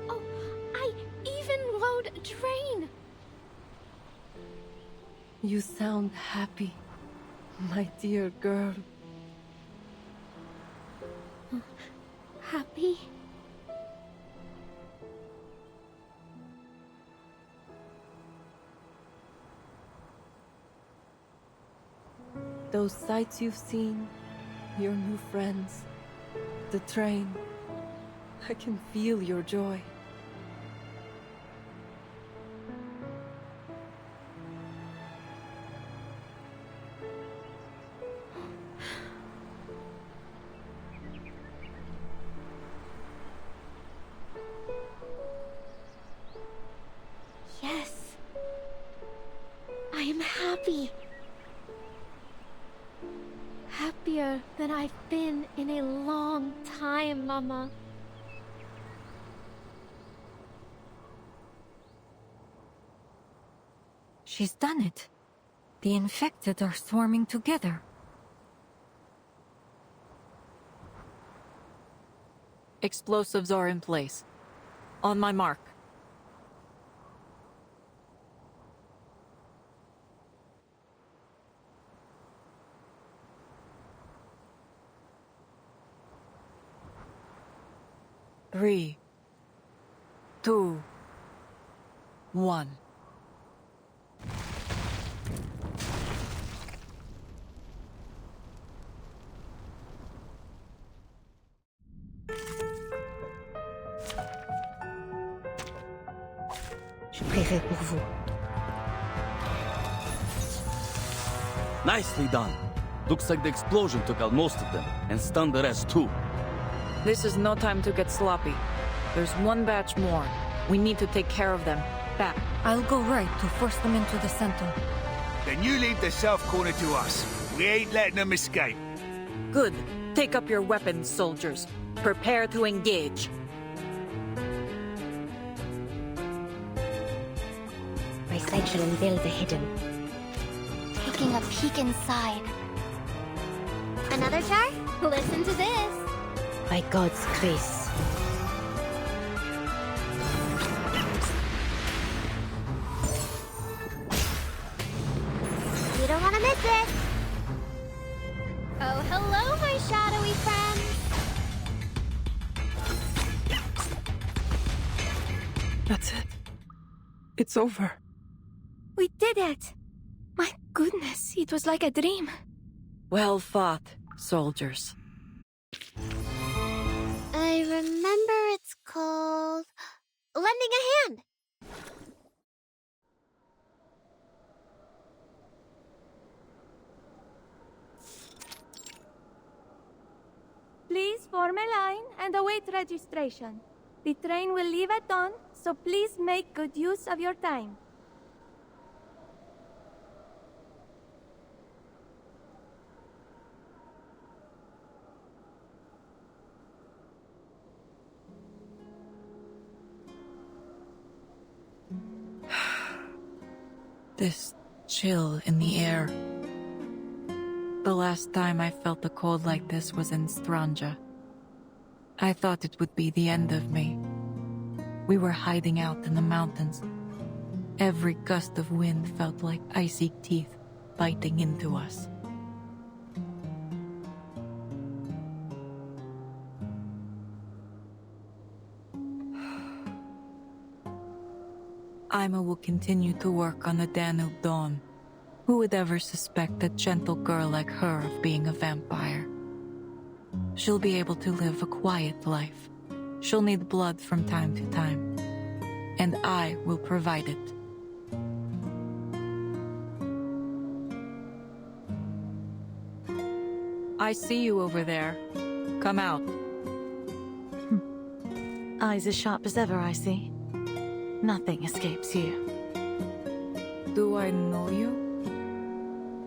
Oh, I even rode a train. You sound happy, my dear girl. Happy? Those sights you've seen, your new friends, the train. I can feel your joy. Yes. I am happy. Happier than I've been in a long time, Mama. She's done it. The infected are swarming together. Explosives are in place. On my mark. Three, 2, 1. Je prierai pour vous. Nicely done. Looks like the explosion took out most of them, and stunned the rest too. This is no time to get sloppy. There's one batch more. We need to take care of them. Back. I'll go right to force them into the center. Then you leave the south corner to us. We ain't letting them escape. Good. Take up your weapons, soldiers. Prepare to engage. My sight shall unveil the hidden. Taking a peek inside. Another jar? Listen to this. By God's grace. visit! Oh, hello, my shadowy friends! That's it. It's over. We did it! My goodness, it was like a dream. Well fought, soldiers. I remember it's called... lending a hand. Please form a line and await registration. The train will leave at dawn, so please make good use of your time. This chill in the air. The last time I felt the cold like this was in Stranja. I thought it would be the end of me. We were hiding out in the mountains. Every gust of wind felt like icy teeth biting into us. Ima will continue to work on the Danube Dawn. Who would ever suspect a gentle girl like her of being a vampire? She'll be able to live a quiet life. She'll need blood from time to time. And I will provide it. I see you over there. Come out. Eyes as sharp as ever, I see. Nothing escapes you. Do I know you?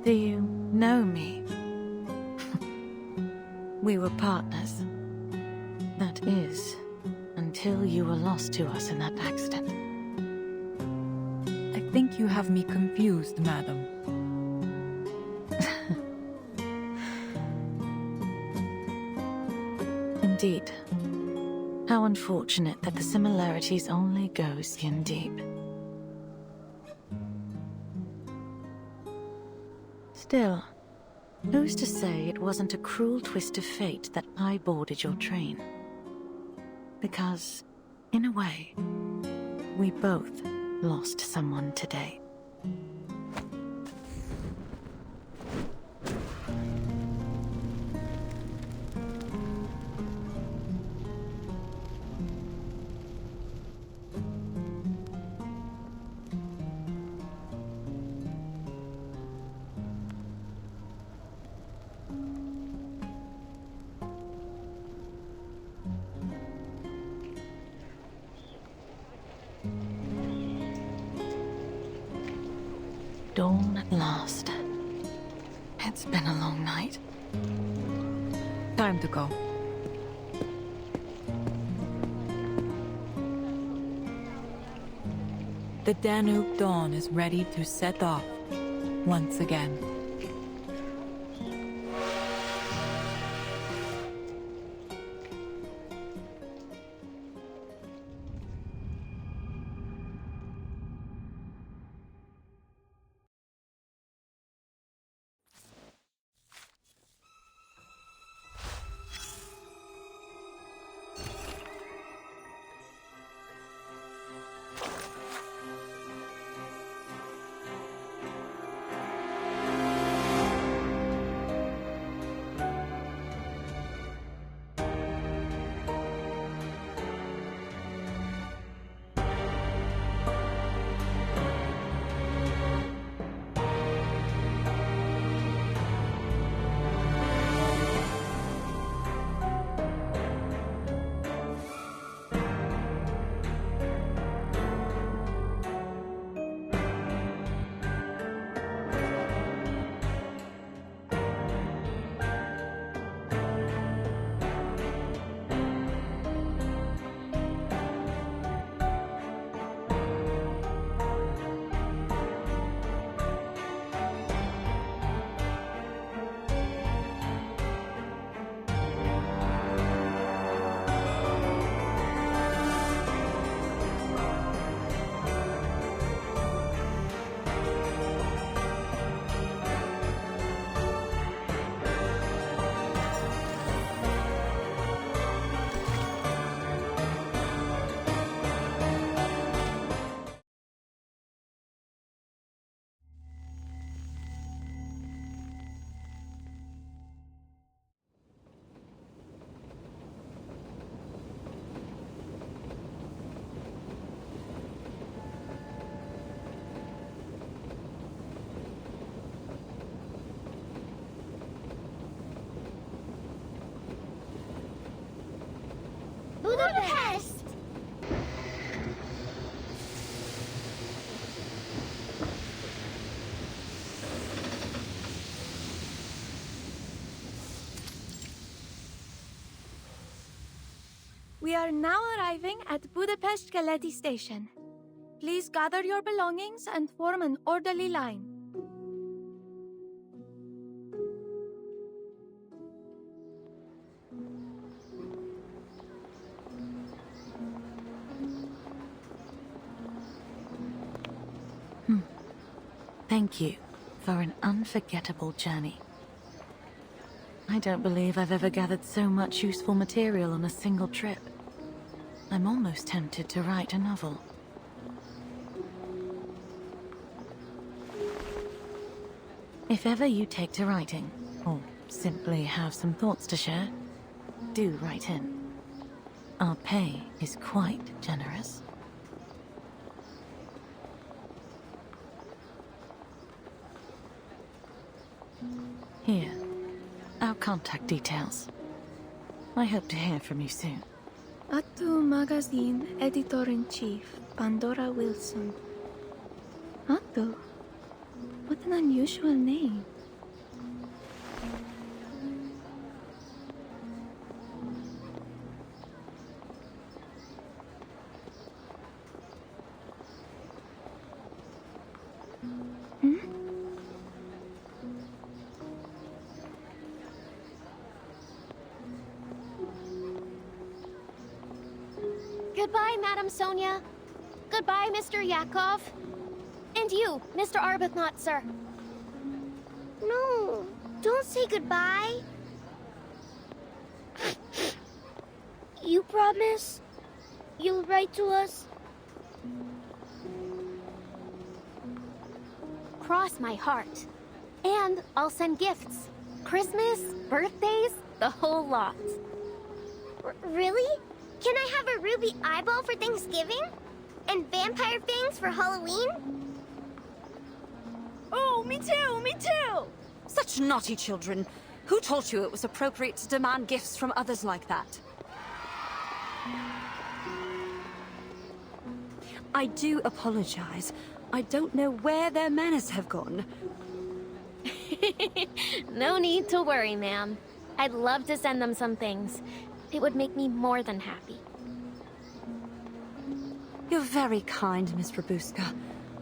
Do you know me? We were partners. That is, until you were lost to us in that accident. I think you have me confused, madam. Indeed. How unfortunate that the similarities only go skin deep. Still, who's to say it wasn't a cruel twist of fate that I boarded your train? Because, in a way, we both lost someone today. Dawn at last. It's been a long night. Time to go. The Danube Dawn is ready to set off once again. We are now arriving at Budapest Keleti Station. Please gather your belongings and form an orderly line. Thank you for an unforgettable journey. I don't believe I've ever gathered so much useful material on a single trip. I'm almost tempted to write a novel. If ever you take to writing, or simply have some thoughts to share, do write in. Our pay is quite generous. Here, our contact details. I hope to hear from you soon. Atu Magazine Editor-in-Chief, Pandora Wilson. Atu? What an unusual name. Goodbye, Madam Sonia. Goodbye, Mr. Yakov. And you, Mr. Arbuthnot, sir. No, don't say goodbye. You promise you'll write to us? Cross my heart. And I'll send gifts. Christmas, birthdays, the whole lot. Really? Can I have a ruby eyeball for Thanksgiving? And vampire fangs for Halloween? Oh, me too, me too! Such naughty children. Who told you it was appropriate to demand gifts from others like that? I do apologize. I don't know where their manners have gone. No need to worry, ma'am. I'd love to send them some things. It would make me more than happy. You're very kind, Miss Rabuska.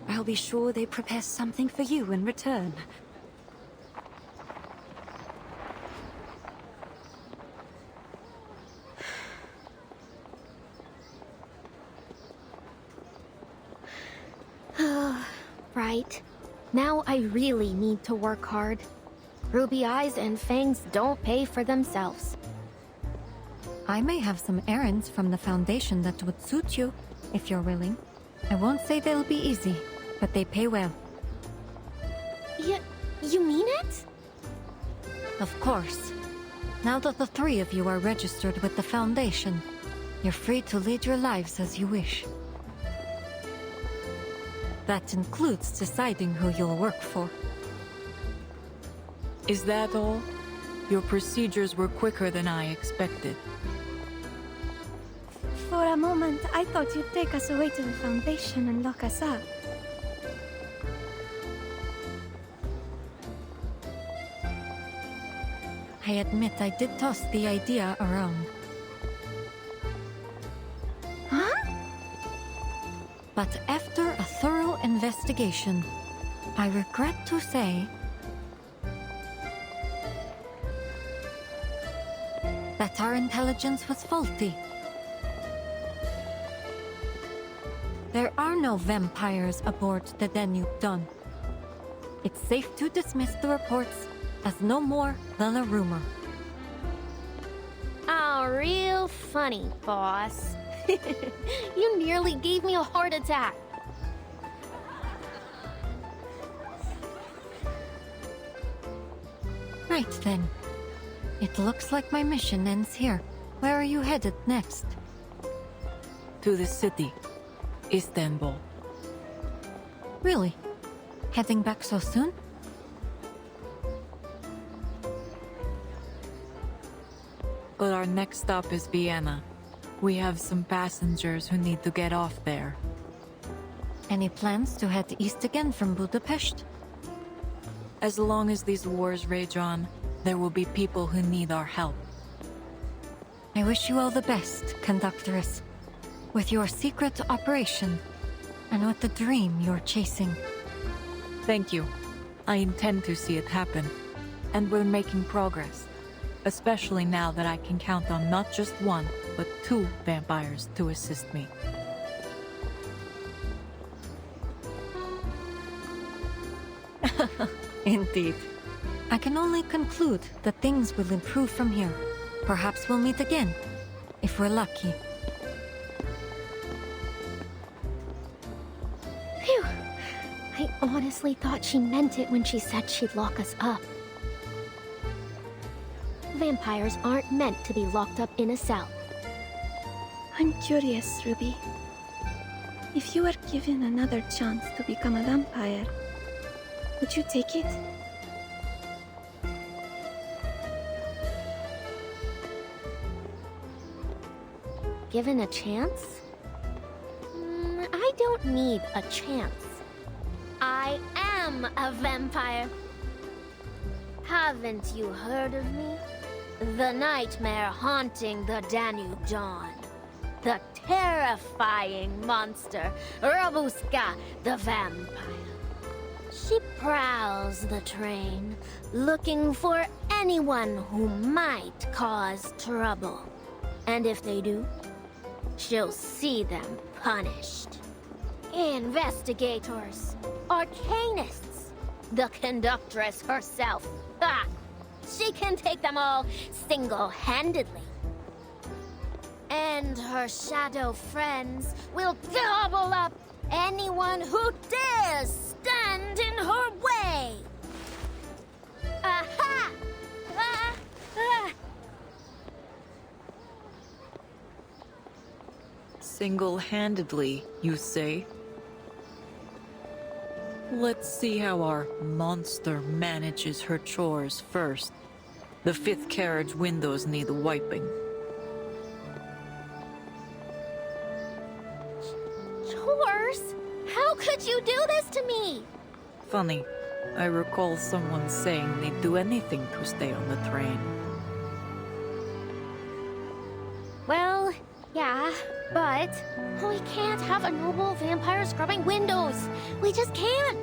I'll be sure they prepare something for you in return. Right. Now I really need to work hard. Ruby eyes and fangs don't pay for themselves. I may have some errands from the Foundation that would suit you, if you're willing. I won't say they'll be easy, but they pay well. You mean it? Of course. Now that the three of you are registered with the Foundation, you're free to lead your lives as you wish. That includes deciding who you'll work for. Is that all? Your procedures were quicker than I expected. For a moment, I thought you'd take us away to the Foundation and lock us up. I admit I did toss the idea around. Huh? But after a thorough investigation, I regret to say that our intelligence was faulty. There are no vampires aboard the Danube Dawn. It's safe to dismiss the reports as no more than a rumor. Oh, real funny, boss. You nearly gave me a heart attack. Right then. It looks like my mission ends here. Where are you headed next? To the city. Istanbul. Really? Heading back so soon? But our next stop is Vienna. We have some passengers who need to get off there. Any plans to head east again from Budapest? As long as these wars rage on, there will be people who need our help. I wish you all the best, Conductress, with your secret operation and with the dream you're chasing. Thank you. I intend to see it happen, and we're making progress, especially now that I can count on not just one, but 2 vampires to assist me. Indeed. I can only conclude that things will improve from here. Perhaps we'll meet again, if we're lucky. Phew! I honestly thought she meant it when she said she'd lock us up. Vampires aren't meant to be locked up in a cell. I'm curious, Ruby. If you were given another chance to become a vampire, would you take it? Given a chance? I don't need a chance. I am a vampire. Haven't you heard of me? The nightmare haunting the Danube Dawn. The terrifying monster, Robuska the vampire. She prowls the train, looking for anyone who might cause trouble. And if they do, she'll see them punished. Investigators, arcanists, the Conductress herself. Ha! She can take them all single-handedly. And her shadow friends will gobble up anyone who dares stand in her way. Aha! Ah! Ah! Single-handedly, you say? Let's see how our monster manages her chores first. The 5th carriage windows need wiping. Chores? How could you do this to me? Funny, I recall someone saying they'd do anything to stay on the train. Well, yeah, but we can't have a noble vampire scrubbing windows. We just can't.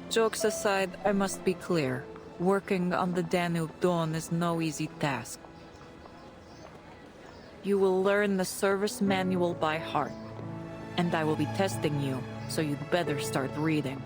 Jokes aside, I must be clear. Working on the Danube Dawn is no easy task. You will learn the service manual by heart, and I will be testing you, so you'd better start reading.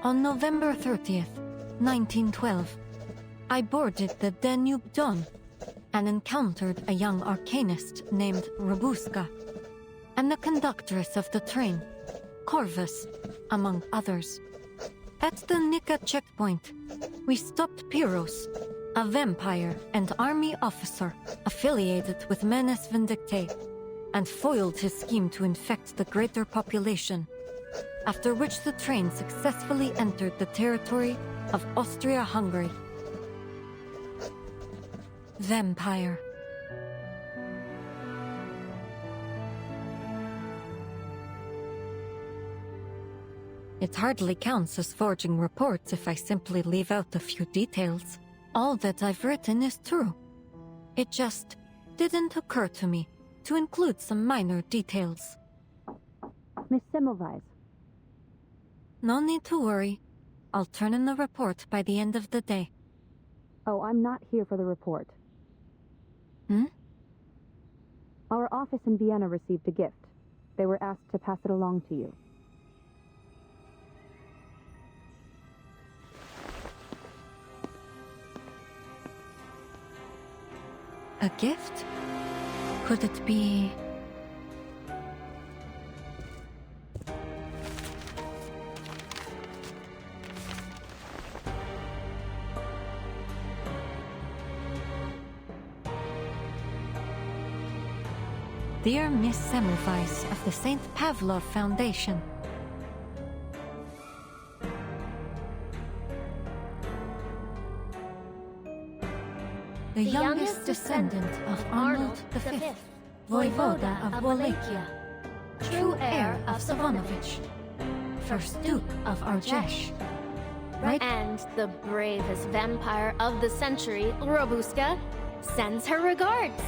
On November 30th, 1912, I boarded the Danube Dawn and encountered a young arcanist named Robuska, and the conductress of the train, Corvus, among others. At the Nika checkpoint, we stopped Pyros, a vampire and army officer affiliated with Menes Vindictae, and foiled his scheme to infect the greater population, after which the train successfully entered the territory of Austria-Hungary. Vampire. It hardly counts as forging reports if I simply leave out a few details. All that I've written is true. It just didn't occur to me to include some minor details. Miss Semmelweis. No need to worry. I'll turn in the report by the end of the day. Oh, I'm not here for the report. Our office in Vienna received a gift. They were asked to pass it along to you. A gift? Could it be... Dear Miss Semmelweis of the St. Pavlov Foundation. The youngest descendant of Arnold V, Voivoda of Wallachia, true heir of Savonovich, first Duke of Argesh. Right. And the bravest vampire of the century, Robuska, sends her regards.